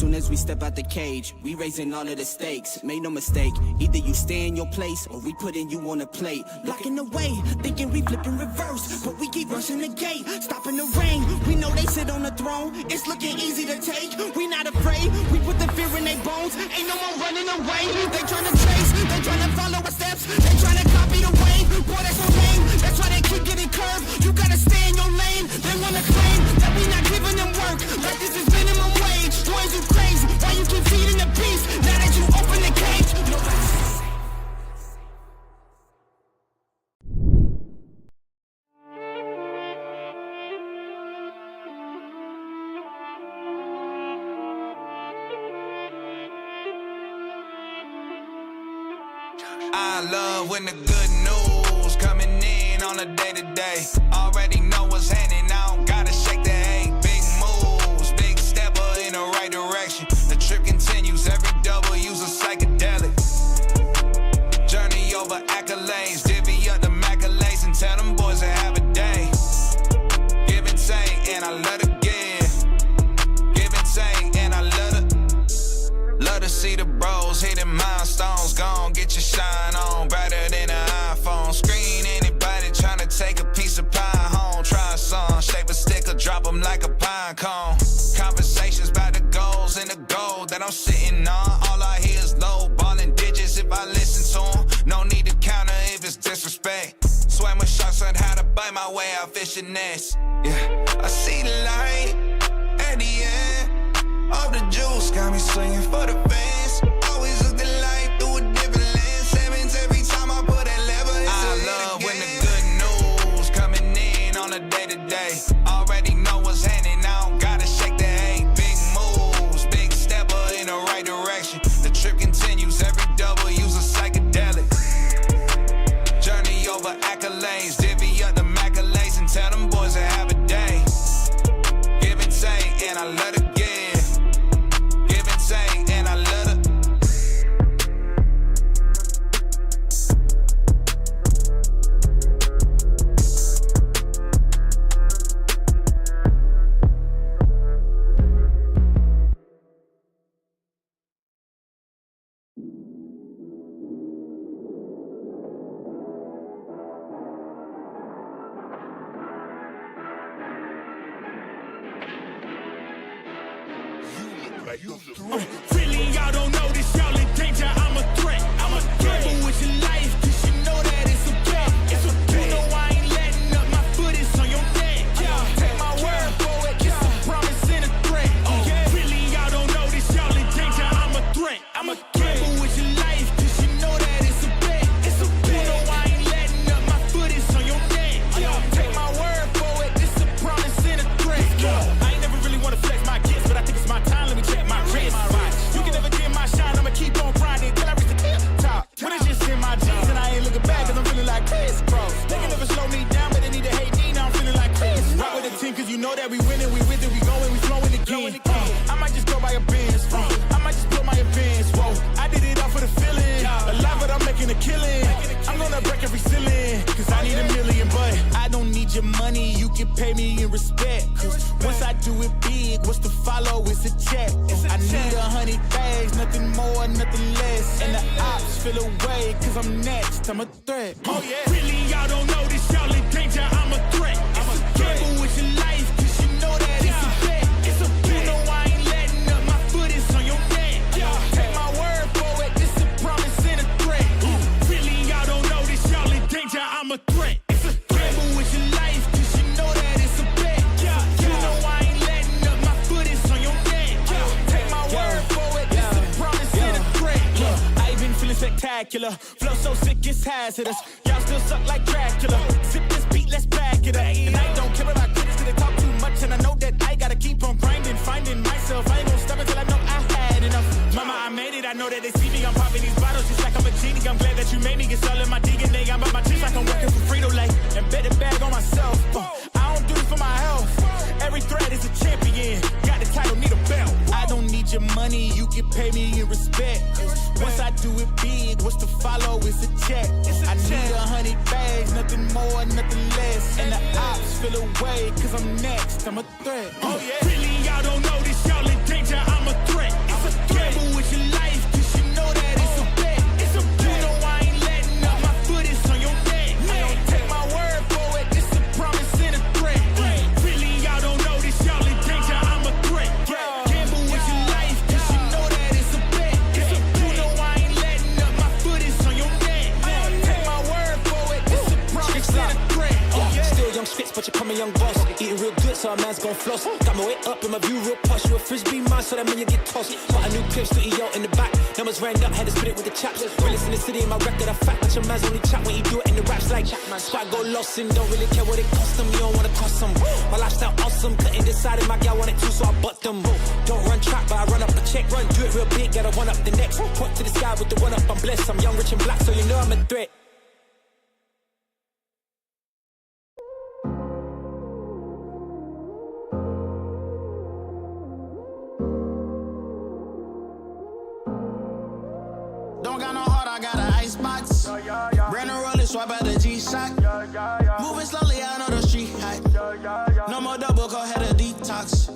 soon as we step out the cage, we raising all of the stakes. Make no mistake, either you stay in your place or we putting you on a plate. Blocking the way, thinking we flipping reverse, but we keep rushing the gate, stopping the rain. We know they sit on the throne, it's looking easy to take. We not afraid, we put the fear in their bones. Ain't no more running away. They tryna trace, they tryna follow our steps, they tryna copy the way. Boy, that's so lame, that's why they keep getting curved. You gotta stay in your lane. They wanna claim that we not giving them work, like this is minimum wage. Boys, you crazy, why you keep feeding the beast? Now that you open the cage, I love when the good news coming in on a day-to-day. Already know what's happening, I don't gotta shake the hay. Big moves, big stepper in the right direction. The trip continues, every W's a psychedelic. Journey over accolades, divvy up the maculates and tell them boys to have a day. Give and take, and I love to give. Give and take, and I love to see the bros hitting milestones. Gone, get your shine on, brighter than an iPhone. Screen anybody trying to take a piece of pie home. Try a song, shape a stick or drop them like a pine cone. Conversations about the goals and the gold that I'm sitting on. All I hear is low balling digits if I listen to them. No need to counter if it's disrespect. Swam with sharks on how to bite my way out fishing nets. Yeah, I see the light at the end of the juice, got me swinging for the fans. Always look the light through a different lens. Sevens every time I put that lever. I love when the good news coming in on a day-to-day. Already know what's happening, I don't gotta shake the hay. Big moves, big stepper in the right direction. The trip continues, every W's a psychedelic. Journey over accolades, divvy up the maculates and tell them boys to have a day. Give and take, and I love to give. And I love it. Really, y'all don't know this, y'all in danger. I'm a threat. I'm a gamble with your life, cause you know that it's okay. It's okay. You know I ain't letting up, my foot is on your neck. Take my word for it, it's a promise and a threat. Really, y'all don't know this, y'all in danger. I'm a threat. I'm a gamble with your life, cause you know that it's a bet. It's okay. You know I ain't letting up, my foot is on your neck. Take my word for it, it's a promise and a threat. I ain't never really wanna flex my gifts, but I think it's my time, let me check my wrist. You can never get my shine, I'ma keep on grinding till I reach the tip top. When it's just in my jeans and I ain't looking back, cause I'm feeling like Chris, bro. They can never slow me down, but they need to hate me, now I'm feeling like Chris. Rock with the team, cause you know that we winning, we with it, we going, we flowing again. I might just go by a Benz, I might just blow my advance, whoa. I did it all for the feeling, alive but I'm making a killing. I'm gonna break every ceiling, cause I need a million, but I don't need your money, you can pay me in respect. Cause once I do it big, what's to follow is a check. I need 100 bags, nothing more, nothing less. And the ops feel away, cause I'm next, I'm a threat. Oh yeah. Really, y'all don't know this, y'all in danger, I'm a threat. I'm a gamble with your life, cause you know that it's a bet. It's a bet. You know I ain't letting up, my foot is on your neck. Take my word for it, it's a promise and a threat. Really, y'all don't know this, y'all in danger, I'm a threat. It's a gamble with your life, cause you know that it's a bet. You know I ain't letting up, my foot is on your neck. Take my word for it, it's a promise and a threat. I ain't been feeling spectacular, flow so sick it's hazardous. Y'all still suck like Dracula. Sip this beat, let's back it up. And I don't care about critics, cause they talk too much. And I know that I gotta keep on grinding, finding myself. I ain't gonna stop until I know I had enough. Mama, I made it, I know that they see me. I'm popping these bottles just like I'm a genie. I'm glad that you made me. It's all in my DNA. I'm about my cheese like I'm working for Frito-Lay. And bet the bag on myself. I don't do this for my health. Every threat is a champion. Got the title, need a belt. I don't need your money, you can pay me in respect. Once I do it big, what's to follow is a check. I need 100 bags, nothing more, nothing less. And the ops feel away, cause I'm next, I'm a threat. Oh yeah. Really, y'all don't know this, y'all in danger, I'm a threat. scripts, but you call me young boss. Eating real good, so a man's gon' floss. Got my way up in my view real posh. You a frisbee man, so that mean you get tossed. Got a new crib, studio in the back. Numbers ran up, had to spit it with the chaps. Realest in the city, in my record, a fact. But your man's only chat when he do it in the raps like Squad go lost and don't really care what it cost them. You don't wanna cost them. My lifestyle awesome, couldn't decide if my gal want it too, so I bought them. Don't run track, but I run up a check. Run, do it real big, gotta one up the next. Point to the sky with the one up, I'm blessed. I'm young, rich and black, so you know I'm a threat. Don't got no heart, I got an icebox. Brand new roller, swipe out the G-Shock. Moving slowly, I know the street hype. No more double, go ahead and detox.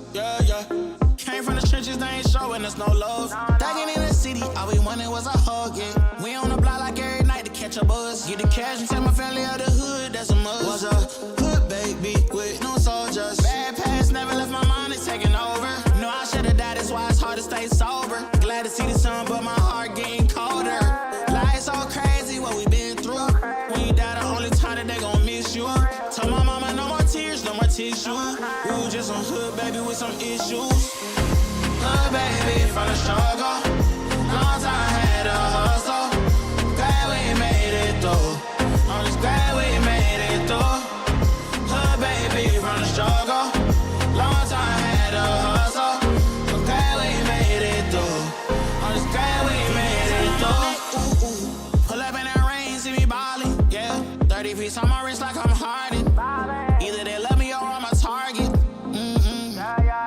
Came from the trenches, they ain't showing us no love. Thugging in the city, all we wanted was a hug, yeah. We on the block like every night to catch a buzz. Get the cash and take my family out the hood, that's a must. Was a hood baby with no soldiers. Bad past never left my mind, it's taking over. No, I should've died, that's why it's hard to stay sober. Glad to see the sun, but my heart getting colder. Life's so crazy, what we been through. When you die, the only time that they gon' miss you. Told my mama no more tears, no more tissue. We was just some hood baby with some issues. Hood baby from the struggle. Long time had a hustle. Glad we made it through. I'm just glad we made it through. Hood baby from the struggle. Long time had a hustle. I'm glad we made it through. I'm just glad we made it through. Pull up in that rain, see me ballin', yeah. 30 feet on my wrist like I'm Harden. Either they love me or I'm a target.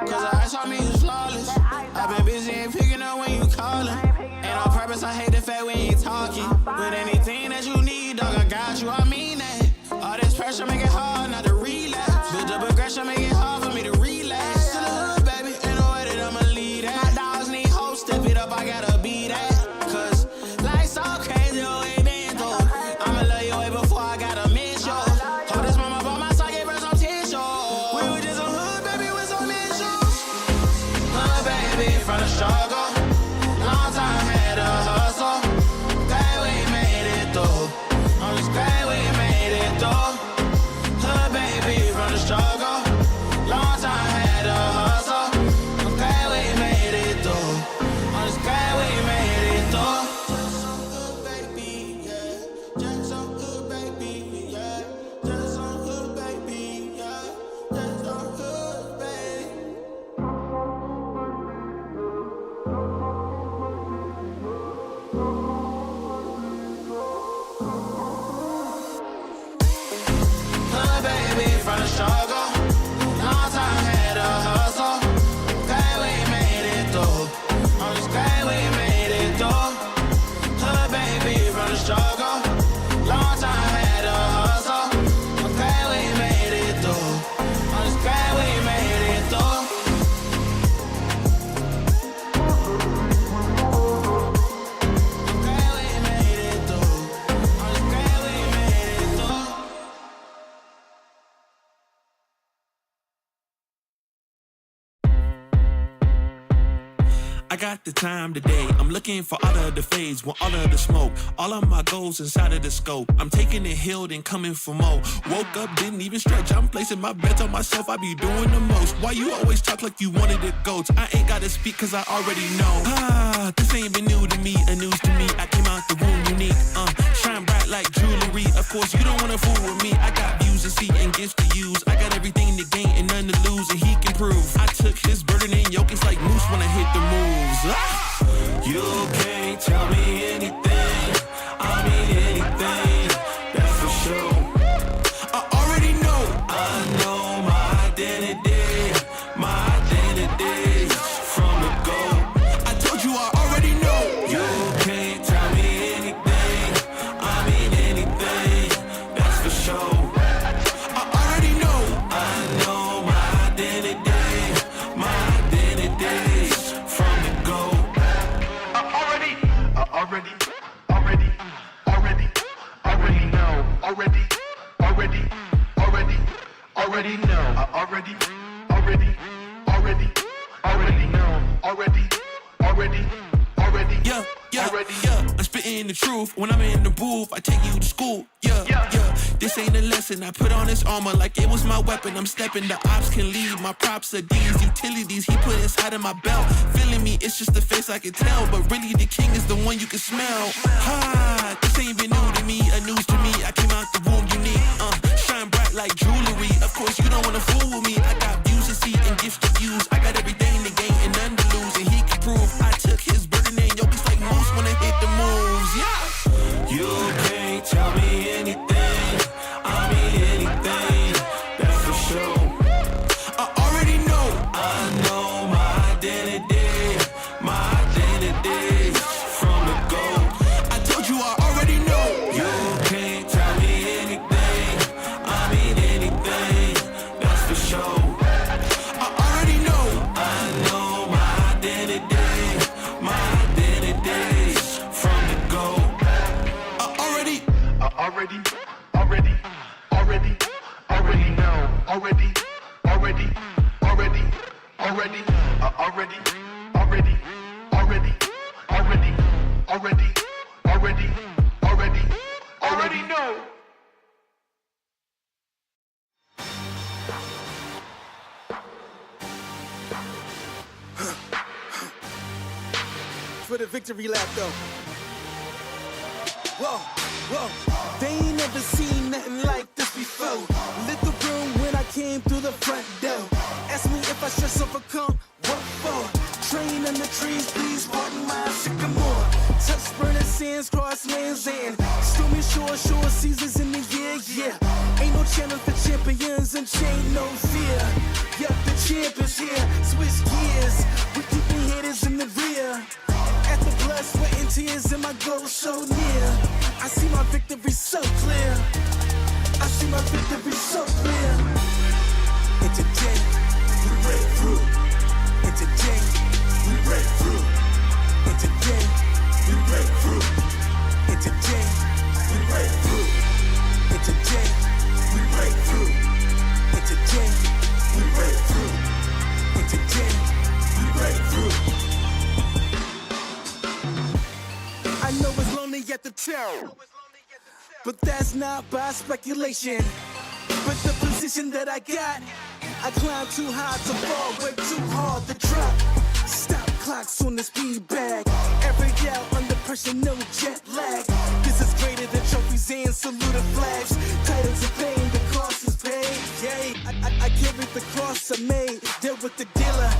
Cause the ice on me is flawless. I've been busy and picking up when you callin'. Ain't on purpose, I hate the fact we ain't talking. But anything that you need, dog, I got you, I mean that. All this pressure make it hard not to relapse. Build up aggression, make it hard for me to relax. To the hood, baby, ain't no way that I'ma lead that. My dogs need hope, step it up, I gotta be that. Cause life's so crazy, oh, it been through. I'ma love you way before I gotta miss you. Hold this mama by my side, gave her some tissue. We were just a hood, baby, with some issues. Hood, baby, from the struggle. Long time had a hustle. Glad we made it through. I'm just glad we made it through. Hood, baby, from the struggle. Long time had a hustle. I'm glad we made it through. I'm just glad we made it through. Just some hood, baby, yeah. Just some hood, baby, yeah. Just some hood, baby, yeah. Just some hood, baby. Hood, baby, from the struggle. Long time had a hustle. Glad we made it through. I'm just glad we made it through. Hood, baby, from the struggle. Long time had a hustle. I'm glad we made it through. I'm just glad we made it through. I'm glad we made it through. I'm just glad we made it through. I got the time today. I'm looking for all of the fades, want all of the smoke. All of my goals inside of the scope. I'm taking it hill and coming for more. Woke up, didn't even stretch. I'm placing my bets on myself. I be doing the most. Why you always talk like you wanted to go? I ain't gotta speak cause I already know. This ain't been new to me, a news to me. I came out the womb unique. Shine bright like jewelry. Of course, you don't wanna fool with me. I got views to see and gifts to use. I got everything to gain and none to lose, and he can prove. I took his burden and yoke. It's like moose when I hit the moves. You can't tell me anything, I mean anything, that's for sure. I already know. I know my identity from the go. I told you I already know. You can't tell me anything, I mean anything, that's for sure. I already know. I know my identity from the go. Already know. I already know. Already know. yeah, yeah, yeah. I'm spitting the truth. When I'm in the booth, I take you to school. Yeah, yeah. This ain't a lesson. I put on this armor like it was my weapon. I'm stepping. The ops can leave. My props are these utilities he put inside of my belt. Feeling me, it's just the face I can tell. But really, the king is the one you can smell. Ha! This ain't been new to me, a news to me. I came out the womb unique. Shine bright like jewelry. Of course, you don't wanna fool with me. I got views to see and gifts to use. I got everything to gain and none to lose. And he can prove I took his burden and yo, it's like moose when I hit the moves. Yeah. You can't tell me anything. I mean anything. That's for sure. I already know. I know my identity. My identity from the go. I told you I already know. You can't tell me anything. I mean anything. That's for sure. I already know. I know my identity. My identity from the go. I already know. Already know. For the victory lap though. Whoa, whoa. They ain't never seen nothing like this before. Lit the room when I came through the front door. Ask me if I stress overcome, what for? Train in the trees, please pardon my sycamore. Touch burning sands, cross lands and stormy shore seasons in the year, yeah. Ain't no channel for champions and chain no fear. Yup, the champ is here, switch gears. We keeping haters in the rear. At the blood, sweat and tears and my goal so near. I see my victory so clear. I see my victory so clear. And today, we break through. And today, we break through. And today, we break through. And today, we break through. And today, we break through. And today, we break through. And today, we break through. I know it's lonely at the top, but that's not by speculation. But the position that I got, I climb too high to fall, work too hard to drop. Stop clocks on the speed bag. Every out under pressure, no jet lag. This is greater than trophies and saluted flags. Titles of fame, the cost is paid. Yay, I carried the cross I made. Dealt with the dealer,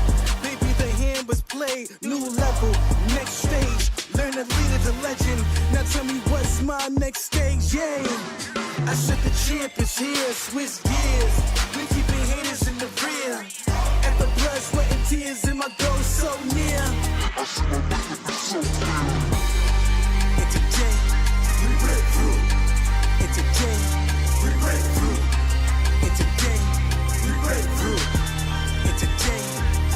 baby, the hand was played. New level, next stage. Learn to lead as a legend. Now tell me what's my next stage, yeah. I said the champ is here, switch gears. We keeping haters in the rear. At the blood, sweat and tears and my goal so near. I see my victory so clear. And today, we break through. And today, we break through. And today, we break through. And today,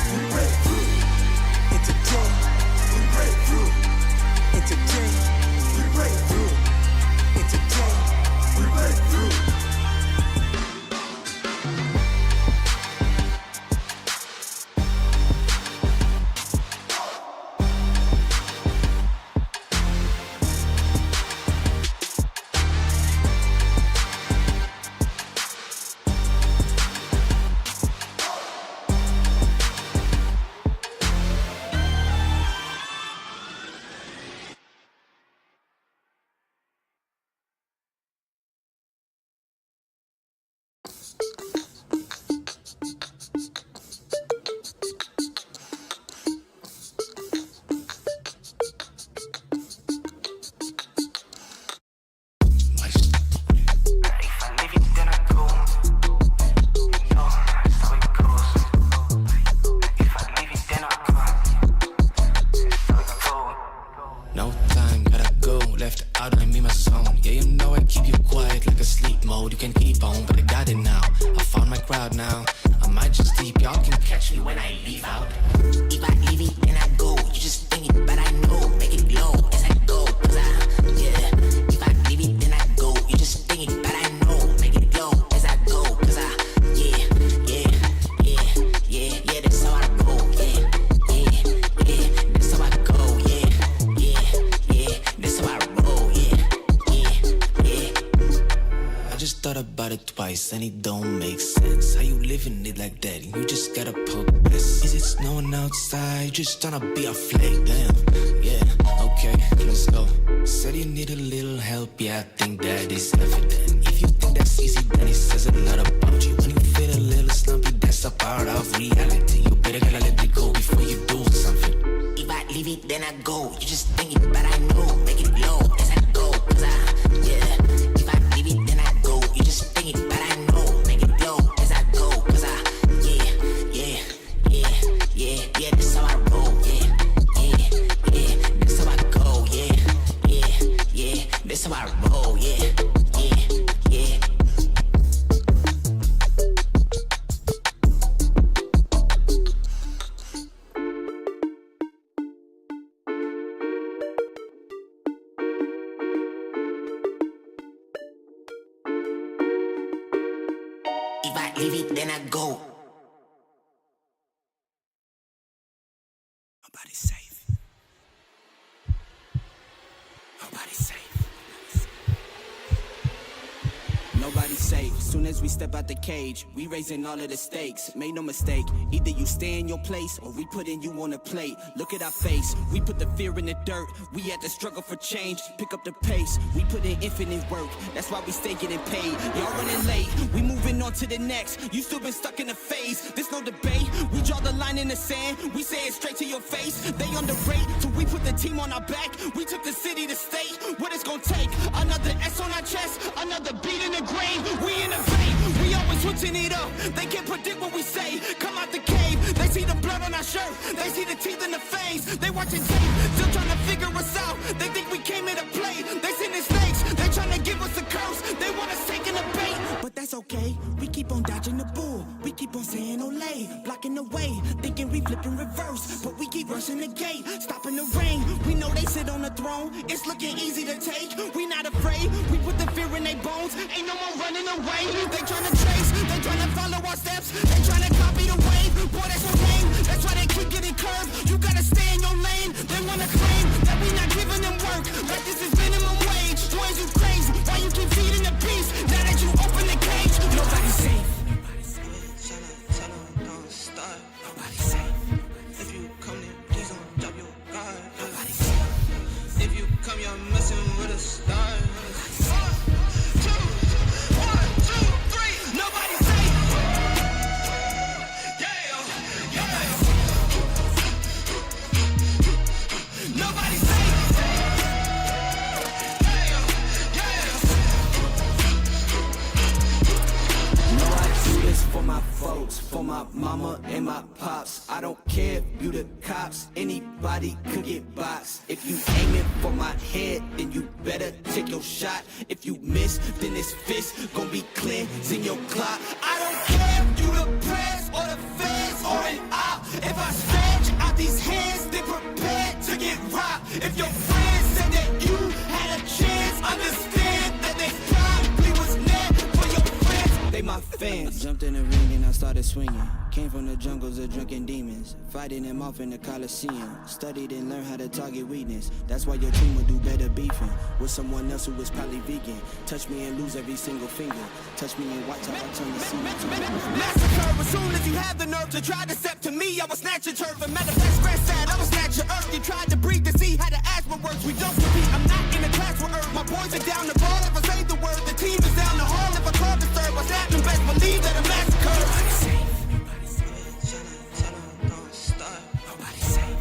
we break through. And today, we break through. And today, we break through. And today, we break through. about it twice and it don't make sense. How you living it like that? You just gotta progress. Is it snowing outside? Just tryna be a flake, damn. Yeah, okay, let's go. Said you need a little help, yeah, I think that is evident. If you think that's easy, then it says a lot about you. When you feel a little slumpy, that's a part of reality. You better gotta let it go before you do something. If I leave it, then I go. You just think it, but I know. Make it low as I go, cause yeah. If I leave it, then I go. You just think it, but I know. Make it low as I go, cause yeah. That's how I roll, yeah. That's how I go, yeah. That's how I roll, yeah. If I leave it, then I go. Nobody's safe. Nobody's safe. Nobody's safe. Soon as we step out the cage, we raising all of the stakes. Make no mistake, either you stay in your place or we putting you on a plate. Look at our face, we put the fear in the dirt. We had to struggle for change, pick up the pace. We put in infinite work, that's why we stay getting paid. Y'all running late, we moving on to the next. You still been stuck in a phase, there's no debate. We draw the line in the sand, we say it straight to your face. They underrate, so we put the team on our back. We took the city to state, what it's gonna take. Another S on our chest, another beat in the grave. We innovate, we always switching it up. They can't predict what we say. Come out the cave, they see the blood on our shirt. They see the teeth in the fangs. They watching tape, still trying to figure us out. They think we came here to play. They sending snakes, they trying to give us a curse. They want us taking the bait, but that's okay. We keep on dodging the bull. We keep on saying Olay, blocking the way, thinking we flip in reverse. But we keep rushing the gate, stopping the rain. We know they sit on the throne. It's looking easy to take. We not afraid. We put the fear in their bones. Ain't no more running away. They tryna trace, they tryna follow our steps. They tryna copy the wave. Boy, that's so lame. That's why they keep getting curved. You gotta stay in your lane. They wanna claim that we not giving them work. Like this is minimum wage. Boys, you crazy. Why you keep feeding the beast? Now that you open the cage, nobody's safe. Tell them don't start. Nobody's safe. If you come there, please don't drop your guard. Nobody's safe. If you come, you're messing with a star. Nobody's safe. Nobody's safe. For my folks, for my mama and my pops. I don't care if you the cops, anybody could get boxed. If you aiming for my head, then you better take your shot. If you miss, then this fist gon' be cleansing your clock. I don't care if you the press or the feds or an op. If I stretch out these hands, they prepared to get robbed. If your friends said that you had a chance, understand that they probably was never for your friends. They my fans. Jumped in the ring and I started swinging. Came from the jungles of drunken demons, fighting them off in the Coliseum. Studied and learned how to target weakness. That's why your team would do better beefing with someone else who was probably vegan. Touch me and lose every single finger. Touch me and watch how I turn the scene. Massacre, as soon as you have the nerve to try to step to me, I will snatch your turf and manifest grass sad. I will snatch your earth. You tried to breathe to see how the asthma works. We don't compete. I'm not in a class with earth. My boys are down the ball. If I say the word, the team is down the hall. If I call the third, what's happening? Best believe that a massacre. Nobody's safe. Tell them don't start. Nobody's safe.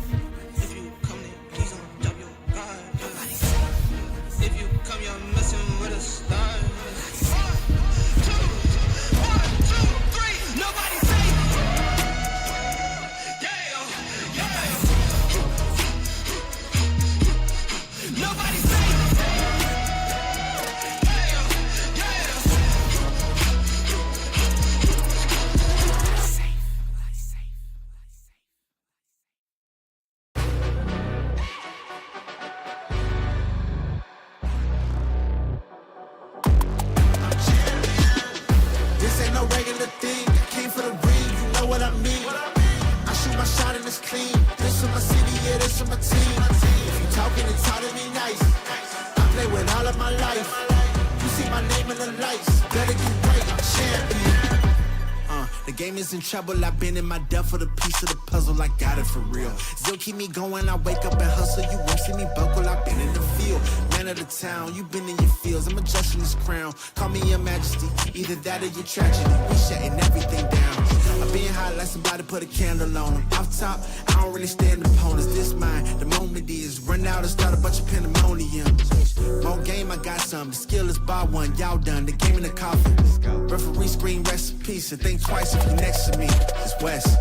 If you come there, please don't drop your guard. Nobody's safe. If you come, you're messing with a star. Nobody's safe. Nobody's safe. champion. The game is in trouble, I've been in my depth for the piece of the puzzle, I got it for real. Still keep me going, I wake up and hustle, you won't see me buckle, I've been in the field. Man of the town, you been in your fields, I'm adjusting this crown. Call me your majesty, either that or your tragedy, we shutting everything down. I've been hot like somebody put a candle on them. Off top, I don't really stand opponents, this mine, the moment is run out and start a bunch of pandemonium. More game, I got some, the skill is bar one, y'all done, the game in the coffin. Referee scream rest in peace, and think twice if you next to me, it's West.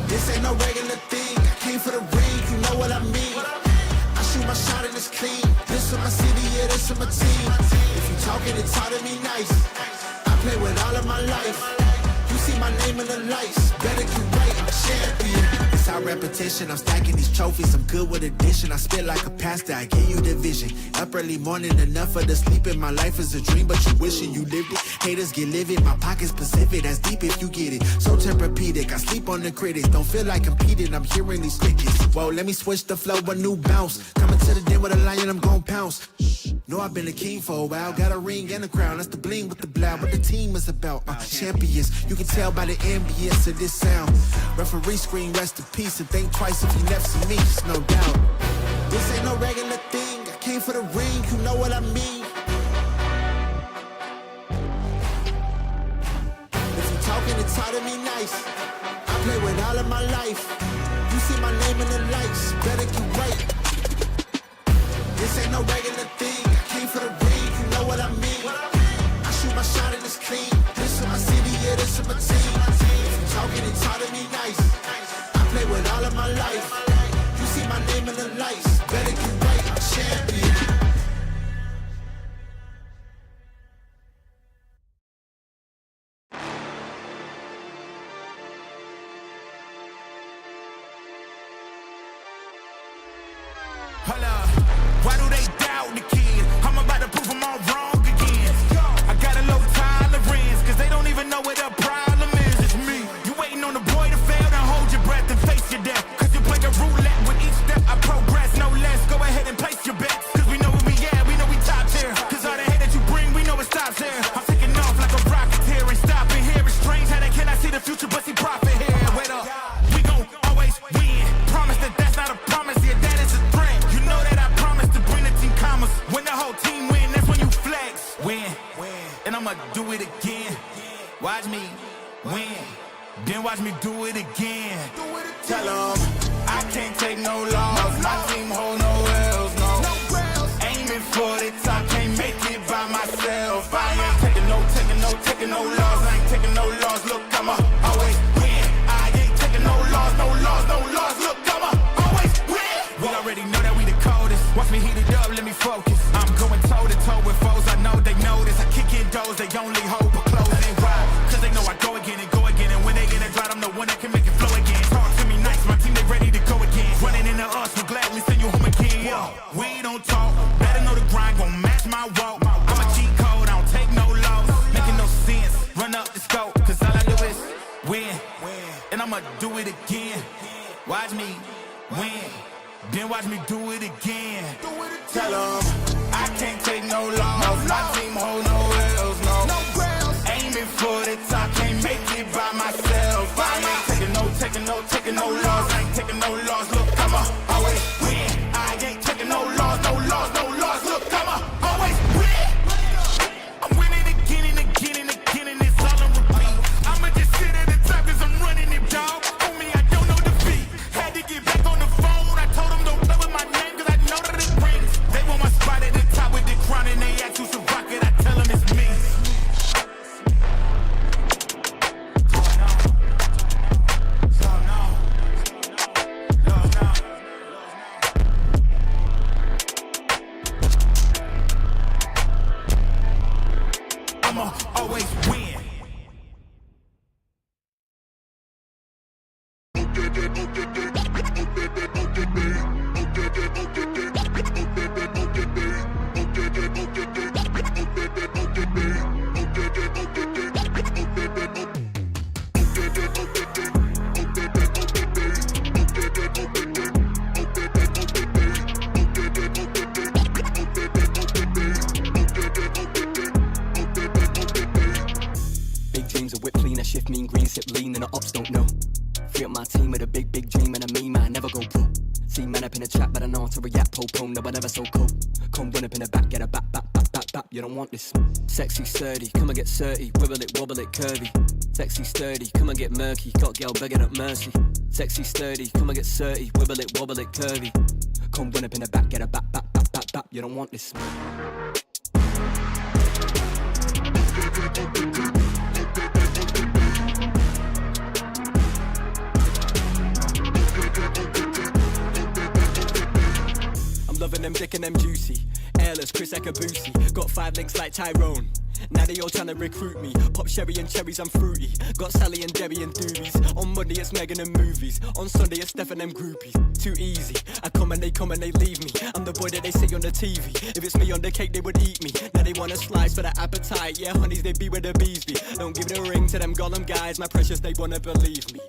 This ain't no regular thing, I came for the ring, you know what I mean. I shoot my shot and it's clean, this is my city, yeah, this is my team. If you talking, it's hard to be nice, I play with all of my life. You see my name in the lights, better get right, I'm a champion. It's our repetition, I'm stacking these trophies, I'm good with addition. I spit like a pastor, I give you the vision. Up early morning, enough for the sleep in my life is a dream, but you wishing you lived it. Haters get livid, my pocket's Pacific, that's deep if you get it. So Tempur-Pedic, I sleep on the critics, don't feel like competing, I'm hearing these crickets. Whoa, let me switch the flow, a new bounce. Coming to the den with a lion, I'm gon' pounce. Know I've been a king for a while, got a ring and a crown, that's the bling with the blow. What the team is about, champions. You can tell by the ambience of this sound. Referee scream rest in peace and think twice if you never see me, just no doubt. This ain't no regular thing, I came for the ring, you know what I mean. If you talking, it's hard to be nice, I play with all of my life. You see my name in the lights, better get right. This ain't no regular thing, I came for the ring, you know what I mean. I shoot my shot and it's clean, this is my city, yeah, this is my team. If you talking, it's hard to be nice, I play with all of my life. You see my name in the lights, better get right, I'm a champion. Hold up, why do they doubt the kid? I'm about to prove them all wrong again. I got a low tolerance, cause they don't even know what the problem is. It's me. You waiting on the boy to fail, now hold your breath and face your death. Cause you play a roulette with each step, I progress, no less. Go ahead and place your bets, cause we know where we at, we know we top tier. Cause all the hate that you bring, we know it stops here. I'm taking off like a rocket here and stopping here. It's strange how they cannot see the future, but see profit here. Wait up, we gon' always win. Promise that that's not a promise, yeah, that is a threat. Know that I promised to bring the team commas. When the whole team win, that's when you flex. Win, and I'ma do it again. Watch me win, then watch me do it again. Tell them I can't take no loss. My team hold no L's, no. Aiming for the top, can't make it by myself. I ain't taking no loss. I ain't taking no loss. Look, I'ma always win. I ain't taking no loss. Look, I'ma always win. We already know that we the coldest. Watch me heat it up, let me focus. I'm going toe to toe with foes, I know they notice. I kick in doors, they only hope for closing. Why? Cause they know I go again. And when they get it dry, I'm the one that can make it flow again. Talk to me nice, my team, they ready to go again. Running into us, we'll gladly send you home again. We don't talk, better know the grind, gon' match my walk. I'm a cheat code, I don't take no loss. Making no sense, run up the scope. Cause all I do is win, and I'ma do it again. Watch me win, then watch me do it again. Tell them I can't take no loss. My team hold no L's, no. Aiming for the top, can't make it by myself. I ain't taking no loss. I ain't taking no loss. Look, I'ma always win. I ain't taking no loss. Look, I'ma always win. I'm winning again and again and again, and it's all on repeat. I'ma just sit at the top cause I'm running it, dog. On me, I don't know defeat. Had to get back on the phone. I told them don't play with my name cause I know that it rings. They want my spot at the top with the crown and they ask who's a rocket. I tell them it's me. I'ma always win. dreams. A whip clean, a shift mean green, sip lean, and the ops don't know. Free up my team with a big, big dream, and a me man never go pro. See man up in the trap, but I know how to react, po-po, no, I never so cold. Come run up in the back, get a bap, bap, bap, bap, bap, you don't want this. Sexy, sturdy, come and get 30, wibble it, wobble it, curvy. Sexy, sturdy, come and get murky, got girl begging up mercy. Sexy, sturdy, come and get 30, wibble it, wobble it, curvy. Come run up in the back, get a bap, bap, bap, bap, bap, you don't want this. I'm loving them dick and them juicy. Airless, Chris Ekabusi. Got 5 links like Tyrone. Now they all trying to recruit me. Pop sherry and cherries, I'm fruity. Got Sally and Debbie and doobies. On Monday it's Megan and movies. On Sunday it's Steph and them groupies. Too easy. I come and they leave me. I'm the boy that they see on the TV. If it's me on the cake, they would eat me. Now they want a slice for the appetite. Yeah, honeys, they be where the bees be. Don't give it a ring to them Gollum guys. My precious, they wanna believe me.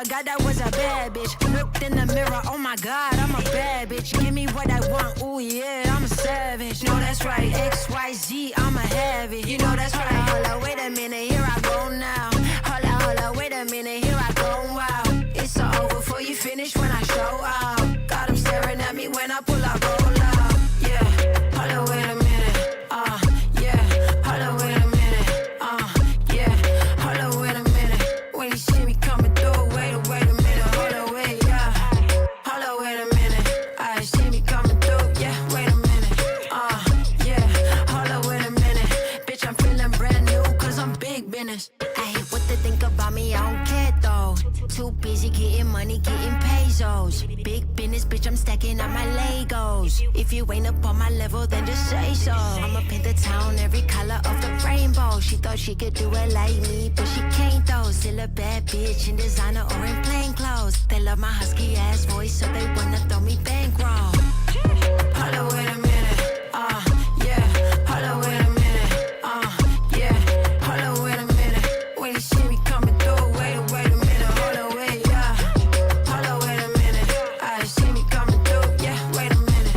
God, that was a bad bitch. Looked in the mirror, oh my God, I'm a bad bitch. Give me what I want, ooh yeah, I'm a savage. No, that's right, XYZ, I'ma have it. You know that's right. Hold up, wait a minute, here I go now. Hold up, wait a minute, here I go, wow. It's all over before you finish when I show out. Got him staring at me when I pull up, roll out. Yeah, hold up, wait a minute, yeah. Hold up, wait a minute, yeah. Hold up, wait a minute. When you see me coming through, wait a minute, hold up, wait, yeah. Hold up, wait a minute, I see me coming through, yeah. Wait a minute, yeah. Hold up, wait a minute, bitch, I'm feeling brand new, cause I'm big business. I hate what they think about me, I don't care though. Too busy getting money, getting pesos. Big business, bitch, I'm stacking on my Legos. If you ain't up on my level, then just say so. I'ma paint the town every color of the rainbow. She thought she could do it like me, but she can't though. Still a bad bitch in designer or in plain clothes. They love my husky ass voice, so they wanna throw me bankroll. Hold up, wait a minute, yeah. Hold up, wait a minute, yeah. Hold up, wait a minute. When you see me coming through, wait a minute, hold up, wait, yeah. Hold up, wait a minute. I see me coming through, yeah. Wait a minute,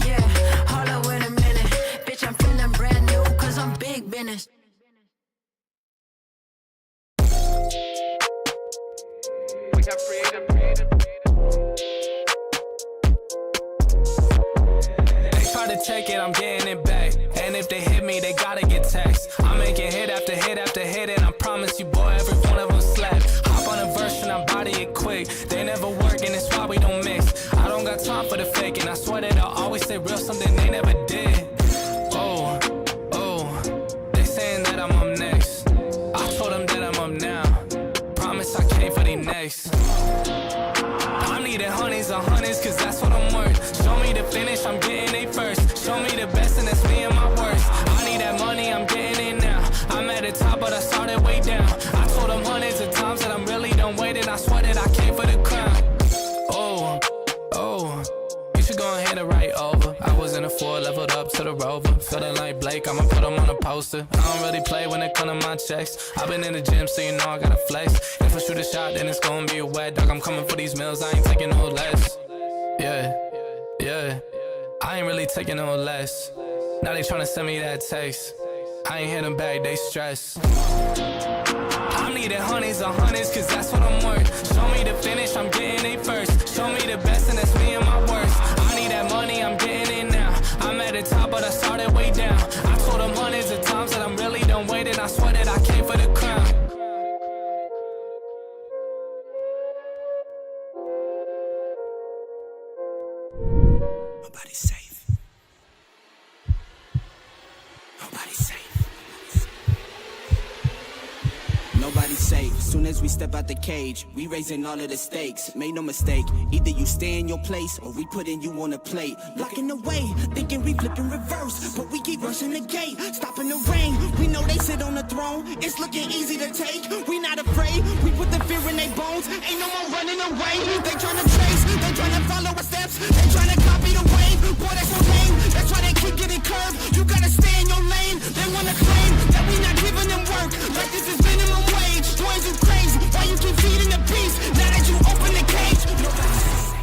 yeah. Hold up, wait a minute. Bitch, I'm feeling brand new, cause I'm big business. We have creative. They try to take it, I'm getting it back. And if they hit me, they gotta get taxed. I'm making hit after hit after hit, and I promise you, boy, every one of them slap. Hop on a verse and I body it quick. They never work, and it's why we don't mix. I don't got time for the fake, and I swear that I'll always say real, something they never did. Oh, they saying that I'm up next. I told them that I'm up now. lake, I'ma put them on a poster. I don't really play when it come to my checks. I've been in the gym, so you know I gotta flex. If I shoot a shot, then it's gonna be a wet dog. I'm coming for these meals, I ain't taking no less. Yeah, yeah, I ain't really taking no less. Now they tryna send me that text. I ain't hit them back, they stress. I'm needing hundreds on hundreds, cause that's what I'm worth. Show me the finish, I'm getting it first. Show me the best, and that's me and my worst. I need that money, I'm getting it now. I'm at the top, but I started way down. I told them hundreds of times that I'm really done waiting. I swear that I came for the crown. Nobody's safe. Nobody's safe. Nobody's safe. Soon as we step out the cage, we raising all of the stakes. Make no mistake, either you stay in your place or we putting you on a plate. Blocking the way, thinking we flip in reverse, but we keep rushing the gate, stopping the rain. We know they sit on the throne, it's looking easy to take. We not afraid, we put the fear in their bones. Ain't no more running away. They tryna trace, they tryna follow our steps, they tryna copy the wave. Boy, that's so lame, that's why they keep getting curved. You gotta stay in your lane. They wanna claim that we not giving them work, like this is minimum wage. Joins you crazy, why you keep feeding the beast? Now that you open the cage, nobody's safe.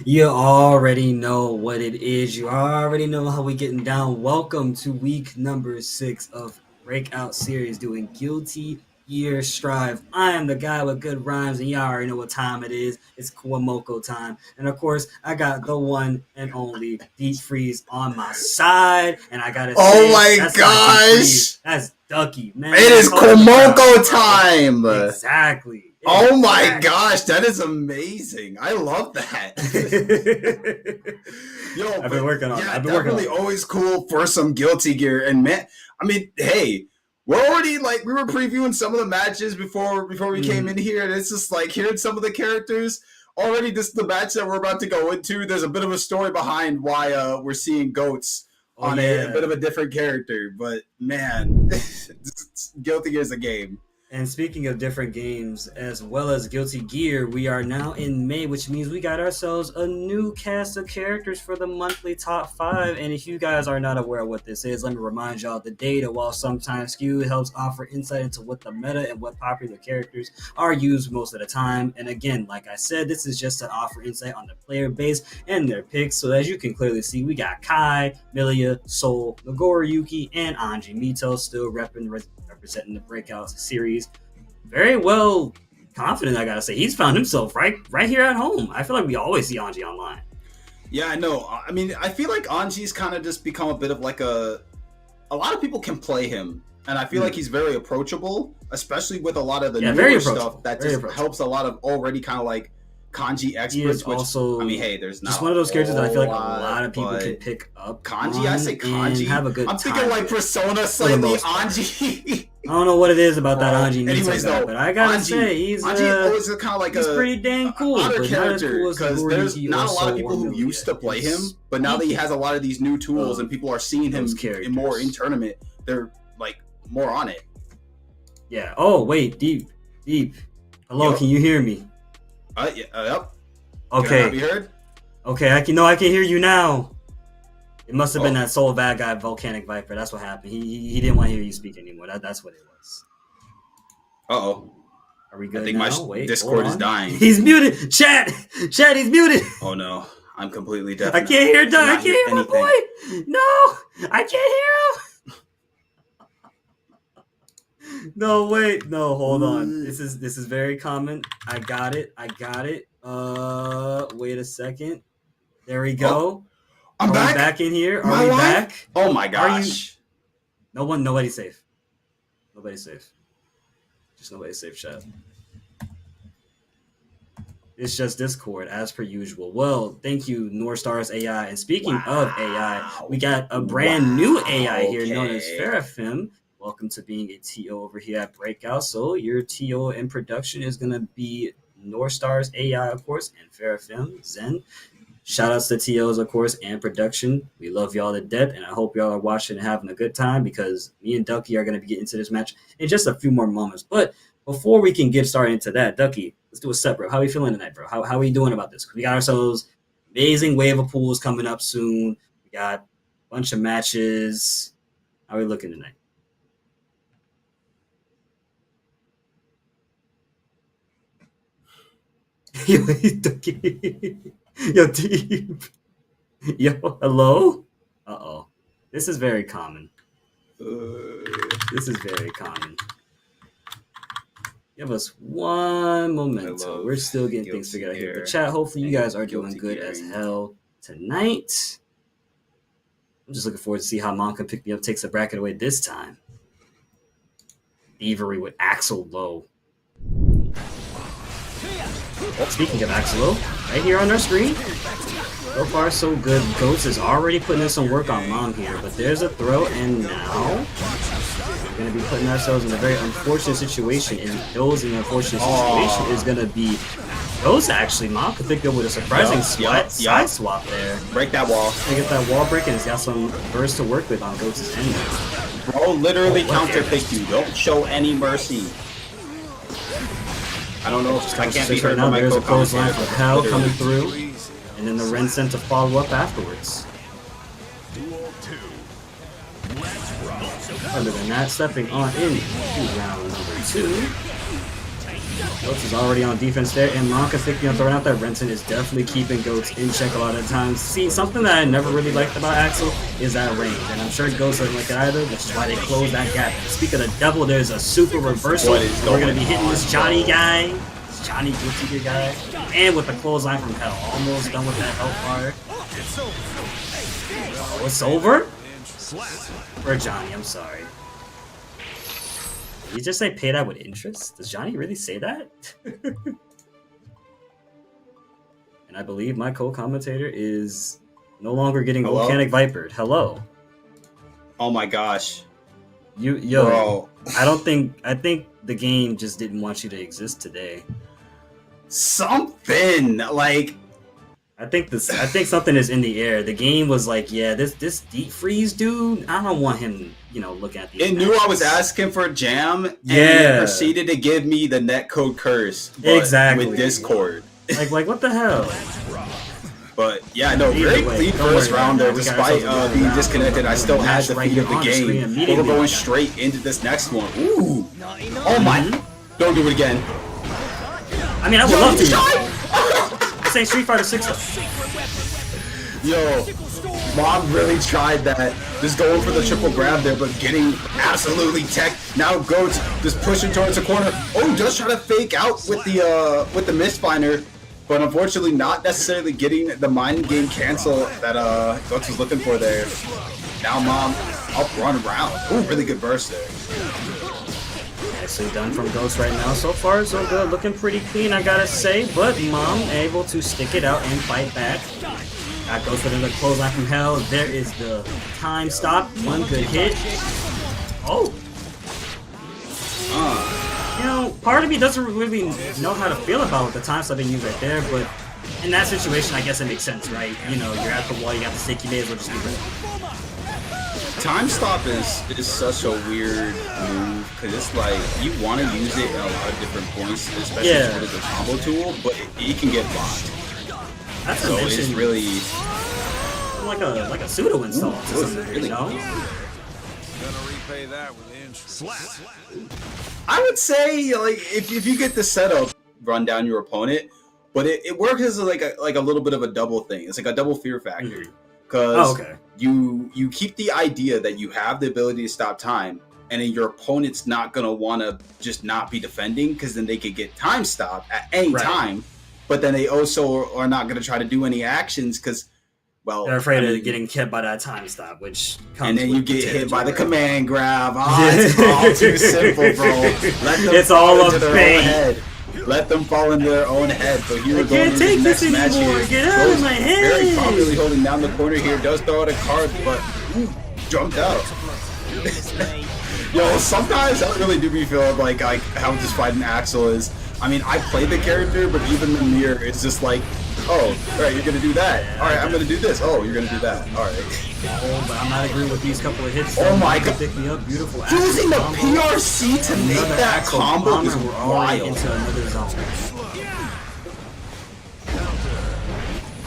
You already know what it is. You already know how we getting down. Welcome to week number 6 of Breakout series doing Guilty Gear Strive. I am the guy with good rhymes, and y'all already know what time it is. It's Kuomoko time. And of course, I got the one and only Deep Freeze on my side. And I gotta say, that's gosh! That's Ducky, man. It is Kuomoko time! Exactly. Oh my gosh, that is amazing. I love that. Yo, I've been working on it. I've been definitely always cool for some Guilty Gear. And man, I mean, hey, we're already like, we were previewing some of the matches before we came in here, and it's just like hearing some of the characters. Already, this is the match that we're about to go into. There's a bit of a story behind why we're seeing goats on a bit of a different character. But man, Guilty Gear is a game. And speaking of different games, as well as Guilty Gear, we are now in May, which means we got ourselves a new cast of characters for the monthly top 5. And if you guys are not aware of what this is, let me remind y'all the data, while sometimes skewed, helps offer insight into what the meta and what popular characters are used most of the time. And again, like I said, this is just to offer insight on the player base and their picks. So as you can clearly see, we got Kai, Milia, Sol, Nagoriyuki, and Anji Mito still representing the Breakout series. Very well confident, I gotta say. He's found himself right here at home. I feel like we always see Anji online. Yeah, I know. I mean, I feel like Anji's kind of just become a bit of like a lot of people can play him, and I feel like he's very approachable, especially with a lot of the newer stuff that just helps a lot of already kind of like kanji experts. Which also, I mean, hey, there's not just one of those characters that I feel like a lot of people can pick up kanji. I say kanji. Have a good I'm thinking like Persona slightly Anji. I don't know what it is about that Anji Mito guy, but I gotta say he's kind of like he's pretty dang cool. Other character, because there's not a lot of people who used to play him, but now that he has a lot of these new tools and people are seeing him more in tournament, they're like more on it. Yeah. Oh wait, deep. Hello, can you hear me? Yep. Okay. Have you heard? Okay, I can hear you now. It must have been that soul bad guy, Volcanic Viper. That's what happened. He didn't want to hear you speak anymore. That's what it was. Uh-oh. Are we good I think now? my Discord is dying. He's muted. Chat, he's muted. Oh no, I'm completely deaf. I can't hear Doug. I can't hear my boy. No, I can't hear him. No, wait. No, hold on. This is very common. I got it. Wait a second. There we go. I'm back. Back in here. Are we back? Oh my gosh. Nobody's safe. Nobody's safe. Just nobody's safe, chat. It's just Discord, as per usual. Well, thank you, North Stars AI. And speaking of AI, we got a brand new AI here known as Ferrafim. Welcome to being a TO over here at Breakout. So your TO in production is going to be North Stars AI, of course, and Ferrafim, Zen. Shout outs to TOs, of course, and production. We love y'all to death, and I hope y'all are watching and having a good time, because me and Ducky are going to be getting into this match in just a few more moments. But before we can get started into that, Ducky, let's do a set, bro. How are we feeling tonight, bro? How are we doing about this? We got ourselves amazing wave of pools coming up soon. We got a bunch of matches. How are we looking tonight? Yo, deep. Yo, hello? Uh-oh. This is very common. This is very common. Give us one momento. We're still getting things figured out here. The chat, hopefully you guys are doing good as hell tonight. I'm just looking forward to see how Mom Can Pick Me Up takes the bracket away this time. Thievery with Axel Low. Speaking of Axel Low, right here on our screen. So far, so good. Ghost is already putting in some work on Mom here, but there's a throw, and now we're going to be putting ourselves in a very unfortunate situation, and those in an unfortunate situation is going to be Ghost, actually. Mom could pick up with a surprising side swap there. Break that wall. To get that wall break, and he's got some burst to work with on Ghost's end. Bro, literally counterpick you. Don't show any mercy. I don't know if I can't be heard now. by my There's a clothesline co-commentator. for Hell coming through, and then the Ren sent to follow up afterwards. Other than that, stepping on into round number 2. Goats is already on defense there, and Monka thinking of throwing out that Renton is definitely keeping Goats in check a lot of times. See, something that I never really liked about Axel is that range, and I'm sure Goats doesn't like it either, which is why they closed that gap. And speaking of the devil, there's a super reversal. We're going to be hitting this Johnny guy, this Johnny Guilty guy, and with the clothesline from Hell. Almost done with that health bar. Oh, it's over? For Johnny, I'm sorry. Did you just say pay that with interest? Does Johnny really say that? And I believe my co-commentator is no longer getting volcanic vipered. Hello. Oh my gosh. Bro. I think the game just didn't want you to exist today. Something like I think something is in the air. The game was like, yeah, this deep freeze dude, I don't want him, looking at these. It knew I was asking for a jam, and it proceeded to give me the netcode curse. Exactly. With Discord. Like what the hell? But yeah, no, very clean first round there. Despite being disconnected, I still had the feed of the game. But we're going straight into this next one. Ooh! Oh my! Don't do it again. I mean, I would love to. Say Street Fighter 6 Yo, Mom really tried that. Just going for the triple grab there, but getting absolutely tech. Now Goats just pushing towards the corner. Oh, just trying to fake out with the misfinder, but unfortunately not necessarily getting the mind game cancel that Goats was looking for there. Now Mom up run around. Ooh, really good burst there. Nicely done from Ghost right now. So far, so good. Looking pretty clean, I gotta say. But Mom able to stick it out and fight back. Got Ghost with another clothesline from Hell. There is the time stop. One good hit. Oh. Part of me doesn't really know how to feel about the time stop being used right there. But in that situation, I guess it makes sense, right? You're at the wall, you got the stick, you may as well just keep it. Time stop is such a weird move because it's like you want to use it at a lot of different points, especially if it's a combo tool, but it can get blocked. That's so it's really like a pseudo install. Really, Gonna repay that with interest. I would say like if you get the setup, run down your opponent, but it works as like a little bit of a double thing. It's like a double fear factor. Because you keep the idea that you have the ability to stop time, and then your opponent's not going to want to just not be defending, because then they could get time stopped at any time, but then they also are not going to try to do any actions because, well... They're afraid of getting hit by that time stop, which comes and then you get hit by the command grab. It's all too simple, bro. Let them it's all a fake. Let them fall into their own head. So here we're going into the next match here. Get out of my head! Very properly holding down the corner here. Does throw out a card, but jumped out. Yo, sometimes I really do be feeling like how this fighting Axel is. I mean, I play the character, but even the mirror, it's just like, oh, all right, you're gonna do that. All right, I'm gonna do this. Oh, you're gonna do that. All right. Oh, but I'm not agreeing with these couple of hits. Oh my god! Pick me up, beautiful. Using the PRC to make that combo is wild. Into another zone.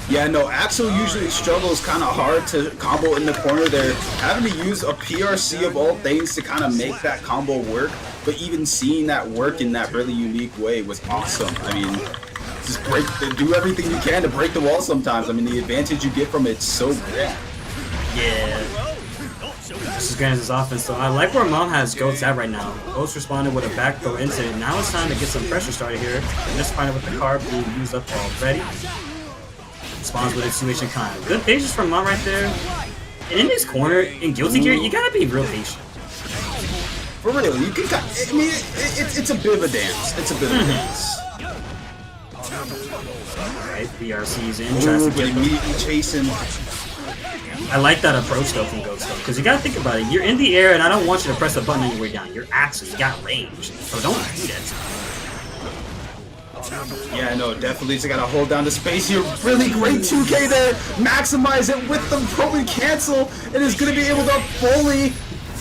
Yeah, no, Axel usually struggles kind of hard to combo in the corner there. Having to use a PRC of all things to kind of make that combo work, but even seeing that work in that really unique way was awesome. I mean, just do everything you can to break the wall sometimes. I mean, the advantage you get from it's so great. Yeah. This is Gran's offense, so I like where Mom has Goats at right now. Goats responded with a back throw into it. Now it's time to get some pressure started here. And just find it with the card being used up already. Responds with a 2H and kind. Good patience from Mom right there. And in this corner, in Guilty Gear, you gotta be real patient. For real, you can. I mean, it's a bit of a dance. It's a bit of a dance. Alright, BRC's in, tries to get immediately chasing. I like that approach though from Ghost though, because you gotta think about it. You're in the air, and I don't want you to press a button on your way down. You're Axel, you got range, so don't do that. Yeah, no, definitely. So gotta hold down the space here. Really great 2K there. Maximize it with the probably cancel, and is gonna be able to fully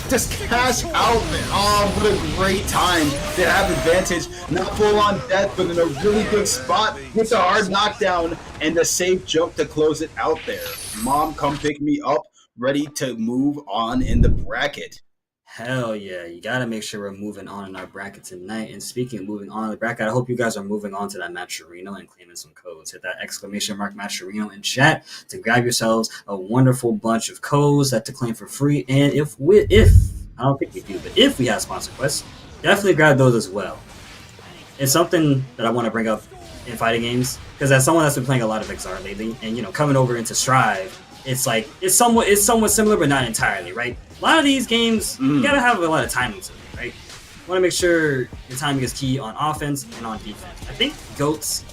just cash out. Oh, what a great time to have advantage. Not full on death, but in a really good spot with the hard knockdown and the safe jump to close it out there. Mom, come pick me up. Ready to move on in the bracket. Hell yeah, you gotta make sure we're moving on in our bracket tonight. And speaking of moving on in the bracket, I hope you guys are moving on to that Matcherino and claiming some codes. Hit that exclamation mark Matcherino in chat to grab yourselves a wonderful bunch of codes that to claim for free. And if I don't think we do, but if we have sponsor quests, definitely grab those as well. It's something that I want to bring up in fighting games, because as someone that's been playing a lot of XR lately, and you know, coming over into Strive, it's like it's somewhat similar, but not entirely, right? A lot of these games, you gotta have a lot of timing to it, right? You want to make sure your timing is key on offense and on defense. I think Goats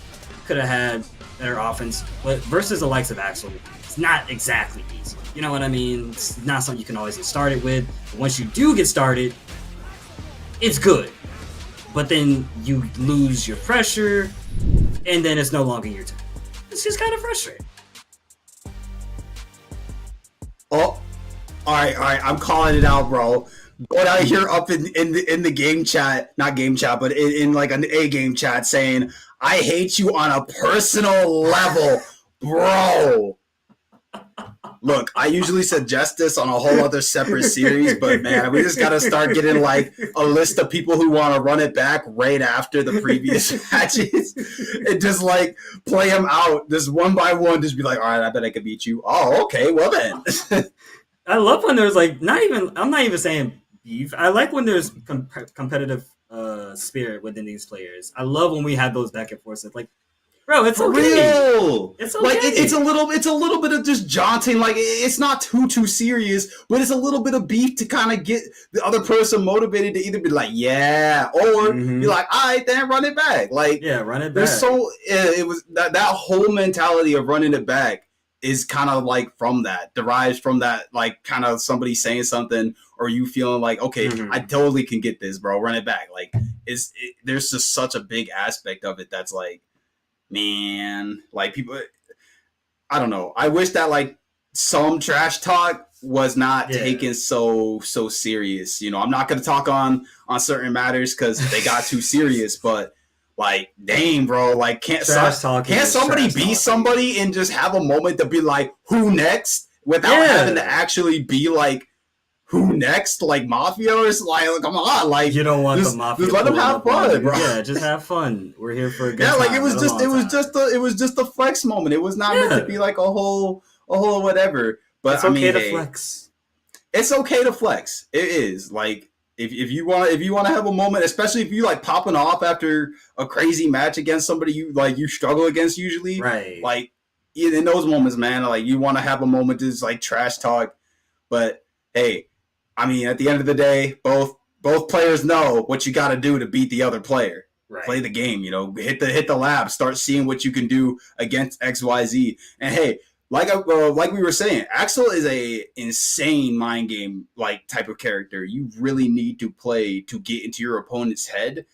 could have had better offense, but versus the likes of Axel, it's not exactly easy. You know what I mean? It's not something you can always get started with. But once you do get started, it's good. But then you lose your pressure, and then it's no longer your turn. It's just kind of frustrating. Oh, all right. I'm calling it out, bro. Going out here up in the game chat, not game chat, but in like an A game chat, saying I hate you on a personal level, bro. Look, I usually suggest this on a whole other separate series, but man, we just gotta start getting like a list of people who want to run it back right after the previous matches, and just like play them out, just one by one. Just be like, all right, I bet I could beat you. Oh, okay, well then. I love when there's like I'm not even saying beef. I like when there's competitive spirit within these players. I love when we have those back and forths. Like, bro, it's for okay. Real. It's okay. Like it's a little bit of just jaunting. Like it's not too serious, but it's a little bit of beef to kind of get the other person motivated to either be like, yeah, or be like, all right, then run it back. Like, yeah, run it back. There's it was that whole mentality of running it back is kind of like derives from that, like kind of somebody saying something or you feeling like, okay, I totally can get this, bro. Run it back. Like there's just such a big aspect of it that's like, man, like people, I don't know. I wish that like some trash talk was not taken so serious. You know, I'm not going to talk on certain matters because they got too serious, but like, dang, bro, like can't somebody be somebody and just have a moment to be like, who next, without having to actually be like, who next, like Mafia or like, come on, like you don't want the Mafia. Just let them have fun, bro. Yeah, just have fun. We're here for a good time. Like it was just a flex moment. It was not meant to be like a whole whatever. But it's okay to flex. It's okay to flex. It is like if you want to have a moment, especially if you like popping off after a crazy match against somebody you struggle against usually, right? Like in those moments, man, like you want to have a moment to just like trash talk. But hey, I mean, at the end of the day, both players know what you got to do to beat the other player. Right. Play the game, you know, hit the lab, start seeing what you can do against XYZ. And hey, like we were saying, Axel is a insane mind game like type of character. You really need to play to get into your opponent's head.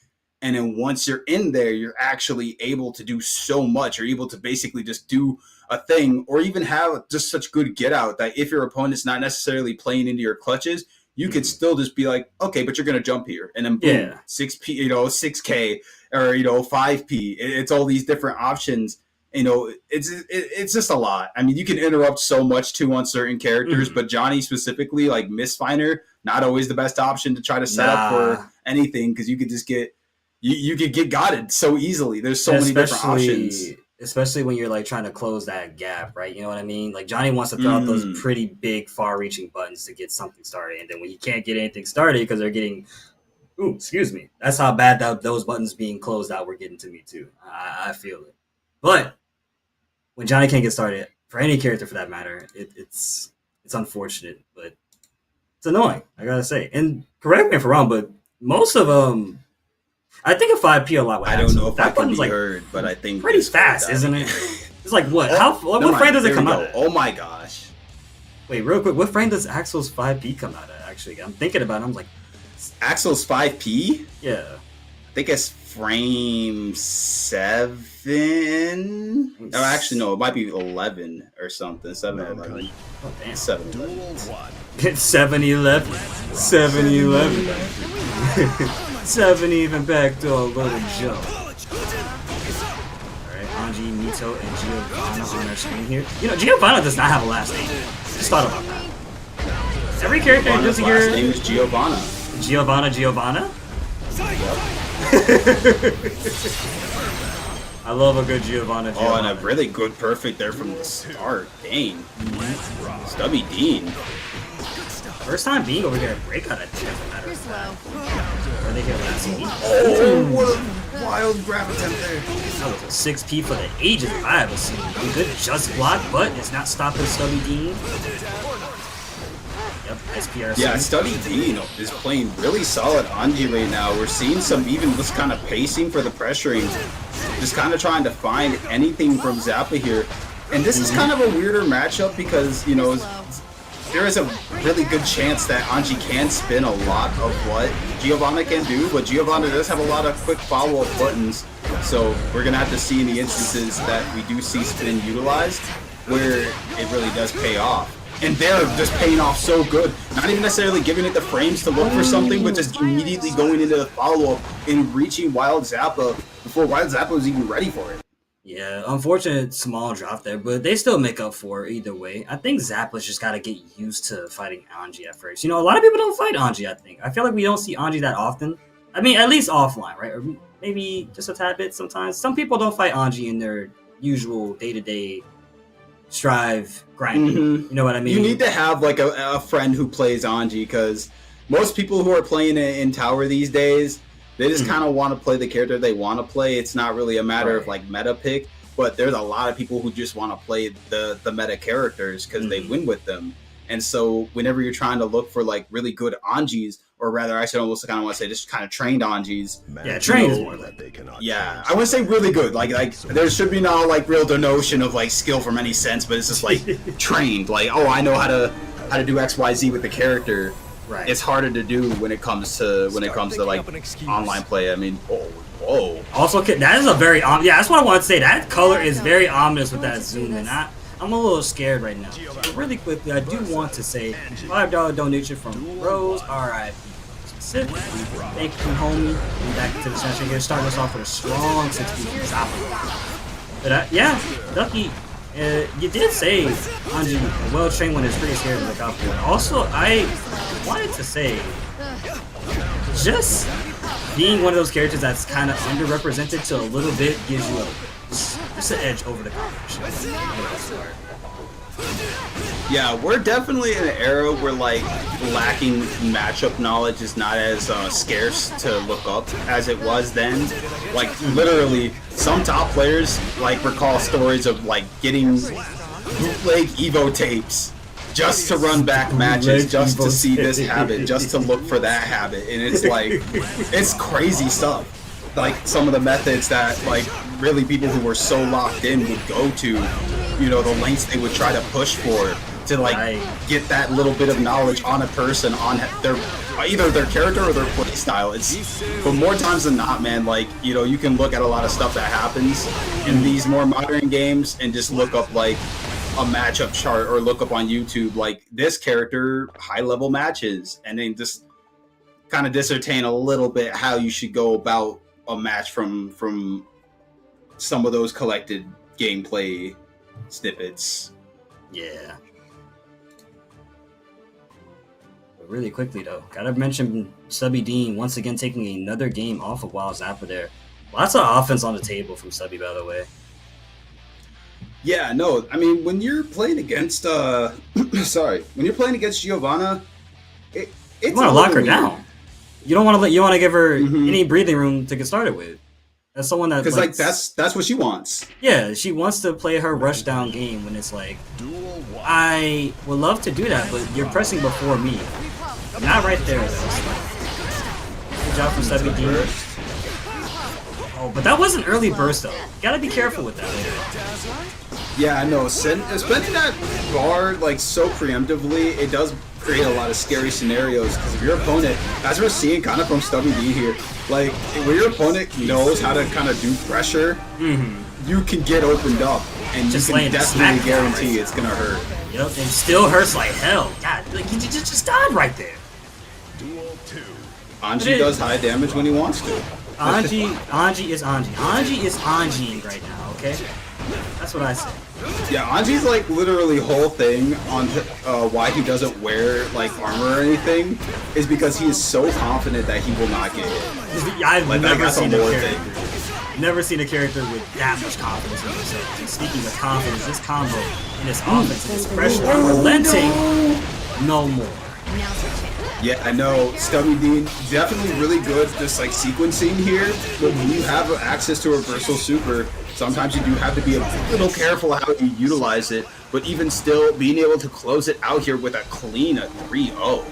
And then once you're in there, you're actually able to do so much. You're able to basically just do a thing or even have just such good get out that if your opponent's not necessarily playing into your clutches, you could still just be like, okay, but you're going to jump here. And then boom, 6P, 6K or, 5P. It's all these different options. it's just a lot. I mean, you can interrupt so much too on certain characters, but Johnny specifically, like Mistfinder, not always the best option to try to set up for anything because you could just get you could get gotted so easily. There's so many different options. Especially when you're like trying to close that gap, right? You know what I mean? Like Johnny wants to throw out those pretty big, far-reaching buttons to get something started, and then when you can't get anything started because they're getting, excuse me, that's how bad those buttons being closed out were getting to me too. I feel it. But when Johnny can't get started, for any character for that matter, it's unfortunate, but it's annoying. I gotta say. And correct me if I'm wrong, but most of them. I think a 5P a lot. I don't know if that can be heard, but I think pretty fast, isn't it? It's like what? What frame does it come out at? Oh my gosh! Wait, real quick, what frame does Axel's 5P come out at? Actually, I'm thinking about it. I'm like, Axel's 5P? Yeah, I think it's frame 7. Oh, actually, no, it might be 11 or something. 7 or 11. Oh damn! 7. It's 7-11. 7-11. 7 even back to a little jump. Alright, Anji, Mito, and Giovanna on our screen here. You know, Giovanna does not have a last name. Just thought about that. Every character in Guilty Gear. His name is Giovanna. Giovanna? I love a good Giovanna. Oh, and a really good perfect there from the start. Dang. Stubby Dean. First time being over here at Breakout, I think, doesn't matter. Were they here last week? Oh, what a wild grab attempt there. That was a 6P for the ages if I ever seen. A good just block, but it's not stopping Stubby Dean. Yep, SPRC. Yeah, Stubby Dean is playing really solid Anji right now. We're seeing some even this kind of pacing for the pressuring. Just kind of trying to find anything from Zappa here. And this is kind of a weirder matchup because, you know, there is a really good chance that Anji can spin a lot of what Giovanna can do, but Giovanna does have a lot of quick follow-up buttons, so we're going to have to see in the instances that we do see spin utilized where it really does pay off. And they're just paying off so good. Not even necessarily giving it the frames to look for something, but just immediately going into the follow-up and reaching Wild Zappa before Wild Zappa was even ready for it. Yeah, unfortunate small drop there, but they still make up for it either way. I think Zappa's just got to get used to fighting Anji at first. You know, a lot of people don't fight Anji, I think. I feel like we don't see Anji that often. I mean, at least offline, right? Or maybe just a tad bit sometimes. Some people don't fight Anji in their usual day-to-day strive grinding. You know what I mean? You need to have like a friend who plays Anji because most people who are playing it in Tower these days, they just kind of want to play the character they want to play. It's not really a matter of like meta pick, but there's a lot of people who just want to play the meta characters because they win with them. And so whenever you're trying to look for like really good Anjis, or rather I should almost kind of want to say just kind of trained Anjis. Yeah, trained is more like yeah, I want to say really good. Like there should be no like real denotion of like skill from any sense, but it's just like trained. Like, oh, I know how to do XYZ with the character. Right. It's harder to do when it comes to like online play. I mean, whoa. Also, that is a very yeah. That's what I want to say. That color is very ominous with that zoom, and I'm a little scared right now. But really quickly, I do want to say $5 donation from Rose R.I.P. Thank you, homie. And back into the session here, starting us off with a strong 60 But yeah, Ducky. You did say Anji, a well-trained one is pretty scary to look out for. Also, I wanted to say, just being one of those characters that's kind of underrepresented to a little bit gives you just an edge over the competition. Yeah, we're definitely in an era where like lacking matchup knowledge is not as scarce to look up as it was then. Like literally, some top players like recall stories of like getting bootleg Evo tapes just to run back matches, just to see this habit, just to look for that habit, and it's like it's crazy stuff. Like some of the methods that like really people who were so locked in would go to, you know, the lengths they would try to push for to like get that little bit of knowledge on a person, on their either their character or their play style. It's but more times than not, man, like, you know, you can look at a lot of stuff that happens in these more modern games and just look up like a matchup chart or look up on YouTube like this character high level matches, and then just kind of dissertain a little bit how you should go about a match from some of those collected gameplay snippets. Yeah. But really quickly though, gotta mention Subby Dean once again taking another game off of Wild Zapper there. Lots of offense on the table from Subby, by the way. Yeah, no, I mean when you're playing against when you're playing against Giovanna, it's you want to lock her down. You don't want to give her any breathing room to get started with. As someone that because like that's what she wants. Yeah, she wants to play her rush down game when it's like, I would love to do that, but you're pressing before me. Not right there though. Good job from 17. Oh, but that was an early burst though. Gotta be careful with that. Yeah, I know. Spending that bar like so preemptively, it does create a lot of scary scenarios. Because if your opponent, as we're seeing kind of from Stubby D here, like when your opponent knows how to kind of do pressure, you can get opened up, and just you can definitely guarantee it's gonna hurt. Yep, and still hurts like hell. God, like you just died right there. Anji does high damage when he wants to. Anji is Anji. Anji is Anjiing right now, okay? That's what I say. Yeah, Anji's like literally whole thing on why he doesn't wear like armor or anything is because he is so confident that he will not get hit. I've like, never seen a character. Never seen a character with that much confidence in himself. And speaking of confidence, this combo and this offense and this pressure, unrelenting, no more. Yeah, I know. Stubby Dean, definitely really good just like sequencing here, but when you have access to reversal super, sometimes you do have to be a little careful how you utilize it, but even still, being able to close it out here with a clean 3-0.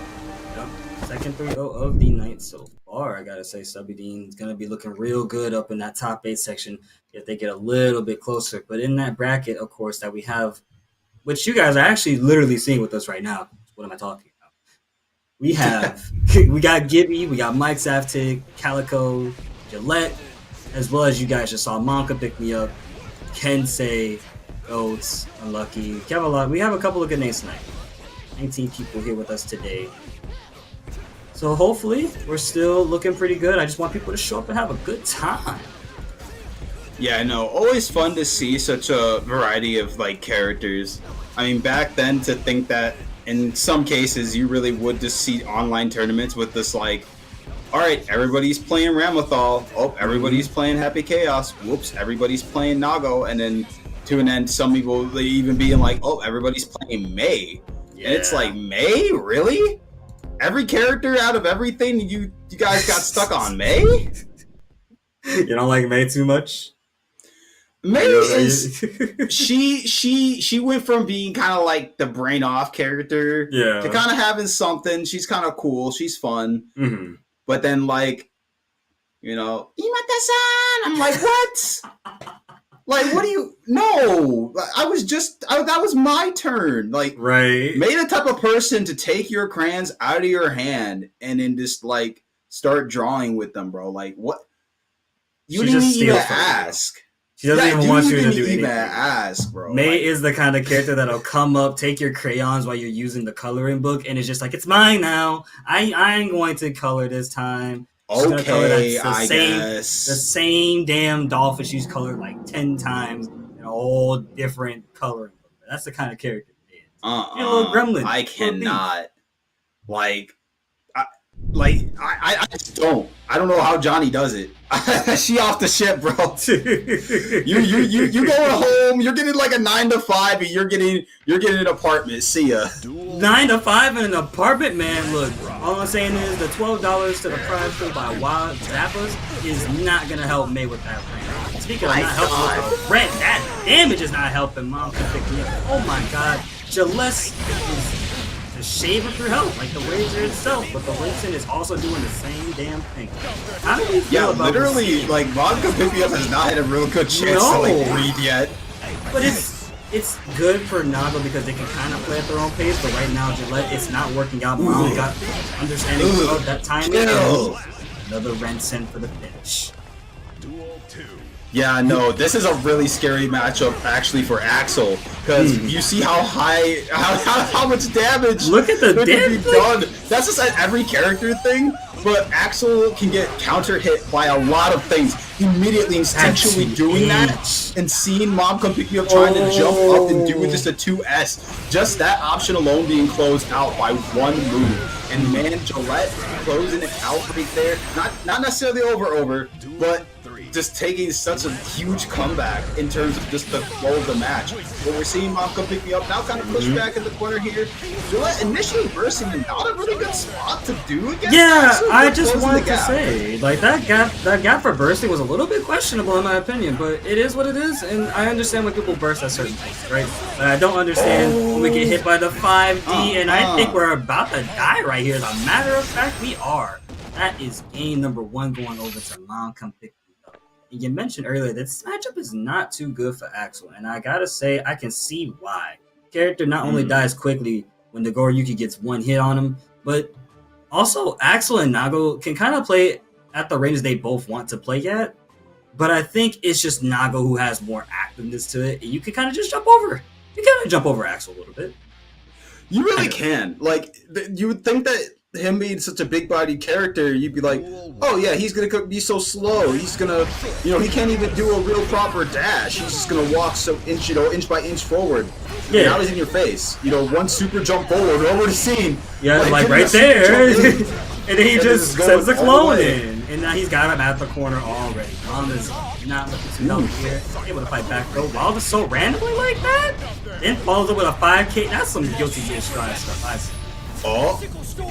Yep. Second 3-0 of the night so far, I gotta say. Stubby Dean's gonna be looking real good up in that top 8 section if they get a little bit closer. But in that bracket, of course, that we have, which you guys are actually literally seeing with us right now. What am I talking about? We have, we got Gibby, we got Mike Zaftig, Calico, Gillette, as well as you guys just saw Monka pick me up, Kensei, Oats, Unlucky. We have a couple of good names tonight. 19 people here with us today. So hopefully we're still looking pretty good. I just want people to show up and have a good time. Yeah, I know. Always fun to see such a variety of like characters. I mean, back then to think that in some cases you really would just see online tournaments with this like, all right, everybody's playing Ramathal. Oh, everybody's playing Happy Chaos. Whoops, everybody's playing Nago. And then to an end, some people they even being like, oh, everybody's playing May. Yeah. And it's like, May? Really? Every character out of everything you guys got stuck on May? You don't like May too much? May is she went from being kind of like the brain off character to kind of having something. She's kind of cool. She's fun. Mm-hmm. But then like, you know, Imata-san, I'm like, what? Like, what do you? No, I was just that was my turn. Like, right? May the type of person to take your crayons out of your hand and then just like start drawing with them, bro. Like, what? You didn't even ask. She doesn't even want you to do anything. Ask, bro. May is the kind of character that'll come up, take your crayons while you're using the coloring book, and it's just like, it's mine now. I ain't going to color this time. Okay, I guess. The same damn dolphin she's colored like 10 times in all different coloring book. That's the kind of character it is. You're a little gremlin. I cannot. I just don't. I don't know how Johnny does it. She off the ship, bro. you going home. You're getting like a 9 to 5, and you're getting an apartment. See ya. 9 to 5 in an apartment, man. Look, all I'm saying is the $12 to the Prime School by Wild Zappers is not gonna help May with that rent. Speaking of not helping with the rent, that damage is not helping. Mom can pick me up. Oh my God, Gillette is shaving through health, like the wager itself, but the Winston is also doing the same damn thing. How do you feel about literally, like, Vodka Pick-Me-Up has not had a real good chance to, like, breathe yet. But it's good for Nago because they can kind of play at their own pace, but right now, Gillette, it's not working out. Mom got understanding of that timing. Another Rensen for the finish. Duel 2. Yeah, no, this is a really scary matchup actually for Axel because you see how high, how much damage. Look at the that can be damage. done. That's just an every character thing, but Axel can get counter hit by a lot of things. Immediately, instinctually doing that and seeing Mom come pick me up, trying to jump up and do just a 2S. Just that option alone being closed out by one move. And man, Gillette closing it out right there. Not necessarily over, but just taking such a huge comeback in terms of just the flow of the match. What we're seeing Mom come pick me up, now kind of push back in the corner here. Gillette initially bursting in not a really good spot to do against Axel, I but just closing wanted the to gap. say, like, that gap for bursting was a little bit questionable in my opinion, but it is what it is, and I understand when people burst at certain points, right? But I don't understand when we get hit by the 5D, and I think we're about to die right here. As a matter of fact, we are. That is game number 1 going over to Mom come pick me up. And you mentioned earlier that this matchup is not too good for Axel, and I gotta say, I can see why. Character not only dies quickly when the Goryuki gets one hit on him, but also Axel and Nago can kind of play at the range they both want to play at, but I think it's just Nago who has more activeness to it, and you can kind of just jump over. You kind of jump over Axel a little bit. You really can. Like, you would think that him being such a big-bodied character, you'd be like, oh yeah, he's gonna be so slow. He's gonna, he can't even do a real proper dash. He's just gonna walk so inch by inch forward. Yeah. Now he's in your face. One super jump forward over the scene. Yeah, like right there. And then he just sends the clone in. And now he's got him at the corner already. Mom is not looking too healthy here. Able to fight back though. Wow, just so randomly like that? Then follows up with a 5K. That's some Guilty Gear Strive stuff I see. Oh,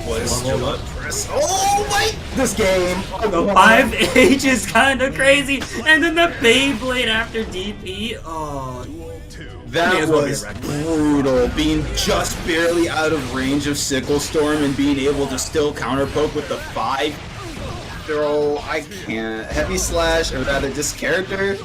was Gillette press? Oh, wait! This game. The 5H is kind of crazy. And then the Beyblade after DP. Oh, that was brutal. Being just barely out of range of Sickle Storm and being able to still counter poke with the 5 throw. I can't. Heavy Slash, or rather just character,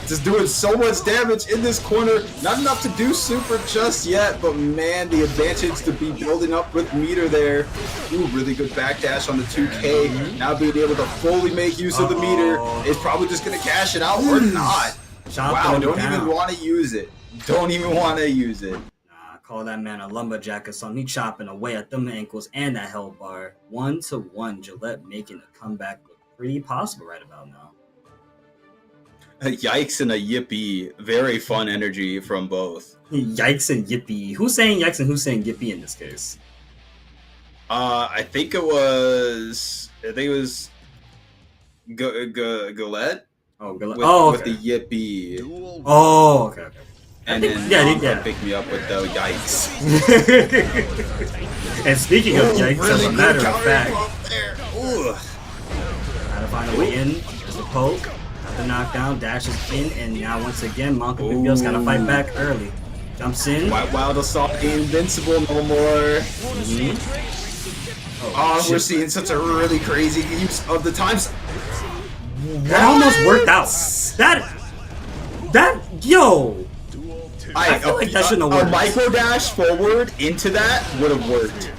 just doing so much damage in this corner. Not enough to do super just yet, but man, the advantage to be building up with meter there. Ooh, really good backdash on the 2K. Now being able to fully make use of the meter is probably just going to cash it out or not. Wow, don't even want to use it. Don't even want to use it. Call that man a lumberjack or something. He chopping away at them ankles and that hell bar. 1-1. Gillette making a comeback look pretty possible right about now. A yikes and a yippee. Very fun energy from both. Yikes and yippee. Who's saying yikes and who's saying yippee in this case? I think it was Gillette. Oh, Gillette. With the yippee. Oh, okay. And then pick me up with the yikes. And speaking of yikes, really as a matter of fact, trying to find a way in. There's a poke, got the knockdown, dashes in, and now once again, Monka Bigbil's got to fight back early. Jumps in. Wild Assault invincible no more. We're seeing such a really crazy use of the times. That almost worked out. Yo. I feel like that shouldn't have worked. A micro dash forward into that would have worked.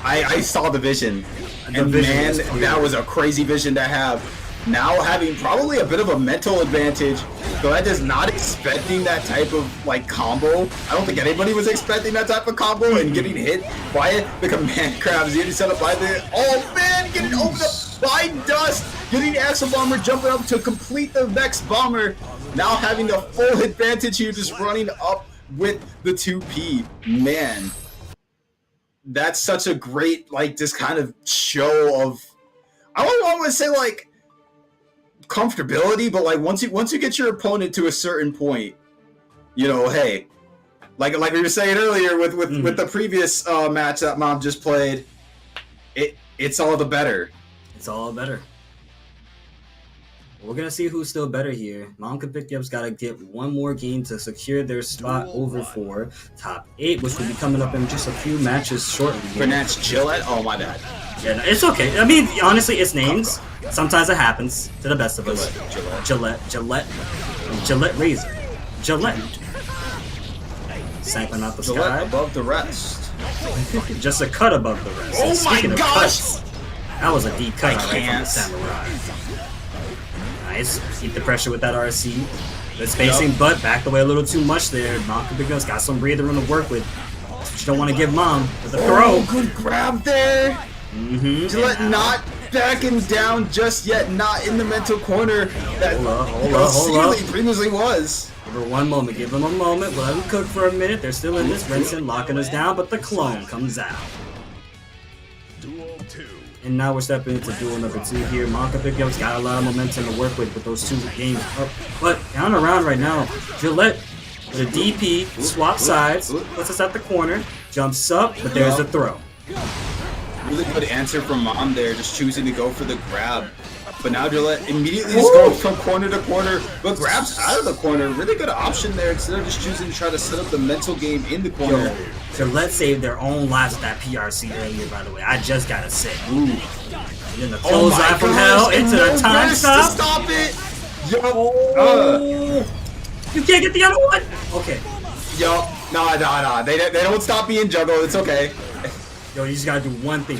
I saw the vision. And man, that was a crazy vision to have. Now having probably a bit of a mental advantage. Gillette is not expecting that type of combo. I don't think anybody was expecting that type of combo and getting hit by it. The command crabs getting set up by the getting opened up by Dust. Getting Axel Bomber jumping up to complete the Vex Bomber. Now having the full advantage here, just running up with the 2P. Man, that's such a great, just kind of show of, I don't want to say, comfortability, but, once you get your opponent to a certain point, hey, like we were saying earlier with the previous match that Mom just played, it's all the better. It's all better. We're going to see who's still better here. Mom Up's got to get one more game to secure their spot over for top 8, which will be coming up in just a few matches shortly. Pronounce Gillette? Oh, my bad. Yeah, no, it's okay. I mean, honestly, it's names. Sometimes it happens to the best of us. Gillette Razor. Gillette. Sampling out the Gillette sky. above the rest. Just a cut above the rest. Oh my gosh! That was a deep cut I right from the can't. Samurai. Nice. Keep the pressure with that RC. Good spacing, but backed away a little too much there. Mom got some breather room to work with. That's what you don't want to give Mom with the throw. Good grab there. Gillette not backing down just yet, not in the mental corner that Hold up. he previously was. Give her one moment. Give them a moment. Let them cook for a minute. They're still in this. Renson locking us down, but the clone comes out. And now we're stepping into duel number 2 here. Monka Pickup's got a lot of momentum to work with those 2 games up. But down around right now, Gillette with a DP, swap sides, puts us at the corner, jumps up, but there's the throw. Really good answer from Mom there, just choosing to go for the grab. But now Gillette immediately just going from corner to corner, but grabs out of the corner. Really good option there instead of just choosing to try to set up the mental game in the corner. Yo, Gillette saved their own lives with that PRC earlier, by the way. I just gotta say. Ooh. And then the clothesline from hell into the time stop. To stop it. Yo. You can't get the other one. Okay. Yo, no. They don't stop being juggled. It's okay. Yo, you just gotta do one thing.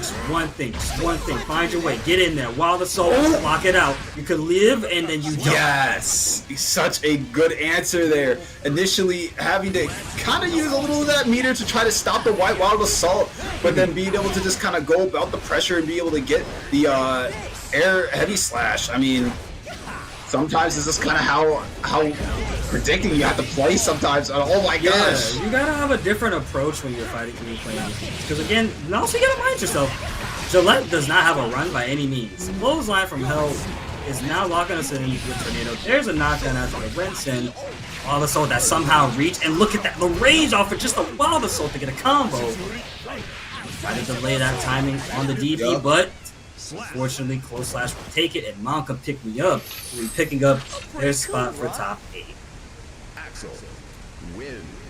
Find your way. Get in there. Wild Assault. Lock it out. You could live and then you jump. Yes. Such a good answer there. Initially having to kind of use a little of that meter to try to stop the White Wild Assault, but then being able to just kind of go about the pressure and be able to get the air heavy slash. I mean, sometimes this is kind of how predicting you have to play sometimes. Oh my gosh. Yeah, you gotta have a different approach when you're fighting, when you're playing. Because again, and also you gotta mind yourself, Gillette does not have a run by any means. Clothesline from hell is now locking us in with Tornado. There's a knockdown after the Renson. Wild Assault that somehow reached, and look at that, the range off of just a Wild Assault to get a combo. Try to delay that timing on the DP, but unfortunately, Close Slash will take it, and Monka pick me up. We'll be picking up their spot for top 8.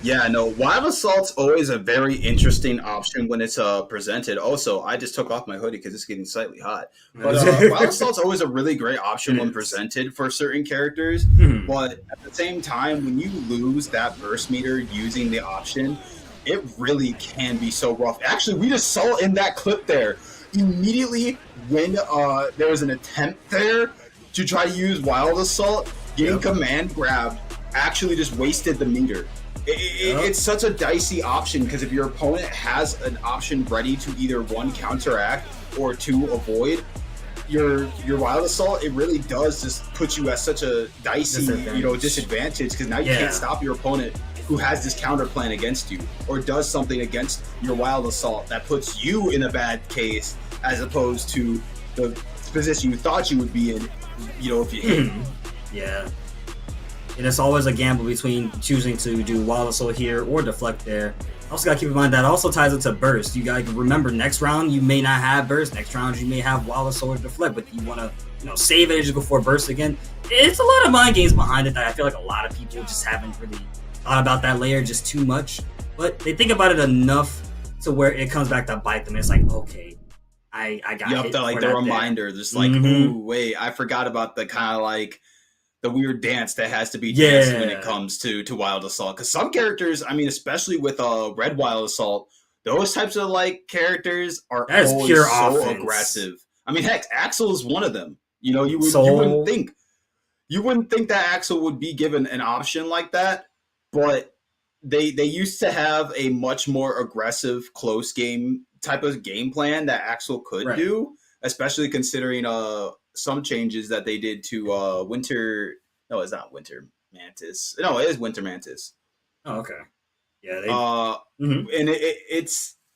Yeah, no, Wild Assault's always a very interesting option when it's presented. Also, I just took off my hoodie because it's getting slightly hot. But Wild Assault's always a really great option when presented for certain characters. But at the same time, when you lose that burst meter using the option, it really can be so rough. Actually, we just saw in that clip there, immediately when there was an attempt there to try to use Wild Assault, getting command grabbed actually just wasted the meter. It's such a dicey option because if your opponent has an option ready to either 1, counteract or 2, avoid your Wild Assault, it really does just put you at such a dicey disadvantage because now you can't stop your opponent who has this counter plan against you or does something against your Wild Assault that puts you in a bad case as opposed to the position you thought you would be in, if you hit. Yeah. And it's always a gamble between choosing to do Wild Assault here or deflect there. Also gotta keep in mind that also ties into burst. You gotta remember next round you may not have burst. Next round you may have Wild Assault or deflect, but you wanna save it and just go for burst again. It's a lot of mind games behind it that I feel like a lot of people just haven't really thought about that layer just too much. But they think about it enough to where it comes back to bite them. It's like, okay, I got hit for the that reminder. there. Just like, ooh, wait, I forgot about the kind of like the weird dance that has to be danced when it comes to Wild Assault. Because some characters, I mean, especially with Red Wild Assault, those types of like characters are always pure so offense. aggressive. I mean, heck, Axel is one of them. You wouldn't think that Axel would be given an option like that, but they used to have a much more aggressive close game type of game plan that Axel could do, especially considering some changes that they did to Winter. No, it's not Winter Mantis. No, it is Winter Mantis. Oh, okay. Yeah. And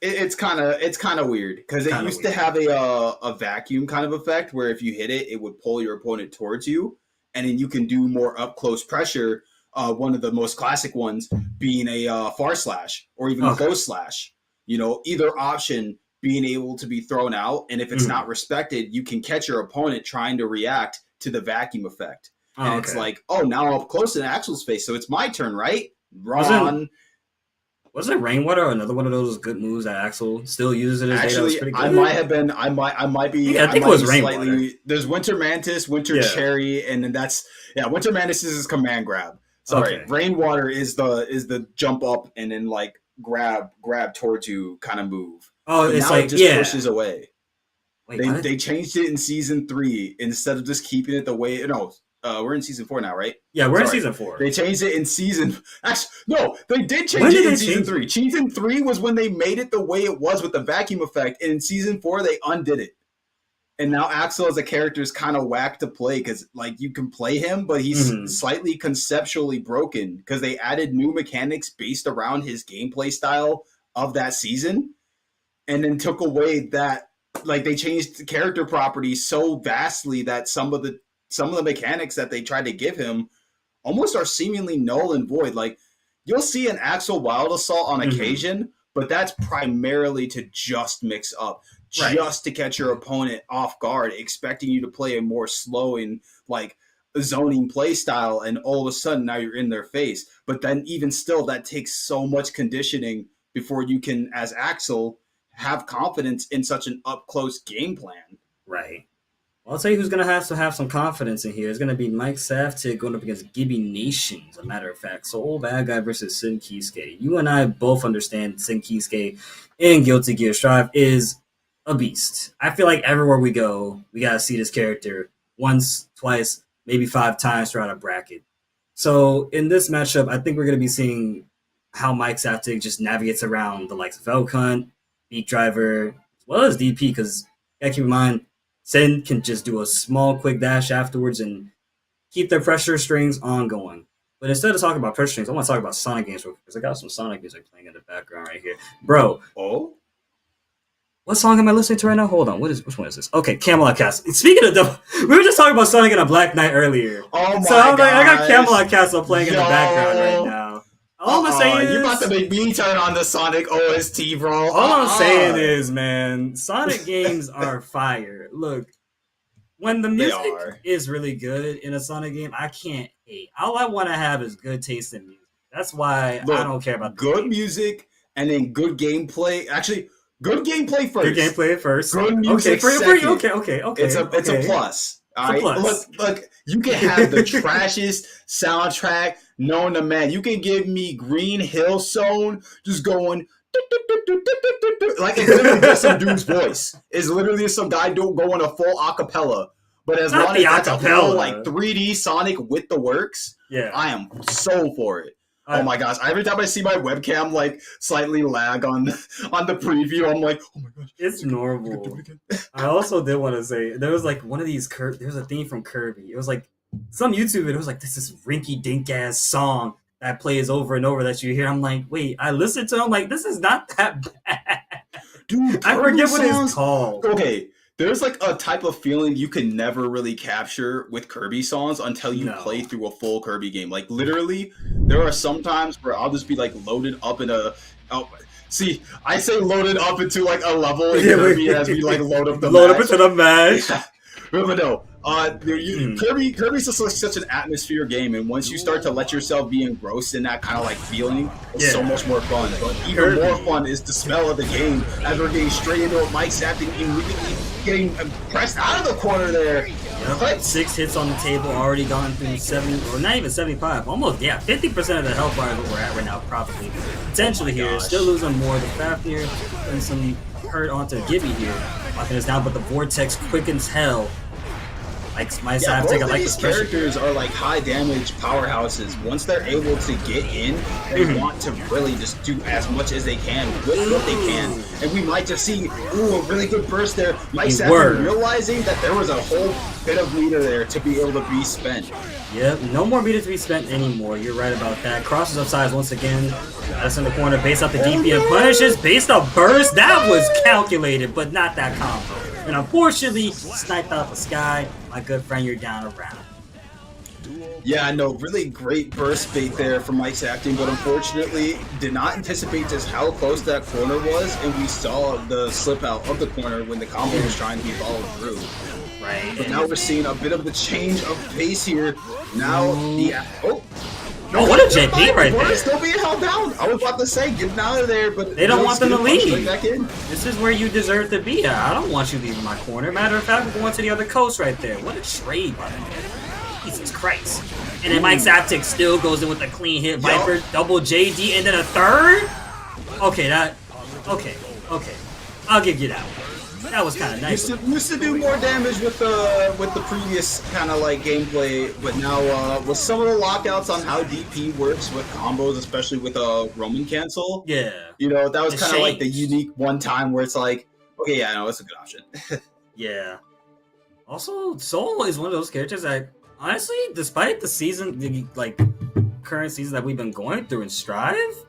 it's kind of weird because it used to have a vacuum kind of effect where if you hit it, it would pull your opponent towards you, and then you can do more up close pressure. One of the most classic ones being a far slash or even close slash. Either option being able to be thrown out, and if it's not respected, you can catch your opponent trying to react to the vacuum effect. And it's like, oh, now I'm up close to Axel's face, so it's my turn, right? Wrong. Was it Rainwater or another one of those good moves that Axel still uses it? Actually, I might be. Yeah, I think it was Rainwater. Slightly, there's Winter Mantis, Winter Cherry, and then Winter Mantis is his command grab. Sorry, Rainwater is the jump up and then like grab towards you kind of move. Oh, but it's now like it just pushes away. Wait, they changed it in season 3 instead of just keeping it the way. No, we're in season 4 now, right? Yeah, we're in Sorry. season 4. They changed it in season. Actually, no, they did change When it did in they season change 3. Season 3 was when they made it the way it was with the vacuum effect, and in season 4 they undid it. And now Axel as a character is kind of whack to play because like you can play him, but he's slightly conceptually broken because they added new mechanics based around his gameplay style of that season, and then took away that. Like they changed the character properties so vastly that some of the mechanics that they tried to give him almost are seemingly null and void. Like you'll see an Axel Wild Assault on occasion, but that's primarily to just mix up, just to catch your opponent off guard, expecting you to play a more slow and like zoning play style, and all of a sudden now you're in their face. But then even still, that takes so much conditioning before you can, as Axel, have confidence in such an up-close game plan. Right. Well, I'll tell you who's going to have some confidence in here. It's going to be Mike Saftig going up against Gibby Nation, as a matter of fact. So, Old Bad Guy versus Sin Kisuke. You and I both understand Sin Kisuke in Guilty Gear Strive is a beast. I feel like everywhere we go, we got to see this character once, twice, maybe 5 times throughout a bracket. So, in this matchup, I think we're going to be seeing how Mike Saftig just navigates around the likes of Velkunt, Beat Driver, as well as DP, because you gotta keep in mind, Sin can just do a small, quick dash afterwards and keep their pressure strings ongoing. But instead of talking about pressure strings, I want to talk about Sonic games real quick, because I got some Sonic music playing in the background right here. Bro. Oh? What song am I listening to right now? Hold on. Which one is this? Okay, Camelot Castle. Speaking of the... We were just talking about Sonic and a Black Knight earlier. Oh my So I'm like, I got gosh. Camelot Castle playing in the background right now. All I'm saying is... You're about to make me turn on the Sonic OST, bro. All I'm saying is, man, Sonic games are fire. Look, when the music is really good in a Sonic game, I can't hate. All I want to have is good taste in music. That's why I don't care about good music and then good gameplay. Actually, good gameplay first. Good gameplay first. Good music second. Okay. It's a plus. All right, look, you can have the trashiest soundtrack known to man. You can give me Green Hill Zone just going like it's literally just some dude's voice. It's literally some guy going a full acapella. But as long as that's a whole like 3D Sonic with the works, I am so for it. Oh my gosh! Every time I see my webcam like slightly lag on the preview, I'm like, oh my gosh, it's normal. I also did want to say there was like one of these there was a theme from Kirby. It was like some YouTube video. It was like this rinky dink ass song that plays over and over that you hear. I'm like, wait, I listened to it. I'm like, this is not that bad, dude. I forget what it's called. Okay. There's like a type of feeling you can never really capture with Kirby songs until you play through a full Kirby game. Like literally, there are some times where I'll just be like loaded up in a. See, I say loaded up into like a level in Kirby as we like load up the match. Up into the match. But no, Kirby's just like such an atmosphere game, and once you start to let yourself be engrossed in that kind of like feeling, it's so much more fun. But even more fun is the smell of the game as we're getting straight into it. Mike's immediately getting pressed out of the corner there. Yep. 6 hits on the table, already gone through 70, or not even 75, almost 50% of the health bar that we're at right now, probably potentially here. Still losing more. The Fafnir and some hurt onto Gibby here. Locking us down, but the Vortex quickens hell. Like my both of these characters are like high damage powerhouses. Once they're able to get in, they want to really just do as much as they can with what they can. And we might just see a really good burst there. Mike Saffron realizing that there was a whole bit of meter there to be able to be spent. Yep, no more meter to be spent anymore. You're right about that. Crosses upsides once again. That's in the corner. Base out the DP and punishes. Based off burst. That was calculated, but not that combo. And unfortunately, sniped out the sky. My good friend, you're down a round. Yeah, no, really great burst bait there from Mike's acting, but unfortunately did not anticipate just how close that corner was, and we saw the slip out of the corner when the combo was trying to be followed through. Right. But now we're seeing a bit of the change of pace here. Now the what a JP right there. Still being held down. I was about to say, get out of there, but they don't want them to leave. Right back in. This is where you deserve to be. I don't want you leaving my corner. Matter of fact, we're going to the other coast right there. What a trade, by the way. Jesus Christ. And then Mike Zaptic still goes in with a clean hit. Viper, double JD, and then a third? Okay. I'll give you that one. that was kind of nice. Used to do more damage with the previous kind of like gameplay, but now with some of the lockouts on how DP works with combos, especially with a Roman cancel. Yeah, you know, that was kind of like the unique one time where it's like, okay, yeah, no, that's a good option. Yeah. Also, Soul is one of those characters that, honestly, despite the season, the like current season that we've been going through in Strive,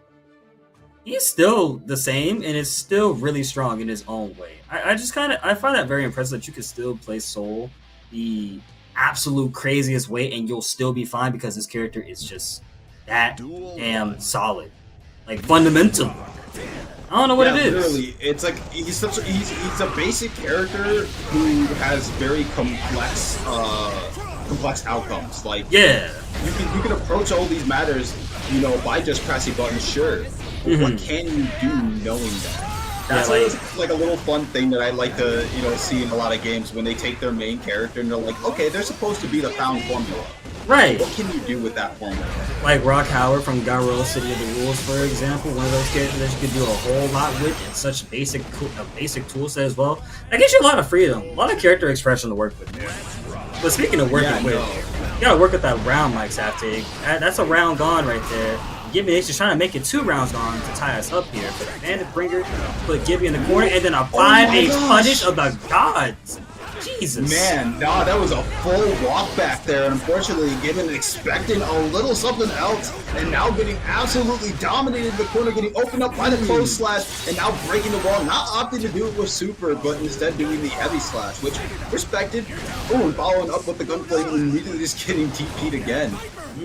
he's still the same and is still really strong in his own way. I find that very impressive that you can still play Soul the absolute craziest way and you'll still be fine because this character is just that damn solid, like fundamental. I don't know what it is. Literally, it's like he's a basic character who has very complex outcomes. Like you can approach all these matters, you know, by just pressing buttons, sure. But what can you do knowing that? That's like a little fun thing that I like to, you know, see in a lot of games when they take their main character and they're like, okay, they're supposed to be the found formula. Right. What can you do with that formula? Like Rock Howard from Garou City of the Rules, for example, one of those characters that you could do a whole lot with in such a basic tool set as well. That gives you a lot of freedom, a lot of character expression to work with. But speaking of working with, you gotta work with that round, Mike Saftig. That's a round gone right there. Gibby is just trying to make it 2 rounds gone to tie us up here. For the Bandit Bringer, put Gibby in the corner, and then a 5H punish of the gods. Jesus. Man, nah, that was a full walk back there. And unfortunately, given expecting a little something else, and now getting absolutely dominated in the corner, getting opened up by the close slash, and now breaking the wall. Not opting to do it with super, but instead doing the heavy slash, which respected. Oh, and following up with the gunplay and immediately just getting DP'd again.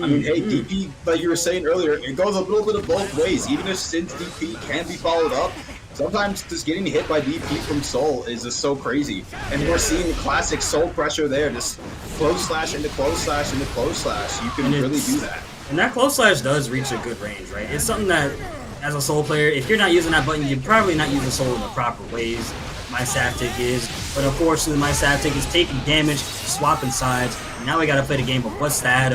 I mean, hey, DP, like you were saying earlier, it goes a little bit of both ways. Even if Sin's DP can be followed up, sometimes just getting hit by DP from Soul is just so crazy. And we're seeing the classic Soul pressure there, just close slash into close slash into close slash. You can really do that. And that close slash does reach a good range, right? It's something that, as a Soul player, if you're not using that button, you're probably not using Soul in the proper ways. My Saftig is, but unfortunately my Saftig is taking damage, swapping sides. Now we gotta play the game of what's that?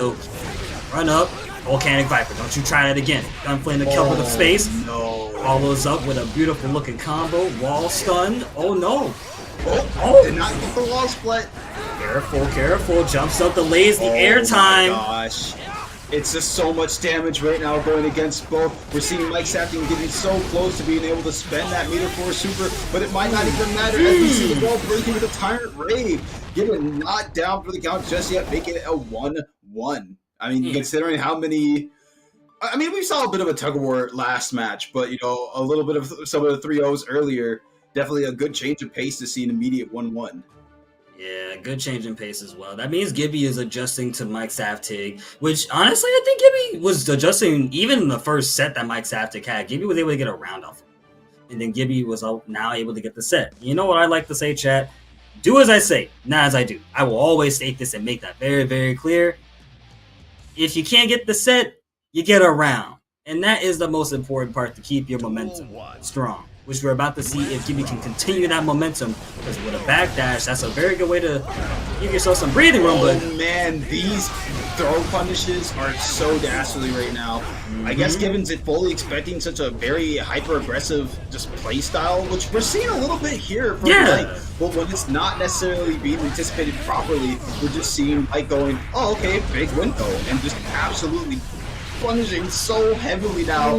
Run up, Volcanic Viper. Don't you try that again. Gunflame to cover the space. No. Follows up with a beautiful looking combo. Wall stun. Oh no. Did not get the wall split. Careful, careful. Jumps up, delays the airtime. Oh my gosh. It's just so much damage right now going against both. We're seeing Mike Saftig getting so close to being able to spend that meter for a super, but it might not even matter as we see the ball breaking with a Tyrant Rave. Getting not down for the count just yet, making it a 1-1. I mean, considering how many... I mean, we saw a bit of a tug-of-war last match, but, you know, a little bit of some of the 3-0s earlier. Definitely a good change of pace to see an immediate 1-1. Yeah, good change in pace as well. That means Gibby is adjusting to Mike Saftig, which, honestly, I think Gibby was adjusting even in the first set that Mike Saftig had. Gibby was able to get a round off him. And then Gibby was now able to get the set. You know what I like to say, chat? Do as I say, not as I do. I will always state this and make that very, very clear. If you can't get the set, you get a round. And that is the most important part to keep your momentum strong, which we're about to see if Gibby can continue that momentum, because with a backdash, that's a very good way to give yourself some breathing room. But man, these throw punishes are so dastardly right now. I guess Gibbons is fully expecting such a very hyper-aggressive just play style, which we're seeing a little bit here from well, when it's not necessarily being anticipated properly, we're just seeing like going, oh, okay, big window, and just absolutely punishing so heavily now.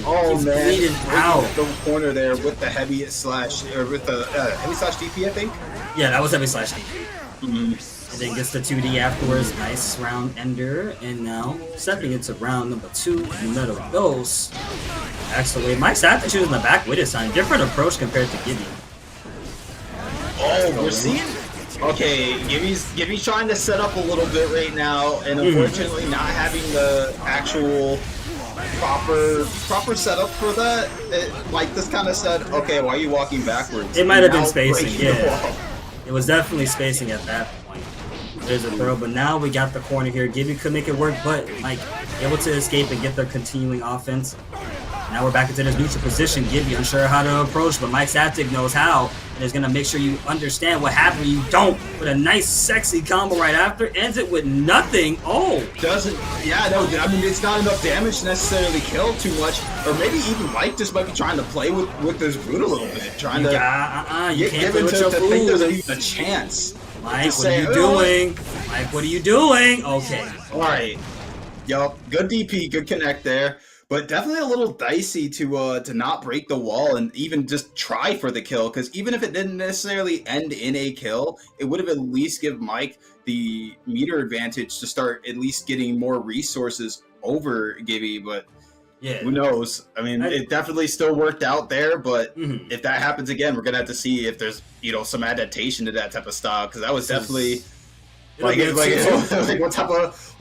Oh man, bleeding out the corner there with the heavy slash, or with the heavy slash DP, I think. Yeah, that was heavy slash DP. And then gets the 2D afterwards. Nice round ender, and now stepping into round number 2. Metal Ghost. Actually, Mike Savage using the back with his sign. Different approach compared to Gibby. Oh, we're seeing. Okay, Gibby's trying to set up a little bit right now, and unfortunately not having the actual proper setup for that. Like this kind of said, okay, why are you walking backwards? It might have been spacing, yeah. It was definitely spacing at that point. There's a throw, but now we got the corner here. Gibby could make it work, but Mike able to escape and get the continuing offense. Now we're back into this neutral position. Gibby unsure how to approach, but Mike Saptic knows how, and is going to make sure you understand what happened when you don't. With a nice, sexy combo right after, ends it with nothing. Oh, doesn't. Yeah, no. I mean, it's not enough damage to necessarily kill too much, or maybe even Mike just might be trying to play with this root a little bit, trying to you can't play with your food. think there's even a chance. Mike, what are you doing? Mike, what are you doing? Okay. All right. Yup. Good DP. Good connect there. But definitely a little dicey to not break the wall and even just try for the kill. Because even if it didn't necessarily end in a kill, it would have at least give Mike the meter advantage to start at least getting more resources over Gibby. But yeah, who knows? I mean, it definitely still worked out there. But if that happens again, we're gonna have to see if there's some adaptation to that type of style. Because that was definitely. Like what type of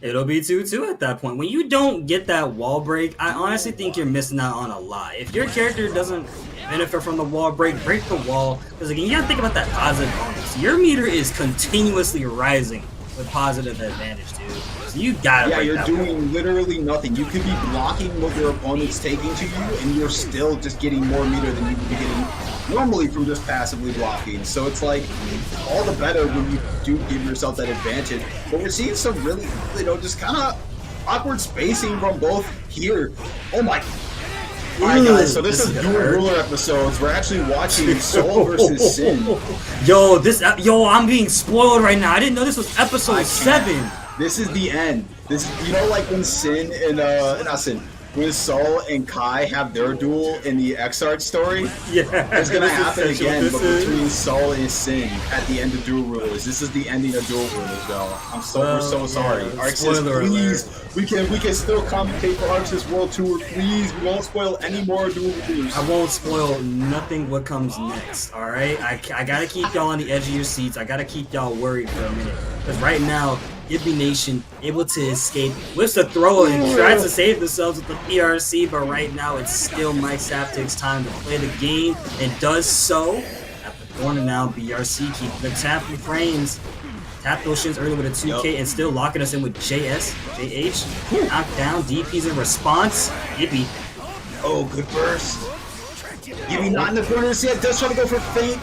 It'll be 2-2 at that point. When you don't get that wall break, I honestly think you're missing out on a lot. If your character doesn't benefit from the wall break the wall. Because again, you gotta think about that positive bonus. Your meter is continuously rising with positive advantage, dude. So you gotta break you're that doing wall. literally nothing. You could be blocking what your opponent's taking to you, and you're still just getting more meter than you would be getting normally from just passively blocking. So it's like all the better when you do give yourself that advantage. But we're seeing some really, just kind of awkward spacing from both here. Oh my. Alright guys, so this is Dual Ruler episodes. We're actually watching Soul versus Sin. Yo, I'm being spoiled right now. I didn't know this was episode 7. This is the end. This, like when Sin and not Sin, when Soul and Kai have their duel in the X-Art story, it's gonna happen again, but between Soul and Sin at the end of Dual Rulers. This is the ending of Dual Rulers, y'all. We're so sorry. Arxis, please, we can still commentate for Arxis World Tour. Please, we won't spoil any more Dual Rulers. I won't spoil nothing what comes next. All right, I gotta keep y'all on the edge of your seats. I gotta keep y'all worried for a minute, because right now, Gibby Nation able to escape, whips the throw and tries to save themselves with the PRC, but right now it's still Mike Saptic's time to play the game, and does so at the corner now. BRC keeping the tap in frames. Tap those shins early with a 2K and still locking us in with JH. Knocked down, DP's in response. Gibby. Oh, good burst. Gibby not in the corners yet, does try to go for feint.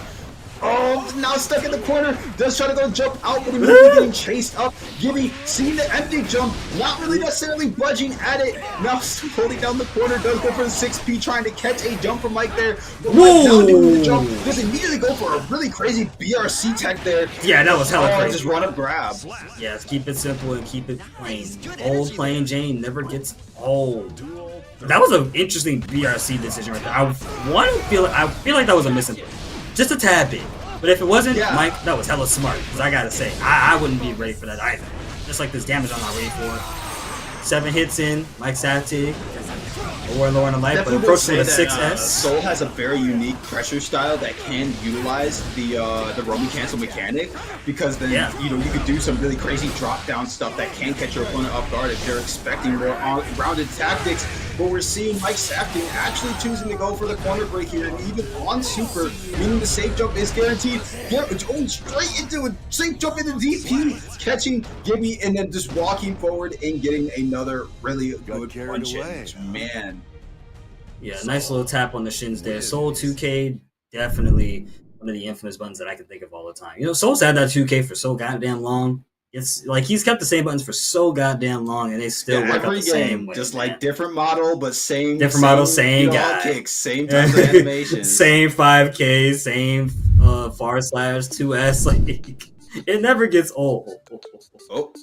Oh, now stuck in the corner. Does try to go jump out, but he's getting chased up. Gibby seeing the empty jump, not really necessarily budging at it. Now holding down the corner, does go for the 6P, trying to catch a jump from Mike there. But Mike now doing the jump, does immediately go for a really crazy BRC tech there. Yeah, that was hella crazy. Just run up grab. Yeah, let's keep it simple and keep it plain. Old plain Jane never gets old. That was an interesting BRC decision right there. I feel like that was a missing. Just a tad bit. But if it wasn't, Mike, that was hella smart. Because I gotta say, I wouldn't be ready for that either. Just like this damage I'm not ready for. 7 hits in, Mike Saptic. Lower on the life, but approaching with a 6S. Soul has a very unique pressure style that can utilize the roaming cancel mechanic, because then you could do some really crazy drop down stuff that can catch your opponent off guard if they're expecting more rounded tactics. But we're seeing Mike Saptic actually choosing to go for the corner break here, and even on super, meaning the safe jump is guaranteed. Going straight into a safe jump into DP, catching Gibby, and then just walking forward and getting another really good punch in. Man. Yeah, nice little tap on the shins there. Soul 2K, definitely one of the infamous buttons that I can think of all the time. Soul's had that 2K for so goddamn long. It's like he's kept the same buttons for so goddamn long, and they still work out the same way. Just like different model, but same model, same guy, kicks, same type of animation, same 5K, same /2S. Like it never gets old. Oh.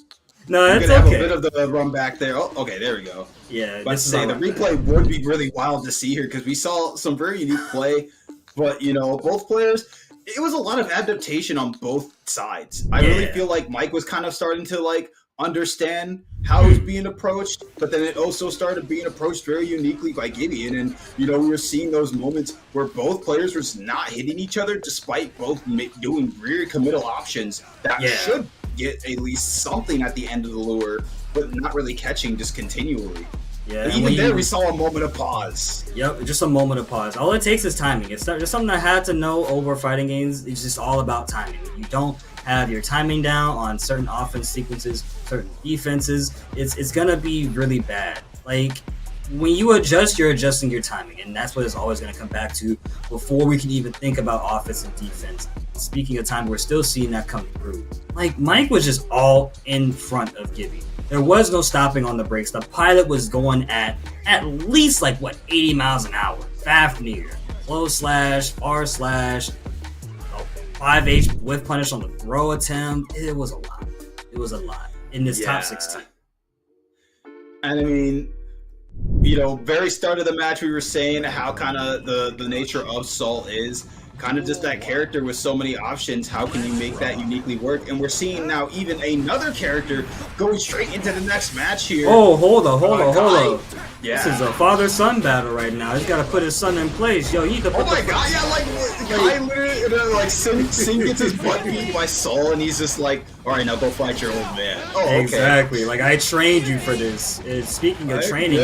No, it's okay. Have a okay. bit of the run back there. Oh, okay, there we go. Yeah, but the replay would be really wild to see here, because we saw some very unique play, but both players. It was a lot of adaptation on both sides. I really feel like Mike was kind of starting to understand how it was being approached, but then it also started being approached very uniquely by Gibby. And we were seeing those moments where both players were just not hitting each other, despite both doing very committal options that should get at least something at the end of the lure, but not really catching just continually. Yeah, but even there, we saw a moment of pause. Yep, just a moment of pause. All it takes is timing. It's just something I had to know over fighting games. It's just all about timing. When you don't have your timing down on certain offense sequences, certain defenses, it's gonna be really bad. Like when you adjust, you're adjusting your timing, and that's what it's always going to come back to before we can even think about offense and defense. Speaking of time, we're still seeing that come through. Like, Mike was just all in front of Gibby. There was no stopping on the brakes. The pilot was going at least, 80 miles an hour. Fafnir, close slash, far slash, 5H whiff punish on the throw attempt. It was a lot. It was a lot in this top 16. And I mean, very start of the match, we were saying how kind of the nature of Saul is kind of just that character with so many options. How can you make that uniquely work? And we're seeing now even another character going straight into the next match here. Oh, hold up. Yeah. This is a father-son battle right now. He's got to put his son in place. Yo, you need to put Oh my god, yeah, Kai literally, Sin gets his butt beat by Saul, and he's just like, alright, now go fight your old man. Oh, okay. Exactly. I trained you for this. Speaking of training,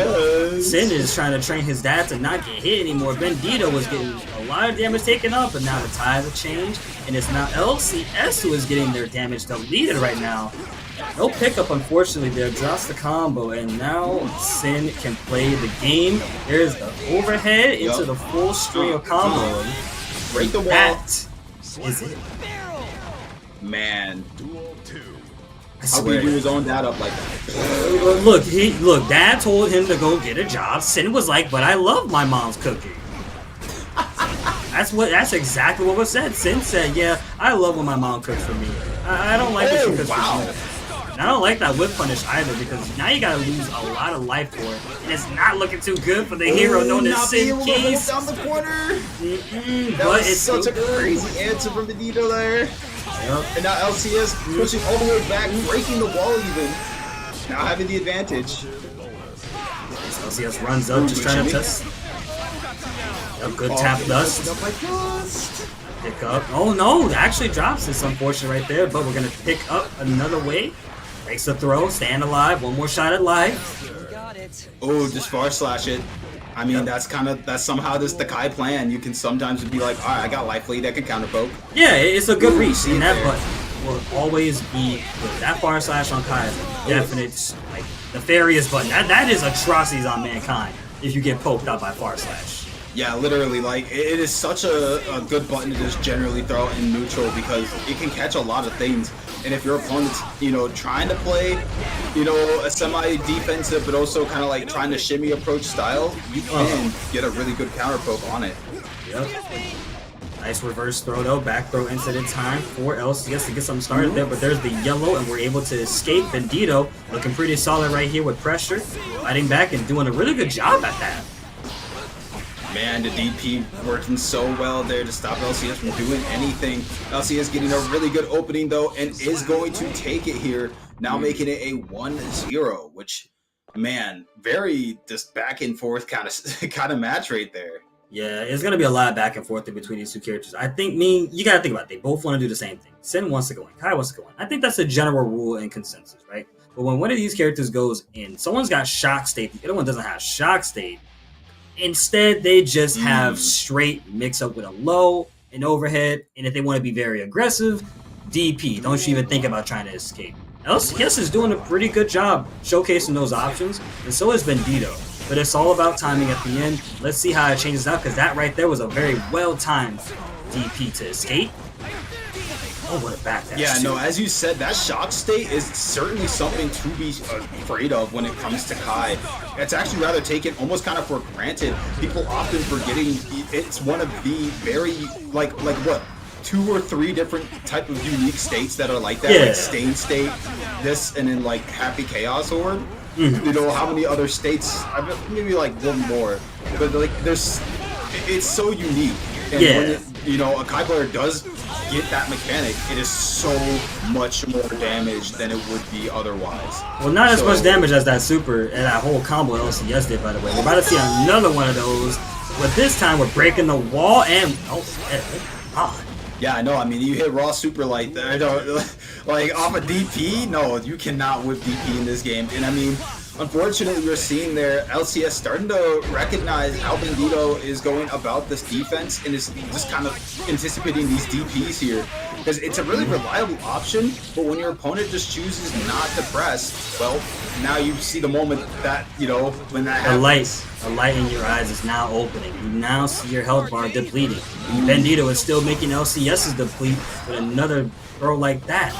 Sin is trying to train his dad to not get hit anymore. Bandito was getting a lot of damage taken up, but now the tides have changed, and it's now LCS who is getting their damage deleted right now. No pickup, unfortunately, there. Drops the combo, and now Sin can play the game. There's the overhead into the full string of combo. Break the wall. That is it. Man. How can he do his own dad up like that? Look, Dad told him to go get a job. Sin was like, but I love my mom's cooking. That's exactly what was said. Sin said, yeah, I love when my mom cooks for me. I don't like when she cooks for me. I don't like that whip punish either, because now you gotta lose a lot of life for it, and it's not looking too good for the hero known as Sin Case. Down the corner. That but was such a crazy answer from Benito there. Yep. And now LCS pushing all the way back, breaking the wall even. Now having the advantage. LCS runs up, just trying to test. A good tap dust. Pick up. Oh no, actually drops. It's unfortunate right there, but we're gonna pick up another way. Makes the throw, stand alive, one more shot at life. Oh, just far slash it. I mean, that's somehow the Kai plan. You can sometimes be like, alright, I got life lead, I can counter poke. Yeah, it's a good reach, and that button will always be good. That far slash on Kai is a definite, nefarious button. That is atrocities on Mankind if you get poked out by far slash. Yeah, literally, it is such a good button to just generally throw in neutral, because it can catch a lot of things. And if your opponent's, trying to play, a semi-defensive, but also kind of trying to shimmy approach style, you can get a really good counter poke on it. Yep. Nice reverse throw though, back throw incident time for LCS to get something started there, but there's the yellow, and we're able to escape. Bandito looking pretty solid right here with pressure, fighting back and doing a really good job at that. Man, the DP working so well there to stop LCS from doing anything. LCS getting a really good opening though, and is going to take it here, now making it a 1-0, which, man, very just back and forth kind of match right there. Yeah, it's gonna be a lot of back and forth in between these two characters. I think you gotta think about it. They both want to do the same thing. Sin wants to go in, Kai wants to go in. I think that's a general rule and consensus, right? But when one of these characters goes in, someone's got shock state, the other one doesn't have shock state. Instead, they just have straight mix up with a low and overhead, and if they want to be very aggressive, DP. Don't you even think about trying to escape. LCS is doing a pretty good job showcasing those options, and so is Bandito. But it's all about timing at the end. Let's see how it changes out, because that right there was a very well-timed DP to escape. Oh, what a back dash. Yeah, no, as you said, that shock state is certainly something to be afraid of when it comes to Kai. It's actually rather taken almost kind of for granted. People often forgetting it's one of the very, what, 2 or 3 different type of unique states that are like that. Like Stain State, this, and then Happy Chaos Orb. How many other states, maybe one more, but it's so unique. And when a Kai player does get that mechanic, it is so much more damage than it would be otherwise. Well, not as much damage as that super and that whole combo LCS did, by the way. We're about to see another one of those, but this time we're breaking the wall and yeah, I know. I mean, you hit raw super off a DP. No, you cannot whip DP in this game. And I mean, unfortunately, we're seeing there LCS starting to recognize how Bandito is going about this defense, and is just kind of anticipating these DPs here. because it's a really reliable option, but when your opponent just chooses not to press, well, now you see the moment that, you know, when that happens. The light in your eyes is now opening. You now see your health bar depleting. Bandito is still making LCSs deplete with another throw like that.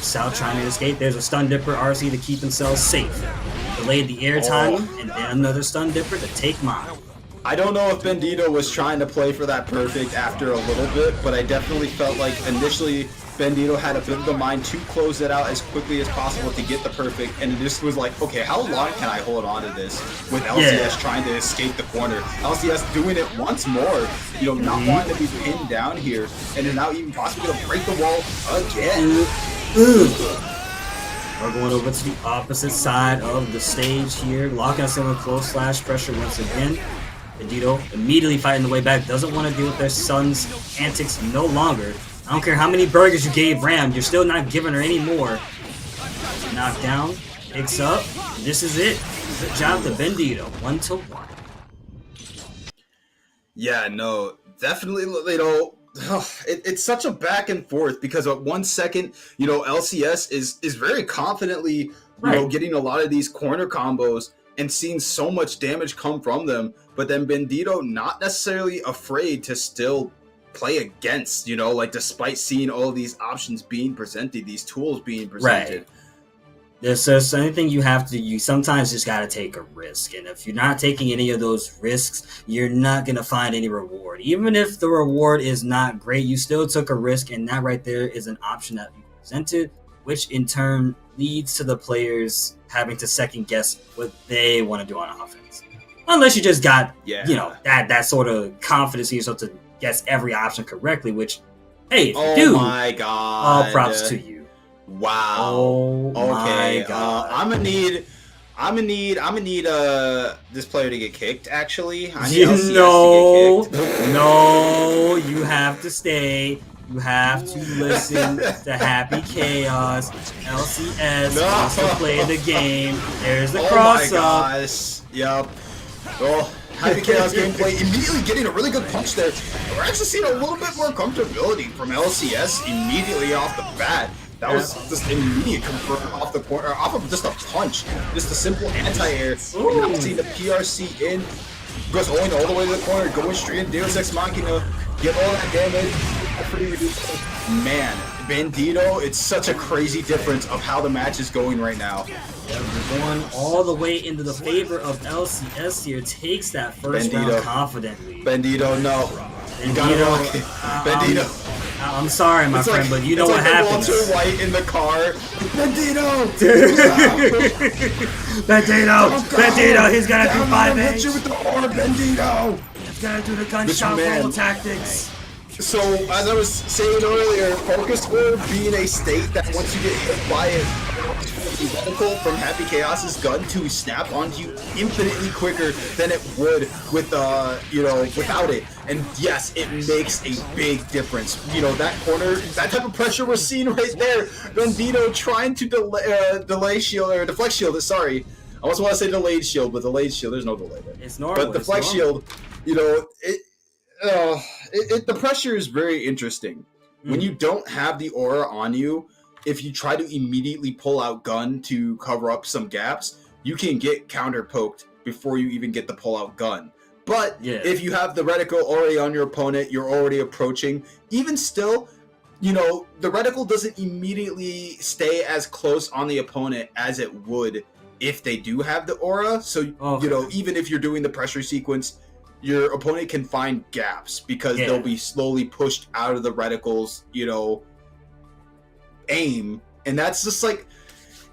South trying to escape. There's a stun dipper RC to keep themselves safe. Delayed the air time, and then another stun dipper to take mine. I don't know if Bandito was trying to play for that perfect after a little bit, but I definitely felt like initially Bandito had a bit of the mind to close it out as quickly as possible to get the perfect, and it just was like, okay, how long can I hold on to this with LCS trying to escape the corner? LCS doing it once more, you know, not wanting to be pinned down here, and then now even possibly going to break the wall again. We're going over to the opposite side of the stage here. Locking us in with close slash pressure once again. Bandito immediately fighting the way back. Doesn't want to deal with their son's antics no longer. I don't care how many burgers you gave Ram. You're still not giving her any more. Knocked down. Picks up. This is it. Good job to Bandito. 1-1. Yeah, no. Definitely, you know, it's such a back and forth because at 1 second, you know, LCS is very confidently, you know, getting a lot of these corner combos and seeing so much damage come from them. But then Bandito not necessarily afraid to still play against, you know, like despite seeing all these options being presented, these tools being presented. There's anything you have to, you sometimes just got to take a risk. And if you're not taking any of those risks, you're not going to find any reward. Even if the reward is not great, you still took a risk. And that right there is an option that you presented, which in turn leads to the players having to second guess what they want to do on offense. Unless you just got, you know, that sort of confidence in yourself to guess every option correctly, which, hey, if you do, my God. all props to you. Wow. Oh okay. My God. I'm gonna need this player to get kicked. Actually, I need LCS to get kicked. No, you have to stay. You have to listen to Happy Chaos. LCS wants to play the game. There's the cross my up. gosh. Yep. Oh, Happy Chaos gameplay immediately getting a really good punch there. We're actually seeing a little bit more comfortability from LCS immediately off the bat. That was just immediate confirm off the corner, off of just a punch, just a simple anti-air. Now seeing the PRC in, goes going all the way to the corner, going straight in Deus Ex Machina, get all that damage. Pretty ridiculous. Man, Bandito, it's such a crazy difference of how the match is going right now. We're going all the way into the favor of LCS here. Takes that first round confidently. Bandito, no. Bandito. I'm sorry, my friend, but you know what happens. Walter White in the car. Bandito! Bandito, he's gonna do 5-8. You with the R, Bandito! He's gonna do the gunshot roll tactics. So, as I was saying earlier, focus word being a state that once you get hit by it, reticle from Happy Chaos's gun to snap onto you infinitely quicker than it would with, you know, without it. And yes, it makes a big difference. You know, that corner, that type of pressure we're seeing right there. Bandito trying to delay shield, or deflect shield, sorry. I also want to say delayed shield, but delayed shield, there's no delay there. It's normal. But deflect shield, you know, the pressure is very interesting. When you don't have the aura on you, if you try to immediately pull out gun to cover up some gaps, you can get counter poked before you even get the pull out gun. But if you have the reticle already on your opponent, you're already approaching, even still, you know, the reticle doesn't immediately stay as close on the opponent as it would if they do have the aura. So, you know, even if you're doing the pressure sequence, your opponent can find gaps because they'll be slowly pushed out of the reticle's, you know, aim. And that's just like,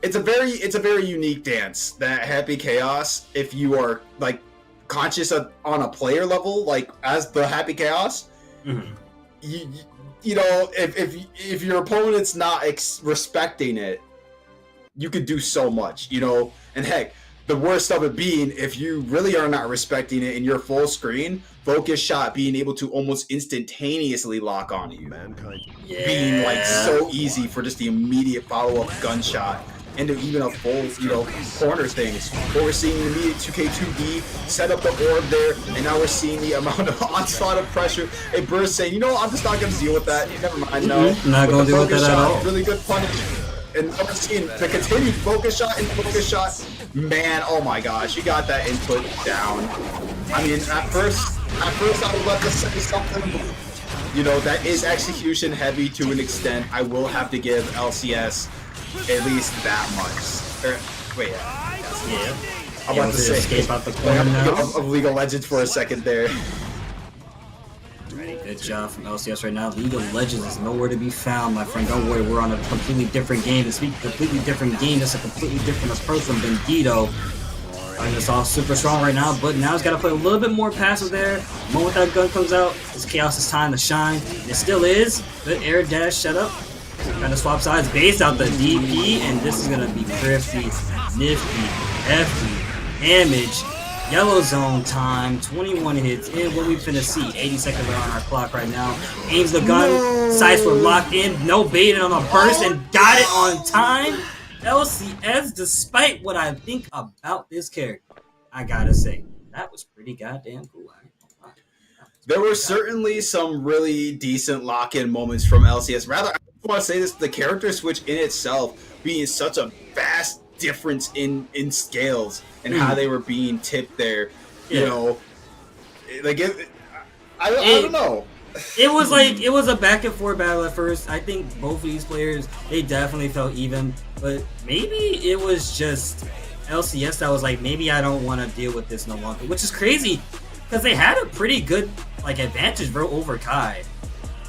it's a very unique dance, that Happy Chaos. If you are like conscious of, on a player level, like as the Happy Chaos, you know, if your opponent's not respecting it, you could do so much, you know. And heck, the worst of it being, if you really are not respecting it in your full screen, focus shot being able to almost instantaneously lock on you. Being like so easy for just the immediate follow-up gunshot into even a full, corner thing. But we're seeing the immediate 2K2D set up the orb there, and now we're seeing the amount of onslaught of pressure. A Burst saying, I'm just not going to deal with that. Never mind, no. Not going to deal with that at all. Really good punish. And we're seeing the continued focus shot and focus shot. Man, oh my gosh, you got that input down. I mean, at first I would love to say something. That is execution heavy to an extent. I will have to give LCS at least that much. Wait. Yeah. I'm about to say escape out the corner now. Of League of Legends for a second there. Good job from LCS right now. League of Legends is nowhere to be found, my friend. Don't worry, we're on a completely different game. It's a completely different game. It's a completely different approach from Bandito. And it's all super strong right now, but now he's got to play a little bit more passive there. The moment that gun comes out, it's Chaos' time to shine. It still is. Good air dash setup. Trying to swap sides, base out the DP, and this is going to be thrifty, nifty, hefty damage. Yellow zone time, 21 hits, and what we finna see, 80 seconds on our clock right now. Aims the gun, sights were locked in, no baiting on a burst, and got it on time. LCS, despite what I think about this character, I gotta say, that was pretty goddamn cool. There were certainly some really decent lock-in moments from LCS. Rather, I want to say this, the character switch in itself being such a vast difference in scales and how they were being tipped there. I don't know. It was like, it was a back and forth battle at first. I think both of these players, they definitely felt even, but maybe it was just LCS that was like, maybe I don't want to deal with this no longer, which is crazy because they had a pretty good advantage, bro, over Kai.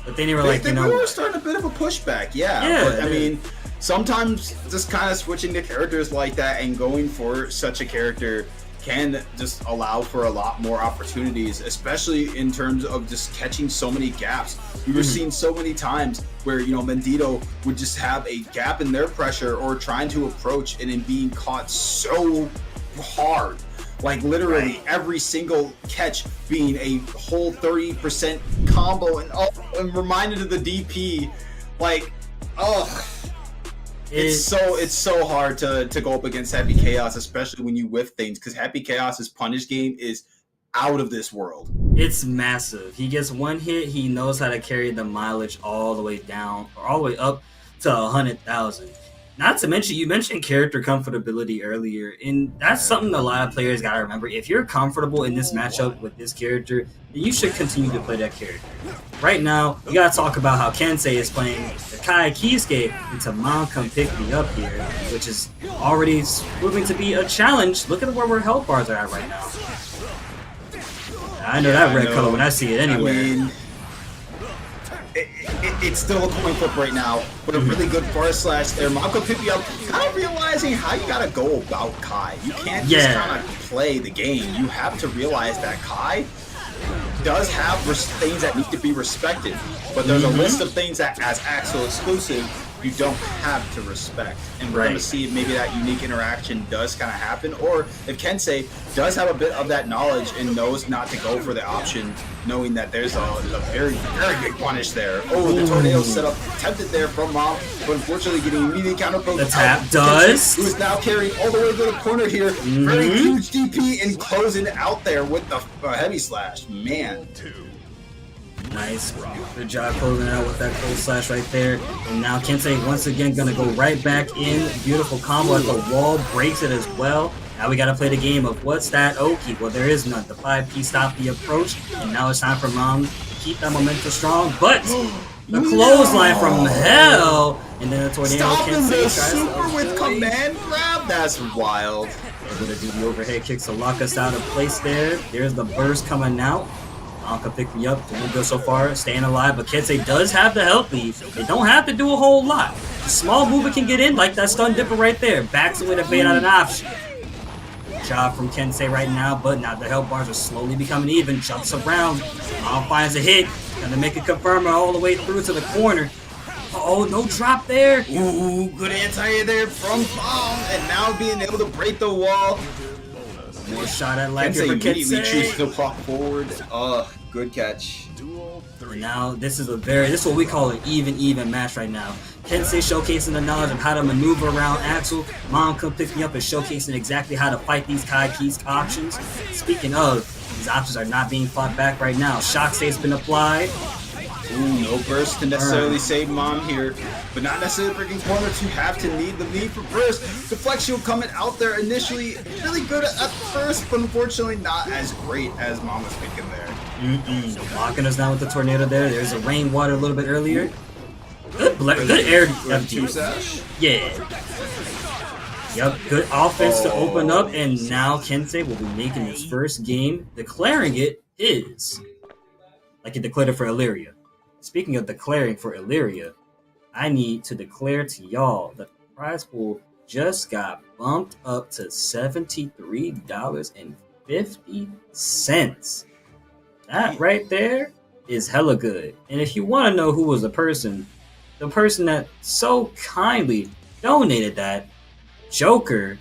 But then they were like, they were starting a bit of a pushback, but I mean, sometimes just kind of switching to characters like that and going for such a character can just allow for a lot more opportunities, especially in terms of just catching so many gaps. We were seeing so many times where, Bandito would just have a gap in their pressure or trying to approach and in being caught so hard. Like literally every single catch being a whole 30% combo and reminded of the DP. It's so hard to go up against Happy Chaos, especially when you whiff things, because Happy Chaos's punish game is out of this world. It's massive. He gets one hit, he knows how to carry the mileage all the way down, or all the way up to 100,000. Not to mention, you mentioned character comfortability earlier, and that's something a lot of players gotta remember. If you're comfortable in this matchup with this character, then you should continue to play that character. Right now, you gotta talk about how Kensei is playing the Kai Kisuke into Mom Come Pick Me Up here, which is already proving to be a challenge. Look at where our health bars are at right now. I know that red color when I see it anywhere. I mean, it's still a coin flip right now, but a really good forest slash there. Mom Come Pick Me Up, kind of realizing how you gotta go about Kai. You can't just kind of play the game. You have to realize that Kai does have things that need to be respected, but there's a list of things that, as Axel exclusive, you don't have to respect. And we're going to see if maybe that unique interaction does kind of happen, or if Kensei does have a bit of that knowledge and knows not to go for the option, knowing that there's a very, very big punish there. Oh, the tornado setup tempted there from Mom, but unfortunately getting immediate counter poke. The tap does. Who is now carrying all the way to the corner here. Very huge DP and closing out there with the heavy slash. Man. Nice. Good job closing it out with that cold slash right there. And now Kensei once again gonna go right back in. Beautiful combo at the wall, breaks it as well. Now we gotta play the game of what's that Oki? Well, there is none. The 5P stopped the approach, and now it's time for Mom to keep that momentum strong. But the clothesline from hell, and then the tornado. Stopping the super with command grab. That's wild. Able to do the overhead kicks to lock us out of place there. There's the burst coming out. Anka pick me up, doing good so far, staying alive, but Kensei does have the health lead. They don't have to do a whole lot. A small movement can get in, like that stun dipper right there. Backs away to bait out an option. Good job from Kensei right now, but now the health bars are slowly becoming even. Jumps around, finds a hit, gonna make a confirmer all the way through to the corner. Oh, no drop there. Ooh, good anti there from Bomb, and now being able to break the wall. More shot at life here for Kensei immediately Kensei. chooses to walk forward. Good catch. And now this is what we call an even match right now. Kensei showcasing the knowledge of how to maneuver around Axel. Mom come pick me up and showcasing exactly how to fight these Kai Keys options. Speaking of, these options are not being fought back right now. Shock state's been applied. Ooh, no burst to necessarily save Mom here, but not necessarily breaking corner to have to need the need for burst. Deflection coming out there initially, really good at first, but unfortunately not as great as Mom was thinking there. Blocking us down with the tornado there. There's a rainwater a little bit earlier. Good air FG. Yeah. Yep, good offense to open up, and now Kensei will be making his first game, declaring it his. Like he declared it for Illyria. Speaking of declaring for Illyria, I need to declare to y'all that the prize pool just got bumped up to $73.50. That right there is hella good. And if you want to know who was the person that so kindly donated that, Joker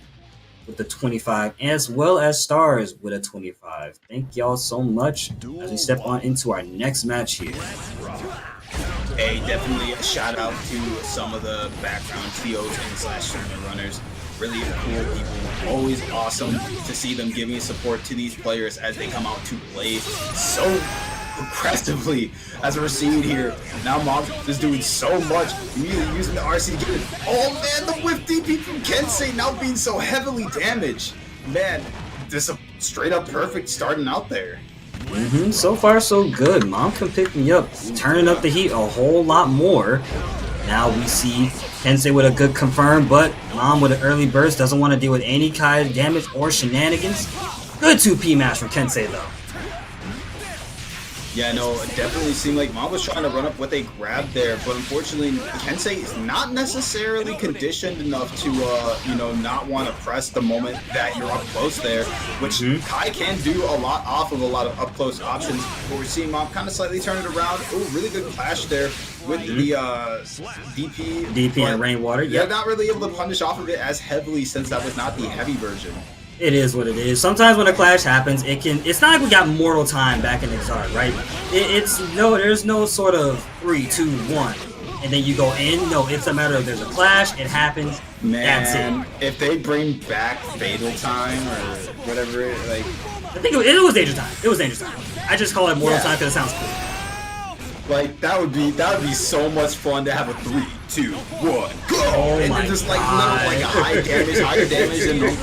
with the 25, as well as Stars with a 25. Thank y'all so much as we step on into our next match here. Hey, definitely a shout out to some of the background TOs and / tournament runners. Really cool people. Always awesome to see them giving support to these players as they come out to play so aggressively as we're seeing here. Now Mom is doing so much, immediately using the RC to get it. Oh man, the whiff DP from Kensei now being so heavily damaged. Man, this is a straight up perfect starting out there. So far so good. Mom can pick me up, turning up the heat a whole lot more. Now we see Kensei with a good confirm, but Mom with an early burst doesn't want to deal with any kind of damage or shenanigans. Good 2P match from Kensei though. Yeah, no, it definitely seemed like Mom was trying to run up what they grabbed there, but unfortunately, Kensei is not necessarily conditioned enough to, not want to press the moment that you're up close there, which Kai can do a lot off of a lot of up close options. But we're seeing Mom kind of slightly turn it around. Oh, really good clash there with the DP and Rainwater. Yeah, not really able to punish off of it as heavily since that was not the heavy version. It is what it is. Sometimes when a clash happens, it's not like we got mortal time back in Exarch, right? There's no sort of 3, 2, 1, and then you go in. No, it's a matter of there's a clash, it happens, that's it. If they bring back Fatal Time or whatever, like I think it was Dangerous Time. It was Dangerous Time. I just call it Mortal Time because it sounds cool. Like that would be so much fun to have a 3, 2, 1, go! Oh and my then just like God. little higher damage, and look,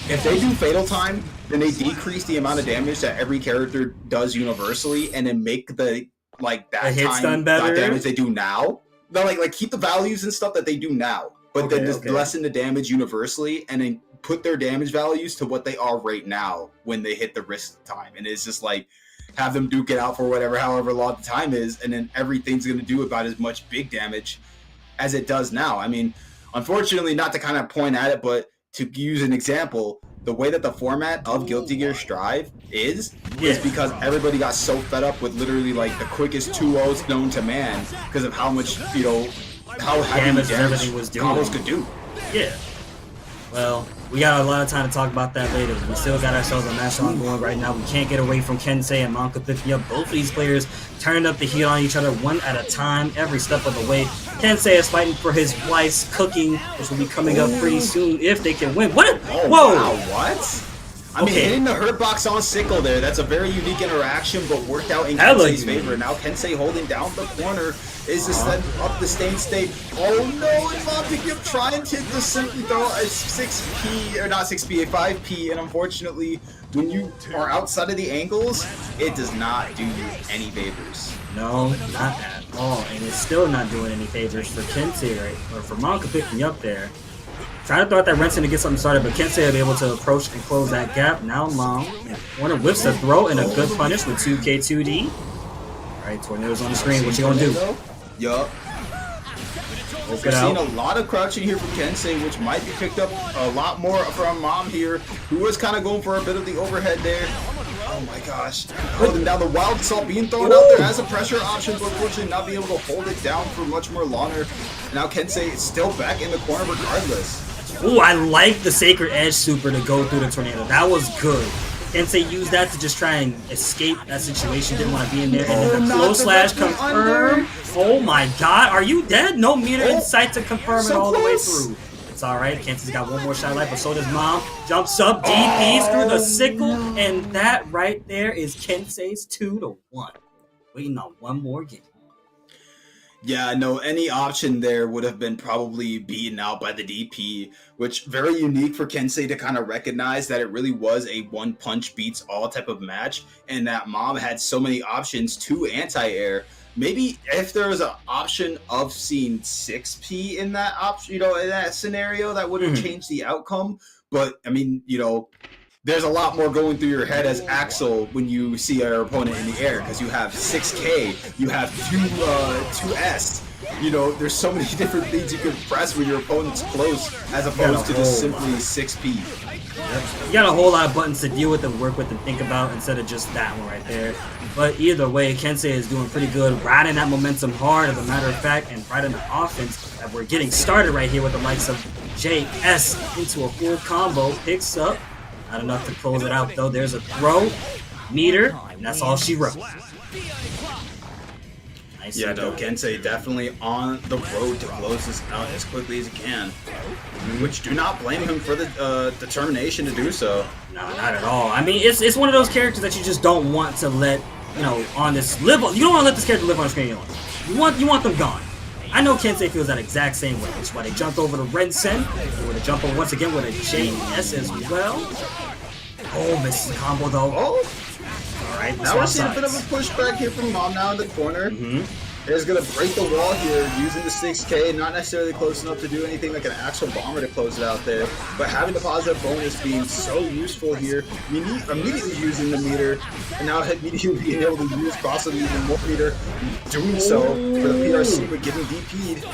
if they do Fatal Time, then they decrease the amount of damage that every character does universally, and then make the damage they do now. No, like keep the values and stuff that they do now, but then just lessen the damage universally, and then put their damage values to what they are right now when they hit the risk time, and it's just like. Have them duke it out for however long the time is, and then everything's going to do about as much big damage as it does now. I mean, unfortunately, not to kind of point at it, but to use an example, the way that the format of Guilty Gear Strive is because everybody got so fed up with literally like the quickest 2-0s known to man because of how much, how heavy damage everything was doing. combos could do. Yeah. Well, we got a lot of time to talk about that later. We still got ourselves a match ongoing right now. We can't get away from Kensei and Mom could pick me up. Both of these players turning up the heat on each other one at a time, every step of the way. Kensei is fighting for his wife's cooking, which will be coming up pretty soon if they can win. Whoa! Wow, what? I mean, hitting the hurt box on Sickle there, that's a very unique interaction, but worked out in Kensei's favor. Now Kensei holding down the corner is just setting up the state. Oh no, and Mom picking up trying to just simply throw a 6P, or not 6P, a 5P, and unfortunately, when you are outside of the angles, it does not do you any favors. No, not at all, and it's still not doing any favors for Kensei, right? Or for Mom could pick me up there. Trying to throw out that Renson to get something started, but Kensei will be able to approach and close that gap. Now Mom wanna whiffs the throw and a good punish with 2K2D. Alright, Tornado's on the screen. What you gonna do? Yup. We're seeing a lot of crouching here from Kensei, which might be picked up a lot more from Mom here, who was kind of going for a bit of the overhead there. Oh my gosh. Holding down the Wild Assault being thrown out there as a pressure option, but unfortunately not being able to hold it down for much more longer. Now Kensei is still back in the corner regardless. Ooh, I like the Sacred Edge super to go through the tornado. That was good. Kensei used that to just try and escape that situation. Didn't want to be in there. And then the close slash confirm. Oh my god, are you dead? No meter in sight to confirm it all the way through. It's alright. Kensei's got one more shot life, but so does Mom. Jumps up, DPs through the sickle, and that right there is Kensei's 2-1. Waiting on one more game. Yeah, no, any option there would have been probably beaten out by the DP, which very unique for Kensei to kind of recognize that it really was a one punch beats all type of match, and that Mom had so many options to anti-air. Maybe if there was an option of seeing 6P in that option, in that scenario, that would have changed the outcome. But I mean, there's a lot more going through your head as Axel when you see your opponent in the air, because you have 6K, you have 2S. There's so many different things you can press when your opponent's close, as opposed to just simply 6P. Yep. You got a whole lot of buttons to deal with and work with and think about instead of just that one right there. But either way, Kensei is doing pretty good, riding that momentum hard, as a matter of fact, and riding the offense that we're getting started right here with the likes of JS into a full combo. Picks up. Not enough to close it out, though. There's a throw, meter, and that's all she wrote. Nice. Yeah, no, Kensei definitely on the road to close this out as quickly as he can. Which, do not blame him for the determination to do so. No, not at all. I mean, it's one of those characters that you just don't want to let, on this live. You don't want to let this character live on the screen anymore. You want them gone. I know Kensei feels that exact same way. That's why they jumped over to Rensen. They would have jumped over once again with a JS as well. Oh, misses the combo though. Oh. Alright, now we're seeing a bit of a pushback here from Mom now in the corner. Is going to break the wall here using the 6K, not necessarily close enough to do anything like an actual bomber to close it out there, but having the positive bonus being so useful here, immediately using the meter, and now immediately being able to use possibly even more meter, doing so for the PRC, but getting DP'd.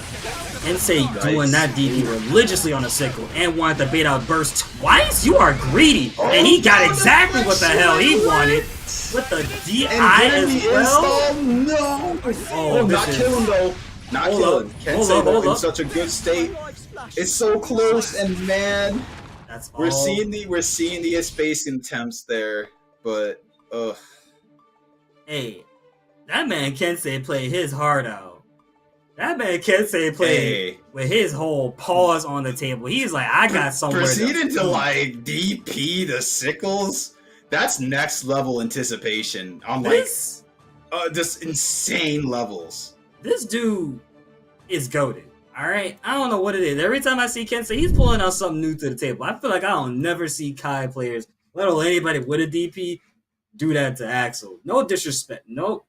Kensei doing that DP religiously on a sickle and wanted to bait out burst twice? You are greedy! And he got exactly what the hell he wanted. With the DI as well? No! Oh, not kill him though. Not kill him. Kensei though in such a good state. It's so close, and man, we're seeing the spacing attempts there, but hey, that man Kensei played his heart out. That man Kensei played with his whole paws on the table. He's like, I got somewhere. Proceeded to like DP the sickles. That's next level anticipation on just insane levels. This dude is goated. All right, I don't know what it is. Every time I see Kensei, he's pulling out something new to the table. I feel like I don't never see Kai players, let alone anybody with a DP, do that to Axel. No disrespect, no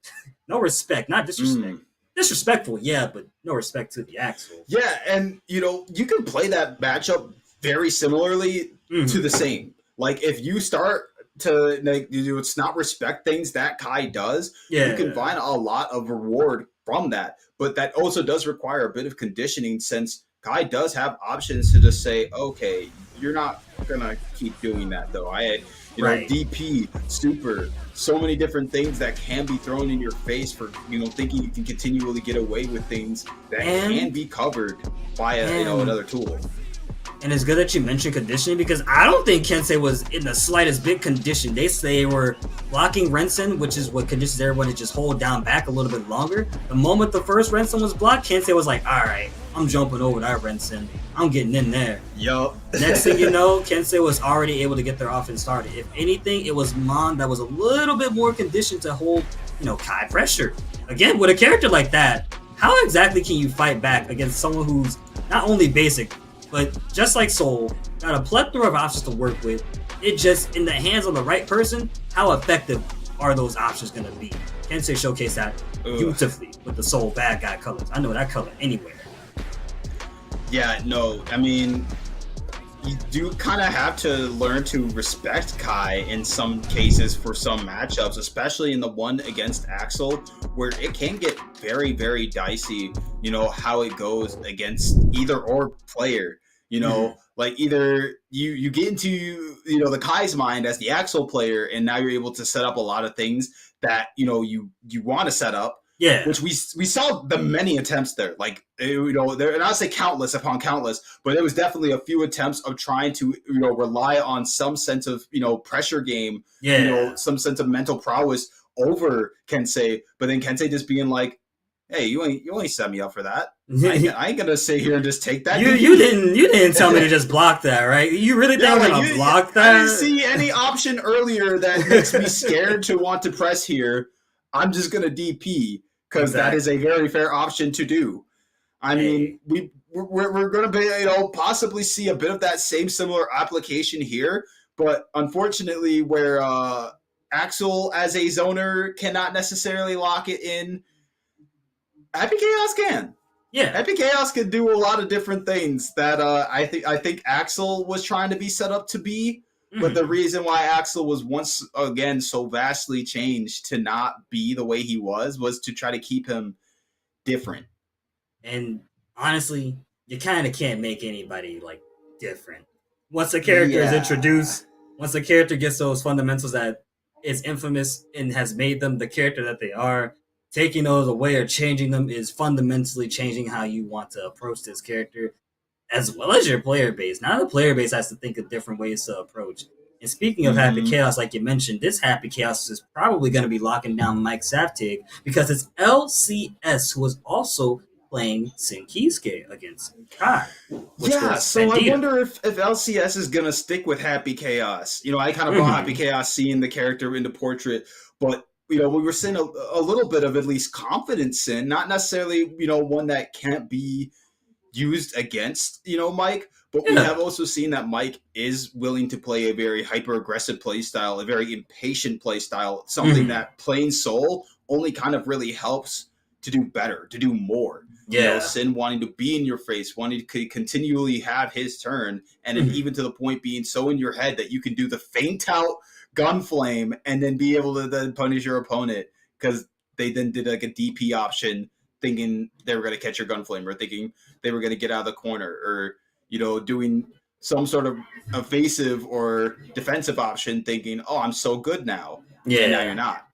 respect, not disrespect. Disrespectful, yeah, but no respect to the Axel. Yeah, and you can play that matchup very similarly to the same. Like if you start to it's not respect things that Kai does, you can find a lot of reward from that. But that also does require a bit of conditioning, since Kai does have options to just say, okay, you're not gonna keep doing that though. DP, super, so many different things that can be thrown in your face for thinking you can continually get away with things that can be covered by another tool. And it's good that you mentioned conditioning, because I don't think Kensei was in the slightest bit conditioned. They say they were blocking Rensen, which is what conditions everyone to just hold down back a little bit longer. The moment the first Rensen was blocked, Kensei was like, all right, I'm jumping over that Rensen. I'm getting in there. Yup. Next thing you know, Kensei was already able to get their offense started. If anything, it was Mon that was a little bit more conditioned to hold, Kai pressure. Again, with a character like that, how exactly can you fight back against someone who's not only basic, but just like Soul, got a plethora of options to work with? It just, in the hands of the right person, how effective are those options going to be? Kensei showcased that beautifully with the Soul bad guy colors. I know that color anywhere. Yeah, no, I mean, you do kind of have to learn to respect Kai in some cases for some matchups, especially in the one against Axel, where it can get very, very dicey, how it goes against either or player. Like either you get into the Kai's mind as the Axel player, and now you're able to set up a lot of things that you want to set up, Yeah. which we saw the many attempts there. Like, you know, there, and I'll say countless upon countless, but there was definitely a few attempts of trying to, you know, rely on some sense of, you know, pressure game, Yeah. you know, some sense of mental prowess over Kensei, but then Kensei just being like, hey, you only set me up for that. I ain't gonna sit here and just take that. You didn't tell me to just block that, right? You really think I'm gonna block that? I didn't see any option earlier that makes me scared to want to press here. I'm just gonna DP because that is a very fair option to do. I mean, we're gonna be, you know, possibly see a bit of that same similar application here, but unfortunately, where Axel as a zoner cannot necessarily lock it in, Happy Chaos can. Yeah, Happy Chaos can do a lot of different things that I think Axel was trying to be set up to be, but the reason why Axel was once again so vastly changed to not be the way he was to try to keep him different. And honestly, you kind of can't make anybody like different. Once a character is introduced, once a character gets those fundamentals that is infamous and has made them the character that they are, taking those away or changing them is fundamentally changing how you want to approach this character, as well as your player base. Now the player base has to think of different ways to approach. And speaking of Happy Chaos, like you mentioned, this Happy Chaos is probably going to be locking down Mike Saftig because it's LCS who was also playing Sinkisuke against Kai. So I wonder if LCS is going to stick with Happy Chaos. You know, I kind of brought Happy Chaos seeing the character into Portrait, but, you know, we were seeing a little bit of at least confidence in, not necessarily, you know, one that can't be used against, you know, Mike, but we have also seen that Mike is willing to play a very hyper-aggressive play style, a very impatient play style, something that plain soul only kind of really helps to do better, to do more. You know, Sin wanting to be in your face, wanting to continually have his turn, and then even to the point being so in your head that you can do the faint out gun flame and then be able to then punish your opponent because they then did like a DP option thinking they were going to catch your gun flame or thinking they were going to get out of the corner or, you know, doing some sort of evasive or defensive option thinking, oh, I'm so good now. Yeah. And now you're not.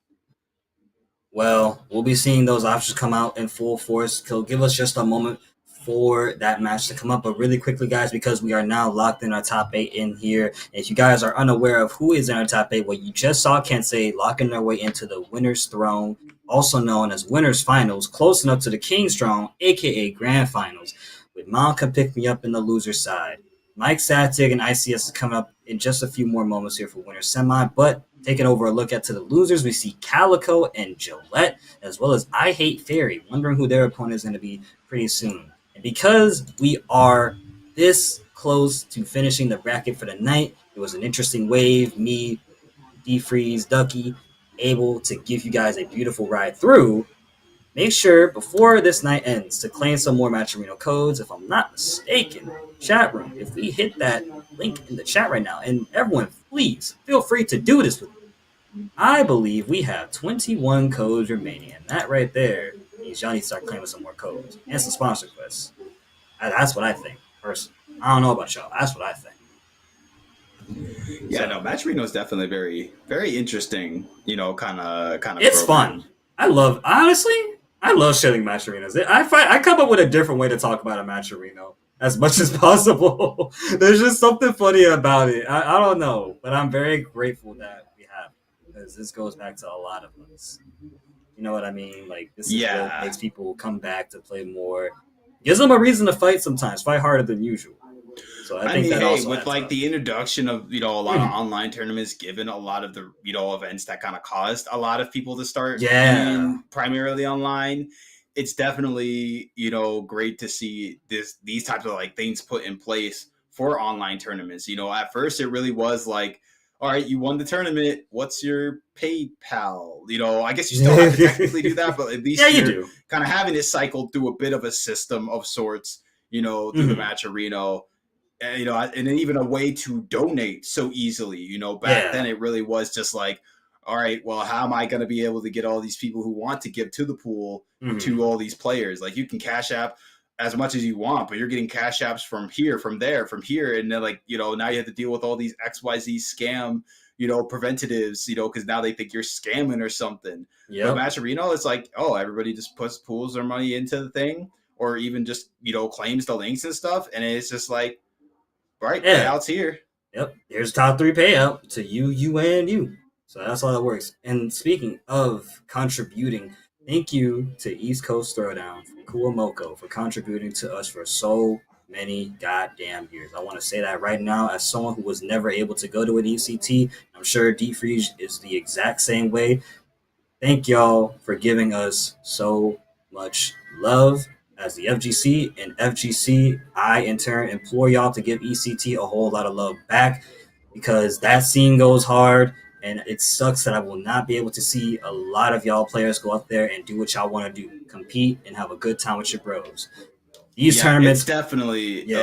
Well, we'll be seeing those options come out in full force. So give us just a moment for that match to come up. But really quickly, guys, because we are now locked in our top 8 in here. And if you guys are unaware of who is in our top 8, well, you just saw Kensei locking their way into the winner's throne, also known as winner's finals, close enough to the King's Throne, a.k.a. grand finals, with Malcolm pick me up in the loser side. Mike Satig and ICS is coming up in just a few more moments here for winner's semi, but taking over a look at to the losers, we see Calico and Gillette, as well as I Hate Fairy, wondering who their opponent is going to be pretty soon. And because we are this close to finishing the bracket for the night, it was an interesting wave. Me, Defreeze, Ducky, able to give you guys a beautiful ride through. Make sure before this night ends to claim some more Matcherino codes. If I'm not mistaken, chat room, if we hit that link in the chat right now, and everyone, please feel free to do this with me. I believe we have 21 codes remaining, and that right there means y'all need to start claiming some more codes and some sponsor quests. That's what I think, personally. I don't know about y'all. That's what I think. Yeah, no, Matcherino is definitely very, very interesting. You know, kind of. It's fun. I love shitting Matcherinos. I come up with a different way to talk about a Matcherino as much as possible. There's just something funny about it. I don't know, but I'm very grateful that we have it, because this goes back to a lot of us. You know what I mean? Like, this is what makes people come back to play more. Gives them a reason to fight sometimes, fight harder than usual. So I think that also with like the introduction of, you know, a lot of online tournaments, given a lot of the, you know, events that kind of caused a lot of people to start being primarily online, it's definitely, you know, great to see these types of like things put in place for online tournaments. You know, at first it really was like, all right, you won the tournament, what's your PayPal? You know, I guess you still have to technically do that, but at least you do. Kind of having it cycled through a bit of a system of sorts, you know, through the Matcherino. You know, and even a way to donate so easily. You know, back then it really was just like, all right, well, how am I going to be able to get all these people who want to give to the pool to all these players? Like, you can Cash App as much as you want, but you're getting Cash Apps from here, from there, from here, and then, like, you know, now you have to deal with all these XYZ scam, preventatives, because now they think you're scamming or something. Yeah. But Match Arena, it's like, oh, everybody just pools their money into the thing, or even just claims the links and stuff, and it's just like, right, payouts here. Yep, here's top 3 payout to you, and you. So that's how that works. And speaking of contributing, thank you to East Coast Throwdown from Kuomoko for contributing to us for so many goddamn years. I want to say that right now as someone who was never able to go to an ECT. I'm sure Deep Freeze is the exact same way. Thank y'all for giving us so much love as the FGC, and FGC, I in turn implore y'all to give ECT a whole lot of love back, because that scene goes hard, and it sucks that I will not be able to see a lot of y'all players go out there and do what y'all want to do, compete and have a good time with your bros. These tournaments, it's definitely these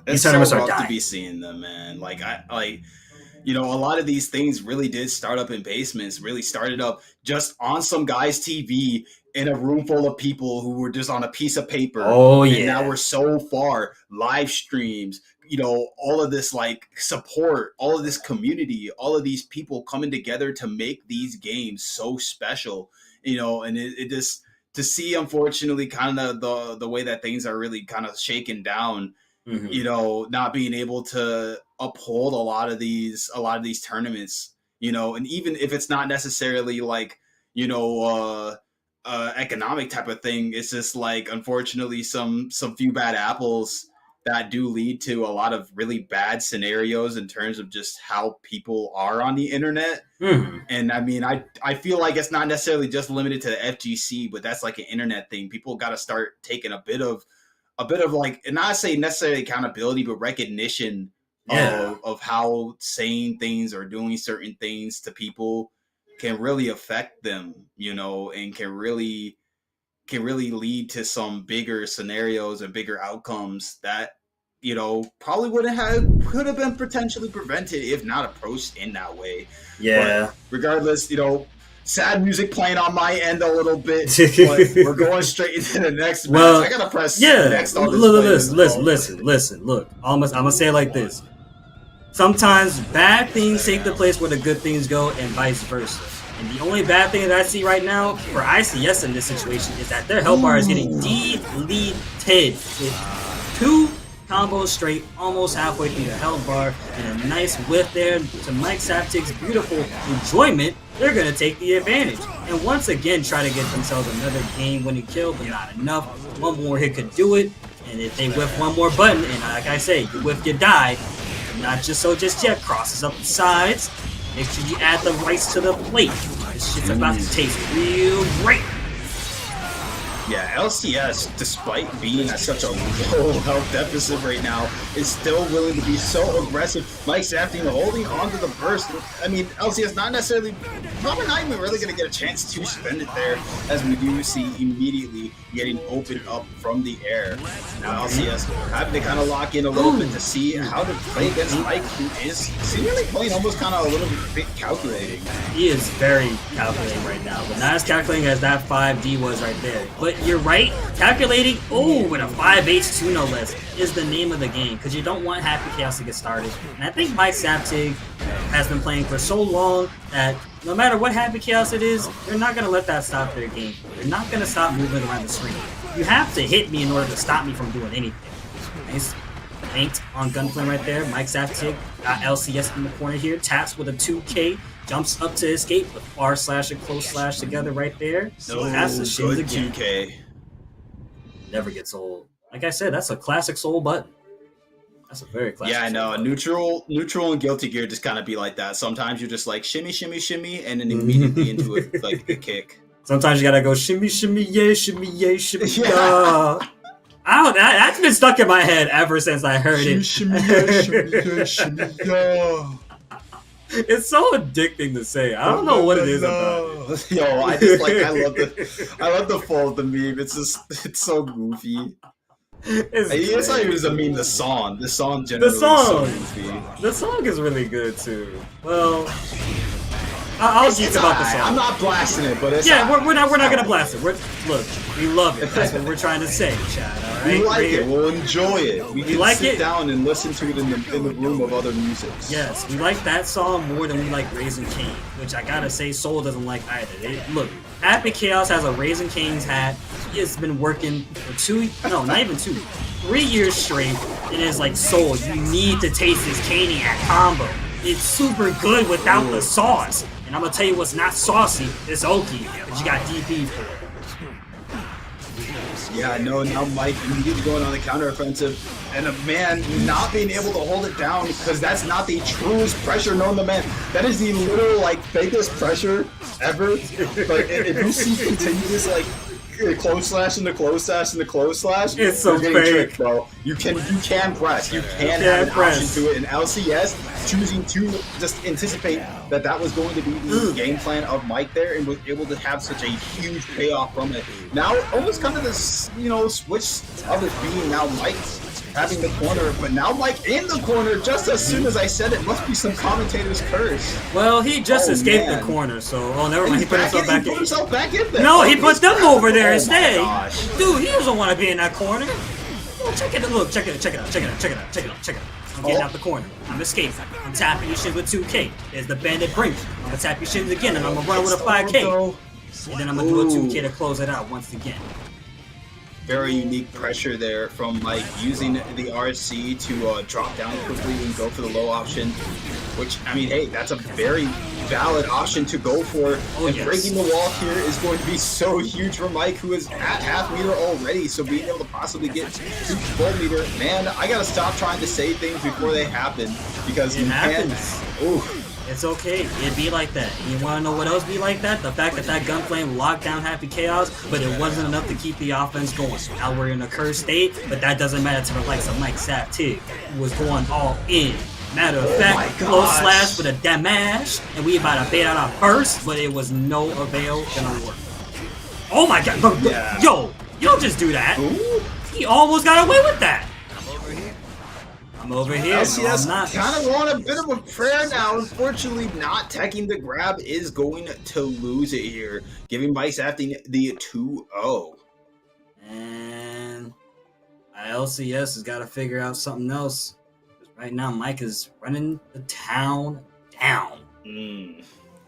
it's tournaments so are rough dying. to be seeing them, man. A lot of these things really did start up in basements, really started up just on some guy's TV in a room full of people who were just on a piece of paper. And now we're so far, live streams, all of this like support, all of this community, all of these people coming together to make these games so special, and it just, to see, unfortunately, kind of the way that things are really kind of shaken down, not being able to uphold a lot of these tournaments, and even if it's not necessarily like, economic type of thing, it's just like, unfortunately, some few bad apples that do lead to a lot of really bad scenarios in terms of just how people are on the internet. And I mean, I feel like it's not necessarily just limited to the FGC, but that's like an internet thing. People got to start taking a bit of like, and not say necessarily accountability, but recognition of how saying things or doing certain things to people can really affect them, and can really lead to some bigger scenarios and bigger outcomes that, probably could have been potentially prevented if not approached in that way. Yeah. But regardless, sad music playing on my end a little bit, but we're going straight into the next match. I gotta press next on this. Listen. Look, I'm gonna say it like this. Sometimes bad things take the place where the good things go, and vice versa. And the only bad thing that I see right now for ICS in this situation is that their health bar is getting deleted with 2 combos straight, almost halfway through the health bar, and a nice whiff there to Mike Saptic's beautiful enjoyment. They're going to take the advantage and once again try to get themselves another game-winning kill, but not enough. One more hit could do it, and if they whiff one more button, and like I say, you whiff, you die. Not just yet. Crosses up the sides. Make sure you add the rice to the plate. This shit's about to taste real great. Yeah, LCS, despite being at such a low health deficit right now, is still willing to be so aggressive. Mike Saptic holding on to the burst. I mean, LCS probably not even really going to get a chance to spend it there, as we do see immediately getting opened up from the air. Now LCS having to kind of lock in a little bit to see how to play against Mike, who is seemingly playing almost kind of a little bit calculating. He is very calculating right now, but not as calculating as that 5D was right there. But you're right, calculating, with a 5H2 no less, is the name of the game, because you don't want Happy Chaos to get started. And I think Mike Saptic has been playing for so long that no matter what Happy Chaos it is, they're not going to let that stop their game. They're not going to stop moving around the screen. You have to hit me in order to stop me from doing anything. Nice paint on Gunflame right there. Mike Saptic got LCS in the corner here, taps with a 2K, jumps up to escape with R slash and close slash together right there. So that's a shit again. 2K. Never gets old. Like I said, that's a classic soul button. That's a very classic. Yeah, I know. Neutral and Guilty Gear just kind of be like that. Sometimes you're just like shimmy, shimmy, shimmy, and then immediately into it like a kick. Sometimes you gotta go shimmy, shimmy, yeah, shimmy, yeah, shimmy, yeah. That's been stuck in my head ever since I heard it. Shimmy, yeah, shimmy, yeah, shimmy, yeah. It's so addicting to say. I don't know what it is about it. Yo, I just like I love the fall of the meme. It's so goofy. It's not even a meme. The song generally is so goofy. The song is really good too. Well, I'll geek about the song. I'm not blasting it, but it's we're not gonna blast it. Look, we love it. That's what we're trying to say, Chad. All We right? like Right it. here. We'll enjoy it. We can like sit it. down and listen to it in the room of other music. Yes, we like that song more than we like Raising Cane, which I gotta say Soul doesn't like either. Look, Happy Chaos has a Raising Cane's hat. He has been working for not even 3 years straight. It is like, Soul, you need to taste this Caniac combo. It's super good without the sauce. And I'm gonna tell you what's not saucy, it's Oki, but you got DP for it. Yeah, no, now Mike immediately going on the counteroffensive, and a man not being able to hold it down because that's not the truest pressure known to man. That is the literal, like, biggest pressure ever. Like, if you see continuous, like, close slash into close slash into close slash, it's so you're getting fake, tricked, bro. You can press. You can have an option to it. And LCS choosing to just anticipate that was going to be the game plan of Mike there, and was able to have such a huge payoff from it. Now, almost kind of this, switch of it being now Mike having the corner, but now Mike in the corner just as soon as I said it. Must be some commentator's curse. Well, he just escaped the corner, so never mind. He put himself back in. there. No, he put them over there instead. Gosh. Dude, he doesn't want to be in that corner. Oh, check it out. Look, check it out. I'm getting out the corner. I'm escaping. I'm tapping your shit with 2K. There's the bandit bringer. I'm gonna tap your shit again, and I'm gonna run with a 5K. And then I'm gonna do a 2K to close it out once again. Very unique pressure there from Mike, using the RC to drop down quickly and go for the low option, which, I mean, hey, that's a very valid option to go for. And breaking the wall here is going to be so huge for Mike, who is at half meter already, so being able to possibly get to full meter, man, I gotta stop trying to say things before they happen, because it happens. It's okay. It be like that. You want to know what else be like that? The fact that Gunflame locked down Happy Chaos, but it wasn't enough to keep the offense going. Now we're in a cursed state, but that doesn't matter to the likes of Mike Saptig, who was going all in. Matter of fact, close slash with a damage, and we about to bait out our burst, but it was no avail gonna work. Oh my god, yo, you don't just do that. He almost got away with that. I'm over here. LCS kind of want a bit of a prayer now. Unfortunately, not teching the grab is going to lose it here, giving Mike Sapting the 2-0. And LCS has got to figure out something else. Right now, Mike is running the town down.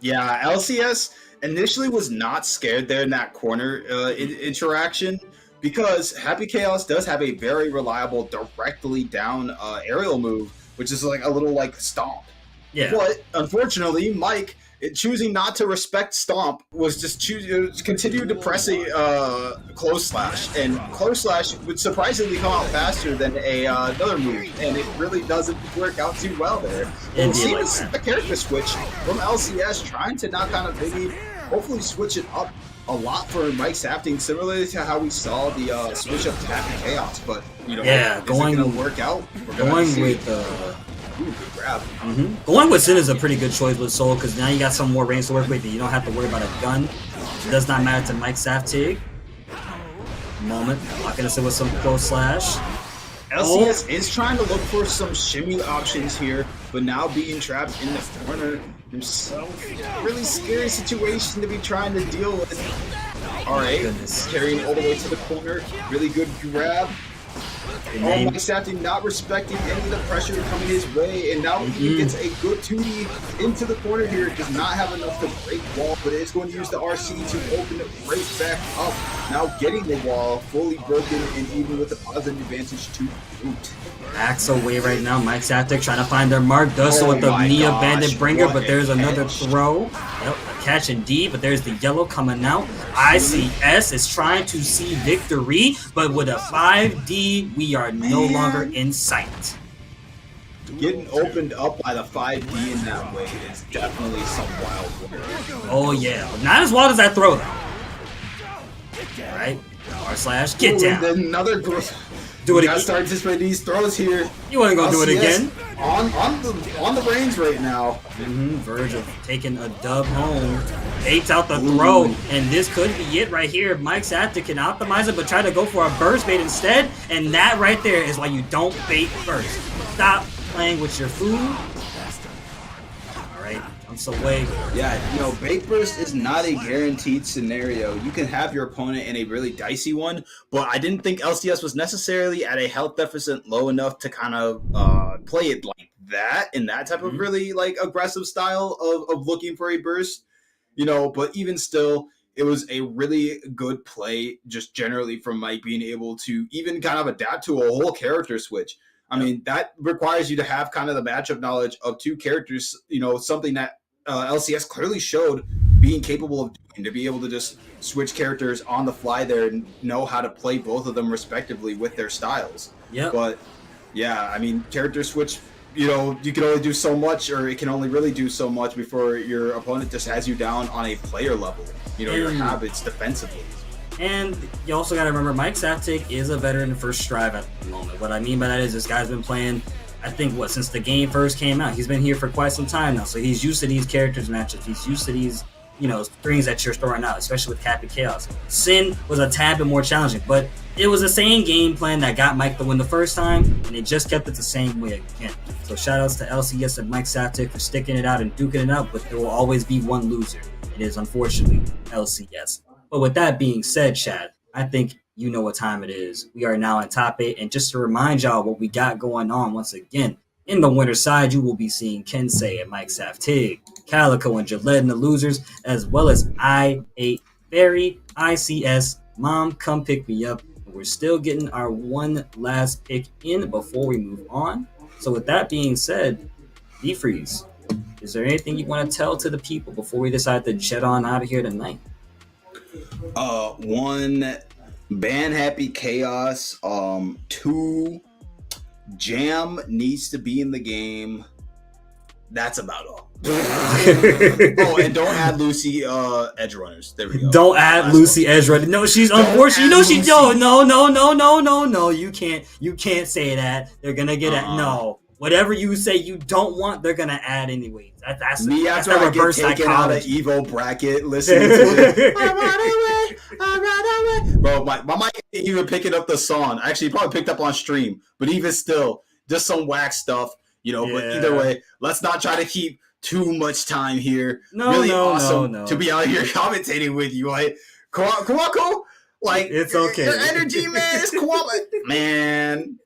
Yeah, LCS initially was not scared there in that corner interaction, because Happy Chaos does have a very reliable directly down aerial move, which is like a little like stomp. Yeah. But unfortunately, Mike, choosing not to respect stomp, was just continue to press a close slash, and close slash would surprisingly come out faster than another move, and it really doesn't work out too well there. And seeing a character switch from LCS, trying to not kind of maybe hopefully switch it up a lot for Mike Sapting, similarly to how we saw the switch up to Happy Chaos, but going to work out. Going with good grab. Going with Sin is a pretty good choice with Soul, because now you got some more range to work with. You don't have to worry about a gun. It does not matter to Mike Saptig. Moment, locking us in with some close slash. LCS is trying to look for some shimmy options here, but now being trapped in the corner himself, really scary situation to be trying to deal with. Alright, carrying all the way to the corner, really good grab. Mike Sapting not respecting any of the pressure coming his way, and now he gets a good 2D into the corner here. Does not have enough to break wall, but is going to use the RC to open it right back up. Now getting the wall fully broken, and even with the positive advantage to boot. Backs away right now. Mike Saptic trying to find their mark. Does so with the Nia Bandit Bringer, but there's another throw. Yep, a catch indeed, but there's the yellow coming out. ICS is trying to see victory, but with a 5D, we are no longer in sight. Getting opened up by the 5D in that way is definitely some wild work. Oh yeah, but not as wild as that throw though. Alright, R slash, get down. Another do it again. Gotta start anticipating these throws here. You wasn't gonna do it again. On the range right now. Verge of taking a dub home. Baits out the throw, and this could be it right here. Mike Saptic can optimize it, but try to go for a burst bait instead, and that right there is why you don't bait first. Stop playing with your food. Alright, months away. Yeah, Bake Burst is not a guaranteed scenario. You can have your opponent in a really dicey one, but I didn't think LCS was necessarily at a health deficit low enough to kind of play it like that in that type of really like aggressive style of looking for a burst. But even still, it was a really good play just generally from Mike being able to even kind of adapt to a whole character switch. I mean, that requires you to have kind of the matchup knowledge of two characters, something that LCS clearly showed being capable of doing, to be able to just switch characters on the fly there and know how to play both of them respectively with their styles. Yeah. But, yeah, I mean, character switch, you can only do so much, or it can only really do so much before your opponent just has you down on a player level, your habits defensively. And you also got to remember, Mike Saftik is a veteran first strive at the moment. What I mean by that is this guy's been playing, I think, since the game first came out. He's been here for quite some time now, so he's used to these characters matchups. He's used to these, strings that you're throwing out, especially with Cappy Chaos. Sin was a tad bit more challenging, but it was the same game plan that got Mike the win the first time, and they just kept it the same way again. So shout outs to LCS and Mike Saftik for sticking it out and duking it out, but there will always be one loser. It is unfortunately LCS. But with that being said, Chad, I think you know what time it is. We are now in top 8, and just to remind y'all what we got going on once again, in the winner's side, you will be seeing Kensei and Mike Saftig, Calico and Gillette in the losers, as well as I8 Fairy, ICS, Mom, Come Pick Me Up. We're still getting our one last pick in before we move on. So with that being said, D-Freeze, is there anything you want to tell to the people before we decide to jet on out of here tonight? One, ban Happy Chaos. 2, Jam needs to be in the game. That's about all. And don't add Lucy edge runners. There we go. Don't add Lucy edge runner. No, she's unfortunate. No. You can't say that. They're gonna get at no. Whatever you say you don't want, they're gonna add anyways. That's me that's after I get taken out of Evo bracket listening to it. I run away. Bro, my mic ain't even picking up the song. Actually, probably picked up on stream, but even still, just some whack stuff, But either way, let's not try to keep too much time here. Awesome to be out here commentating with you, like Kawako. Like it's okay. Your energy, man, is man.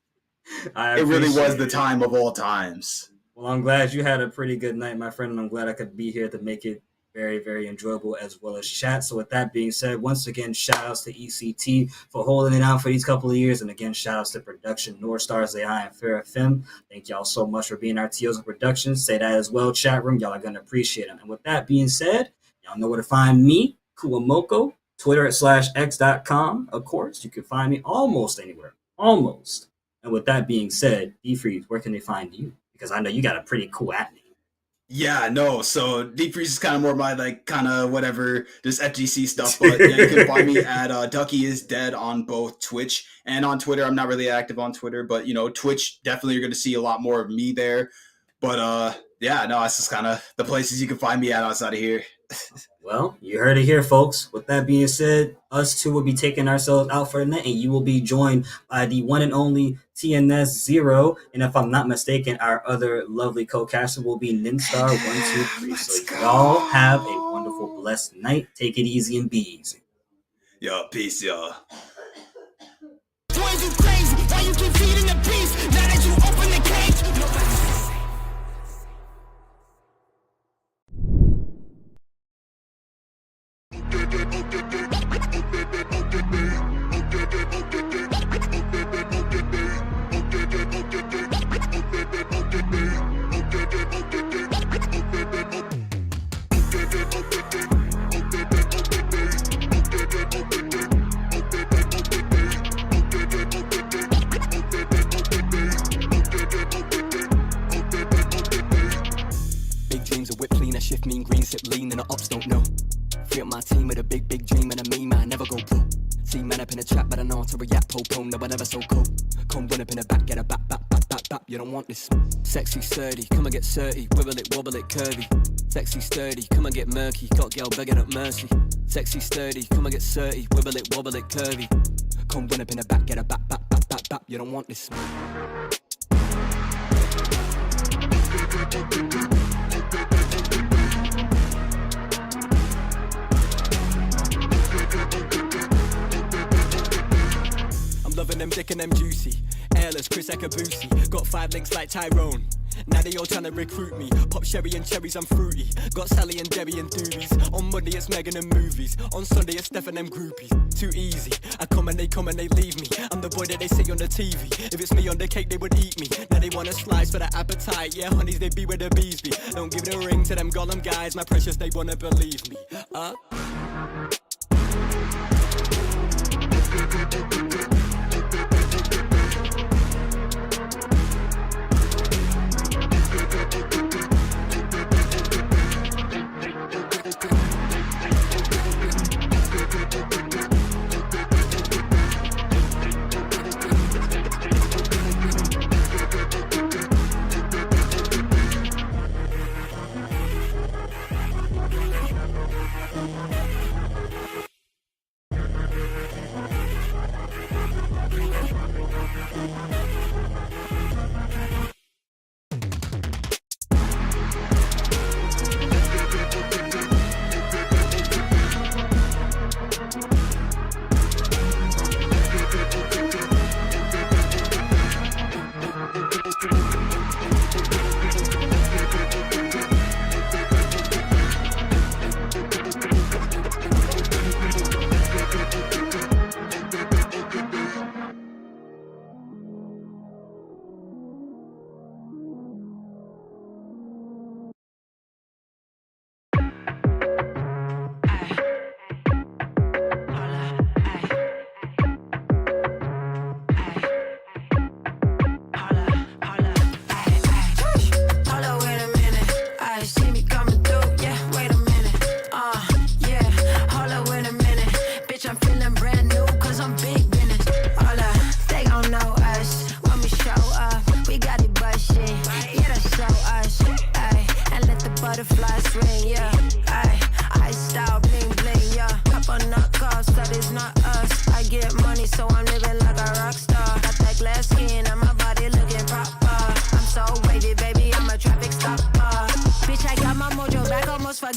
It really was the time of all times. Well, I'm glad you had a pretty good night, my friend, and I'm glad I could be here to make it very, very enjoyable as well as chat. So with that being said, once again, shout outs to ECT for holding it out for these couple of years. And again, shout outs to production, North Stars AI and Fair FM. Thank y'all so much for being our TOs of production. Say that as well, chat room. Y'all are going to appreciate them. And with that being said, y'all know where to find me, Kuamoko, Twitter @x.com. Of course, you can find me almost anywhere. Almost. And with that being said, D-Freeze, where can they find you? Because I know you got a pretty cool at name. Yeah, no. So D-Freeze is kind of more my kind of whatever, just FGC stuff. But yeah, you can find me at Ducky is Dead on both Twitch and on Twitter. I'm not really active on Twitter, but Twitch, definitely you're going to see a lot more of me there. But yeah, no, it's just kind of the places you can find me at outside of here. Well, you heard it here, folks. With that being said, us two will be taking ourselves out for the night, and you will be joined by the one and only TNS Zero. And if I'm not mistaken, our other lovely co-caster will be Ninstar123. So y'all have a wonderful, blessed night. Take it easy and be easy. Yo, peace, y'all. Boys, you crazy. Why you keep feeding the beast? Now that you open the cage, Big dreams, a whip clean, a shift mean green, sip lean, and the ops don't know. Free up my team with a big dream and a me, man, never go pro. See man up in the trap, but I know how to react, po-po, no, I never so cold. Come run up in the back, get a bap, you don't want this. Sexy, sturdy, come and get 30, wibble it, wobble it, curvy. Sexy, sturdy, come and get murky, got girl begging up mercy. Sexy, sturdy, come and get 30, wibble it, wobble it, curvy. Come run up in the back, get a bap, you don't want this. them dick and them juicy. Airless, Chris Akabusi. Got 5 links like Tyrone. Now they all trying to recruit me. Pop sherry and cherries, I'm fruity. Got Sally and Debbie and doobies. On Monday it's Megan and movies. On Sunday it's Steph and them groupies. Too easy. I come and they leave me. I'm the boy that they see on the TV. If it's me on the cake, they would eat me. Now they want a slice for the appetite. Yeah, honeys, they be where the bees be. Don't give the ring to them Gollum guys. My precious, they wanna believe me.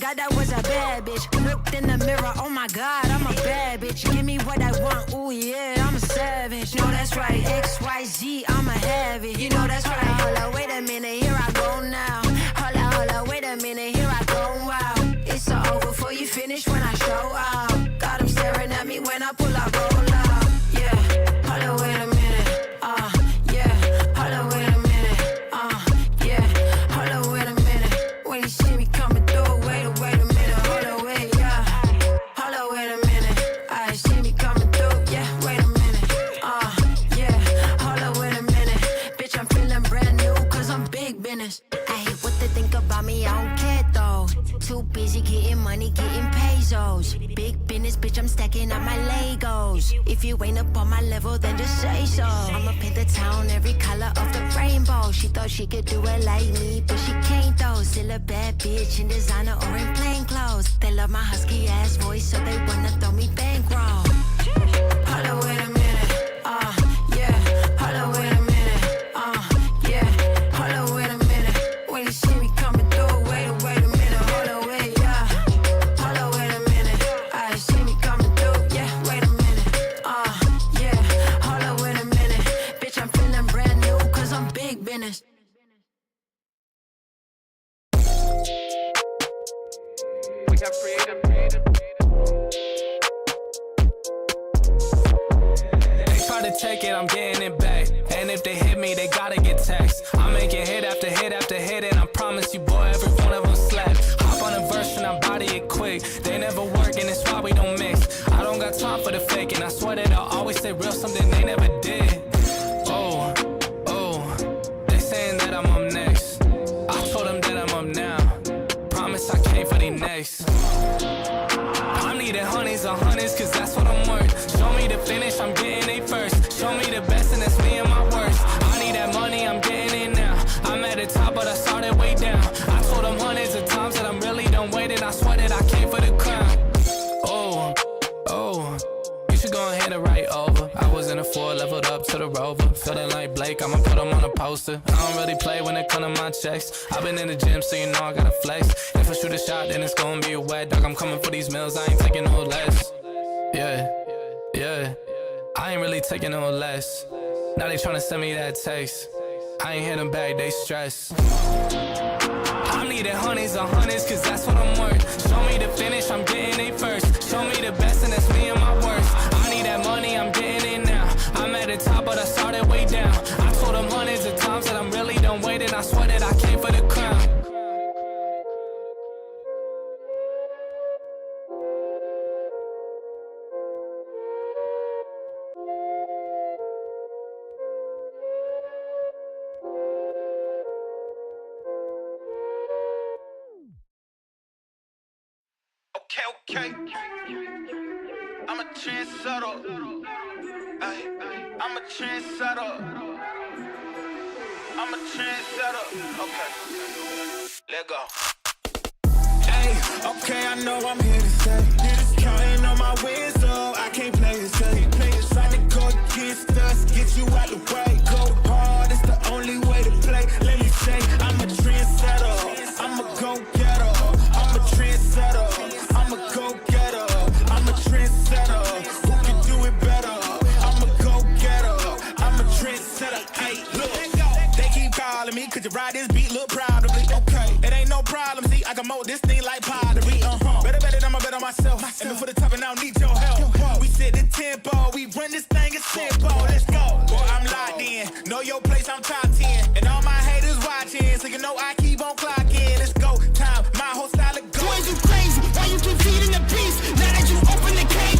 God, that was a bad bitch. Looked in the mirror, oh my God, I'm a bad bitch. Give me what I want, ooh yeah, I'm a savage. No, that's right, XYZ, I'ma have it. You know that's right. Hold up, wait a minute, here I go now. Hold up, wait a minute, here I go, wow. It's all over before you finish when I show out. Got him staring at me when I pull out, roll out. Yeah, hold up, wait a minute, yeah. Hold up, wait a minute, yeah. Hold up, wait a minute. When you see me coming through, wait a minute, hold up, wait, yeah. Hold up, wait a minute. I see me coming through, yeah. Wait a minute, yeah. Hold up, wait a minute. Bitch, I'm feeling brand new, cause I'm big business. I hate what they think about me, I don't care though. Too busy getting money, getting pesos. Big business, bitch, I'm stacking up my Legos. If you ain't up on my level, then just say so. I'ma paint the town every color of the rainbow. She thought she could do it like me, but she can't though. Still a bad bitch in designer or in plain clothes. They love my husky ass voice, so they wanna throw me bankroll. Hold up, wait a minute, yeah. Hold up, wait a minute, yeah. Hold up, wait a minute. When you see me coming through, wait a minute, hold up, wait, yeah. Hold up, wait a minute. I see me coming through, yeah. Wait a minute, yeah. Hold up, wait a minute. Bitch, I'm feeling brand new, cause I'm big business. We have freedom. They try to take it, I'm getting it back. And if they hit me, they gotta get taxed. I'm making hit after hit after hit, and I promise you, boy, every one of them slap. Hop on a verse and I body it quick. They never work, and it's why we don't mix. I don't got time for the fake, and I swear that I'll always stay real, something they never did. Oh, they saying that I'm up next. I told them that I'm up now. Promise I came for the next. I'm needing honeys on honeys, cause that's what I'm worth. Show me the finish, I'm getting it first. Show me the best, and that's me and my worst. I need that money, I'm getting it now. I'm at the top, but I started way down. I told them hundreds of times that I'm really done waiting. I swear that I came for the crown. Oh, you should go ahead and write over. I was in a 4, leveled up to the Rover. Feeling like Blake, I'ma put him on a poster. I don't really play when it come to my checks. I've been in the gym, so you know I gotta flex. If I shoot a shot, then it's gonna be a wet dog. I'm coming for these meals, I ain't taking no less. Yeah. I I ain't really taking no less. Now they tryna send me that text. I ain't hit them back, they stress. I'm needing honeys on honeys, cause that's what I'm worth. Show me the finish, I'm getting it first. Show me the best, and that's me and my worst. I need that money, I'm getting it now. I'm at the top, but I started way down. I told them hundreds of times that I'm really done waiting. I swear that I came for the crown. Okay. I'm a trendsetter. Ay, I'm a trendsetter. I'm a trendsetter. Okay. Let go. Hey, okay, I know I'm here to stay. Counting on my wins, so I can't play it safe. Trying to go against us, get you out the way. Go hard, it's the only way to play. Let me say, I'm a trendsetter. I'm a go-getter. I'm a trendsetter. I'm a go-getter. I'm a trendsetter. Who can do it better? I'm a go-getter. I'm a trendsetter. Hey, look, they keep calling me, could you ride this beat, look proud of me? Okay, it ain't no problem, see, I can mold this thing like pottery, Better, I'ma bet on myself. And for the top, and I don't need your help. We set the tempo, we run this thing as simple. Let's go. Boy, I'm locked in. Know your place, I'm top 10. And all my haters watching, so you know I keep on clocking. Let's go. Time, my whole style of go. Boys, you crazy. Why you keep feeding the beast? Now that you open the cage.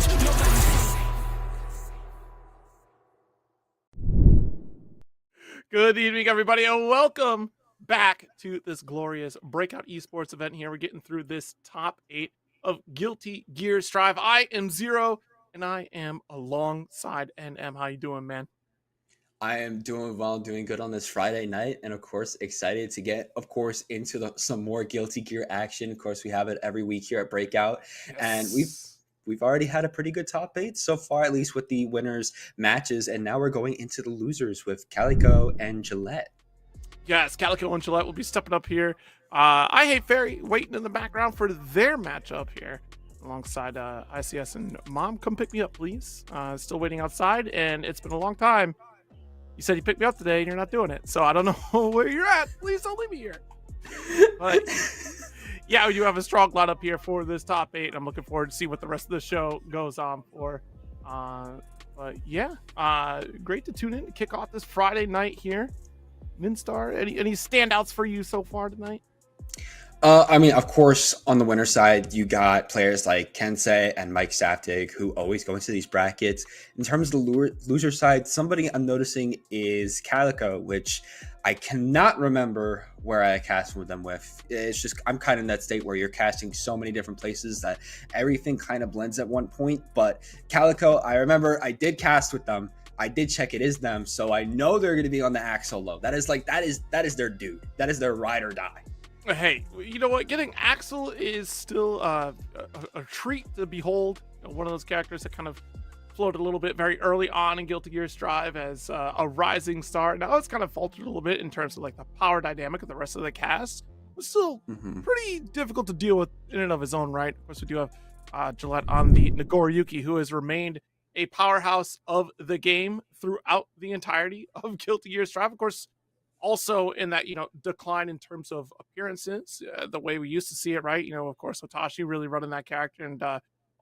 Good evening, everybody, and welcome back to this glorious Breakout Esports event here. We're getting through this top 8 of Guilty Gear Strive. I am Zero, and I am alongside NM. How you doing, man? I am doing well, doing good on this Friday night, and of course, excited to get, of course, into some more Guilty Gear action. Of course, we have it every week here at Breakout, and we've already had a pretty good top 8 so far, at least with the winners matches, and now we're going into the losers with Calico and Gillette. Yes, Calico and Gillette will be stepping up here. I Hate Fairy waiting in the background for their matchup here alongside ICS and Mom. Come pick me up, please. Still waiting outside, and it's been a long time. You said you picked me up today, and you're not doing it, so I don't know where you're at. Please don't leave me here. But yeah, we do have a strong lineup here for this top 8. I'm looking forward to see what the rest of the show goes on for. But yeah, great to tune in to kick off this Friday night here. Minstar, any standouts for you so far tonight? I mean, of course, on the winner side, you got players like Kensei and Mike Saftig, who always go into these brackets. In terms of the loser side, somebody I'm noticing is Calico, which I cannot remember where I cast with them with. It's just, I'm kind of in that state where you're casting so many different places that everything kind of blends at one point. But Calico, I remember I did cast with them. I did check it is them, so I know they're going to be on the Axel low. That is their dude. That is their ride or die. Hey, you know what? Getting Axel is still a treat to behold. You know, one of those characters that kind of floated a little bit very early on in Guilty Gear Strive as a rising star. Now it's kind of faltered a little bit in terms of like the power dynamic of the rest of the cast. It's still pretty difficult to deal with in and of his own right. Of course, we do have Gillette on the Nagoriyuki, who has remained a powerhouse of the game throughout the entirety of Guilty Gear Strive. Of course, also in that, you know, decline in terms of appearances, the way we used to see it, right? You know, of course, Otashi really running that character, and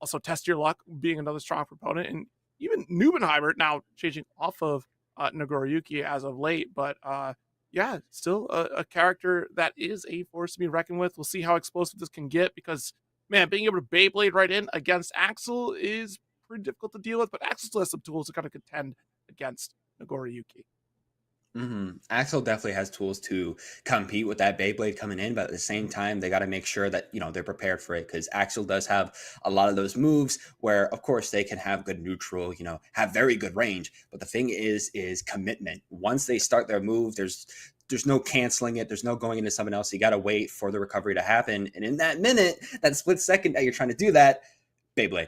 also Test Your Luck being another strong proponent, and even Nubenheimer now changing off of Nagoriyuki as of late. But yeah, still a character that is a force to be reckoned with. We'll see how explosive this can get, because, man, being able to Beyblade right in against Axel is pretty difficult to deal with, but Axel still has some tools to kind of contend against Nagoriyuki. Axel definitely has tools to compete with that Beyblade coming in, but at the same time, they got to make sure that, you know, they're prepared for it, because Axel does have a lot of those moves where, of course, they can have good neutral, you know, have very good range. But the thing is commitment. Once they start their move, there's no canceling it. There's no going into someone else. You got to wait for the recovery to happen. And in that minute, that split second that you're trying to do that, Beyblade.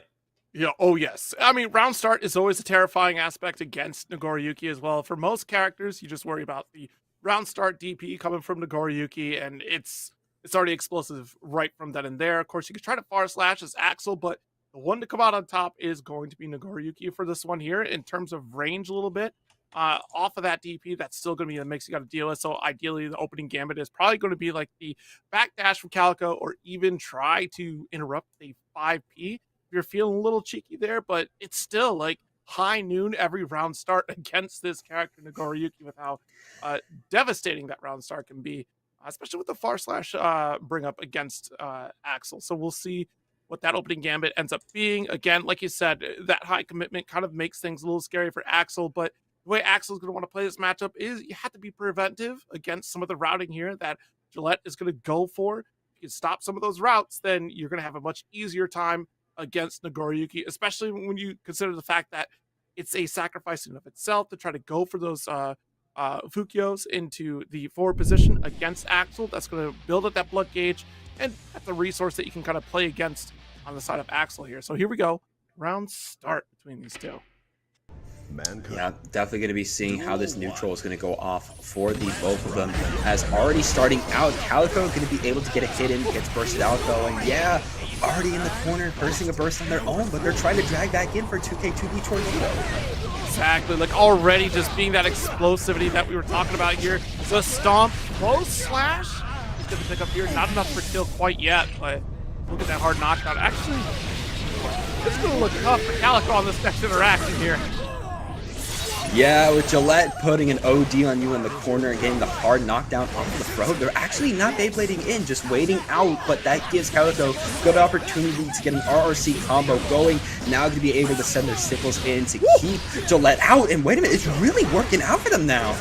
Yeah. Oh, yes. I mean, round start is always a terrifying aspect against Nagoriyuki as well. For most characters, you just worry about the round start DP coming from Nagoriyuki, and it's already explosive right from then and there. Of course, you could try to far slash as Axel, but The one to come out on top is going to be Nagoriyuki for this one here in terms of range a little bit. Off of that DP, that's still going to be the mix you got to deal with. So ideally, the opening gambit is probably going to be like the backdash from Calico, or even try to interrupt the 5P. If you're feeling a little cheeky there, but it's still like high noon every round start against this character Nagoriyuki, with how devastating that round start can be, especially with the far slash bring up against Axel. So we'll see what that opening gambit ends up being. Again, like you said, that high commitment kind of makes things a little scary for Axel, but the way Axel's going to want to play this matchup is you have to be preventive against some of the routing here that Gillette is going to go for. If you can stop some of those routes, then you're going to have a much easier time against Nagoriyuki, especially when you consider the fact that it's a sacrifice in and of itself to try to go for those Fukios into the forward position against Axel. That's going to build up that blood gauge, and that's a resource that you can kind of play against on the side of Axel here. So here we go. Round start between these two. Yeah, definitely going to be seeing how this neutral is going to go off for the both of them. As already starting out, Calico going to be able to get a hit in, gets bursted out though, and yeah, already in the corner, bursting a burst on their own, but they're trying to drag back in for 2K2B Tornado. Exactly, like already just being that explosivity that we were talking about here. The stomp, close slash, he's going to pick up here, not enough for kill quite yet, but look at that hard knockdown. Actually, it's going to look tough for Calico on this next interaction here. Yeah, with Gillette putting an OD on you in the corner and getting the hard knockdown off the throat, they're actually not Beyblading in, just waiting out, but that gives Calico good opportunity to get an RRC combo going. Now going to be able to send their sickles in to keep Gillette out, and wait a minute, it's really working out for them now.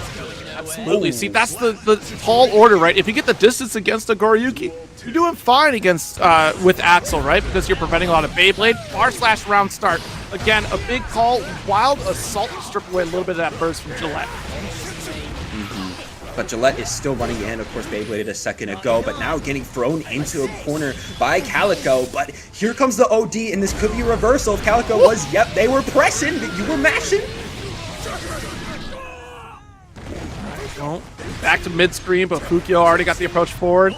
Absolutely. See, that's the tall order, right? If you get the distance against a Goriyuki, you're doing fine against with Axel, right? Because you're preventing a lot of Beyblade. Far slash round start. Again, a big call. Wild assault to strip away a little bit of that burst from Gillette. But Gillette is still running in. Of course, Beybladed a second ago, but now getting thrown into a corner by Calico. But here comes the OD, and this could be a reversal. If Calico was, yep, they were pressing, but you were mashing. Well, back to mid-screen, but Fukio already got the approach forward.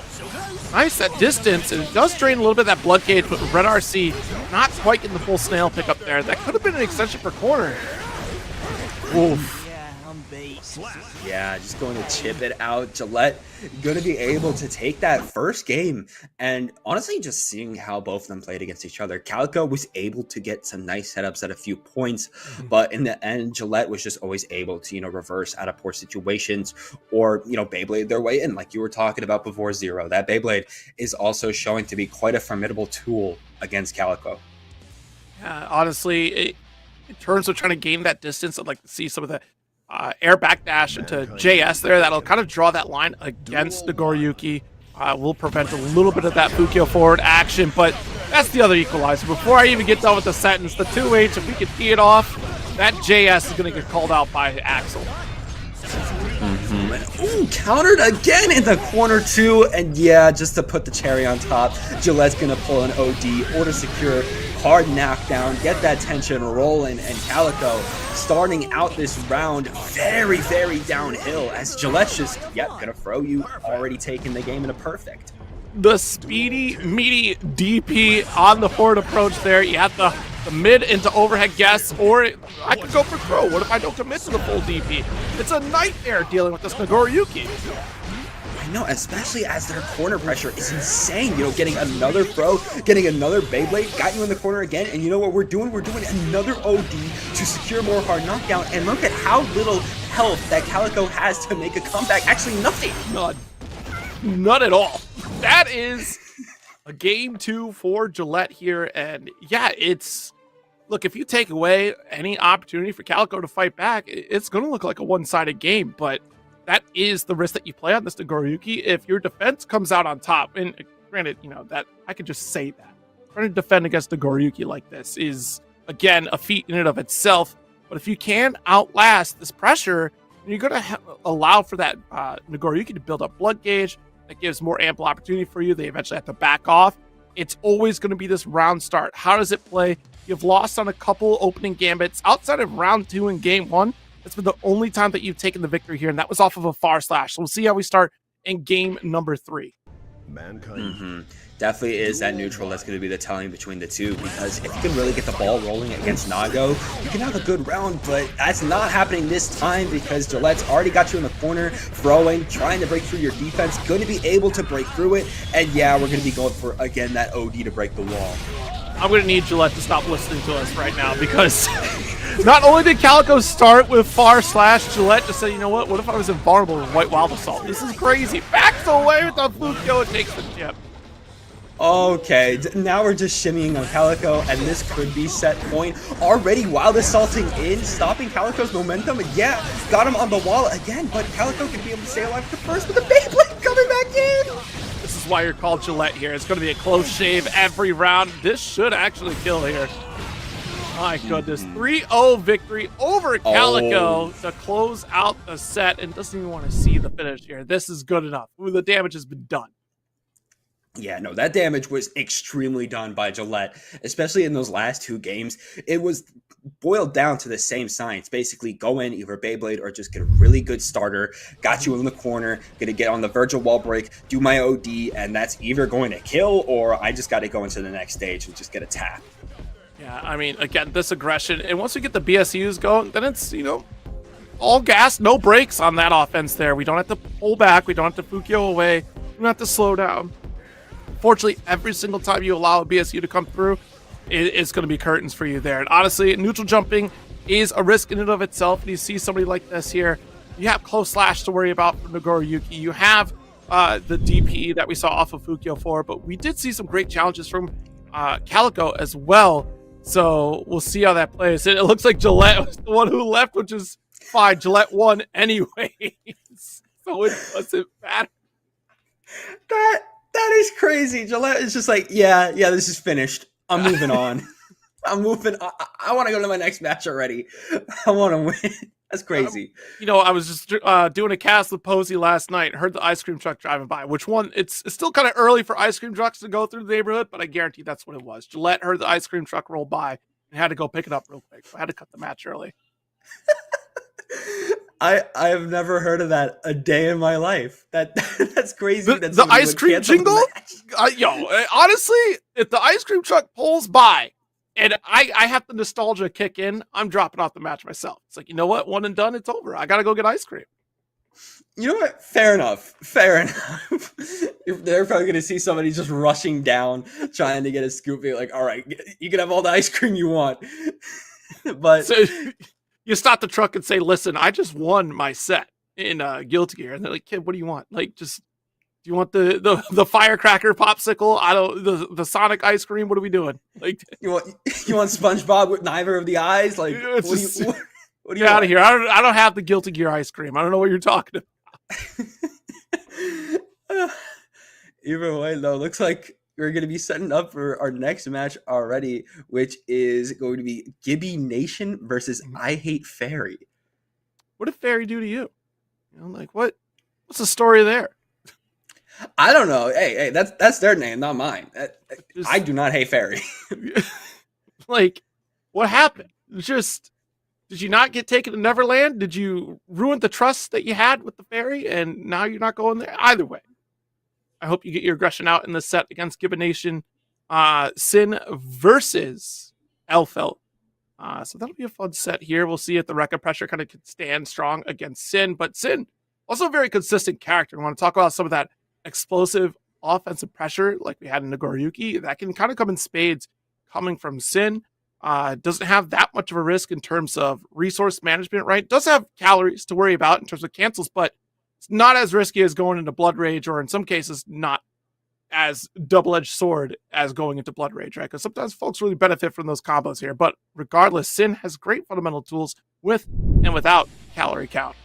Nice at distance, and it does drain a little bit of that blood gauge, but Red RC not quite getting the full snail pick up there. That could have been an extension for corner. Oof. Yeah, just going to chip it out. Gillette going to be able to take that first game. And honestly, just seeing how both of them played against each other. Calico was able to get some nice setups at a few points, but in the end, Gillette was just always able to, reverse out of poor situations or, Beyblade their way in, like you were talking about before, Zero. That Beyblade is also showing to be quite a formidable tool against Calico. Yeah, honestly, in terms of trying to gain that distance, I'd like to see some of the air backdash into JS there. That'll kind of draw that line against the Goriyuki. Will prevent a little bit of that Fukio forward action, but that's the other equalizer. Before I even get done with the sentence, the 2H, if we can tee it off, that JS is going to get called out by Axel. Ooh, countered again in the corner too, and yeah, just to put the cherry on top, Gillette's gonna pull an OD, order secure, hard knockdown, get that tension rolling, and Calico starting out this round very, very downhill as Gillette's just, gonna throw you, already taking the game in a perfect. The speedy, meaty DP on the forward approach there. You have the mid into overhead guess, or I could go for throw. What if I don't commit to the full DP? It's a nightmare dealing with this Nagoriyuki. I know, especially as their corner pressure is insane. Getting another throw, getting another Beyblade, got you in the corner again, and you know what we're doing? We're doing another OD to secure more hard knockdown, and look at how little health that Calico has to make a comeback. Actually, nothing. None at all. That is a game 2 for Gillette here, and yeah, look, if you take away any opportunity for Calico to fight back, it's going to look like a one-sided game, but that is the risk that you play on this Nagoriyuki. If your defense comes out on top, and granted, that I could just say that. Trying to defend against Nagoriyuki like this is, again, a feat in and of itself, but if you can outlast this pressure, you're going to allow for that Nagoriyuki to build up blood gauge. That gives more ample opportunity for you. They eventually have to back off. It's always going to be this round start. How does it play? You've lost on a couple opening gambits. Outside of round 2 and game 1, that's been the only time that you've taken the victory here, and that was off of a far slash. So we'll see how we start in game number 3. Definitely is that neutral that's going to be the telling between the two, because if you can really get the ball rolling against Nago, you can have a good round, but that's not happening this time because Gillette's already got you in the corner, throwing, trying to break through your defense, going to be able to break through it, and yeah, we're going to be going for, again, that OD to break the wall. I'm going to need Gillette to stop listening to us right now because not only did Calico start with far slash, Gillette just said, you know what if I was invulnerable with White Wild Assault? This is crazy. Backs away with the Fukyo and takes the chip. Okay, now we're just shimmying on Calico, and this could be set point. Already Wild Assaulting in, stopping Calico's momentum. Yeah, got him on the wall again, but Calico could be able to stay alive to first with the Beyblade coming back in. This is why you're called Gillette here. It's going to be a close shave every round. This should actually kill here. My goodness, 3-0 victory over Calico to close out the set, and doesn't even want to see the finish here. This is good enough. The damage has been done. Yeah, no, that damage was extremely done by Gillette, especially in those last two games. It was boiled down to the same science. Basically, go in, either Beyblade or just get a really good starter, got you in the corner, gonna get on the Virgil wall break, do my OD, and that's either going to kill or I just got to go into the next stage and just get a tap. Yeah, I mean, again, this aggression, and once we get the BSUs going, then it's, all gas, no brakes on that offense there. We don't have to pull back, we don't have to Fukyo away, we don't have to slow down. Fortunately, every single time you allow a BSU to come through, it's going to be curtains for you there. And honestly, neutral jumping is a risk in and of itself. And you see somebody like this here, you have close slash to worry about from Nagoriyuki. You have the DPE that we saw off of Fukyo 4, but we did see some great challenges from Calico as well. So we'll see how that plays. It looks like Gillette was the one who left, which is fine. Gillette won anyways. So it doesn't matter. That is crazy. Gillette is just like, yeah, this is finished. I'm moving on. I'm moving on. I want to go to my next match already. I want to win. That's crazy. I was just doing a cast with Posey last night. Heard the ice cream truck driving by. Which one? It's still kind of early for ice cream trucks to go through the neighborhood, but I guarantee that's what it was. Gillette heard the ice cream truck roll by and had to go pick it up real quick. So I had to cut the match early. I have never heard of that a day in my life. That's crazy. The ice cream jingle? Honestly, if the ice cream truck pulls by and I have the nostalgia kick in, I'm dropping off the match myself. It's like, you know what? One and done, it's over. I got to go get ice cream. You know what? Fair enough. They're probably going to see somebody just rushing down, trying to get a scoop. They're like, all right, you can have all the ice cream you want. But... So, you stop the truck and say, listen, I just won my set in Guilty Gear. And they're like, kid, what do you want? Like, do you want the firecracker popsicle? The Sonic ice cream? What are we doing? Like, you want SpongeBob with neither of the eyes? Like, what do you get out of here. I don't have the Guilty Gear ice cream. I don't know what you're talking about. Either way, though, looks like we're going to be setting up for our next match already, which is going to be Gibby Nation versus I Hate Fairy. What did Fairy do to you? What's the story there? I don't know. Hey, that's their name, not mine. I do not hate Fairy. What happened? Did you not get taken to Neverland? Did you ruin the trust that you had with the Fairy and now you're not going there? Either way, I hope you get your aggression out in the set against Gibby Nation. Sin versus Elfelt. So that'll be a fun set here. We'll see if the Rekka pressure kind of can stand strong against Sin. But Sin, also a very consistent character. I want to talk about some of that explosive offensive pressure like we had in Nagoriyuki. That can kind of come in spades coming from Sin. Doesn't have that much of a risk in terms of resource management, right? Does have calories to worry about in terms of cancels, but it's not as risky as going into Blood Rage, or in some cases, not as double-edged sword as going into Blood Rage, right? Because sometimes folks really benefit from those combos here. But regardless, Sin has great fundamental tools with and without calorie count.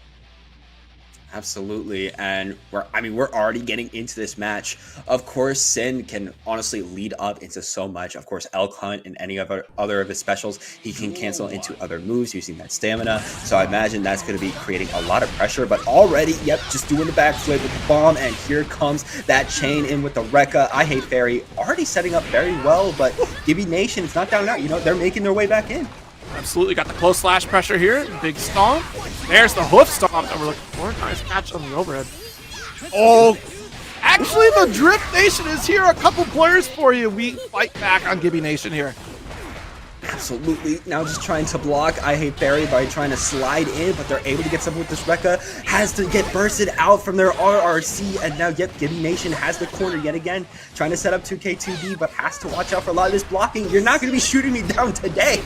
Absolutely, and we're already getting into this match. Of course, Sin can honestly lead up into so much. Of course, Elk Hunt and any other of his specials, he can cancel into other moves using that stamina. So I imagine that's going to be creating a lot of pressure. But already, just doing the backflip with the bomb, and here comes that chain in with the Rekka. I Hate Fairy already setting up very well, but Gibby Nation is not down and out. They're making their way back in. Absolutely got the close slash pressure here. Big stomp. There's the hoof stomp that we're looking for. Nice catch on the overhead. Oh, Actually, the Drift Nation is here. A couple players for you. We fight back on Gibby Nation here. Absolutely. Now just trying to block I Hate Barry by trying to slide in, but they're able to get something with this Rekka. Has to get bursted out from their RRC, and now, yep, Gibby Nation has the corner yet again. Trying to set up 2K2D, but has to watch out for a lot of this blocking. You're not going to be shooting me down today.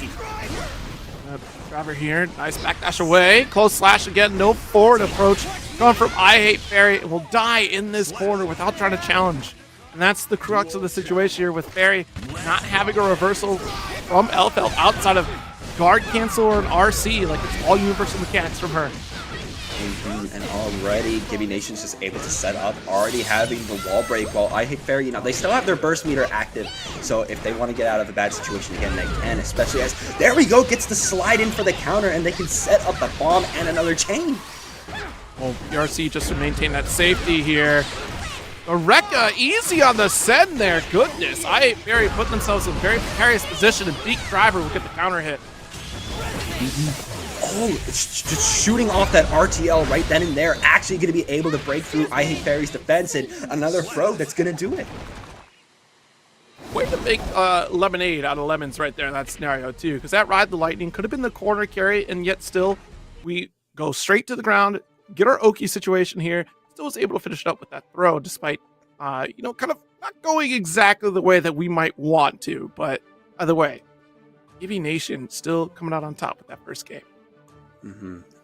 Driver here. Nice backdash away. Close slash again. No forward approach. Going from I Hate Barry, and will die in this corner without trying to challenge. And that's the crux of the situation here with Barry not having a reversal from Elfeld outside of guard cancel or an RC. Like, it's all universal mechanics from her. And already Gibby Nation's just able to set up, already having the wall break, while I Hate Fairy, they still have their burst meter active, so if they want to get out of a bad situation again, they can, especially as, there we go, gets the slide in for the counter, and they can set up the bomb and another chain. Well, PRC just to maintain that safety here. The Rekka easy on the send there, goodness. I Hate Fairy putting themselves in a very precarious position, and Beak Driver will get the counter hit. Oh, it's just shooting off that RTL right then and there, actually going to be able to break through I Hate Fairy's defense, and another throw that's going to do it. Way to make lemonade out of lemons right there in that scenario too, because that Ride the Lightning could have been the corner carry, and yet still we go straight to the ground, get our Oki situation here, still was able to finish it up with that throw despite, kind of not going exactly the way that we might want to, but either way, Gibby Nation still coming out on top with that first game.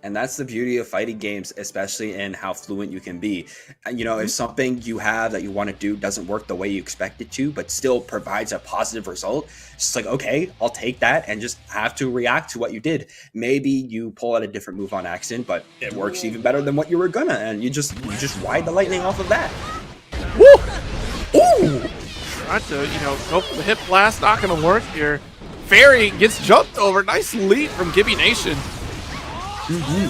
And that's the beauty of fighting games, especially in how fluent you can be. And, if something you have that you want to do doesn't work the way you expect it to, but still provides a positive result, it's just like, okay, I'll take that and just have to react to what you did. Maybe you pull out a different move on accident, but it works even better than what you were gonna, and you just ride the lightning off of that. Woo! Ooh! Trying to, go for the hip blast, not gonna work here. Fairy gets jumped over, nice lead from Gibby Nation.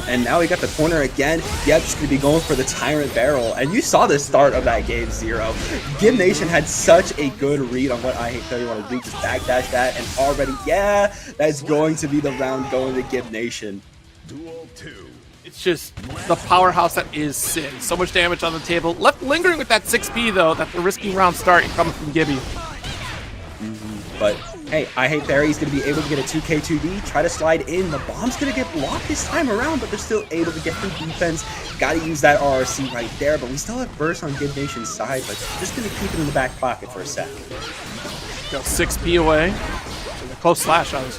And now we got the corner again. Yep, just going to be going for the Tyrant Barrel. And you saw the start of that game 0. Gib Nation had such a good read on what I Hate Fairy want to do. Just backdash that, and already, that's going to be the round going to Gib Nation. It's just the powerhouse that is Sin. So much damage on the table. Left lingering with that 6P, though. That's the risky round start coming from Gibby. But hey, I Hate Fairy's going to be able to get a 2K2D, try to slide in. The bomb's going to get blocked this time around, but they're still able to get through defense. Got to use that RRC right there, but we still have burst on Gib Nation's side, but just going to keep it in the back pocket for a sec. Got 6P away. Close slash, I was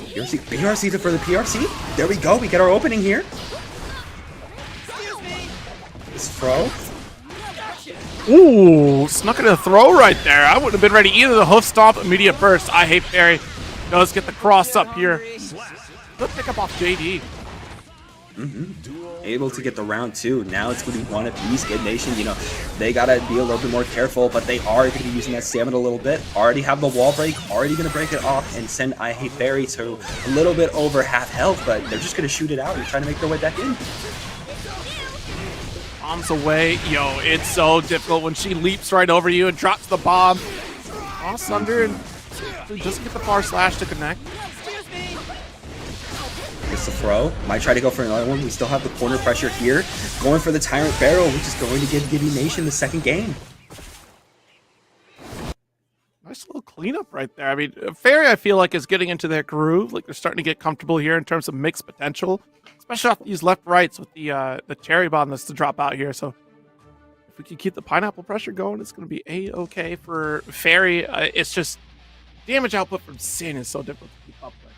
PRC for the PRC. There we go. We get our opening here. This throw. Ooh, snuck in a throw right there. I wouldn't have been ready either. The hoof stomp, immediate burst. I Hate Fairy does get the cross up here. Good pick up off JD. Able to get the round 2. Now it's going to be one apiece. Gib Nation, they got to be a little bit more careful, but they are going to be using that stamina a little bit. Already have the wall break, already going to break it off and send I Hate Fairy to a little bit over half health, but they're just going to shoot it out and trying to make their way back in. Bombs away. Yo, it's so difficult when she leaps right over you and drops the bomb. Cross under and doesn't get the far slash to connect. Gets the throw. Might try to go for another one. We still have the corner pressure here. Going for the Tyrant Barrel, which is going to give Gibby Nation the second game. Nice little cleanup right there. I mean, Fairy, I feel like, is getting into their groove. Like, they're starting to get comfortable here in terms of mixed potential. Especially off these left rights with the cherry bomb that's to drop out here. So if we can keep the pineapple pressure going, it's going to be A-okay for Fairy. It's just damage output from Sin is so difficult to keep up with.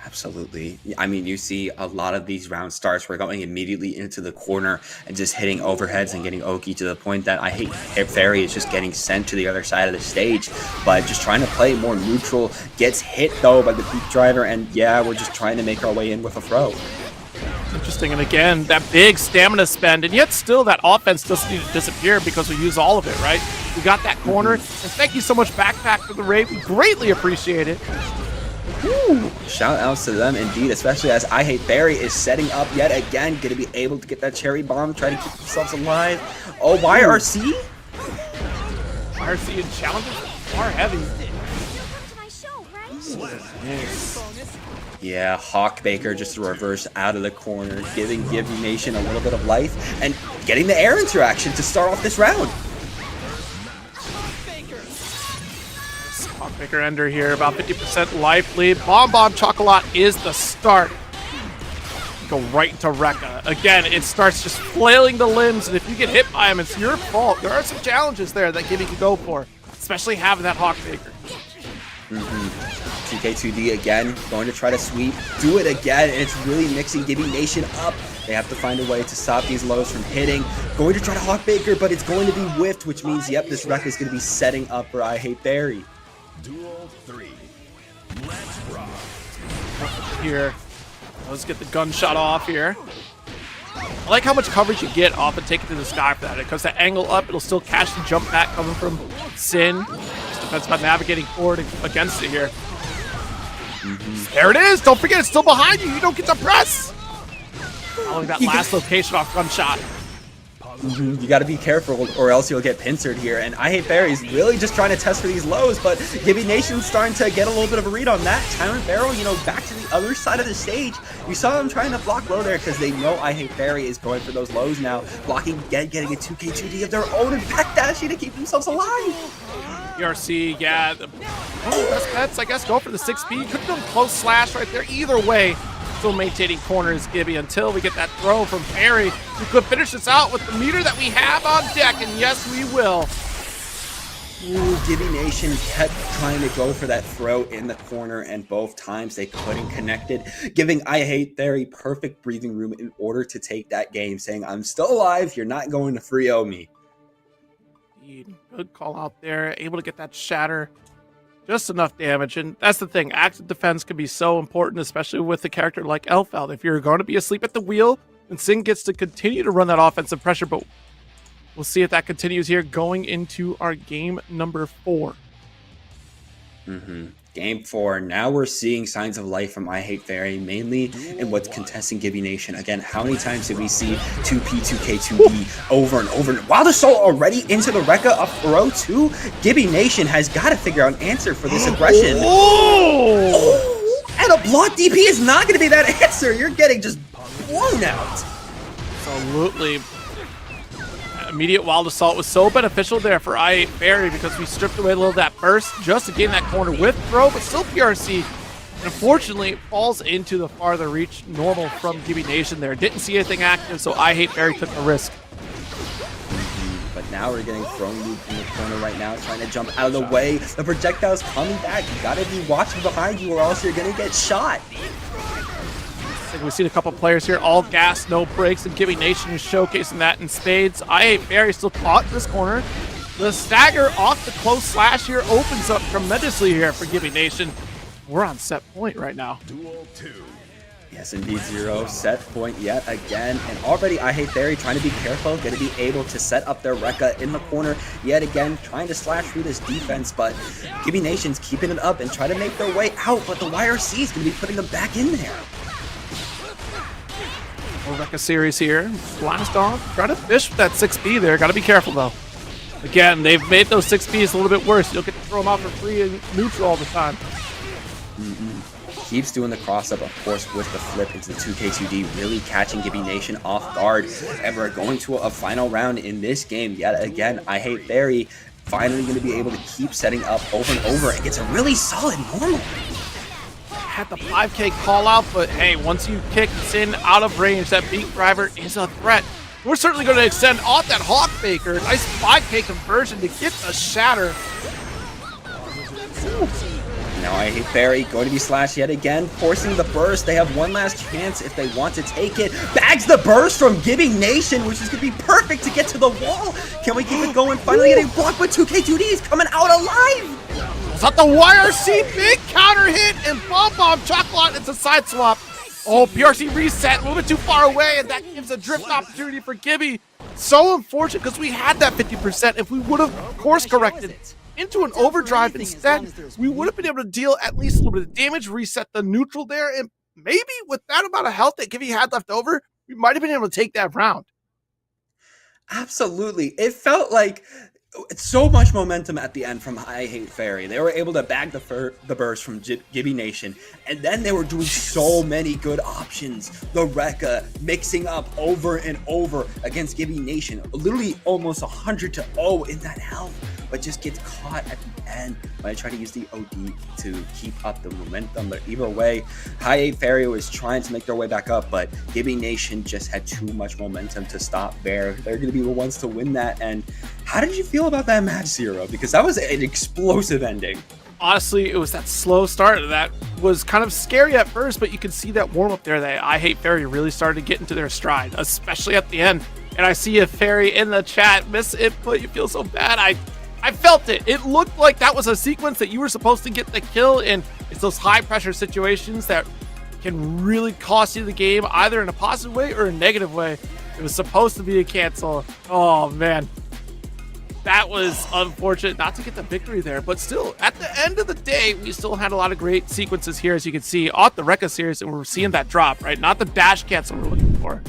Absolutely. I mean, you see a lot of these round starts. We're going immediately into the corner and just hitting overheads and getting Oki to the point that I Hate Fairy is just getting sent to the other side of the stage. But just trying to play more neutral. Gets hit, though, by the Beak Driver. And, we're just trying to make our way in with a throw. Interesting. And, again, that big stamina spend. And yet still that offense doesn't need to disappear because we use all of it, right? We got that corner. And thank you so much, Backpack, for the raid. We greatly appreciate it. Woo. Shout outs to them indeed, especially as I Hate Barry is setting up yet again, going to be able to get that cherry bomb, try to keep themselves alive. Oh, YRC? YRC and challenges are heavy. Yeah, Hawkbaker just a reverse out of the corner, giving Gibby Nation a little bit of life and getting the air interaction to start off this round. Hawkbaker Ender here, about 50% life lead. Bomb Chocolat is the start. Go right into Rekka. Again, it starts just flailing the limbs, and if you get hit by him, it's your fault. There are some challenges there that Gibby can go for, especially having that Hawkbaker. 2K2D again, going to try to sweep, do it again, and it's really mixing Gibby Nation up. They have to find a way to stop these lows from hitting. Going to try to Hawkbaker, but it's going to be whiffed, which means, yep, this Rekka is going to be setting up for I Hate Barry. Duel 3. Let's rock. Here, let's get the gunshot off here. I like how much coverage you get off and take it to the sky for that. Because the angle up, it'll still catch the jump back coming from Sin. Just depends on navigating forward against it here. There it is! Don't forget, it's still behind you! You don't get to press! Following that last location off gunshot. You got to be careful or else you'll get pincered here. And I Hate Barry's really just trying to test for these lows, but Gibby Nation's starting to get a little bit of a read on that. Tyrant Barrel, you know, back to the other side of the stage. You saw them trying to block low there because they know I Hate Barry is going for those lows now. Blocking, getting a 2K2D of their own and backdashing to keep themselves alive. PRC, yeah. Best bets, I guess, go for the 6B. Could have done close slash right there. Either way, still maintaining corner is Gibby until we get that throw from Barry. We could finish this out with the meter that we have on deck, and yes, we will. Ooh, Gibby Nation kept trying to go for that throw in the corner, and both times they couldn't connect it, giving I Hate Barry perfect breathing room in order to take that game, saying, I'm still alive, you're not going to 3-0 me. Good call out there. Able to get that shatter. Just enough damage. And that's the thing. Active defense can be so important, especially with a character like Elfeld. If you're going to be asleep at the wheel, then Sin gets to continue to run that offensive pressure. But we'll see if that continues here going into our game number 4. Game 4. Now we're seeing signs of life from I Hate Barry, mainly in what's contesting Gibby Nation. Again, how many times did we see 2P2K2D over and over? Wild Assault already into the Rekka up row 2. Gibby Nation has got to figure out an answer for this aggression. Oh! And a block DP is not going to be that answer. You're getting just blown out. Absolutely. Immediate Wild Assault was so beneficial there for I Hate Barry because we stripped away a little of that burst just to gain that corner with throw, but still PRC. And unfortunately, it falls into the farther reach normal from Gibby Nation there. Didn't see anything active, so I Hate Barry took the risk. But now we're getting thrown loop in the corner right now, trying to jump out of the way. The projectile's coming back. You gotta be watching behind you or else you're gonna get shot. We've seen a couple players here, all gas, no brakes, and Gibby Nation is showcasing that in spades. I Hate Barry still caught in this corner. The stagger off the close slash here opens up tremendously here for Gibby Nation. We're on set point right now. Duel 2. Yes, indeed, Zero. Set point yet again. And already I Hate Barry trying to be careful, going to be able to set up their Rekka in the corner yet again, trying to slash through this defense. But Gibby Nation's keeping it up and trying to make their way out. But the YRC is going to be putting them back in there. Rekka series here. Blast off. Try to fish with that 6B there. Got to be careful, though. Again, they've made those 6Bs a little bit worse. You'll get to throw them out for free and neutral all the time. Keeps doing the cross-up, of course, with the flip into the 2K2D, really catching Gibby Nation off guard. And we're going to a final round in this game. Yet again, I Hate Barry finally going to be able to keep setting up over and over. It gets a really solid normal. Had the 5K call out, but hey, once you kick Sin out of range, that beat driver is a threat. We're certainly going to extend off that Hawkbaker. Nice 5K conversion to get the shatter. Now I Hate Barry going to be slashed yet again, forcing the burst. They have one last chance if they want to take it. Bags the burst from Gibby Nation, which is going to be perfect to get to the wall. Can we keep it going? Finally getting blocked, but 2K2D's coming out alive. Is that the YRC big counter hit and Bomb Chocolat? It's a side swap. Oh, PRC reset a little bit too far away, and that gives a drift opportunity for Gibby. So unfortunate because we had that 50%. If we would have course corrected into an overdrive instead, we would have been able to deal at least a little bit of damage, reset the neutral there, and maybe with that amount of health that Gibby had left over, we might have been able to take that round. Absolutely. It felt like It's so much momentum at the end from I Hate Fairy. They were able to bag the burst from Gibby Nation, and then they were doing so many good options. The Rekka mixing up over and over against Gibby Nation, literally almost 100-0 in that health, but just gets caught at the end when I try to use the OD to keep up the momentum. But either way, High 8 Fairy was trying to make their way back up, but Gibby Nation just had too much momentum to stop there. They're going to be the ones to win that. And how did you feel about that match, Zero? Because that was an explosive ending. Honestly, it was that slow start that was kind of scary at first, but you could see that warm up there that I Hate Fairy really started to get into their stride, especially at the end. And I see a Fairy in the chat, miss input, you feel so bad. I felt it. It looked like that was a sequence that you were supposed to get the kill in. It's those high pressure situations that can really cost you the game, either in a positive way or a negative way. It was supposed to be a cancel. Oh man. That was unfortunate not to get the victory there, but still, at the end of the day, we still had a lot of great sequences here, as you can see, off the Rekka series, and we're seeing that drop, right? Not the dash cancel we're looking for.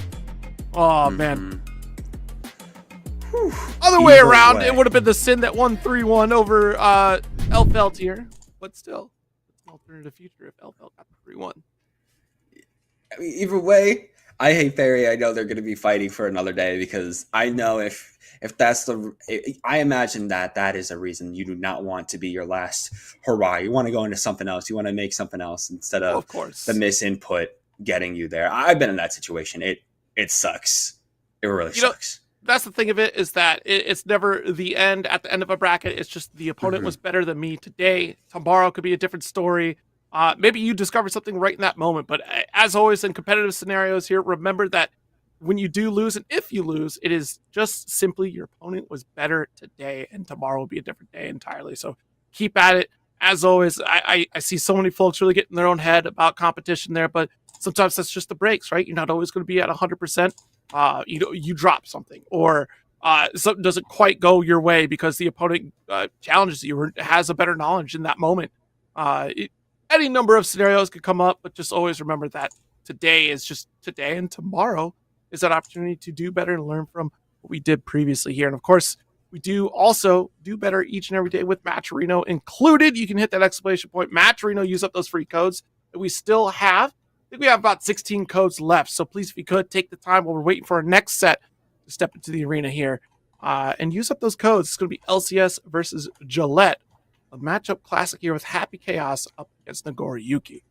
Oh, man. Other way around, it would have been the Sin that won 3-1 over Elfelt here, but still, it's an alternative future if Elfelt got the 3-1. I mean, either way, I Hate Fairy, I know they're going to be fighting for another day, because I know if that's I imagine that is a reason you do not want to be your last hurrah. You want to go into something else. You want to make something else instead of course, the misinput getting you there. I've been in that situation. It sucks. It really sucks. That's the thing of it, is that it's never the end at the end of a bracket. It's just the opponent was better than me today. Tomorrow could be a different story. Maybe you discover something right in that moment. But as always in competitive scenarios here, remember that when you do lose, and if you lose, it is just simply your opponent was better today, and tomorrow will be a different day entirely. So keep at it. As always, I see so many folks really get in their own head about competition there, but sometimes that's just the breaks, right? You're not always going to be at 100%. You drop something, or something doesn't quite go your way because the opponent challenges you or has a better knowledge in that moment. Any number of scenarios could come up, but just always remember that today is just today, and tomorrow is that opportunity to do better and learn from what we did previously here. And of course, we do also do better each and every day with Matcherino included. You can hit that exclamation point, Matcherino, use up those free codes that we still have. I think we have about 16 codes left. So please, if you could, take the time while we're waiting for our next set to step into the arena here and use up those codes. It's going to be LCS versus Gillette, a matchup classic here with Happy Chaos up against Nagoriyuki.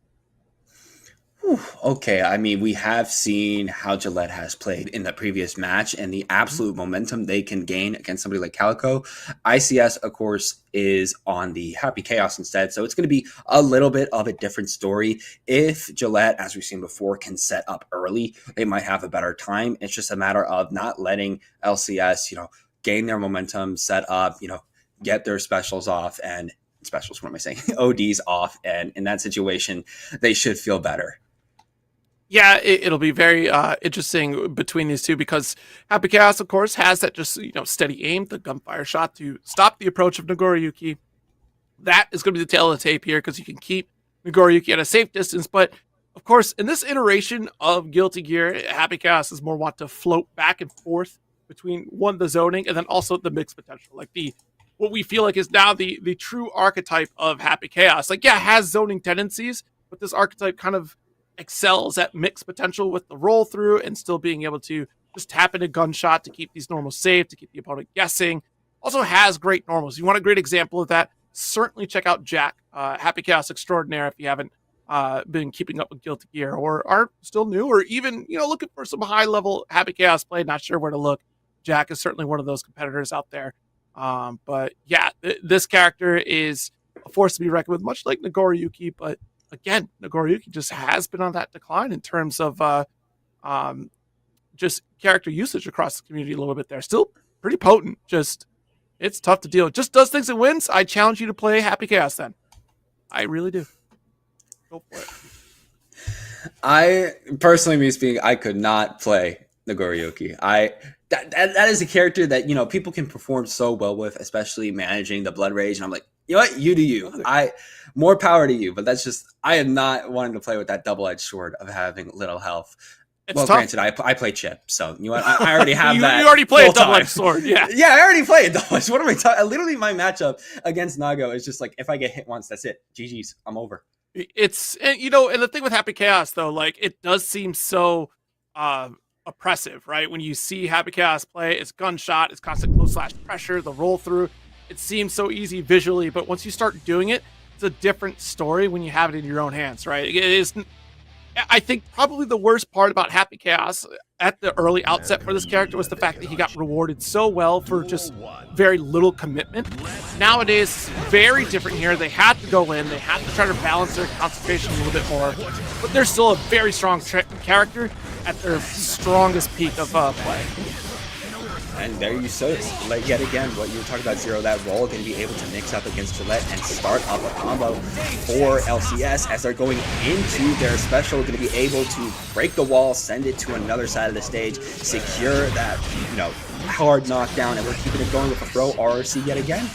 Okay, I mean, we have seen how Gillette has played in the previous match and the absolute momentum they can gain against somebody like Calico. ICS, of course, is on the Happy Chaos instead, so it's going to be a little bit of a different story. If Gillette, as we've seen before, can set up early, they might have a better time. It's just a matter of not letting LCS, gain their momentum, set up, get their specials off, and specials, what am I saying? ODs off, and in that situation, they should feel better. Yeah, it'll be very interesting between these two, because Happy Chaos, of course, has that just steady aim, the gunfire shot to stop the approach of Nagoriyuki. That is going to be the tail of the tape here, because you can keep Nagoriyuki at a safe distance. But of course, in this iteration of Guilty Gear, Happy Chaos is more want to float back and forth between the zoning and then also the mixed potential, like what we feel like is now the true archetype of Happy Chaos. Like, yeah, it has zoning tendencies, but this archetype kind of excels at mixed potential with the roll through and still being able to just tap in a gunshot to keep these normals safe, to keep the opponent guessing. Also has great normals. You want a great example of that? Certainly check out Jack, Happy Chaos Extraordinaire, if you haven't been keeping up with Guilty Gear or are still new, or even looking for some high level Happy Chaos play, not sure where to look. Jack is certainly one of those competitors out there. But yeah, this character is a force to be reckoned with, much like Nagoriyuki, but again, Nagoriyuki just has been on that decline in terms of just character usage across the community a little bit there. Still pretty potent. Just, it's tough to deal with. Just does things and wins. I challenge you to play Happy Chaos then. I really do. Go for it. I, personally, me speaking, I could not play Nagoriyuki. That is a character that, people can perform so well with, especially managing the blood rage. And I'm like, you know what? You do you. More power to you. But that's just, I am not wanting to play with that double-edged sword of having little health. It's Well, tough. granted, I play Chip, so you know what? I already have that. You already play a full-time. double-edged sword, yeah. Yeah, I already play a double-edged. What am I talking? Literally, my matchup against Nago is just like, if I get hit once, that's it. GG's, I'm over. It's, and the thing with Happy Chaos though, like it does seem so oppressive, right? When you see Happy Chaos play, it's gunshot, it's constant close slash pressure, the roll through. It seems so easy visually, but once you start doing it, it's a different story when you have it in your own hands, right? It is. I think probably the worst part about Happy Chaos at the early outset for this character was the fact that he got rewarded so well for just very little commitment. Nowadays, it's very different here. They have to go in. They have to try to balance their concentration a little bit more. But they're still a very strong character at their strongest peak of play. And there you saw it. Like yet again, what you were talking about, Zero, that role going to be able to mix up against Gillette and start up a combo for LCS as they're going into their special, going to be able to break the wall, send it to another side of the stage, secure that, hard knockdown, and we're keeping it going with a throw RRC yet again.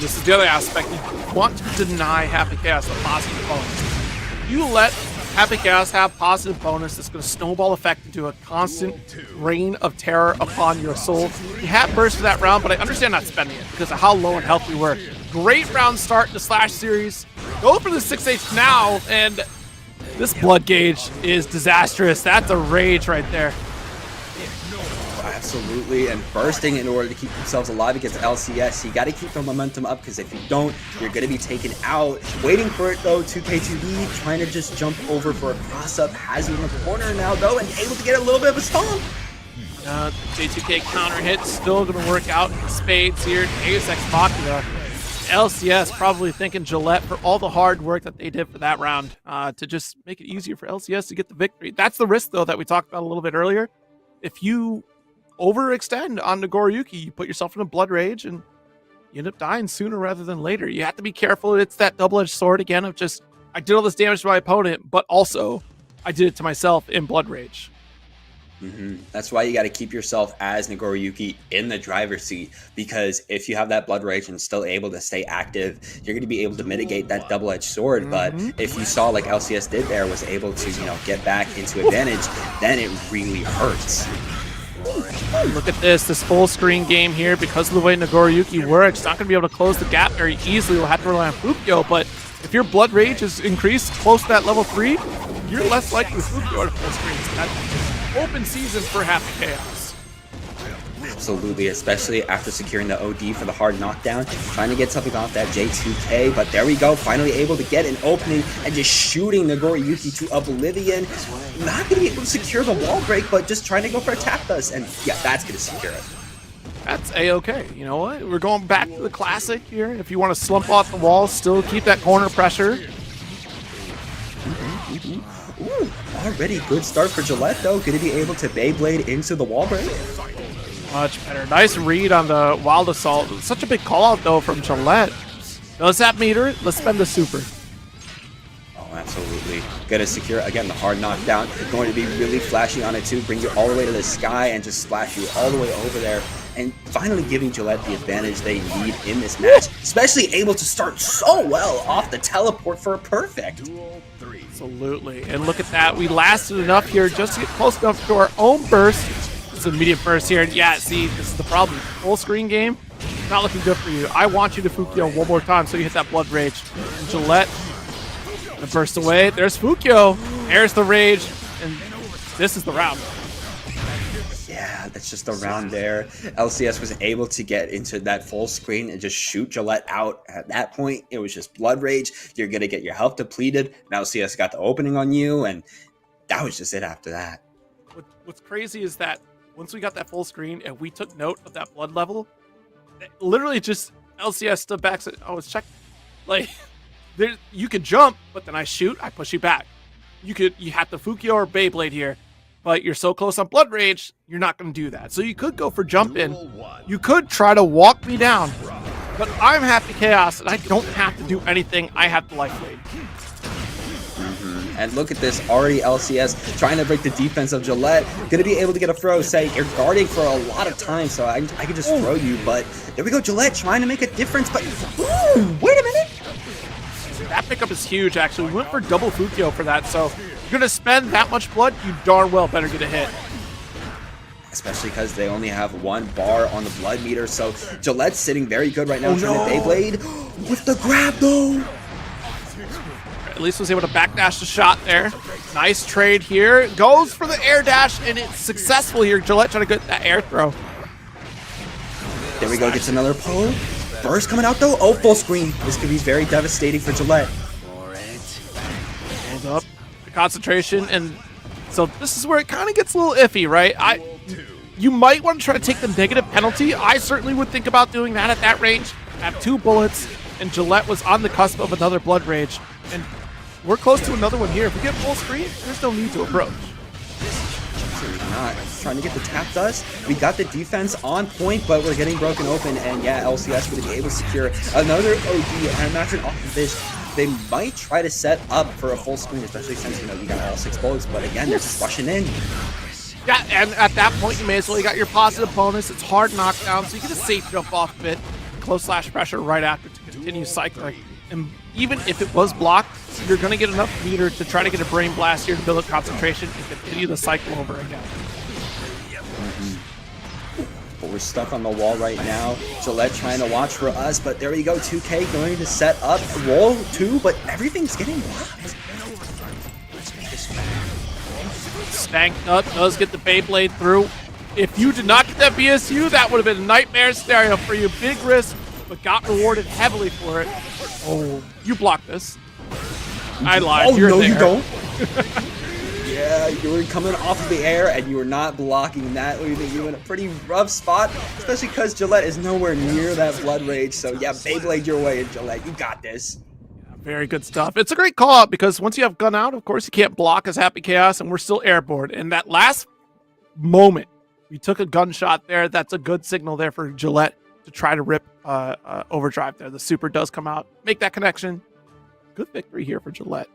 This is the other aspect. You want to deny Happy Chaos the positive bonus. You let Happy Chaos have positive bonus that's going to snowball effect into a constant reign of terror upon your soul. You had burst for that round, but I understand not spending it because of how low in health we were. Great round start in the Slash series. Go for the 6H now, and this blood gauge is disastrous. That's a rage right there. Absolutely, and bursting in order to keep themselves alive against LCS. You got to keep the momentum up because if you don't, you're going to be taken out. Waiting for it though, 2K2B trying to just jump over for a cross-up. Has you in the corner now though, and able to get a little bit of a stomp. J2K counter hit still going to work out in spades here. Deus Ex Machina. LCS probably thanking Gillette for all the hard work that they did for that round to just make it easier for LCS to get the victory. That's the risk though that we talked about a little bit earlier. If you overextend on Nagoriyuki, you put yourself in a blood rage and you end up dying sooner rather than later. You have to be careful. It's that double-edged sword again of just, I did all this damage to my opponent, but also I did it to myself in blood rage. That's why you got to keep yourself as Nagoriyuki in the driver's seat, because if you have that blood rage and still able to stay active, you're going to be able to mitigate that double-edged sword. But if you saw like LCS did there, was able to get back into advantage, then it really hurts. Look at this full screen game here. Because of the way Nagoriyuki works, not going to be able to close the gap very easily. We'll have to rely on Fukyo, but if your blood rage is increased close to that level 3, you're less likely with Fukyo to full screens. That's open season for Happy Chaos. Absolutely, especially after securing the OD for the hard knockdown, trying to get something off that J2K, but there we go, finally able to get an opening and just shooting Nagoriyuki to oblivion. Not going to be able to secure the wall break, but just trying to go for a tap dust, and yeah, that's going to secure it. That's A-okay. You know what? We're going back to the classic here. If you want to slump off the wall, still keep that corner pressure. Ooh, already good start for Gillette, though. Going to be able to Beyblade into the wall break. Much better. Nice read on the Wild Assault. Such a big call out though from Gillette. Does that meter it? Let's spend the super. Oh, absolutely. Gonna secure again the hard knockdown. Going to be really flashy on it too. Bring you all the way to the sky and just splash you all the way over there. And finally giving Gillette the advantage they need in this match. Especially able to start so well off the teleport for a perfect. Absolutely. And look at that. We lasted enough here just to get close enough to our own burst. It's a medium burst here. Yeah, see, this is the problem. Full screen game, not looking good for you. I want you to Fukyo one more time so you hit that blood rage. And Gillette, the burst away. There's Fukyo. There's the rage. And this is the round. Yeah, that's just the round there. LCS was able to get into that full screen and just shoot Gillette out. At that point, it was just blood rage. You're going to get your health depleted. And LCS got the opening on you, and that was just it after that. What's crazy is that once we got that full screen and we took note of that blood level, literally just LCS stood back and said, oh, it's checked. Like, you could jump, but then I shoot, I push you back. You have to Fukyo or Beyblade here, but you're so close on blood rage, you're not going to do that. So you could go for jump in. You could try to walk me down, but I'm Happy Chaos and I don't have to do anything. I have to life blade. And look at this, already LCS trying to break the defense of Gillette. Gonna be able to get a throw, say you're guarding for a lot of time, so I can just throw you, but there we go, Gillette trying to make a difference, but ooh, wait a minute. That pickup is huge, actually. We went for double Fukyo for that, so you're gonna spend that much blood, you darn well better get a hit. Especially because they only have 1 bar on the blood meter. So Gillette's sitting very good right now, trying to Beyblade with the grab though. At least was able to backdash the shot there. Nice trade here. Goes for the air dash, and it's successful here. Gillette trying to get that air throw. There we go, gets another pull. Burst coming out though. Oh, full screen. This could be very devastating for Gillette. Hold up. The concentration, and so this is where it kind of gets a little iffy, right? You might want to try to take the negative penalty. I certainly would think about doing that at that range. I have 2 bullets, and Gillette was on the cusp of another blood rage. And we're close to another one here. If we get full screen, there's no need to approach. Absolutely not. Trying to get the tap dust. We got the defense on point, but we're getting broken open. And yeah, LCS would be able to secure another OD. And I imagine off of this, they might try to set up for a full screen, especially since, you know, you got all 6 bullets. But again, they're just rushing in. Yeah, and at that point, you may as well. You got your positive bonus. It's hard knockdown, so you get a safe jump off of it. Close slash pressure right after to continue cycling. And even if it was blocked, you're going to get enough meter to try to get a brain blast here to build up concentration and continue the cycle over again. But we're stuck on the wall right now. Gillette trying to watch for us, but there we go. 2K going to set up roll 2, but everything's getting blocked. Stank Nut does get the Beyblade through. If you did not get that BSU, that would have been a nightmare scenario for you. Big risk, but got rewarded heavily for it. Oh, you blocked this. I lied. Oh, You're no, there. you don't. Yeah, you were coming off of the air, and you were not blocking that, leaving you in a pretty rough spot, especially because Gillette is nowhere near that blood rage. So yeah, Beyblade your way, Gillette. You got this. Very good stuff. It's a great call out because once you have gun out, of course, you can't block as Happy Chaos, and we're still airborne. And that last moment, we took a gunshot there. That's a good signal there for Gillette to try to rip overdrive there. The super does come out, make that connection. Good victory here for Gillette.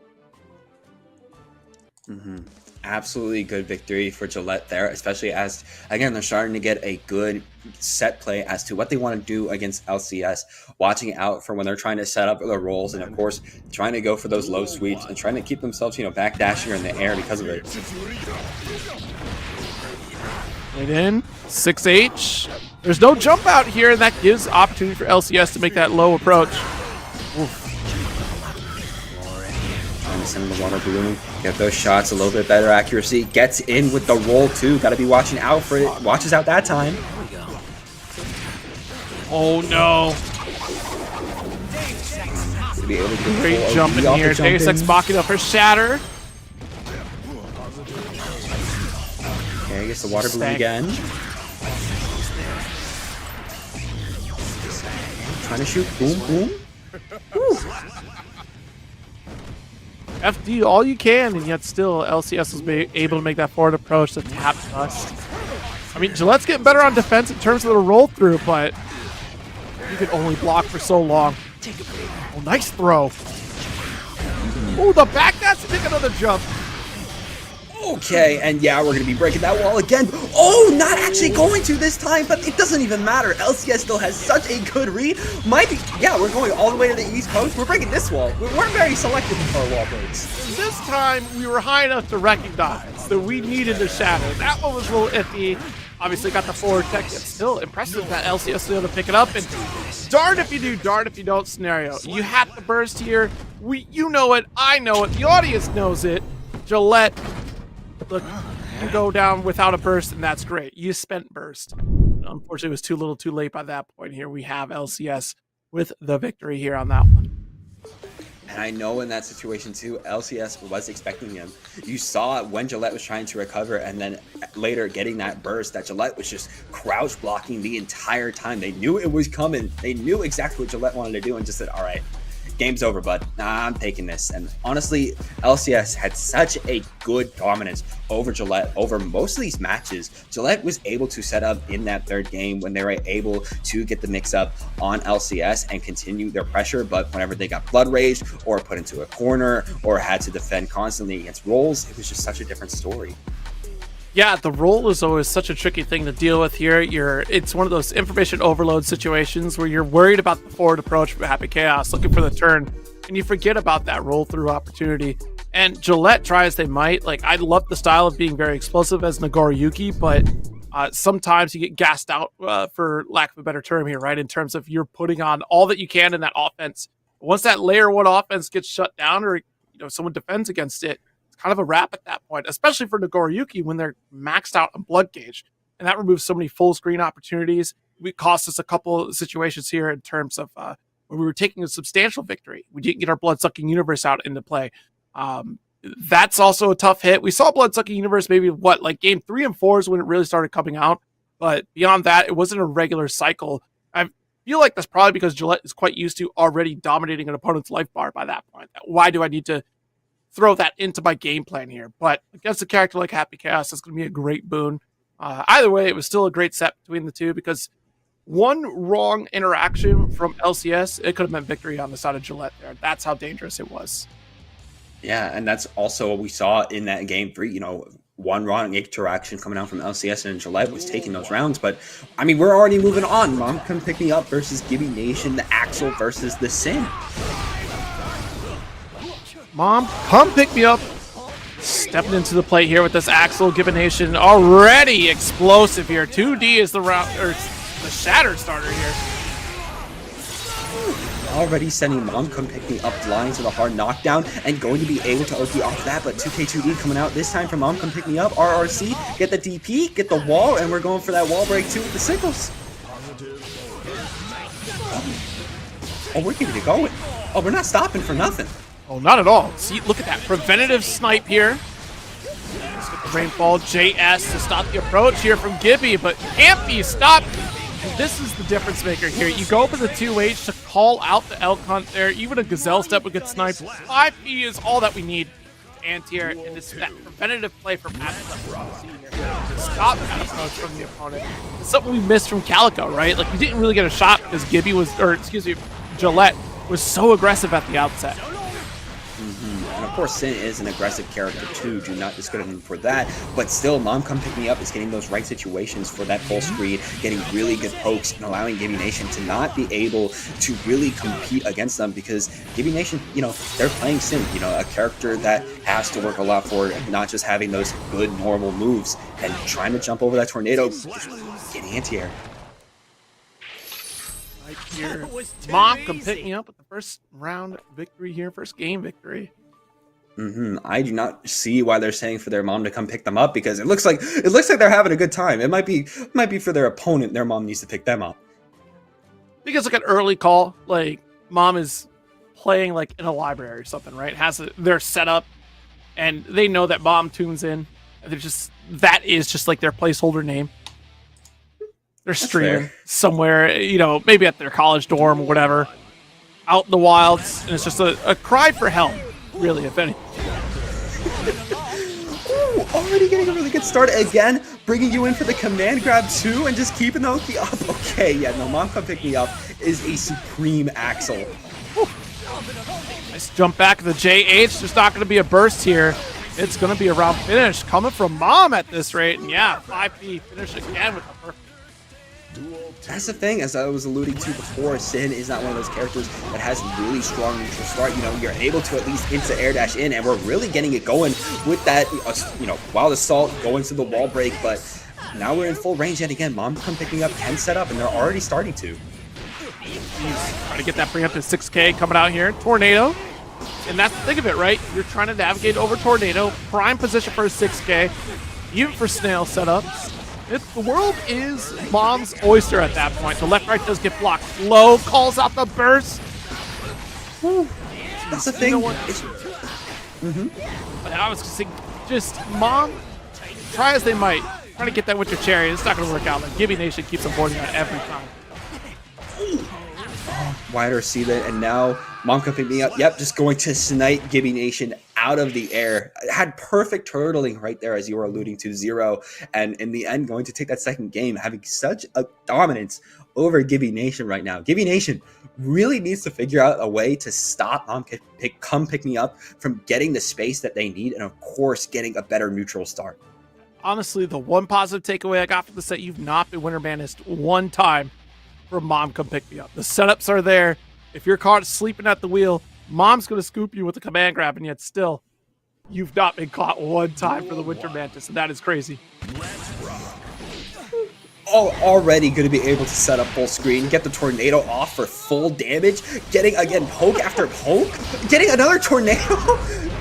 Absolutely good victory for Gillette there, especially as, again, they're starting to get a good set play as to what they want to do against LCS, watching out for when they're trying to set up their rolls, and of course, trying to go for those low sweeps and trying to keep themselves, you know, backdashing in the air because of it. Right in, 6H. There's no jump out here, and that gives opportunity for LCS to make that low approach. Oof. Trying to send the water balloon, get those shots, a little bit better accuracy, gets in with the roll too. Got to be watching out for it. Watches out that time. Oh no. To be able to get Great jump in here. Deus Ex Machina for Shatter. Okay, gets the water balloon again. Trying to shoot. Boom, boom. Woo. FD all you can, and yet still LCS was able to make that forward approach to tap dust. I mean, Gillette's getting better on defense in terms of the roll through, but you can only block for so long. Oh, nice throw. Oh, the back dash to take another jump. Okay, and yeah, we're going to be breaking that wall again. Oh, not actually going to this time, but it doesn't even matter. LCS still has such a good read. Might be, yeah, we're going all the way to the East Coast. We're breaking this wall. We're very selective with our wall breaks. This time, we were high enough to recognize that we needed the shadow. That one was a little iffy. Obviously got the forward tech. It's still impressive that LCS was able to pick it up. And darn if you do, darn if you don't scenario. You had the burst here. You know it. I know it. The audience knows it. Gillette. Look, you go down without a burst, and that's great. You spent burst. Unfortunately, it was too little too late by that point. Here we have LCS with the victory here on that one. And I know in that situation too, LCS was expecting him. You saw when Gillette was trying to recover, and then later getting that burst, that Gillette was just crouch blocking the entire time. They knew it was coming. They knew exactly what Gillette wanted to do and just said, all right, game's over, bud. Nah, I'm taking this. And honestly, LCS had such a good dominance over Gillette over most of these matches. Gillette was able to set up in that third game when they were able to get the mix up on LCS and continue their pressure. But whenever they got blood raged or put into a corner or had to defend constantly against rolls, it was just such a different story. Yeah, the roll is always such a tricky thing to deal with here. It's one of those information overload situations where you're worried about the forward approach from Happy Chaos, looking for the turn, and you forget about that roll through opportunity. And Gillette, try as they might, like, I love the style of being very explosive as Nagoriyuki, but sometimes you get gassed out, for lack of a better term here, right? In terms of you're putting on all that you can in that offense. Once that layer one offense gets shut down, or someone defends against it, it's kind of a wrap at that point, especially for Nagoriyuki when they're maxed out on blood gauge. And that removes so many full screen opportunities. We cost us a couple situations here in terms of when we were taking a substantial victory. We didn't get our blood-sucking universe out into play. That's also a tough hit. We saw blood-sucking universe maybe like game 3 and 4 is when it really started coming out. But beyond that, it wasn't a regular cycle. I feel like that's probably because Gillette is quite used to already dominating an opponent's life bar by that point. Why do I need to throw that into my game plan here? But against a character like Happy Chaos, that's going to be a great boon. Either way, it was still a great set between the two because one wrong interaction from LCS, it could have meant victory on the side of Gillette there. That's how dangerous it was. Yeah, and that's also what we saw in that game 3. One wrong interaction coming out from LCS and Gillette was taking those rounds. But, I mean, we're already moving on. Mom Come Pick Me Up versus Gibby Nation, the Axel versus the Sin. Mom, come pick me up. Stepping into the plate here with this Axel. Gibby Nation already explosive here. 2D is the round, or the Shatter starter here. Already sending Mom Come Pick Me Up blind to the hard knockdown and going to be able to OP off that, but 2K2D coming out this time from Mom Come Pick Me Up. RRC, get the DP, get the wall, and we're going for that wall break too with the sickles. Oh, we're keeping it going. Oh, we're not stopping for nothing. Oh, not at all. See, look at that preventative snipe here. Let's get the Rainfall JS to stop the approach here from Gibby, but can't be stopped. This is the difference maker here. You go for the 2H to call out the elk hunt there. Even a gazelle step would get sniped. 5P is all that we need. Anti-air, and it's that preventative play from Axel. Stop that approach from the opponent. It's something we missed from Calico, right? Like, we didn't really get a shot because Gillette was so aggressive at the outset. And of course, Sin is an aggressive character too. Do not discredit him for that. But still, Mom Come Pick Me Up is getting those right situations for that full screen, getting really good pokes, and allowing Gibby Nation to not be able to really compete against them because Gibby Nation, they're playing Sin, a character that has to work a lot for not just having those good normal moves and trying to jump over that tornado, getting anti-air. Right here. Mom Come Pick Me Up with the first round victory here, first game victory. I do not see why they're saying for their mom to come pick them up because it looks like they're having a good time. It might be for their opponent. Their mom needs to pick them up. Because like an early call, like mom is playing like in a library or something, right? They're set up, and they know that mom tunes in. That is just like their placeholder name. They're streaming somewhere, maybe at their college dorm or whatever, out in the wilds, and it's just a cry for help. Really, if any. Ooh, already getting a really good start again, bringing you in for the command grab too, and just keeping the OP up. Okay, yeah, no, Mom Come Pick Me Up is a supreme Axel. Nice jump back to the JH. There's not going to be a burst here. It's going to be a round finish coming from Mom at this rate, and yeah, 5P finish again with the perfect. That's the thing, as I was alluding to before, Sin is not one of those characters that has really strong neutral start. You're able to at least insta air dash in, and we're really getting it going with that, Wild Assault going to the wall break, but now we're in full range yet again. Mom Come Pick Me Up can set up, and they're already starting to. Trying to get that bring up to 6K coming out here. Tornado. And that's the thing of it, right? You're trying to navigate over Tornado. Prime position for a 6K. Even for Snail setup. The world is Mom's oyster at that point. The left-right does get blocked. Low calls out the burst. Whew. That's the thing. But I was saying, just Mom, try as they might, trying to get that winter cherry. It's not going to work out. Like, Gibby Nation keeps avoiding that every time. Wider see that, and now Mom Come Pick Me Up. Yep, just going to snipe Gibby Nation out of the air. Had perfect turtling right there, as you were alluding to, 0. And in the end, going to take that second game, having such a dominance over Gibby Nation right now. Gibby Nation really needs to figure out a way to stop Mom Come Pick Me Up from getting the space that they need, and of course, getting a better neutral start. Honestly, the one positive takeaway I got from the set, you've not been winter managed one time from Mom Come Pick Me Up. The setups are there. If you're caught sleeping at the wheel, Mom's going to scoop you with a command grab, and yet still, you've not been caught one time for the Winter Mantis, and that is crazy. Oh, already going to be able to set up full screen, get the tornado off for full damage, getting, again, poke after poke, getting another tornado.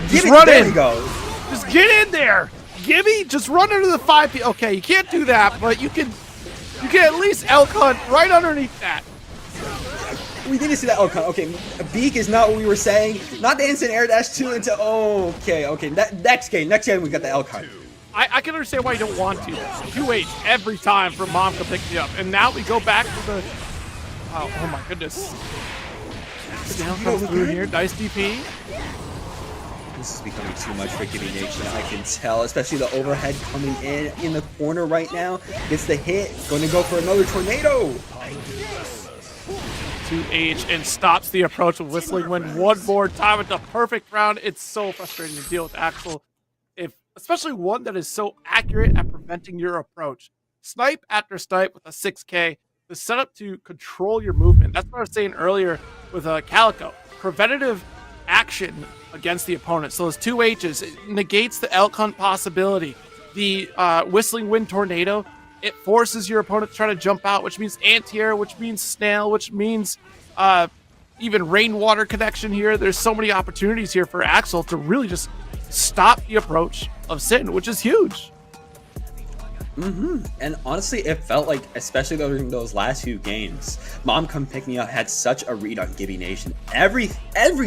Just run there in. we go. Just get in there. Gimme, just run under the 5P. Okay, you can't do that, but you can at least elk hunt right underneath that. We didn't see that. Okay, Beak is not what we were saying. Not the instant air dash 2 into. Okay. Next game we got the elk hunt. I can understand why you don't want to. 2H every time for Mom to pick me up. And now we go back to the... Oh my goodness. Down comes through here. Nice DP. This is becoming too much for Gibby Nation. I can tell, especially the overhead coming in the corner right now. Gets the hit. Going to go for another tornado. 2H and stops the approach of Whistling Wind one more time with the perfect round. It's so frustrating to deal with Axel. Especially one that is so accurate at preventing your approach. Snipe after snipe with a 6K. The setup to control your movement. That's what I was saying earlier with Calico. Preventative action against the opponent. So those 2Hs, it negates the elk hunt possibility. The Whistling Wind Tornado, it forces your opponent to try to jump out, which means anti-air, which means snail, which means even rainwater connection here. There's so many opportunities here for Axel to really just stop the approach of Sin, which is huge. And honestly, it felt like, especially during those last few games, Mom Come Pick Me Up had such a read on Gibby Nation. Every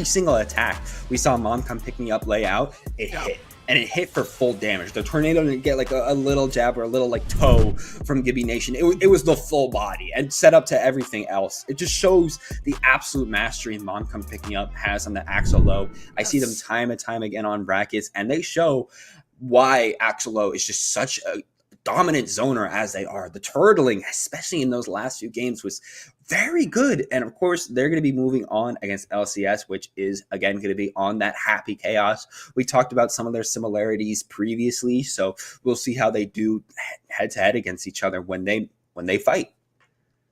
single attack we saw Mom Come Pick Me Up lay out, it hit. And it hit for full damage. The tornado didn't get like a little jab or a little like toe from Gibby Nation. It was the full body and set up to everything else. It just shows the absolute mastery Mom Come Pick Me Up has on the Axel Low. I see them time and time again on brackets, and they show why Axel Low is just such a dominant zoner as they are. The turtling, especially in those last few games, was very good. And of course, they're going to be moving on against LCS, which is again going to be on that Happy Chaos. We talked about some of their similarities previously, so we'll see how they do head to head against each other when they fight.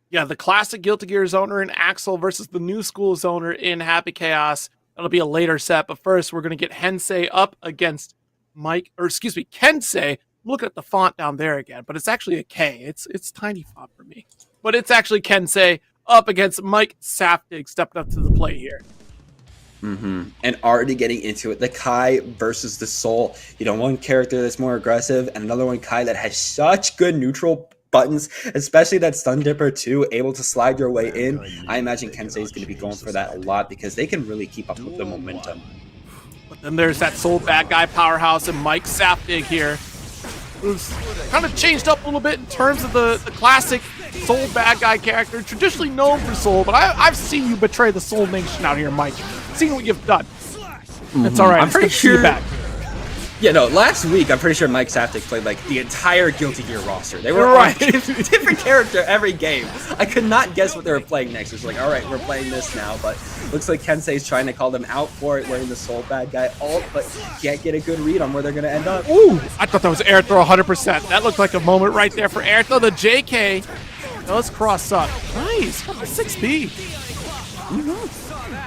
Yeah, the classic Guilty Gear zoner in Axel versus the new school zoner in Happy Chaos. That'll be a later set, but first we're going to get Hensei up against Kensei. Look at the font down there again, but it's actually a K. It's tiny font for me. But it's actually Kensei up against Mike Saftig stepping up to the plate here. And already getting into it. The Kai versus the Soul. One character that's more aggressive and another one, Kai, that has such good neutral buttons, especially that Stun Dipper too, able to slide your way in. I imagine Kensei is going to be going for that a lot because they can really keep up with the momentum. But then there's that Soul bad guy powerhouse and Mike Saftig here, who's kind of changed up a little bit in terms of the classic Soul bad guy character, traditionally known for Soul, but I've seen you betray the Soul Nation out here, Mike. Seen what you've done. It's all right. I'm pretty sure. You back. Yeah, no, last week, I'm pretty sure Mike Saftig played, like, the entire Guilty Gear roster. They were right. Different character every game. I could not guess what they were playing next. It was like, all right, we're playing this now, but looks like Kensei's trying to call them out for it, wearing the Soul Bad Guy ult, but can't get a good read on where they're going to end up. Ooh, I thought that was air throw 100%. That looked like a moment right there for air throw. The JK does cross up. Nice, 6B.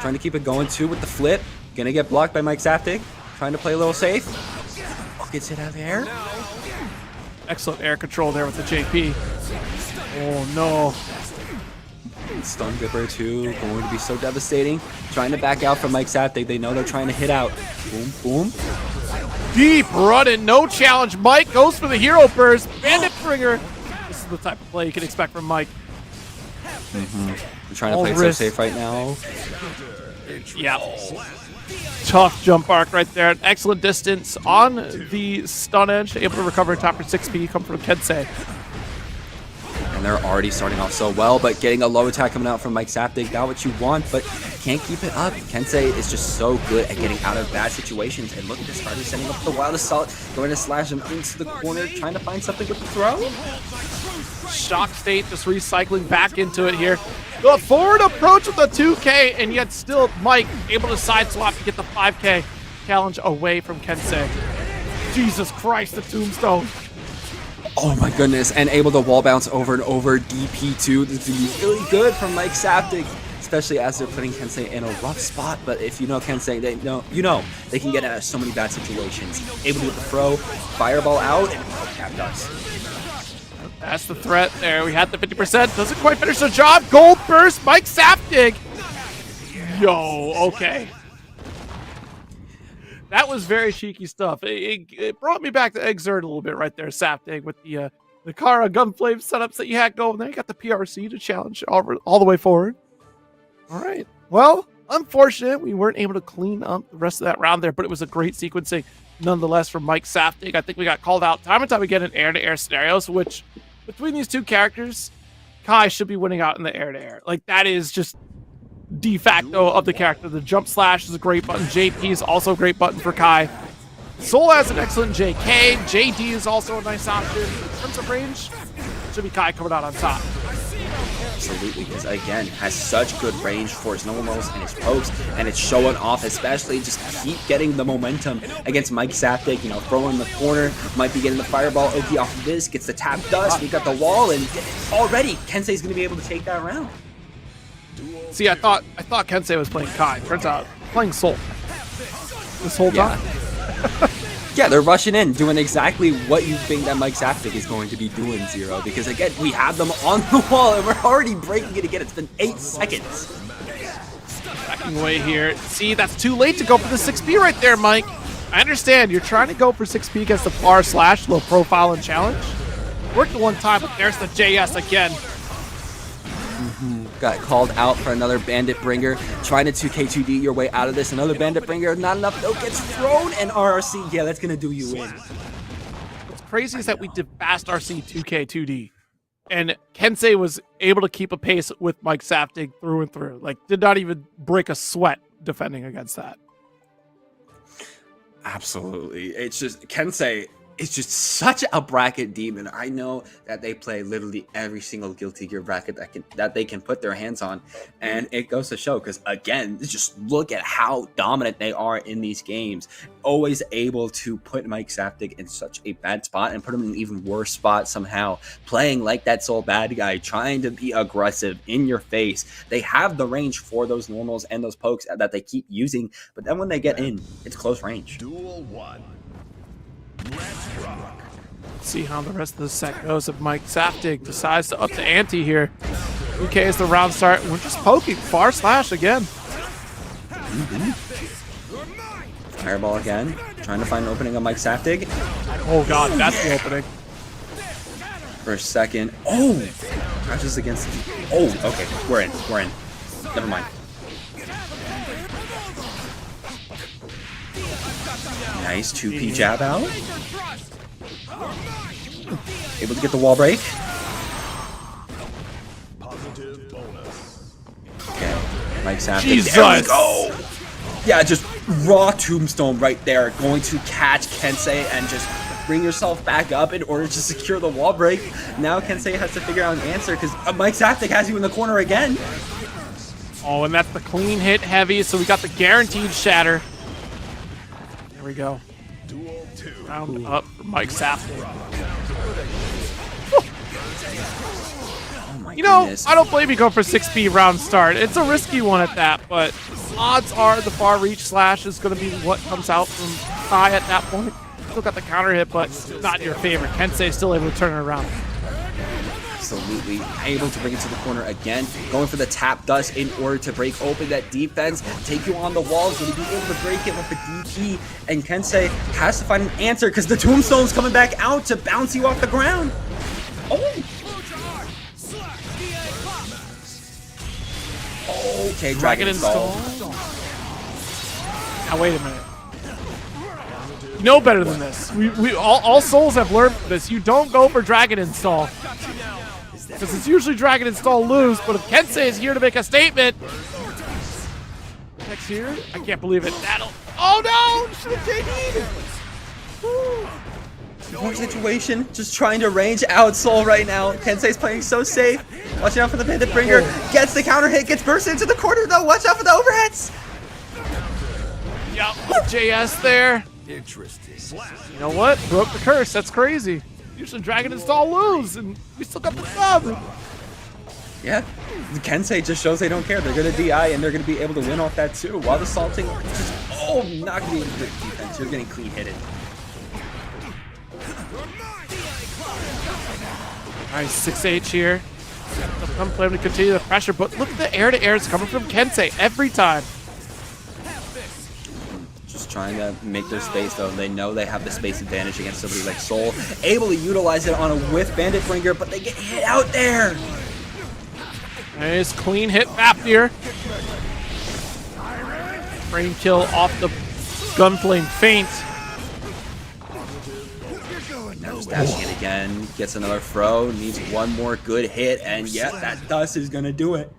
Trying to keep it going, too, with the flip. Gonna get blocked by Mike Saftig. Trying to play a little safe. Gets it out of the air. Excellent air control there with the JP. Oh no. Stun Dipper too, going to be so devastating. Trying to back out from Mike Saftig. They know they're trying to hit out. Boom, boom. Deep running, no challenge. Mike goes for the hero burst. Bandit Bringer. This is the type of play you can expect from Mike. I'm trying to play it so safe right now. Yeah. Tough jump arc right there. Excellent distance on the stun edge. Able to recover top for 6P. Come from Kensei. And they're already starting off so well, but getting a low attack coming out from Mike Saftig, got what you want, but can't keep it up. Kensei is just so good at getting out of bad situations. And look at this, Carter setting up the wild assault, going to slash him into the corner, trying to find something with the throw. Shock State just recycling back into it here. The forward approach with the 2K, and yet still Mike able to side swap to get the 5K challenge away from Kensei. Jesus Christ, the tombstone. Oh my goodness, and able to wall bounce over and over. DP2, this is really good from Mike Saftig. especially as they're putting Kensei in a rough spot. But if you know Kensei, they can get out of so many bad situations. Able to get the throw, fireball out, and tap does. That's the threat there. We had the 50%. Doesn't quite finish the job. Gold burst, Mike Saftig. Yo, okay. That was very cheeky stuff. It brought me back to Exert a little bit right there, Saftig, with the Kara Gunflame setups that you had going there. You got the PRC to challenge all the way forward. All right. Well, unfortunate we weren't able to clean up the rest of that round there, but it was a great sequencing nonetheless from Mike Saftig. I think we got called out time and time again in air-to-air scenarios, which between these two characters, Kai should be winning out in the air-to-air. Like, that is just de facto of the character. The jump slash is a great button. JP is also a great button for Kai. Soul has an excellent JK. JD is also a nice option. In terms of range, should be Kai coming out on top. Absolutely, because again, has such good range for his normals and his pokes, and it's showing off, especially just keep getting the momentum against Mike Saftig, throwing the corner, might be getting the fireball. Oki off of this, gets the tap dust, we got the wall, and already Kensei's going to be able to take that round. See, I thought Kensei was playing Kai. Turns out, playing Soul. This whole time. Yeah, they're rushing in, doing exactly what you think that Mike Saftig is going to be doing, Zero. Because again, we have them on the wall, and we're already breaking it again. It's been 8 seconds. Backing away here. See, that's too late to go for the 6P right there, Mike. I understand. You're trying to go for 6P against the bar slash, low profile and challenge. Worked the one time, but there's the JS again. Got called out for another Bandit Bringer. Trying to 2K2D your way out of this. Another Bandit Bringer. Not enough. Though. Gets thrown. And RRC. Yeah, that's going to do you in. What's crazy is that we did fast RC 2K2D. And Kensei was able to keep a pace with Mike Saftig through and through. Like, did not even break a sweat defending against that. Absolutely. It's just Kensei is just such a bracket demon. I know that they play literally every single Guilty Gear bracket that they can put their hands on, and it goes to show because again, just look at how dominant they are in these games. Always able to put Mike Saftig in such a bad spot and put him in an even worse spot somehow. Playing like that sole bad guy, trying to be aggressive in your face. They have the range for those normals and those pokes that they keep using, but then when they get in, it's close range. Duel 1. Let's rock. See how the rest of the set goes if Mike Saftig decides to up the ante here. UK is the round start. We're just poking. Far slash again. Fireball again. Trying to find an opening on Mike Saftig. Oh god, that's the opening. For a second. Oh! Crashes against... Oh, okay. We're in. We're in. Never mind. Nice 2P jab out. Able to get the wall break. Okay, Mike Saftig. Jesus. There we go. Yeah, just raw tombstone right there. Going to catch Kensei and just bring yourself back up in order to secure the wall break. Now Kensei has to figure out an answer because Mike Saftig has you in the corner again. Oh, and that's the clean hit heavy, so we got the guaranteed shatter. There we go. Round up for Mike Saftig. Oh you know, I don't blame you going for 6P round start. It's a risky one at that, but odds are the far reach slash is going to be what comes out from Kai at that point. Still got the counter hit, but not in your favor. Kensei still able to turn it around. Absolutely able to bring it to the corner again. Going for the tap dust in order to break open that defense. Take you on the walls. Will he be able to break it with the DP? And Kensei has to find an answer because the tombstone's coming back out to bounce you off the ground. Oh! Okay, Dragon Install. Now wait a minute. You know better than this. We all souls have learned this. You don't go for Dragon Install. Because it's usually Dragon Install lose, but if Kensei is here to make a statement. Next here? I can't believe it. That'll... Oh no! Should have JD'd! One situation, just trying to range out Soul right now. Kensei's playing so safe. Watching out for the Bandit Bringer. Gets the counter hit, gets burst into the corner though. Watch out for the overheads. Yup, JS there. Interesting. You know what? Broke the curse. That's crazy. Usually Dragon Install lose, and we still got the sub. Yeah, Kensei just shows they don't care. They're going to DI, and they're going to be able to win off that too. While the salting just, not going to be able to get defense. You're getting clean hitted. Nice 6H here. I'm planning to continue the pressure, but look at the air-to-airs coming from Kensei every time. Just trying to make their space, though. They know they have the space advantage against somebody like Soul. Able to utilize it on a whiff Bandit Bringer, but they get hit out there. Nice clean hit Fafnir. Frame kill off the Gunflame feint. Now just dashing it again. Gets another throw. Needs one more good hit, and yeah, that dust is gonna do it.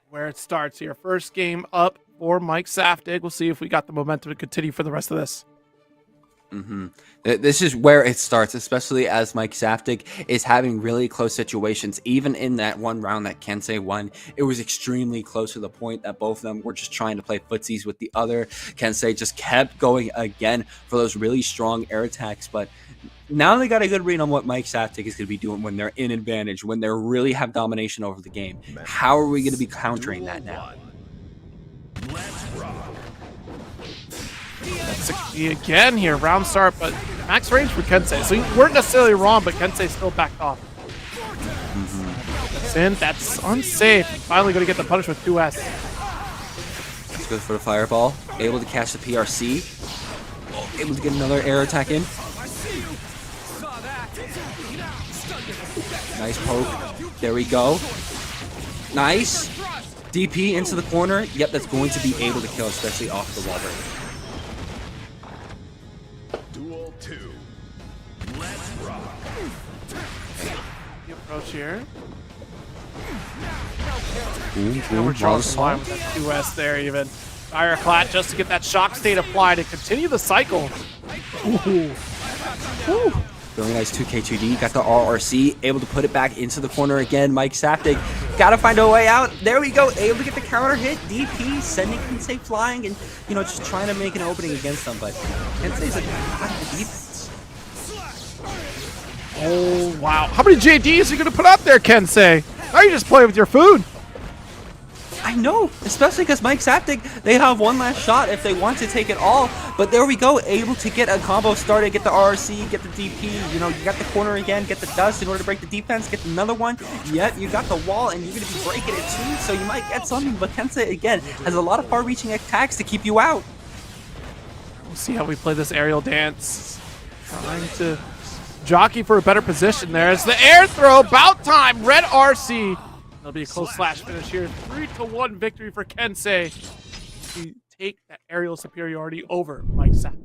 Where it starts here. First game up for Mike Saftig. We'll see if we got the momentum to continue for the rest of this. This is where it starts, especially as Mike Saftig is having really close situations. Even in that one round that Kensei won, it was extremely close to the point that both of them were just trying to play footsies with the other. Kensei just kept going again for those really strong air attacks, but now they got a good read on what Mike Saftig is going to be doing when they're in advantage, when they really have domination over the game. How are we going to be countering that now? Let's rock. That's 60 again here. Round start, but max range for Kensei. So you weren't necessarily wrong, but Kensei still backed off. That's in. That's unsafe. Finally going to get the punish with 2S. Let's go for the fireball. Able to catch the PRC. Able to get another air attack in. Nice poke. There we go. Nice. DP into the corner. Yep, that's going to be able to kill, especially off the wall break. Duel 2. Let's rock. The approach here. We're drawing some line with that 2S there even. Fireclad just to get that shock state applied and continue the cycle. Ooh. Ooh. Really nice 2K2D. Got the RRC. Able to put it back into the corner again. Mike Saftig. Gotta find a way out. There we go. Able to get the counter hit. DP sending Kensei flying and, just trying to make an opening against them. But Kensei's a lot of defense. Oh, wow. How many JDs are you going to put out there, Kensei? How are you just playing with your food? I know, especially because Mike Saftig, they have one last shot if they want to take it all. But there we go, able to get a combo started, get the RC, get the DP. You got the corner again, get the dust in order to break the defense, get another one. Yep, you got the wall, and you're going to be breaking it too, so you might get something. But Kensei, again, has a lot of far-reaching attacks to keep you out. We'll see how we play this aerial dance. Trying to jockey for a better position there. It's the air throw, about time, red RC. It'll be a close slash finish here. 3-1 victory for Kensei to take that aerial superiority over Mike Saftig.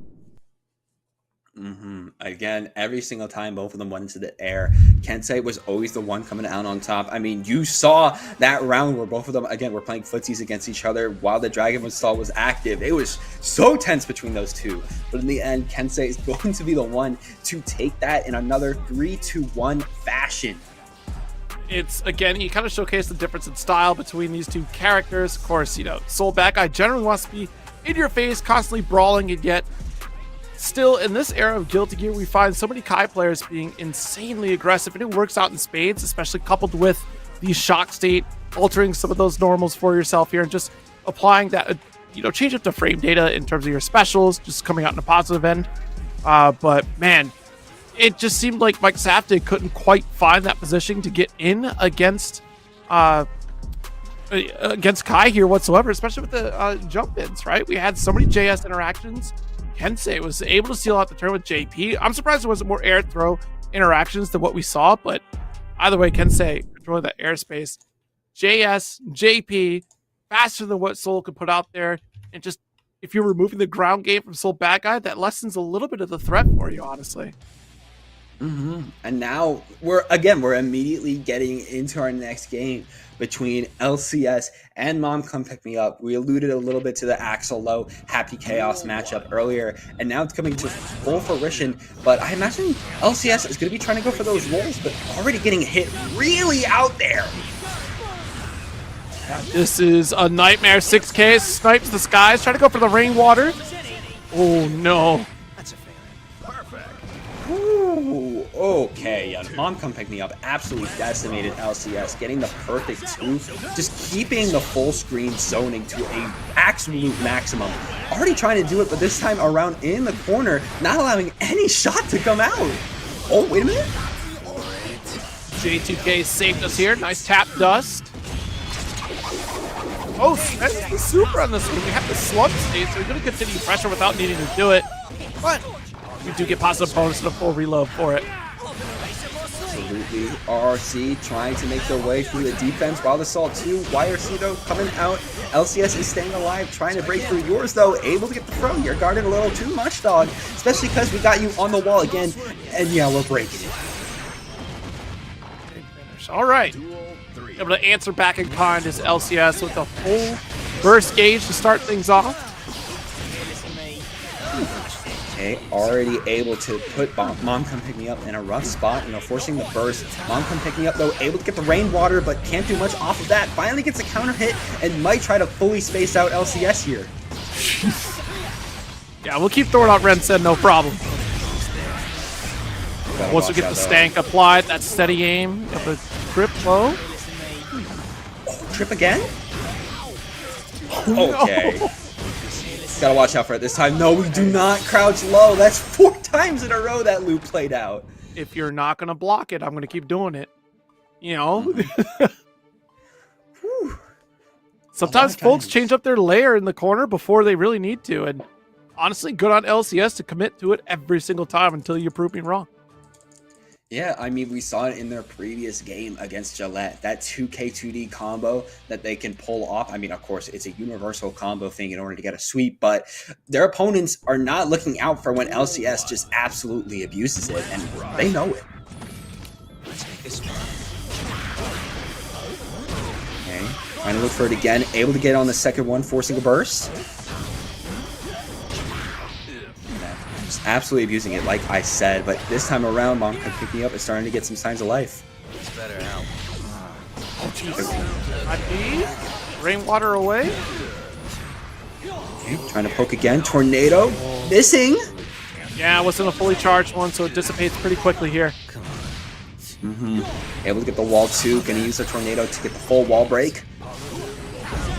Again, every single time both of them went into the air, Kensei was always the one coming out on top. I mean, you saw that round where both of them, again, were playing footsies against each other while the Dragon Install was active. It was so tense between those two. But in the end, Kensei is going to be the one to take that in another 3-1 fashion. It's, again, you kind of showcase the difference in style between these two characters. Of course, Soul Bad Guy generally wants to be in your face, constantly brawling, and yet still in this era of Guilty Gear, we find so many Kai players being insanely aggressive, and it works out in spades, especially coupled with the shock state, altering some of those normals for yourself here, and just applying that, change up the frame data in terms of your specials, just coming out in a positive end. But man, it just seemed like Mike Saftig couldn't quite find that position to get in against Kai here whatsoever, especially with the jump ins, right? We had so many JS interactions. Kensei was able to seal out the turn with JP. I'm surprised there wasn't more air throw interactions than what we saw, but either way, Kensei controlling that airspace. JS, JP, faster than what Soul could put out there, and just if you're removing the ground game from Soul Bad Guy, that lessens a little bit of the threat for you, honestly. And now we're immediately getting into our next game between LCS and Mom Come Pick Me Up. We alluded a little bit to the Axel Low Happy Chaos matchup earlier, and now it's coming to full fruition. But I imagine LCS is going to be trying to go for those rolls, but already getting hit really out there. Yeah, this is a nightmare. 6K snipes the skies, trying to go for the rainwater. Oh no. Ooh, Okay, yeah, Mom Come Pick Me Up absolutely decimated LCS, getting the perfect 2, just keeping the full screen zoning to a absolute maximum. Already trying to do it, but this time around in the corner, not allowing any shot to come out. Oh, wait a minute. J2K saved us here. Nice tap dust. Oh, that's the super on this one. We have the slug state, so we're going to continue pressure without needing to do it. But we do get positive bonus and a full reload for it. Absolutely. RRC trying to make their way through the defense. Wild Assault 2. YRC, though, coming out. LCS is staying alive, trying to break through. Yours, though, able to get the throw. You're guarding a little too much, dog. Especially because we got you on the wall again. And yeah, we're breaking it. All right. Able to answer back in kind is LCS with a full burst gauge to start things off. Okay, already able to put Mom Come Pick Me Up in a rough spot, forcing the burst. Mom Come Pick Me Up, though, able to get the rainwater, but can't do much off of that. Finally gets a counter hit and might try to fully space out LCS here. Yeah, we'll keep throwing out Rensen, no problem. Once we get the stank applied, that steady aim of the trip low. Oh, trip again? Okay. No. Gotta watch out for it this time. No, we do not crouch low. That's 4 times in a row that loop played out. If you're not going to block it, I'm going to keep doing it. Sometimes folks change up their layer in the corner before they really need to. And honestly, good on LCS to commit to it every single time until you prove me wrong. Yeah, I mean, we saw it in their previous game against Gillette, that 2K2D combo that they can pull off. I mean, of course, it's a universal combo thing in order to get a sweep, but their opponents are not looking out for when LCS just absolutely abuses it, and they know it. Okay, trying to look for it again, able to get on the second one, forcing a burst. Absolutely abusing it, like I said, but this time around, Mom Come Pick Me Up is starting to get some signs of life. Better help. Oh, jeez. Rainwater away. Okay, trying to poke again. Tornado. Missing. Yeah, it wasn't a fully charged one, so it dissipates pretty quickly here. Able to get the wall too. Gonna use the tornado to get the full wall break.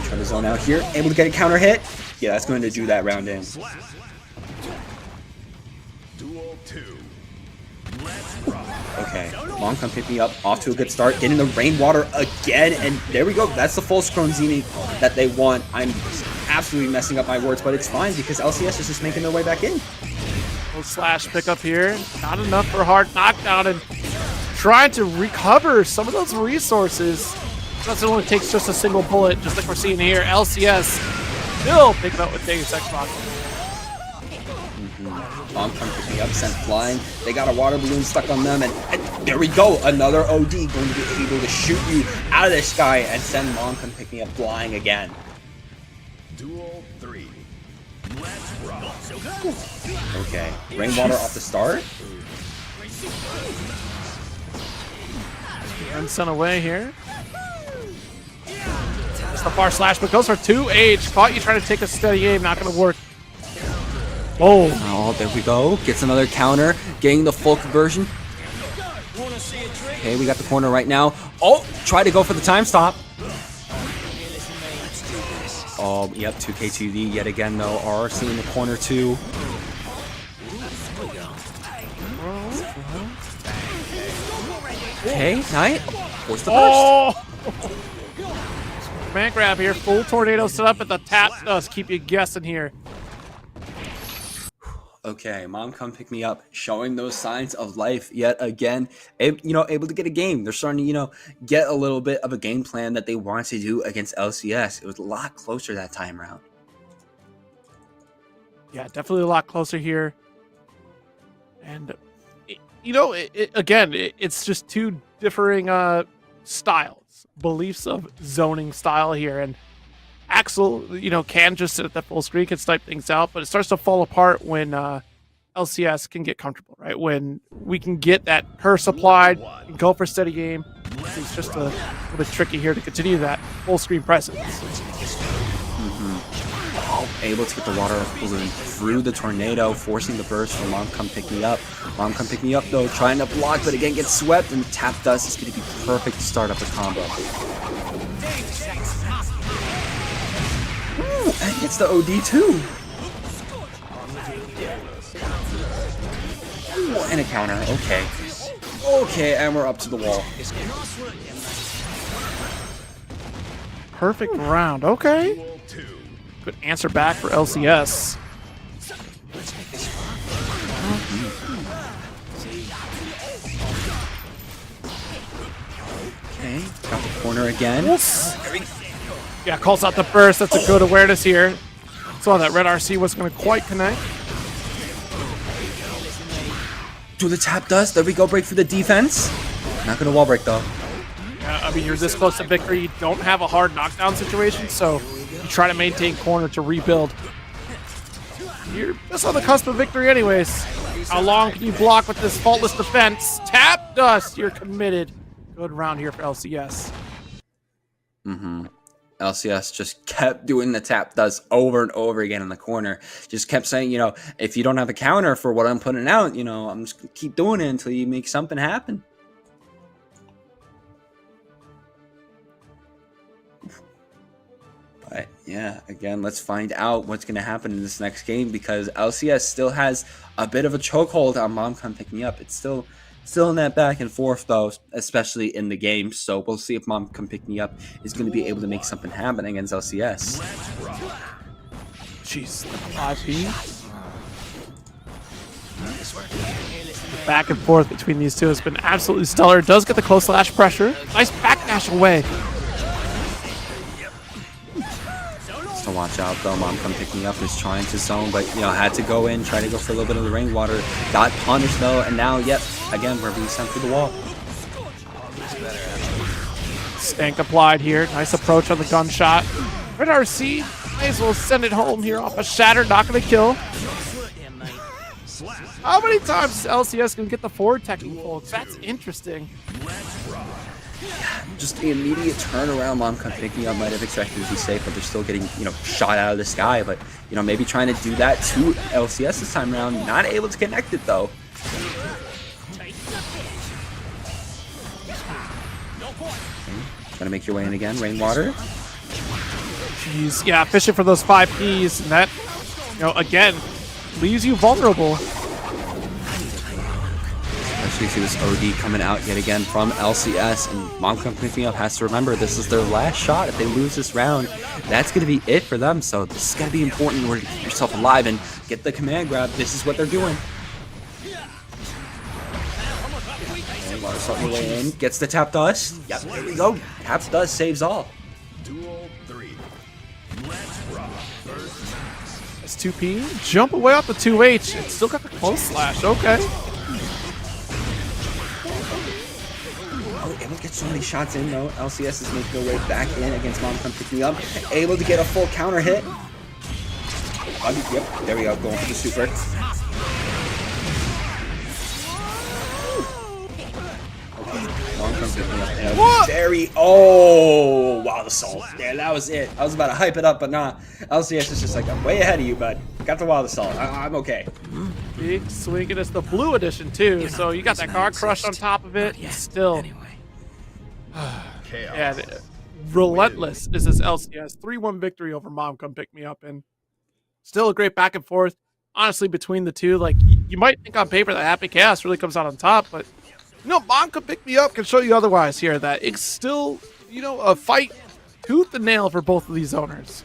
Try to zone out here. Able to get a counter hit. Yeah, that's going to do that round in. Okay, Mom Come Pick Me Up, off to a good start, getting the rainwater again, and there we go. That's the full screen Zini that they want. I'm absolutely messing up my words, but it's fine because LCS is just making their way back in. Little slash pickup here, not enough for a hard knockdown, and trying to recover some of those resources. That's it only takes just a single bullet, just like we're seeing here. LCS still picking up with Deus Ex Machina. Mom Come Pick Me Up, sent flying. They got a water balloon stuck on them, and there we go. Another OD going to be able to shoot you out of the sky and send Mom Come Pick Me Up flying again. Duel 3. Let's rock. Okay, rainwater off the start. And sent away here. Just the far slash, but goes for 2H. Caught you trying to take a steady aim, not going to work. Oh, there we go. Gets another counter, getting the full conversion. Okay, we got the corner right now. Oh, try to go for the time stop. Oh, yep, 2K2D yet again, though. RRC in the corner, too. Okay, Knight. Where's the burst? Man grab here. Full tornado set up, but the tap does keep you guessing here. Okay, Mom Come Pick Me Up, showing those signs of life yet again. Able to get a game. They're starting to, get a little bit of a game plan that they want to do against LCS. It was a lot closer that time around. Yeah, definitely a lot closer here. And, it's just two differing styles, beliefs of zoning style here. And Axel, can just sit at that full screen, can snipe things out, but it starts to fall apart when LCS can get comfortable, right? When we can get that curse applied and go for steady game. It's just a little bit tricky here to continue that full screen presence. Able to get the water balloon through the tornado, forcing the burst from Mom Come Pick Me Up. Mom come pick me up though, trying to block, but again gets swept, and the tap dust is going to be perfect to start up the combo. Ooh, and gets the OD too. Ooh, and a counter, okay. Okay, and we're up to the wall. Perfect round. Okay. Good answer back for LCS. Okay, got the corner again. Yeah, calls out the burst. That's a good awareness here. Saw that red RC wasn't going to quite connect. Do the tap dust. There we go. Break for the defense. Not going to wall break though. I mean, you're this close to victory. You don't have a hard knockdown situation, so you try to maintain corner to rebuild. You're just on the cusp of victory anyways. How long can you block with this faultless defense? Tap dust. You're committed. Good round here for LCS. LCS just kept doing the tap dust over and over again in the corner. Just kept saying, you know, if you don't have a counter for what I'm putting out, you know, I'm just going to keep doing it until you make something happen. But yeah, again, let's find out what's going to happen in this next game, because LCS still has a bit of a chokehold on Mom Come Pick Me Up. It's still in that back and forth though, especially in the game. So we'll see if Mom Come Pick Me Up is going to be able to make something happen against LCS. Jeez, the 5P. Back and forth between these two has been absolutely stellar. Does get the close slash pressure. Nice backdash away. To watch out though. Mom Come Pick Me Up is trying to zone, but you know, had to go in, try to go for a little bit of the rainwater. Got punished though, and now, yep, again, we're being sent through the wall. Stank applied here. Nice approach on the gunshot. Red RC may as well send it home here off a shatter. Not going to kill. How many times is LCS going to get the forward teching, folks? That's interesting. Just the immediate turnaround. Mom Come Pick Me Up might have expected to be safe, but they're still getting, you know, shot out of the sky. But, you know, maybe trying to do that to LCS this time around. Not able to connect it, though. Okay. Gonna make your way in again. Rainwater. Jeez, yeah, fishing for those 5Ps. And that, you know, again, leaves you vulnerable. We see this OD coming out yet again from LCS, and Mom Come Pick Me Up has to remember this is their last shot. If they lose this round, that's going to be it for them. So this is going to be important in order to keep yourself alive and get the command grab. This is what they're doing. Starting way in, gets the tap dust. Yep, there we go. Tap dust saves all. Duel 3. Let's rock. That's 2P. Jump away off the 2H. It's still got the close slash. Okay. Able to get so many shots in though. LCS is making their way back in against Mom Come Pick Me Up. Able to get a full counter hit. Yep, there we go. Going for the super. Mom Come Pick Me Up. And very. Oh, wow, the salt. Yeah, that was it. I was about to hype it up, but nah. LCS is just like, I'm way ahead of you, bud. Got the wild assault. I'm okay. Big swing, and it's the blue edition too. So you got that guard crush on top of it. Still. Yeah, relentless is this LCS 3-1 victory over Mom Come Pick Me Up, and still a great back and forth. Honestly, between the two, like you might think on paper that Happy Chaos really comes out on top, but you know, Mom Come Pick Me Up can show you otherwise here. That it's still, you know, a fight tooth and nail for both of these owners.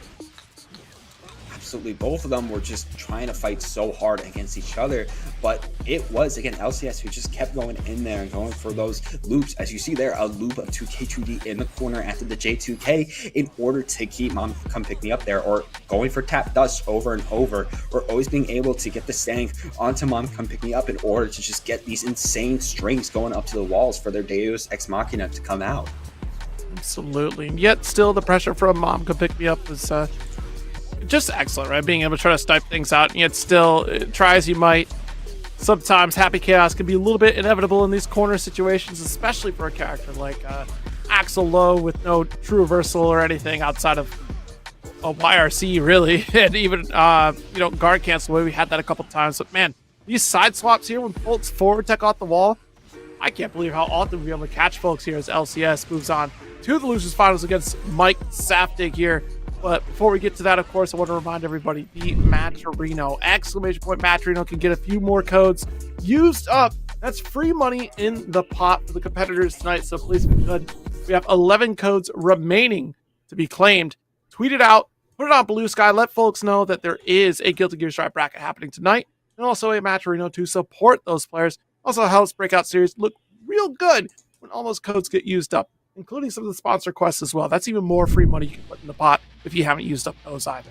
Absolutely, both of them were just trying to fight so hard against each other, but it was, again, LCS who just kept going in there and going for those loops. As you see there, a loop of 2K2D in the corner after the J2K in order to keep Mom Come Pick Me Up there, or going for tap dust over and over, or always being able to get the stank onto Mom Come Pick Me Up in order to just get these insane strings going up to the walls for their Deus Ex Machina to come out. Absolutely, and yet still the pressure from Mom Come Pick Me Up is just excellent, right? Being able to try to snipe things out, and yet still, try as you might, sometimes Happy Chaos can be a little bit inevitable in these corner situations, especially for a character like Axel Low with no true reversal or anything outside of a YRC, really, and even, you know, guard cancel away. We had that a couple times, but man, These side swaps here when folks forward tech off the wall, I can't believe how often we'll be able to catch folks here as LCS moves on to the losers finals against Mike Saftig here. But before we get to that, of course, I want to remind everybody, the Matcherino, exclamation point Matcherino can get a few more codes used up. That's free money in the pot for the competitors tonight, so please be good. We have 11 codes remaining to be claimed. Tweet it out, put it on Blue Sky, let folks know that there is a Guilty Gear Strive bracket happening tonight, and also a Matcherino to support those players. Also helps Breakout Series look real good when all those codes get used up, including some of the sponsor quests as well. That's even more free money you can put in the pot if you haven't used up those either.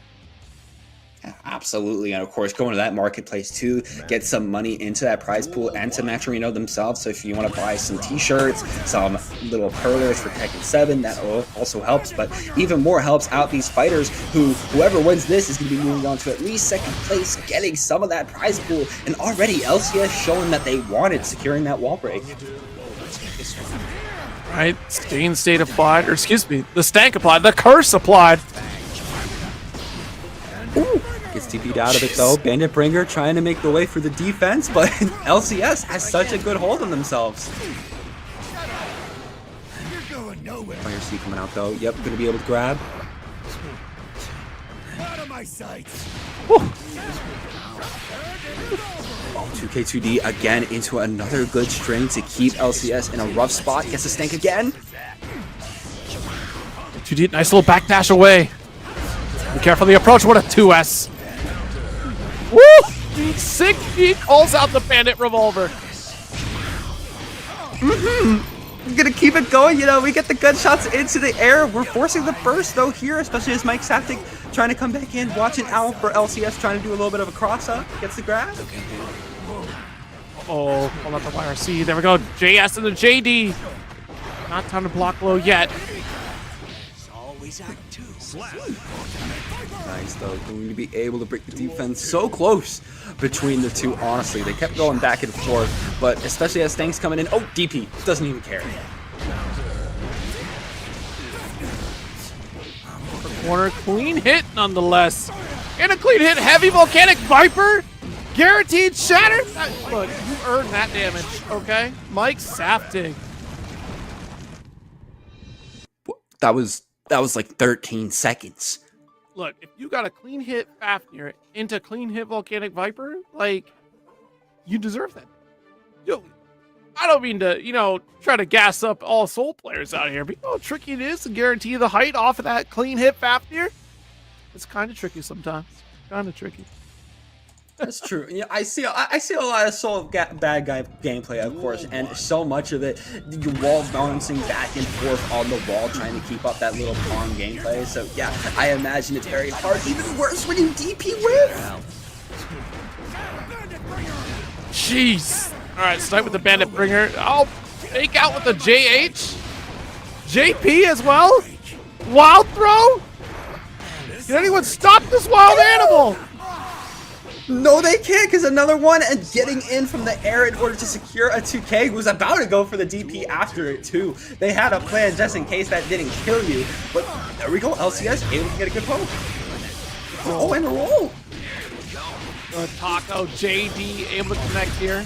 Yeah, absolutely. And of course, going to that marketplace to get some money into that prize pool and to Matcherino themselves. So if you want to buy some t-shirts, some little perlers for Tekken 7, that also helps. But even more helps out these fighters who, whoever wins this is going to be moving on to at least second place, getting some of that prize pool. And already LCS showing that they wanted securing that wall break. Right, Stain State applied, or excuse me, the Stank applied, the Curse applied. Ooh, gets TP'd out of it though. Bandit Bringer trying to make the way for the defense, but LCS has such a good hold on themselves. Fire C coming out though. Yep, gonna be able to grab. Oh, 2K2D again into another good string to keep LCS in a rough spot. Gets a stank again. 2D, nice little backdash away. Be careful of the approach. What a 2S. Woo! 6G calls out the Bandit Revolver. We're gonna keep it going. You know, we get the gunshots into the air. We're forcing the burst though here, especially as Mike Saftig trying to come back in, watching out for LCS, trying to do a little bit of a cross up. Gets the grab. Oh, pull out the YRC. There we go. JS and the JD. Not time to block low yet. Nice though, going to be able to break the defense so close between the two. Honestly, they kept going back and forth, but especially as Stank's coming in. Oh, DP doesn't even care. Corner, clean hit nonetheless. And a clean hit, heavy volcanic viper. Guaranteed shatter. Look, you earned that damage, okay? Mike Saftig. That was like 13 seconds. Look, if you got a clean hit Fafnir into clean hit Volcanic Viper, like, you deserve that. Yo, I don't mean to, try to gas up all Soul players out here, but you know how tricky it is to guarantee the height off of that clean hit Fafnir? It's kind of tricky sometimes. Kind of tricky. That's true. Yeah, I see a lot of Soul bad guy gameplay, of course, and so much of it, your wall bouncing back and forth on the wall, trying to keep up that little Pong gameplay. So yeah, I imagine it's very hard. Even worse when you DP with. Jeez. All right, snipe with the Bandit Bringer. Oh, fake out with the JH. JP as well. Wild throw. Can anyone stop this wild animal? No, they can't, because another one and getting in from the air in order to secure a 2K was about to go for the DP after it, too. They had a plan just in case that didn't kill you. But there we go, LCS able to get a good poke. Oh, and roll. Taco, JD able to connect here.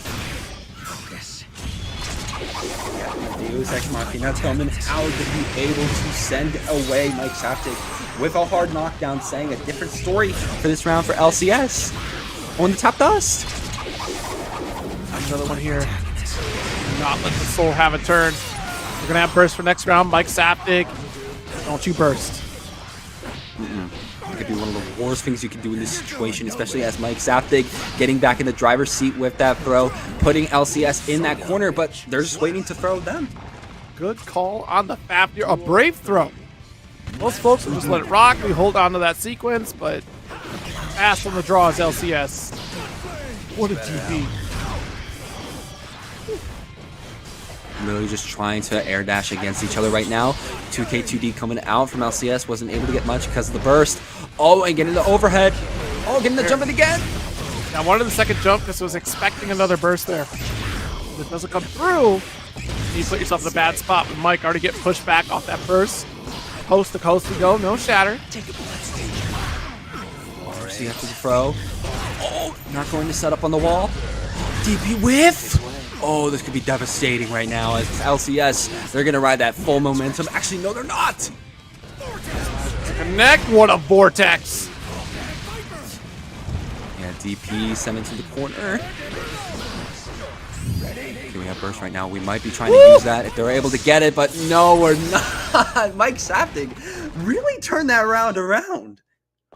Deus Ex Machina coming out to be able to send away Mike Saftig with a hard knockdown, saying a different story for this round for LCS. On the top dust. Another one here. Not let the Soul have a turn. We're gonna have burst for next round. Mike Saftig, don't you burst. It could be one of the worst things you can do in this situation, especially as Mike Saftig getting back in the driver's seat with that throw, putting LCS in that corner, but they're just waiting to throw them. Good call on the Fafnir. A brave throw. Most folks will just let it rock. We hold on to that sequence, but fast on the draw is LCS. What a GP. Really just trying to air dash against each other right now. 2K2D coming out from LCS. Wasn't able to get much because of the burst. Oh, and getting the overhead. Oh, getting the jump in again. Now wanted the second jump because I was expecting another burst there. If it doesn't come through, you put yourself in a bad spot. With Mike already getting pushed back off that burst. Coast to coast we go. No shatter. See after the throw. Oh, not going to set up on the wall. DP whiff. Oh, this could be devastating right now as LCS. They're going to ride that full momentum. Actually, no, they're not. Connect. What a vortex. Yeah, DP sent into the corner. Okay, we have burst right now. We might be trying to use that if they're able to get it, but no, we're not. Mike Saptig really turned that round around.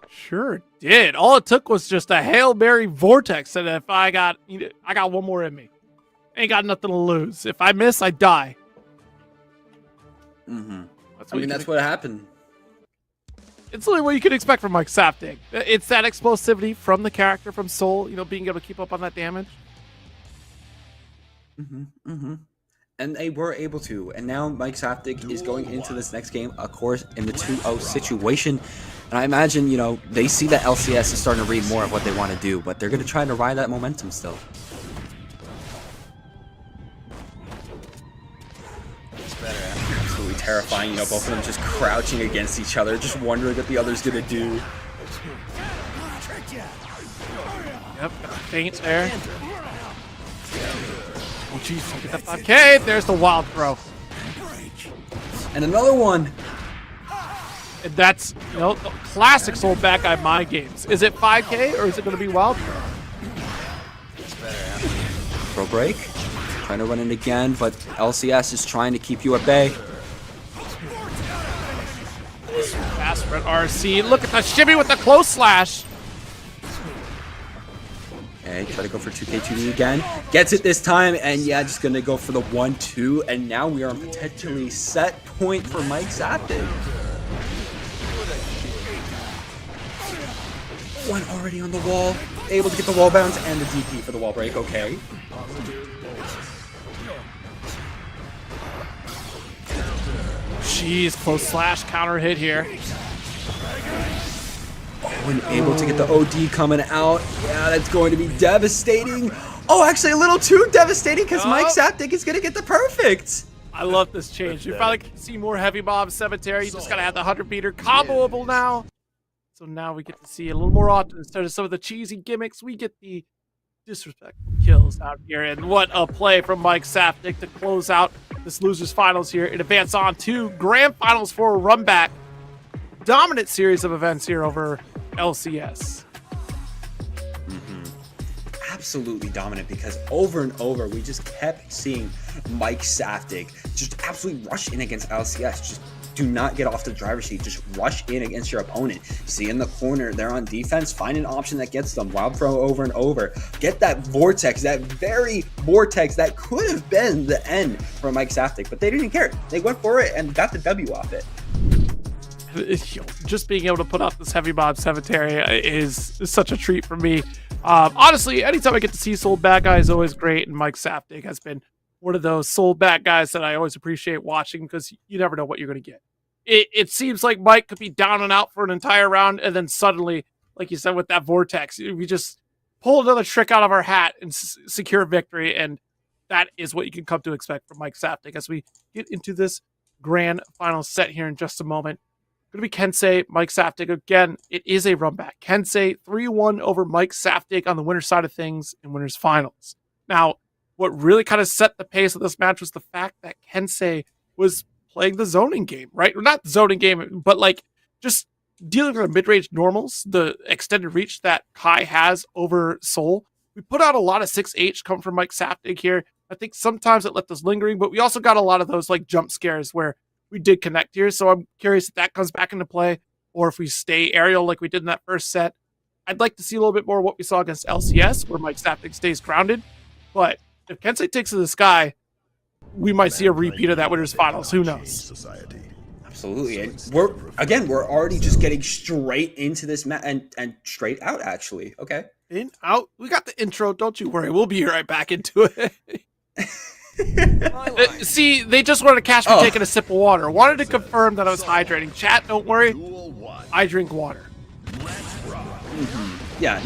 Sure did. All it took was just a Hail Mary vortex, and if I got one more in me. Ain't got nothing to lose. If I miss, I die. Mm-hmm. That's what happened. It's literally what you can expect from Mike Saptig. It's that explosivity from the character, from Soul, being able to keep up on that damage. Mm-hmm. Mm-hmm. And they were able to. And now Mike Saptig is going into this next game, of course, in the 2-0 situation. And I imagine, they see that LCS is starting to read more of what they want to do, but they're going to try to ride that momentum still. Absolutely terrifying, both of them just crouching against each other, just wondering what the other's going to do. Yep, faint there. Oh, jeez, get that 5K. There's the wild throw. And another one. And that's, the classic Soul bad guy mind games. Is it 5K or is it going to be wild throw? Throw break. Trying to run in again, but LCS is trying to keep you at bay. Fast red RC. Look at the shimmy with the close slash. Okay, try to go for 2K2D again. Gets it this time, and yeah, just going to go for the 1-2. And now we are on potentially set point for Mike Saptig. One already on the wall. Able to get the wall bounce and the DP for the wall break. Okay. Jeez, close slash counter hit here. When able to get the OD coming out, yeah, that's going to be devastating. Oh, actually a little too devastating because Mike Saptig is going to get the perfect. I love this change. You finally get to see more heavy mob cemetery. You just got to have the 100-meter comboable now. So now we get to see a little more often. Instead of some of the cheesy gimmicks, we get the disrespectful kills out here. And what a play from Mike Saptig to close out this losers finals here and advance on to grand finals for a run back. Dominant series of events here over LCS. Absolutely dominant because over and over we just kept seeing Mike Saptig just absolutely rush in against LCS. Just do not get off the driver's seat. Just rush in against your opponent. See in the corner, they're on defense. Find an option that gets them. Wild throw over and over. Get that vortex, that very vortex that could have been the end for Mike Saptig, but they didn't care. They went for it and got the W off it. Just being able to put out this heavy mob cemetery is such a treat for me. Honestly, anytime I get to see Soul bad guy is always great, and Mike Saptig has been one of those Soul bad guys that I always appreciate watching because you never know what you're going to get. It seems like Mike could be down and out for an entire round, and then suddenly, like you said, with that vortex, we just pull another trick out of our hat and secure victory, and that is what you can come to expect from Mike Saptig as we get into this grand final set here in just a moment. Going to be Kensei, Mike Saptig. Again, it is a run back. Kensei 3-1 over Mike Saptig on the winner's side of things in winners finals. Now, what really kind of set the pace of this match was the fact that Kensei was playing the zoning game, right? Not the zoning game, but like just dealing with the mid-range normals, the extended reach that Kai has over Soul. We put out a lot of 6H come from Mike Saptig here. I think sometimes it left us lingering, but we also got a lot of those like jump scares where we did connect here, so I'm curious if that comes back into play or if we stay aerial like we did in that first set. I'd like to see a little bit more of what we saw against LCS, where Mike Saptig stays grounded. But if Kensei takes to the sky, we might see a repeat of that winners finals. Who knows? Absolutely. And we're already just getting straight into this match and straight out, actually. Okay. In, out. We got the intro. Don't you worry. We'll be right back into it. See, they just wanted to catch me taking a sip of water. Wanted to confirm that I was hydrating. Chat, don't worry. I drink water. Yeah,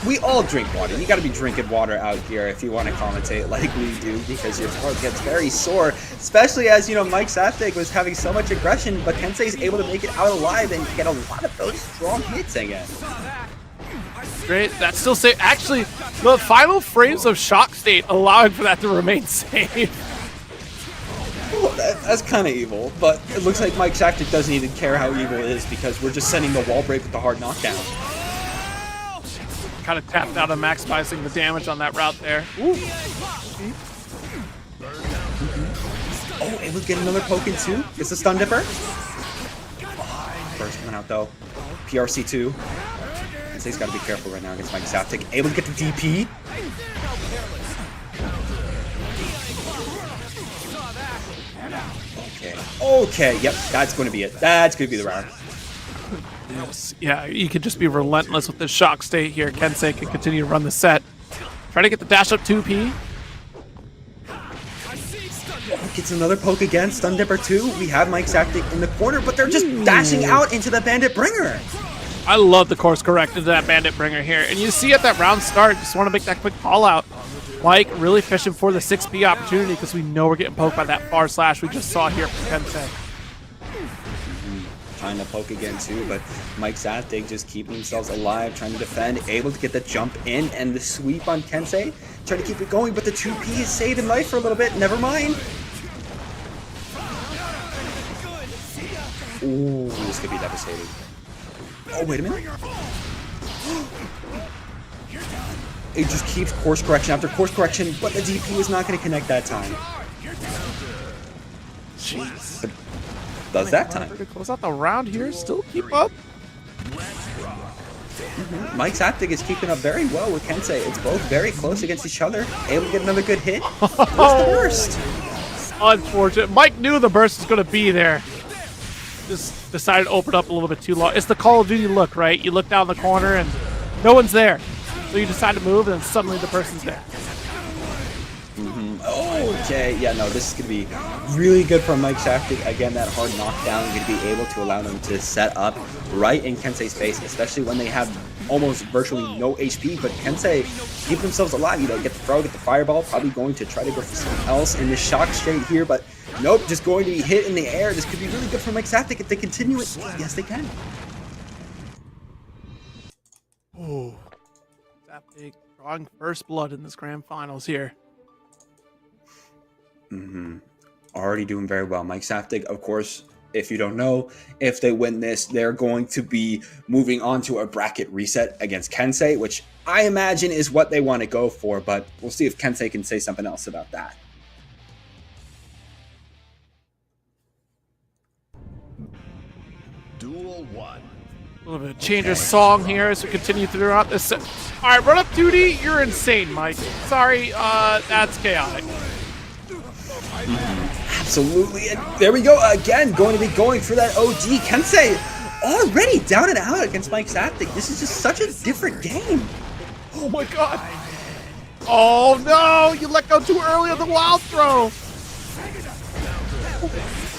we all drink water. You got to be drinking water out here if you want to commentate like we do, because your throat gets very sore, especially as, Mike Saptig was having so much aggression, but Kensei is able to make it out alive and get a lot of those strong hits again. great. That's still safe. Actually, the final frames of Shock State allowing for that to remain safe. Well, that's kind of evil, but it looks like Mike Shaktic doesn't even care how evil it is because we're just sending the wall break with the hard knockdown. Kind of tapped out of maximizing the damage on that route there. Ooh. Oh, able to get another poke in too. It's a stun dipper. First coming out though. PRC2. Sensei's got to be careful right now against Mike Shaktic. Able to get the DP. Okay, yep, that's going to be it. That's going to be the round. Yes. Yeah, you could just be relentless with this Shock State here. Kensei can continue to run the set. Try to get the dash up 2P. Gets another poke again. Stun Dipper 2. We have Mike Shaktic in the corner, but they're just dashing out into the Bandit Bringer. I love the course correct into that Bandit Bringer here. And you see at that round start, just want to make that quick call out. Mike really fishing for the 6P opportunity because we know we're getting poked by that far slash we just saw here from Kensei. Trying to poke again too, but Mike Shaktic just keeping themselves alive, trying to defend, able to get the jump in and the sweep on Kensei. Trying to keep it going, but the 2P is saving life for a little bit. Never mind. Ooh, this could be devastating. Oh, wait a minute. It just keeps course correction after course correction, but the DP is not going to connect that time. Jeez. But does that time. To close out the round here, still keep up. Mike Shaktic is keeping up very well with Kensei. It's both very close against each other. Able to get another good hit. What's the burst? Unfortunate. Mike knew the burst was going to be there. Just decided to open up a little bit too long. It's the Call of Duty look, right? You look down the corner and no one's there. So you decide to move and then suddenly the person's there. Okay, yeah, no, this is going to be really good for Mike Shaktic. Again, that hard knockdown going to be able to allow them to set up right in Kensei's face, especially when they have almost virtually no HP. But Kensei keep themselves alive, you know, get the throw, get the fireball, probably going to try to go for something else in this Shock Straight here, but nope, just going to be hit in the air. This could be really good for Mike Shaktic if they continue it. Yes, they can. Ooh. Shaktic drawing first blood in this grand finals here. Already doing very well. Mike Shaktic, of course, if you don't know, if they win this, they're going to be moving on to a bracket reset against Kensei, which I imagine is what they want to go for, but we'll see if Kensei can say something else about that. Duel 1. A little bit of change of song here as we continue throughout this set. All right, run up duty. You're insane, Mike. Sorry, that's chaotic. Absolutely, and there we go again, going to be going for that OG. Kensei already down and out against Mike Shaktic. This is just such a different game. Oh my god. Oh no, you let go too early on the wild throw.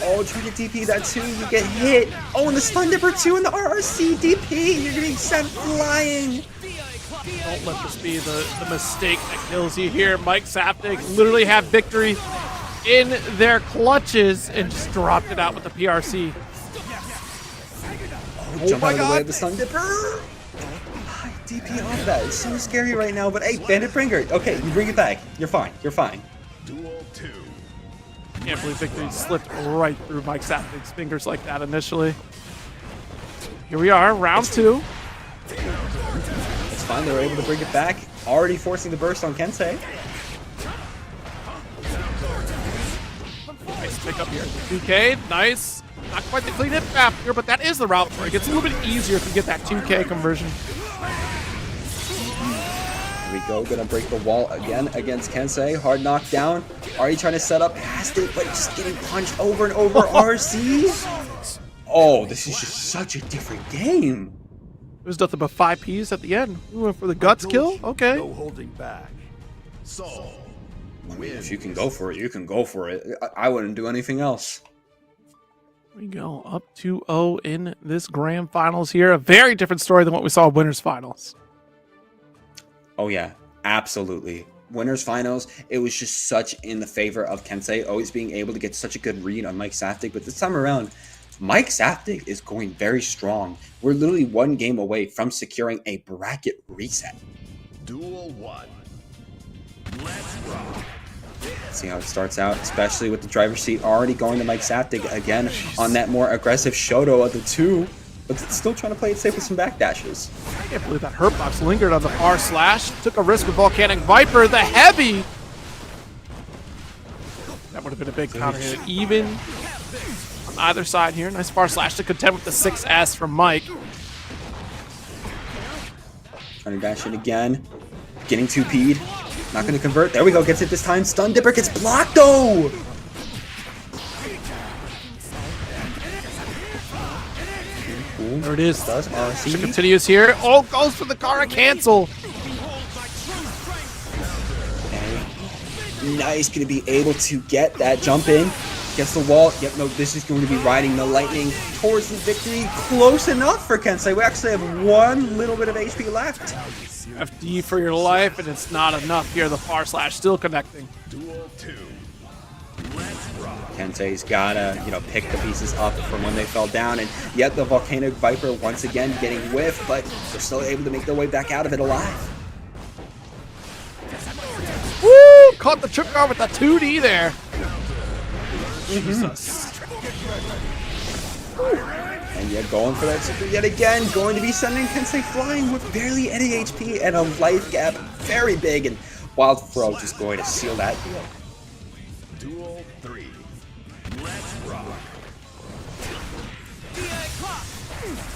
Oh, trying to DP that too, you get hit. Oh, and the Stun Dipper 2 and the RRC DP, you're getting sent flying. Don't let this be the mistake that kills you here. Mike Shaktic literally had victory in their clutches and just dropped it out with the PRC. Oh, jump out of the way of the Stun Dipper. DP off that. It's so scary right now, but hey, Bandit Bringer. Okay, you bring it back. You're fine. You're fine. Duel 2. Can't believe victory slipped right through Mike Shaktic's fingers like that initially. Here we are, round 2. It's fine. They were able to bring it back. Already forcing the burst on Kensei. Nice pick up here. 2K, nice. Not quite the clean hit after, but that is the route for it. It's a little bit easier if you get that 2K conversion. Here we go, gonna break the wall again against Kensei. Hard knockdown. Already trying to set up past it, but just getting punched over and over. RC. Oh, this is just such a different game. There's nothing but 5 Ps at the end. We went for the guts kill? Okay. No holding back. So, if you can go for it, you can go for it. I wouldn't do anything else. There we go, up 2-0 in this grand finals here. A very different story than what we saw in winners finals. Oh yeah, absolutely. Winners finals, it was just such in the favor of Kensei, always being able to get such a good read on Mike Shaktic, but this time around, Mike Saftig is going very strong. We're literally one game away from securing a bracket reset. Duel 1. Let's rock. See how it starts out, especially with the driver's seat already going to Mike Saftig again on that more aggressive Shoto of the two, but still trying to play it safe with some backdashes. I can't believe that Hurtbox lingered on the far slash. Took a risk with Volcanic Viper, the heavy. That would have been a big counter hit. Even on either side here. Nice far slash to contend with the 6S from Mike. Trying to dash it again. Getting 2P'd. Not going to convert. There we go. Gets it this time. Stun Dipper gets blocked though. There it is. Does RC. Continues here. Oh, goes for the Kara cancel. Okay. Nice. Going to be able to get that jump in. Gets the wall. Yep, no, this is going to be riding the lightning towards the victory. Close enough for Kensei. We actually have one little bit of HP left. FD for your life, and it's not enough here. The far slash still connecting. Duel 2. Let's rock. Kensei's gotta, pick the pieces up from when they fell down, and yet the Volcanic Viper once again getting whiffed, but they're still able to make their way back out of it alive. Woo! Caught the trick guard with the 2D there. Jesus. And yet going for that super yet again, going to be sending Kensei flying with barely any HP and a life gap very big, and Wild Throw just going to seal that deal. Duel 3. Let's rock.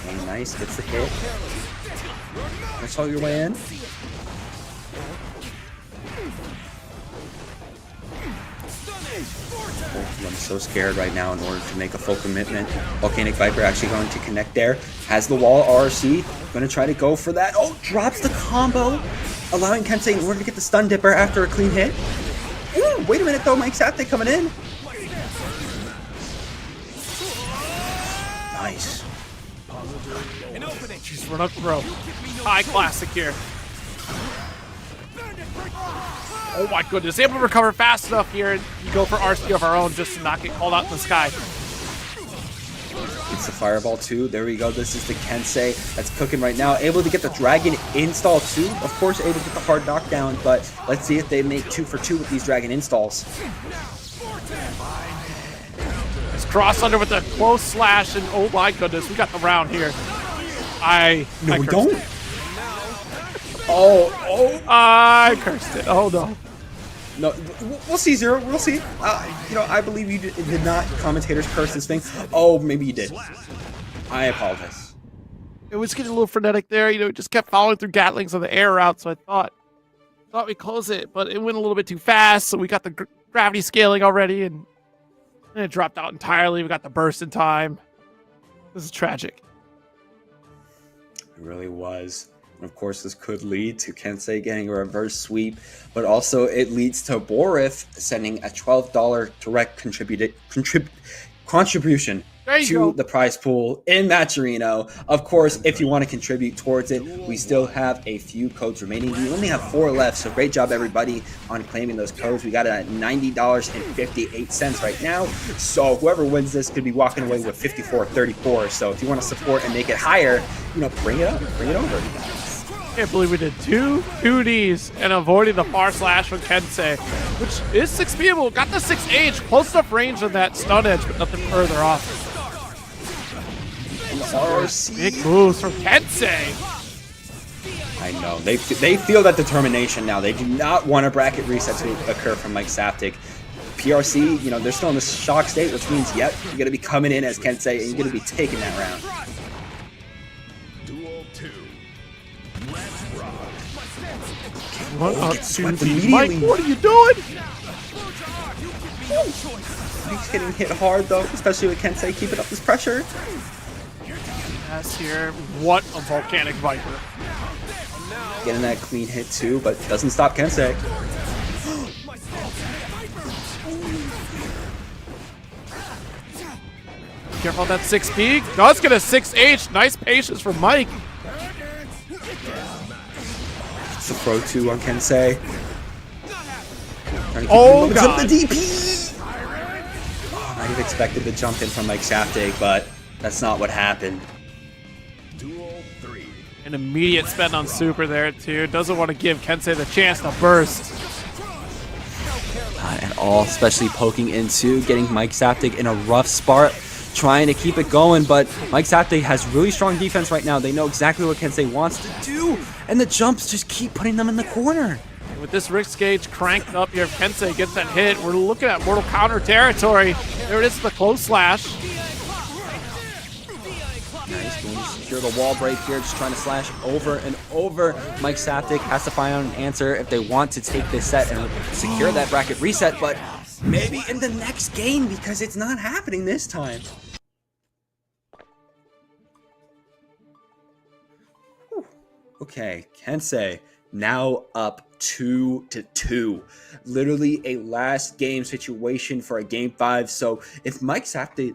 Okay, nice, gets the hit. Let's haul your way in. Oh, I'm so scared right now in order to make a full commitment. Volcanic Viper actually going to connect there. Has the wall RC. Going to try to go for that. Oh, drops the combo. Allowing Kensei in order to get the stun dipper after a clean hit. Ooh, wait a minute though. Mike Saftig coming in. Nice. She's run up throw. High classic here. Oh my goodness, able to recover fast enough here, and you go for RC of our own just to not get called out in the sky. It's the Fireball too. There we go. This is the Kensei that's cooking right now. Able to get the Dragon install too. Of course, able to get the hard knockdown, but let's see if they make 2 for 2 with these Dragon installs. It's cross under with a close slash, and oh my goodness, we got the round here. No, we don't. It. I cursed it. Oh no. No, we'll see, Zero. We'll see. I believe you did not. Commentators curse this thing. Oh, maybe you did. I apologize. It was getting a little frenetic there. It just kept following through Gatlings on the air route, so I thought we'd close it, but it went a little bit too fast, so we got the gravity scaling already, and then it dropped out entirely. We got the burst in time. This is tragic. It really was. Of course, this could lead to Kensei getting a reverse sweep, but also it leads to Borif sending a $12 direct contribution to the prize pool in Matcherino. Of course, if you want to contribute towards it, we still have a few codes remaining. We only have 4 left, so great job, everybody, on claiming those codes. We got it at $90.58 right now, so whoever wins this could be walking away with $54.34. So if you want to support and make it higher, bring it up, bring it over. Can't believe we did 2Ds and avoiding the far slash from Kensei, which is 6Bable. Got the 6H, close enough range on that stun edge, but nothing further off. RC. Big moves from Kensei. I know. They feel that determination now. They do not want a bracket reset to occur from Mike Saftig. PRC, they're still in the shock state, which means, yep, you're going to be coming in as Kensei, and you're going to be taking that round. Duel 2. Let's rock. Run up to the Mike, what are you doing? He's getting hit hard, though, especially with Kensei keeping up this pressure. Yes, here. What a Volcanic Viper. Getting that clean hit, too, but doesn't stop Kensei. Careful that 6B. Does get a 6H. Nice patience from Mike. It's a throw 2 on Kensei. Oh, God. The DP. Might have expected the jump in from Mike Saftig, but that's not what happened. Duel 3. An immediate spend on super there too. Doesn't want to give Kensei the chance to burst. Not at all, especially poking into getting Mike Saftig in a rough spot, trying to keep it going, but Mike Saftig has really strong defense right now. They know exactly what Kensei wants to do, and the jumps just keep putting them in the corner. With this risk gauge cranked up here, if Kensei gets that hit, we're looking at Mortal Counter territory. There it is, the close slash. Nice, going to secure the wall break here, just trying to slash over and over. Mike Saftig has to find out an answer if they want to take this set and secure that bracket reset, but maybe in the next game, because it's not happening this time. Whew. Okay, Kensei now up 2-2. Literally a last game situation for a game 5. So if Mike Saftig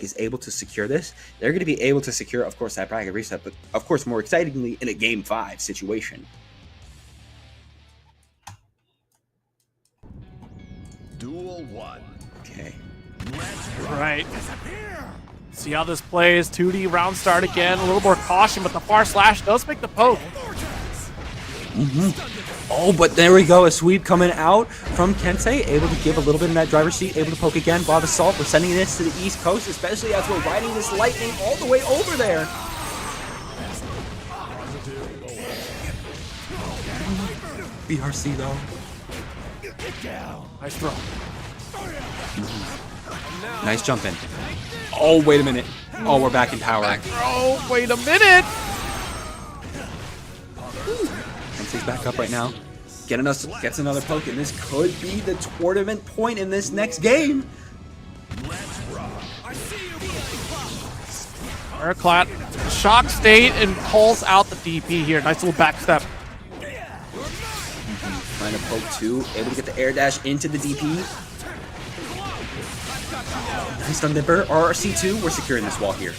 is able to secure this, they're going to be able to secure, of course, that bracket reset, but of course, more excitingly, in a game 5 situation. Duel 1. Okay. Right. See how this plays. 2D round start again. A little more caution, but the far slash does make the poke. Oh, but there we go. A sweep coming out from Kensei, able to give a little bit in that driver's seat, able to poke again. Bob Assault, we're sending this to the East Coast, especially as we're riding this lightning all the way over there. BRC though. Nice throw. Nice jump in. Oh, wait a minute. Oh, we're back in power. Oh, wait a minute. Kensei's back up right now. Gets another poke, and this could be the tournament point in this next game. Airclat, shock state, and pulls out the DP here. Nice little back step. Trying to poke two, able to get the air dash into the DP. Nice stun dipper. RRC2, we're securing this wall here.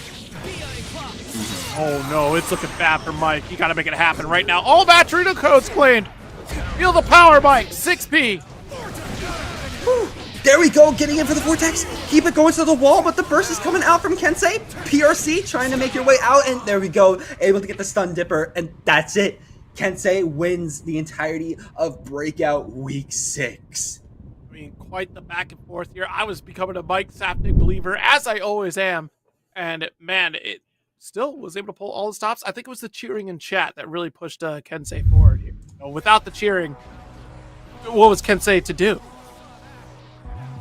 Oh no, it's looking bad for Mike. You gotta make it happen right now. All Vatrino codes claimed. Feel the power, Mike. 6P. Whew. There we go, getting in for the vortex. Keep it going to the wall, but the burst is coming out from Kensei. PRC trying to make your way out, and there we go. Able to get the stun dipper, and that's it. Kensei wins the entirety of Breakout Week 6. I mean, quite the back and forth here. I was becoming a Mike Saftig believer, as I always am. And man, it still was able to pull all the stops. I think it was the cheering in chat that really pushed Kensei forward here. Without the cheering, what was Kensei to do?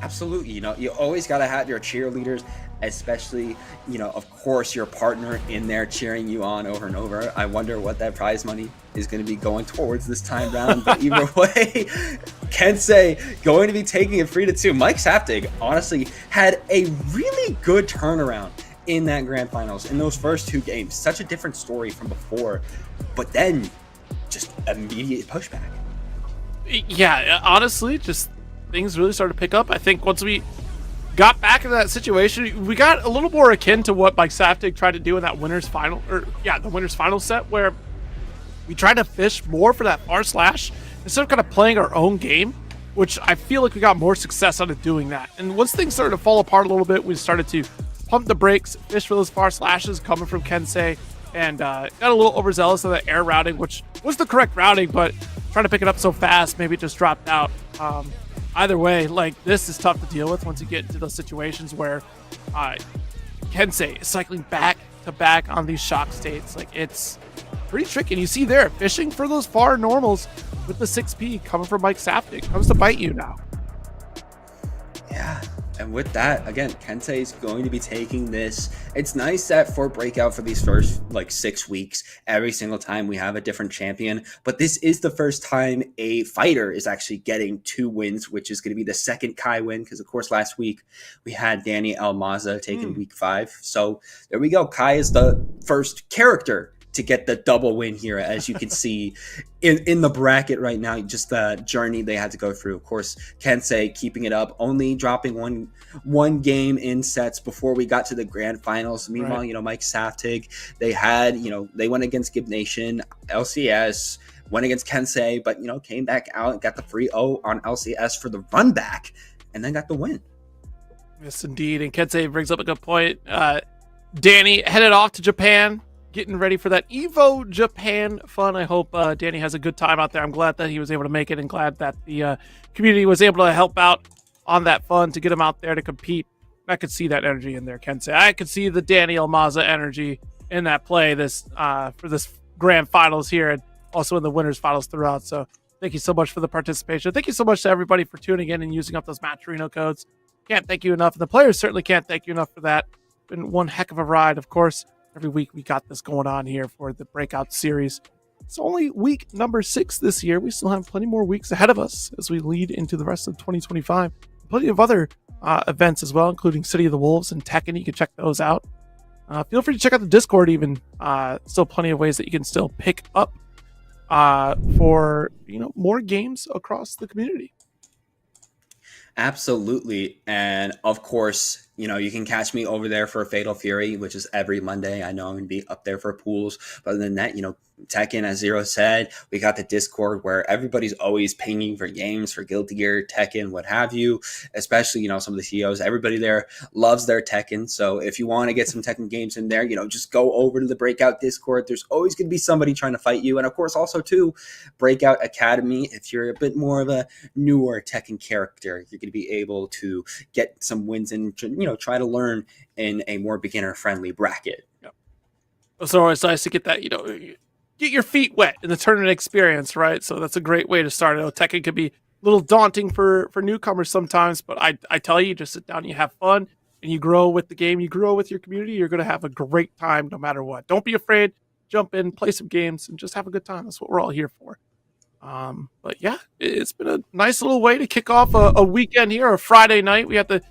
Absolutely. You always got to have your cheerleaders, especially, of course, your partner in there cheering you on over and over. I wonder what that prize money is going to be going towards this time round. But either way, Kensei going to be taking it 3-2. Mike Saftig, honestly, had a really good turnaround in that grand finals in those first two games. Such a different story from before, but then just immediate pushback. Yeah, honestly, just things really started to pick up. I think once we got back into that situation, we got a little more akin to what Mike Saftig tried to do in that winner's final, the winner's final set, where we tried to fish more for that far slash instead of kind of playing our own game, which I feel like we got more success out of doing that. And once things started to fall apart a little bit, we started to pump the brakes, fish for those far slashes coming from Kensei, and got a little overzealous of the air routing, which was the correct routing, but trying to pick it up so fast, maybe it just dropped out. Either way, this is tough to deal with once you get into those situations where Kensei is cycling back to back on these shock states. It's pretty tricky. And you see there, fishing for those far normals with the 6P coming from Mike Saftig. Comes to bite you now. Yeah. And with that, again, Kensei is going to be taking this. It's nice that for Breakout for these first 6 weeks, every single time we have a different champion. But this is the first time a fighter is actually getting 2 wins, which is going to be the second Kai win. Because, of course, last week we had Danny Almaza taking week 5. So there we go. Kai is the first character to get the double win here, as you can see in the bracket right now, just the journey they had to go through. Of course, Kensei keeping it up, only dropping one game in sets before we got to the grand finals. Meanwhile, right. Mike Saftig, they went against Gib Nation, LCS, went against Kensei, but, came back out and got the 3-0 on LCS for the run back, and then got the win. Yes, indeed. And Kensei brings up a good point. Danny headed off to Japan, getting ready for that Evo Japan fun. I hope Danny has a good time out there. I'm glad that he was able to make it and glad that the community was able to help out on that fun to get him out there to compete. I could see that energy in there, Kensei. I could see the Danny Almaza energy in that play this for this grand finals here and also in the winners finals throughout. So thank you so much for the participation. Thank you so much to everybody for tuning in and using up those Matcherino codes. Can't thank you enough. And the players certainly can't thank you enough for that. Been one heck of a ride, of course. Every week we got this going on here for the Breakout series. It's only week number 6 this year. We still have plenty more weeks ahead of us as we lead into the rest of 2025. Plenty of other events as well, including City of the Wolves and Tekken. You can check those out. Feel free to check out the Discord even. Still plenty of ways that you can still pick up for more games across the community. Absolutely. And of course, you can catch me over there for Fatal Fury, which is every Monday. I know I'm going to be up there for pools. But other than that, Tekken, as Zero said, we got the Discord where everybody's always pinging for games for Guilty Gear, Tekken, what have you, especially, some of the CEOs. Everybody there loves their Tekken. So if you want to get some Tekken games in there, just go over to the Breakout Discord. There's always going to be somebody trying to fight you. And of course, also too, Breakout Academy. If you're a bit more of a newer Tekken character, you're going to be able to get some wins and, try to learn in a more beginner-friendly bracket. Yep. It's always nice to get that, get your feet wet in the tournament experience, right? So that's a great way to start. I know Tekken could be a little daunting for newcomers sometimes, but I tell you, just sit down, you have fun, and you grow with the game, you grow with your community, you're going to have a great time no matter what. Don't be afraid. Jump in, play some games, and just have a good time. That's what we're all here for. But yeah, it's been a nice little way to kick off a weekend here, a Friday night. We got the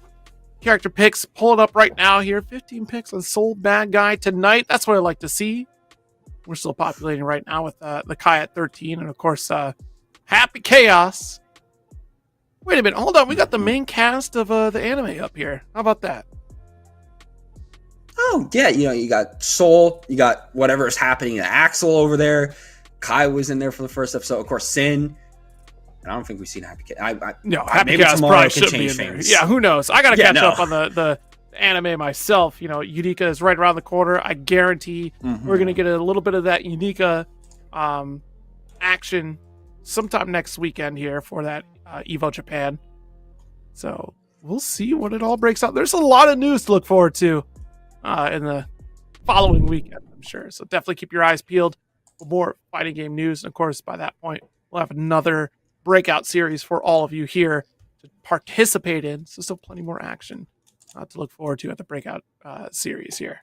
character picks pulling up right now here. 15 picks on Soul Bad Guy tonight. That's what I like to see. We're still populating right now with the Kai at 13. And of course, Happy Chaos. Wait a minute. Hold on. We got the main cast of the anime up here. How about that? Oh, yeah. You got Soul. You got whatever is happening to Axel over there. Kai was in there for the first episode. Of course, Sin. I don't think we've seen Happy Chaos. Happy Chaos probably should be in there. Yeah, who knows? I got to catch up on the anime myself. Unica is right around the corner. I guarantee we're going to get a little bit of that Unica action sometime next weekend here for that Evo Japan. So we'll see when it all breaks out. There's a lot of news to look forward to in the following weekend, I'm sure. So definitely keep your eyes peeled for more fighting game news. And of course, by that point, we'll have another Breakout series for all of you here to participate in. So still plenty more action to look forward to at the Breakout series here.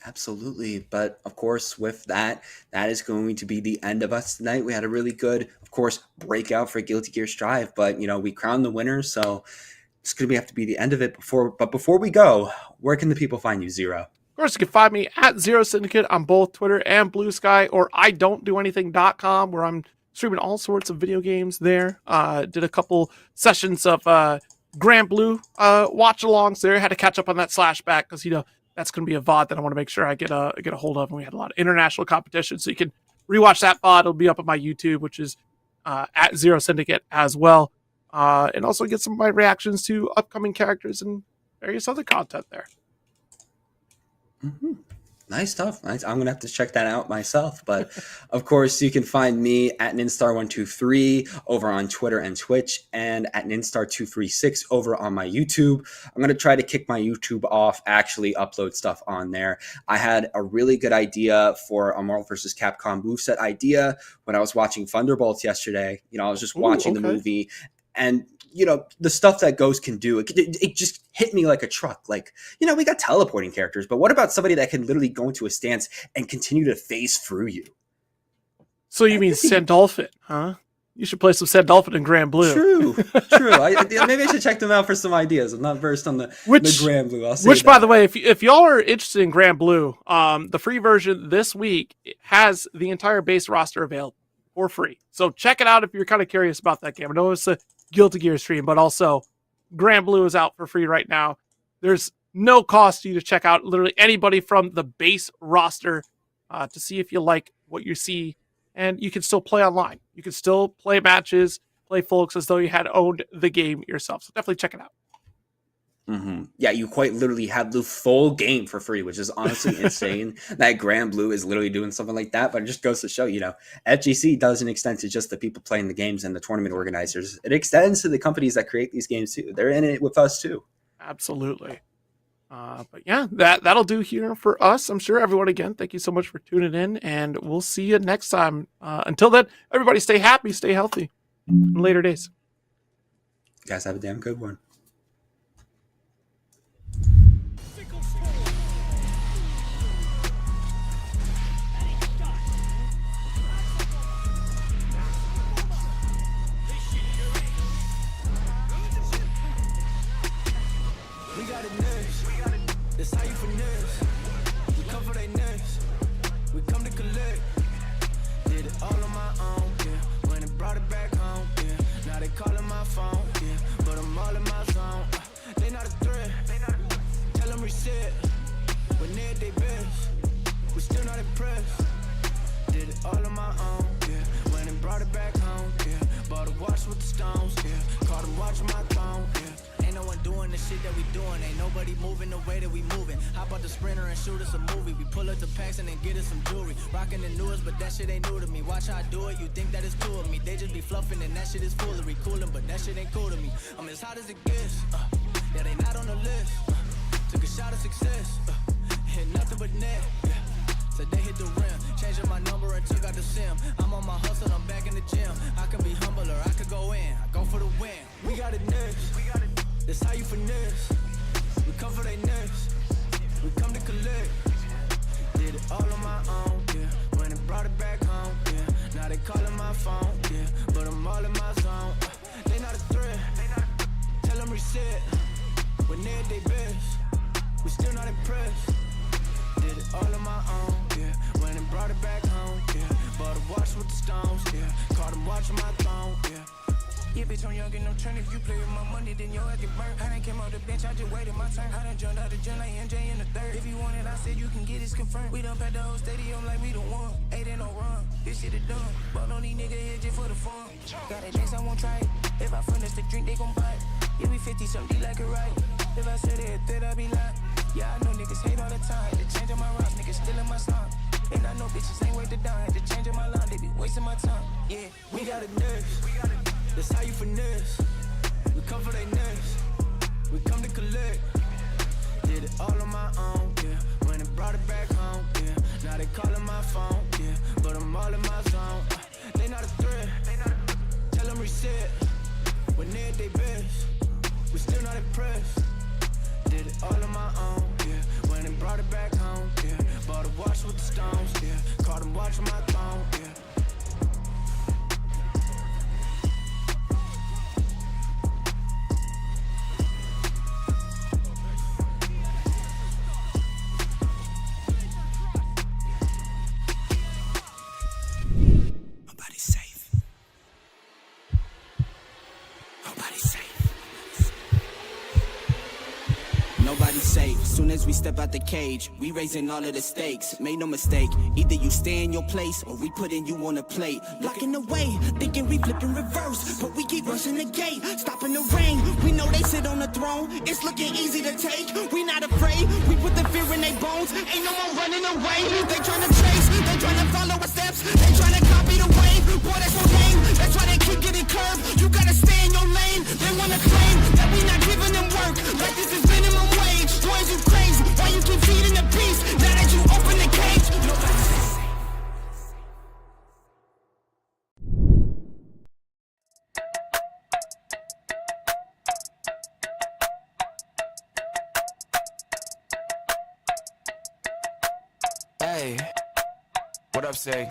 Absolutely. But of course, with that is going to be the end of us tonight. We had a really good, of course, breakout for Guilty Gear Strive, but we crowned the winners, so it's going to have to be the end of it. Before we go, where can the people find you, Zero? Of course, you can find me at Zero Syndicate on both Twitter and Blue Sky, or idon'tdoanything.com, where I'm streaming all sorts of video games there. Did a couple sessions of Grand Blue watch-alongs there. Had to catch up on that Slashback because that's going to be a VOD that I want to make sure I get a hold of. And we had a lot of international competition, so you can rewatch that VOD. It'll be up on my YouTube, which is at Zero Syndicate as well, and also get some of my reactions to upcoming characters and various other content there. Mm-hmm. Nice stuff. Nice. I'm going to have to check that out myself. But of course, you can find me at Ninstar123 over on Twitter and Twitch, and at Ninstar236 over on my YouTube. I'm going to try to kick my YouTube off, actually upload stuff on there. I had a really good idea for a Marvel vs. Capcom moveset idea when I was watching Thunderbolts yesterday. I was just watching the movie, and the stuff that Ghost can do, it just hit me like a truck. Like, we got teleporting characters, but what about somebody that can literally go into a stance and continue to phase through you? So you mean Sandolphin, huh? You should play some Sandolphin and Grand Blue. True. Maybe I should check them out for some ideas. I'm not versed on the Grand Blue. By the way, if y'all are interested in Grand Blue, the free version this week has the entire base roster available for free. So check it out if you're kind of curious about that game. I know it's a Guilty Gear stream, but also Grand Blue is out for free right now. There's no cost to you to check out literally anybody from the base roster to see if you like what you see, and you can still play online. You can still play matches, play folks as though you had owned the game yourself. So definitely check it out. Yeah, you quite literally have the full game for free, which is honestly insane that Grand Blue is literally doing something like that. But it just goes to show, FGC doesn't extend to just the people playing the games and the tournament organizers. It extends to the companies that create these games too. They're in it with us too. Absolutely. But yeah, that'll do here for us. I'm sure everyone, again, thank you so much for tuning in, and we'll see you next time. Until then, everybody stay happy, stay healthy in later days. You guys have a damn good one. We got it next. That's how you finesse. We come for they next. We come to collect. Did it all on my own, yeah. When it brought it back home, yeah. Now they calling my phone, yeah. But I'm all in my zone. They not a threat. Tell them reset. When they're at their best. We still not impressed. Did it all on my own, yeah. When it brought it back home, yeah. Bought a watch with the stones, yeah. Caught them watching my throne, yeah. Ain't no one doing the shit that we doing. Ain't nobody moving the way that we moving. Hop out the Sprinter and shoot us a movie. We pull up the packs and then get us some jewelry. Rocking the newest, but that shit ain't new to me. Watch how I do it, you think that it's cool with me. They just be fluffing and that shit is foolery. Coolin', but that shit ain't cool to me. I'm as hot as it gets. Yeah, they not on the list. Took a shot of success. Hit nothing but net. Yeah. So they hit the rim. Changing my number and took out the sim. I'm on my hustle, I'm back in the gym. I can be humble or I could go in. I go for the win. We got it next. That's how you finesse. We come for they next. We come to collect. Did it all on my own, yeah. When it brought it back home, yeah. Now they calling my phone, yeah. But I'm all in my zone. They not a threat. Tell them reset. When they're at their best. We still not impressed. Did it all on my own, yeah. When it brought it back home, yeah. Bought a watch with the stones, yeah. Caught them watching my throne, yeah. Yeah, bitch, I'm young and no turn. If you play with my money, then your ass get burnt. I done came out the bench, I just waited my turn. I done jumped out the gym like NJ in the third. If you want it, I said you can get it confirmed. We done packed the whole stadium like we don't want. Ain't no run, this shit is done. But on these niggas here just for the fun. Got a dance, I won't try it. If I finish the drink, they gon' buy it. Yeah, we 50 something like it right. If I said it, then I be lying. Yeah, I know niggas hate all the time. Had to change up my rocks, niggas stealing my song. And I know bitches ain't worth the dime. Had to change up my line, they be wasting my time. Yeah, we got it next. That's how you finesse. We come for they next. We come to collect. Did it all on my own, yeah. When it brought it back home, yeah. Now they calling my phone, yeah. But I'm all in my zone. They not a threat. Tell them reset. When they're at their best. We still not impressed. Did it all on my own, yeah. When it brought it back home, yeah. Bought a watch with the stones, yeah. Caught them watching my throne, yeah. Nobody's safe. Nobody's safe. Nobody's safe. Soon as we step out the cage, we raising all of the stakes. Make no mistake, either you stay in your place or we putting you on a plate. Blocking the way, thinking we flip in reverse, but we keep rushing the gate, stopping the rain. We know they sit on the throne, it's looking easy to take. We not afraid, we put the fear in their bones. Ain't no one running away. They tryna chase, they tryna follow our steps, they tryna copy the wave. Boy, that's no name, that's why they keep getting curved. You gotta stay in your lane. They wanna claim that we not giving them work, like this is minimum wage. Boys, you crazy, why you keep feeding the beast? Now that you open the cage, nobody's safe. Hey, what up, say?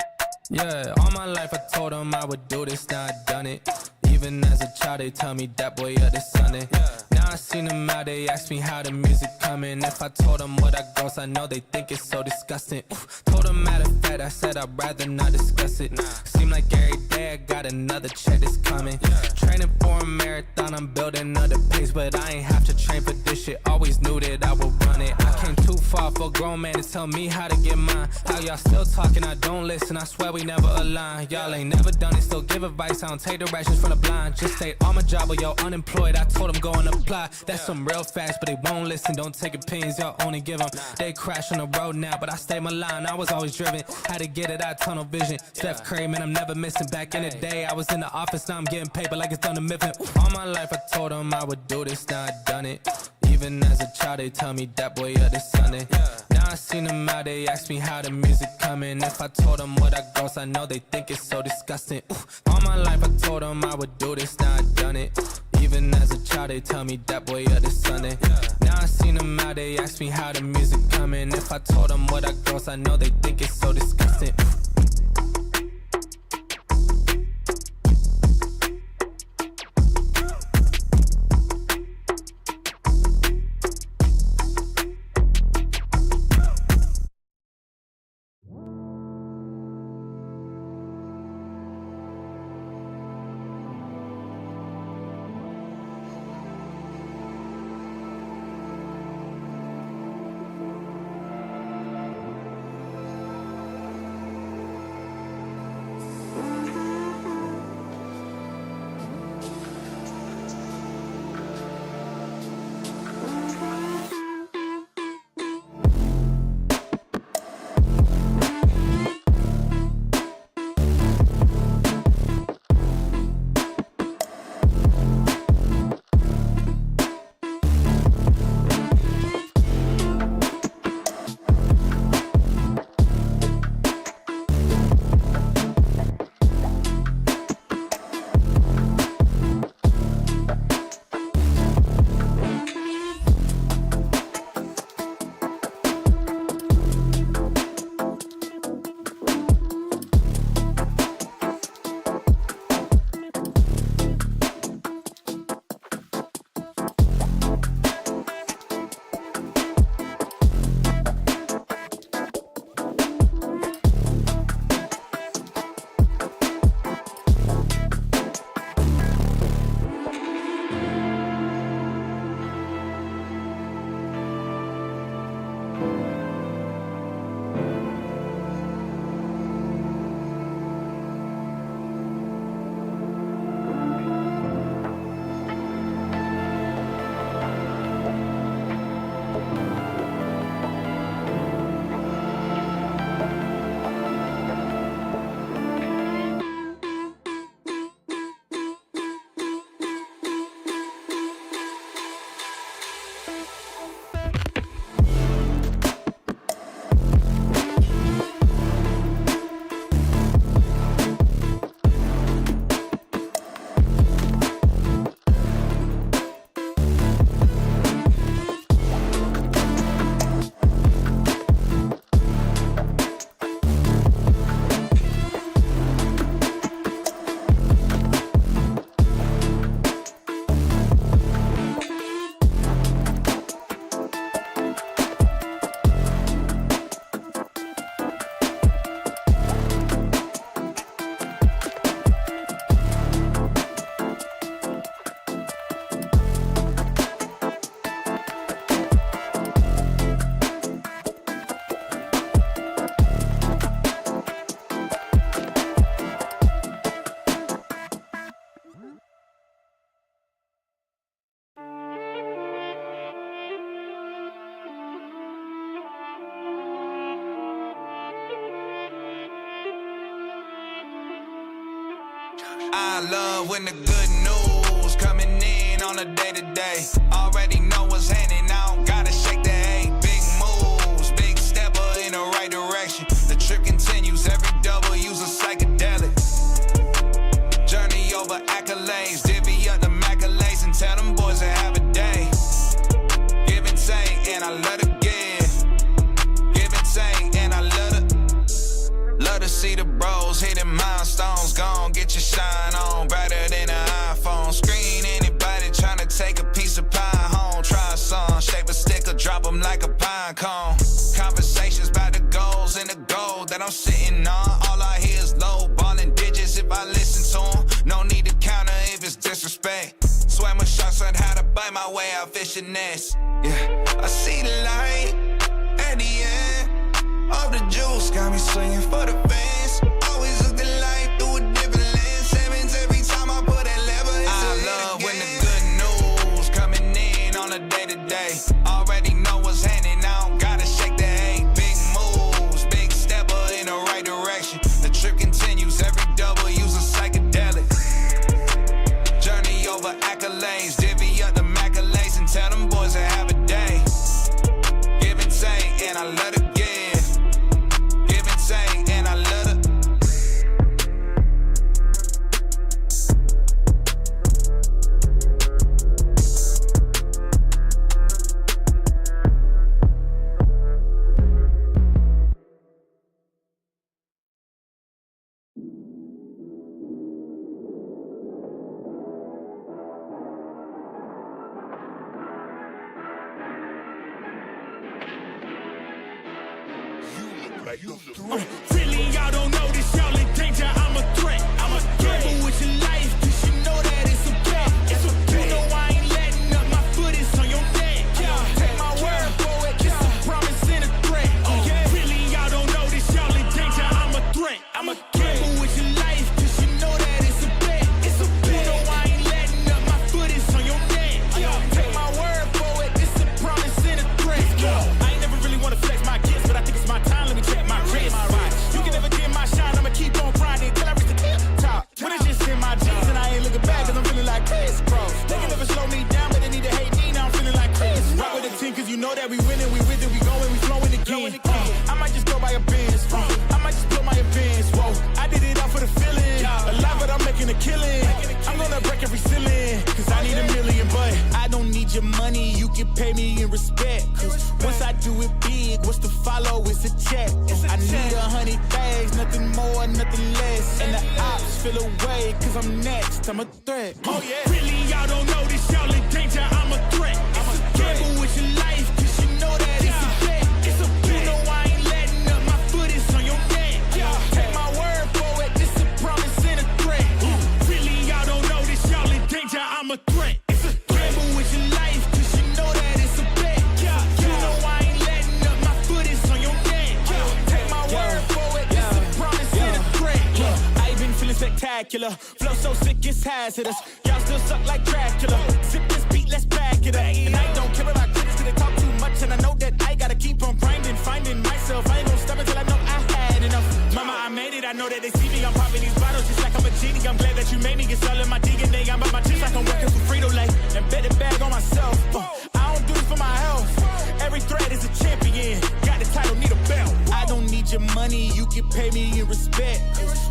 Yeah, all my life I told them I would do this, now I done it. Even as a child, they tell me that boy, yeah, this Sunday. Now I seen them out, they ask me how the music coming. If I told them what I gross, I know they think it's so disgusting. Told them matter of fact, I said I'd rather not discuss it. Seem like every day I got another check that's coming. Training for a marathon, I'm building another pace, but I ain't have to train for this shit. Always knew that I would run it. I came too far for a grown man to tell me how to get mine. How y'all still talking, I don't listen, I swear we never align. Y'all ain't never done it, still give advice, I don't take directions from the blind. Just stay on my job or y'all unemployed, I told them go and apply. That's some real facts, but they won't listen, don't take opinions, y'all only give them. They crash on the road now, but I stay my line, I was always driven. Had to get it out, tunnel vision. Steph Curry, man, I'm never missing. Back in the day, I was in the office, now I'm getting paper like it's done a Mifflin. All my life I told them I would do this, now I done it. Even as a child, they tell me that boy, yeah, this Sunday. Now I seen them out, they ask me how the music coming. If I told them what I gross, I know they think it's so disgusting. All my life I told them I would do this, now I done it. Even as a child, they tell me that boy, yeah, this Sunday. Now I seen them out, they ask me how the music coming. If I told them what I gross, I know they think it's so disgusting. I love when the good news coming in on a day-to-day. Already know what's happening, I don't gotta shake the hay. Big moves, big stepper in the right direction. The trip continues, every W's a psychedelic. Journey over accolades, divvy up the accolades and tell them boys to have a day. Give and take, and I love to give. Give and take, and I love to see the bros hitting milestones. Gone, get your shine on, brighter than an iPhone screen. Anybody trying to take a piece of pie home, try a song, shape a stick or drop them like a pine cone. Conversations about the goals and the gold that I'm sitting on. All I hear is low balling digits if I listen to them. No need to counter if it's disrespect. Swear my shots on how to bite my way out fishing nets. Yeah, I see the light at the day. Already know what's happening, I don't gotta shake the egg. Big moves, big stepper in the right direction. The trip continues, every W's a psychedelic. Journey over accolades, divvy up the accolades and tell them boys to have a day. Give and take, and I love to give. Give and take, and I love to. Really, y'all don't know this, y'all in danger. I'm a threat. I'm a gamble with your life, cause you know that it's a bet. It's a bet. You know I ain't letting up, my foot is on your neck. Take my word for it, it's a promise and a threat. Really, y'all don't know this, y'all in danger. I'm a threat. I'm a gamble with your life, cause you know that it's a bet. It's a bet. You know I ain't letting up, my foot is on your neck. Take my word for it, it's a promise and a threat. I ain't never really wanna flex my gifts, but I think it's my time. Let me check my wrist. You can never get my shine, I'ma keep on grinding till I reach the tip top. When it's just in my jeans and I ain't looking back, cause I'm feeling like Chris Cross. They can never slow me down, but they need to hate me, now I'm feeling like Chris. Rock with the team, cause you know that we winning, we with it, we going, we flowing again. I might just go by a Benz, I might just blow my advance, whoa. I did it all for the feeling, alive but I'm making a killing. I'm gonna break every ceiling, cause I need a million, but I don't need your money, you can pay me in respect. Cause once I do it big, what's to follow is a check. I need 100 bags, nothing more, nothing less. And the ops feel away, cause I'm next, I'm a threat. Oh yeah. Really, y'all don't know this, y'all in danger, I'm a threat. I'm a gamble with your life, cause you know that it's a bet. It's a bet. You know I ain't letting up, my foot is on your neck. Take my word for it, it's a promise and a threat. Really, y'all don't know this, y'all in danger, I'm a threat. It's a gamble with your life, cause you know that it's a bet. You know I ain't letting up, my foot is on your neck. Take my word for it, it's a promise and a threat. I ain't been feeling spectacular, flow so sick it's hazardous. Y'all still suck like Dracula. Zip this beat, let's back it up. And I don't care about critics, cause they talk too much. And I know that I gotta keep on grinding, finding myself. I ain't gonna stop until I know I had enough. Mama, I made it, I know that they see me. I'm popping these bottles just like I'm a genie. I'm glad that you made me. It's all in my DNA. I'm about my chips like I'm working for Frito-Lay. And bet the bag on myself. I don't do this for my health. Every threat is a champion. Got the title, need a belt. I don't need your money, you can pay me in respect.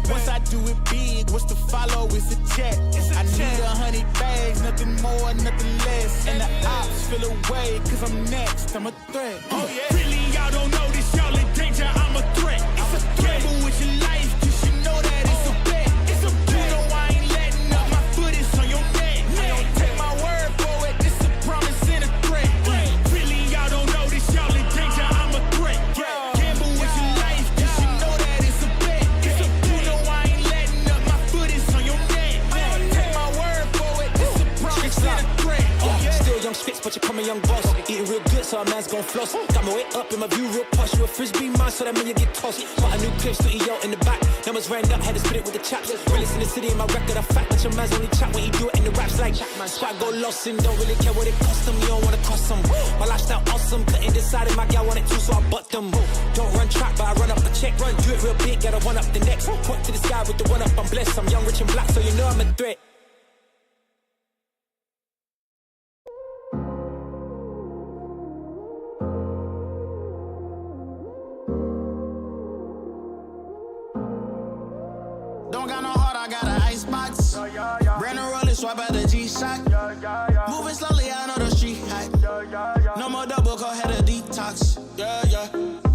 Once I do it big, what's to follow is a check. I need 100 bags, nothing more, nothing less. And the ops feel away, cause I'm next, I'm a threat. Oh yeah. Really, y'all don't know this, y'all in danger, I'm a threat. It's a gamble with your life, cause you know that it's a bet. It's a bet. You know I ain't letting up, my foot is on your neck. Take my word for it, it's a promise and a threat. Really, y'all don't know this, y'all in danger, I'm a threat. Gamble with your life, cause you know that it's a bet. It's a bet. You know I ain't letting up, my foot is on your neck. Take my word for it, it's a promise and a threat. Still young spits, but you call me young boss. Eating real good, so a man's gon' floss. Got my way up in my view real posh. You a frisbee man, so that mean you get tossed. Got a new clip, studio in the back. Numbers ran up, had to spit it with the chaps. Realest in the city, in my record, a fact. But your man's only chat when he do it in the raps. Like, squad go lost and don't really care what it cost them. You don't wanna cost them. My lifestyle awesome, couldn't decide if my gal wanted to, so I butt them. Don't run track, but I run up a check. Run, do it real big, gotta one up the next. Point to the sky with the one up, I'm blessed. I'm young, rich and black, so you know I'm a threat. Don't got no heart, I got an icebox. Brand new roller, swipe out the G-Shock. Moving slowly, I know the street hype. No more double, go ahead and detox.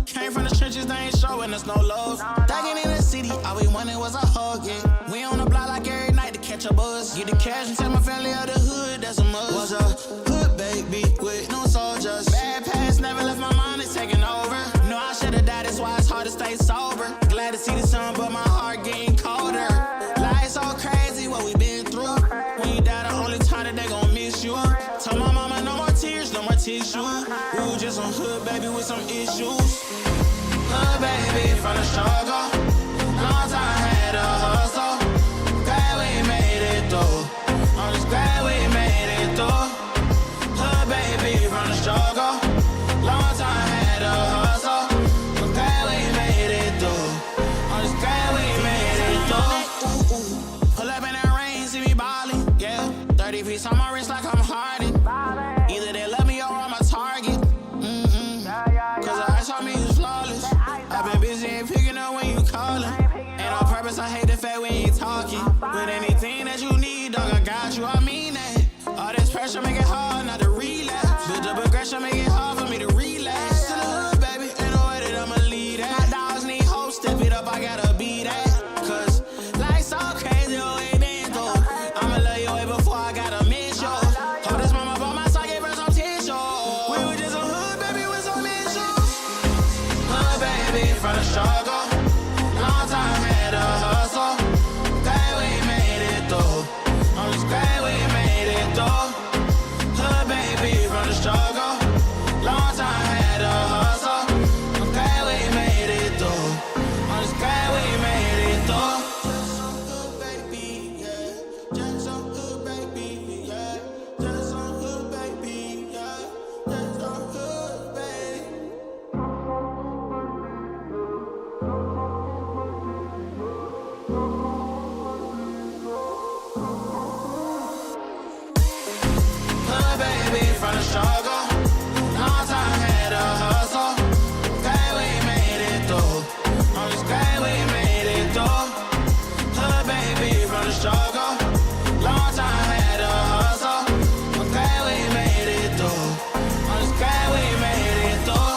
Came from the trenches, they ain't showing us no love. Thugging in the city, all we wanted was a hug, yeah. We on the block like every night to catch a buzz. Get the cash and tell my family of the hood, that's a must. Was a hood baby with no soldiers. Bad past never left my mind, it's taking over. No, I should've died, that's why it's hard to stay sober. Glad to see the sun, but my heart getting colder. Life's so crazy, what we been through. When you die, the only time that they gon' miss you. Tell my mama no more tears, no more tissue. Ooh, just some hood baby with some issues. Hood baby from the struggle. Long time had a hustle. Glad we made it through. I'm just glad we made it through. Hood baby from the struggle. the struggle. Long time had to hustle. Glad we made it through. I'm just glad we made it through. Hood baby from the struggle. Long time had to hustle. I'm glad we made it through. I'm just glad we made it through. Just some hood baby, yeah. Just some hood baby, yeah. Just some hood baby, yeah. Just some hood baby. Hood baby from the struggle. Long time had to hustle. Glad we made it through. I'm just glad we made it through. Hood baby from the struggle. Long time had to hustle. I'm glad we made it through. I'm just glad we made it through.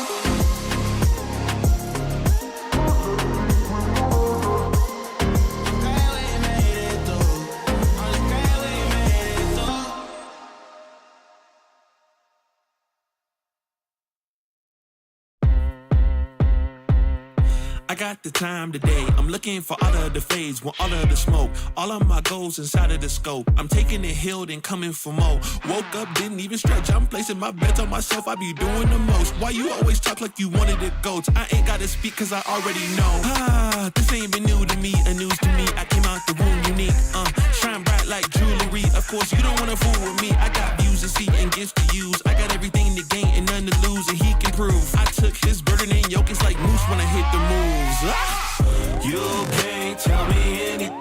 Glad we made it through. I'm just glad we made it through. I got the time today. I'm looking for all of the fades, want all of the smoke. All of my goals inside of the scope. I'm taking it hill, then coming for more. Woke up, didn't even stretch. I'm placing my bets on myself. I be doing the most. Why you always talk like you wanted the goats? I ain't gotta speak cause I already know. This ain't been new to me, a news to me. I came out the womb unique. Shine bright like jewelry. Of course, you don't wanna fool with me. I got views to see and gifts to use. I got everything to gain and none to lose, and he can prove. I took his burden and yoke. It's like moose when I hit the moves. You can't tell me anything.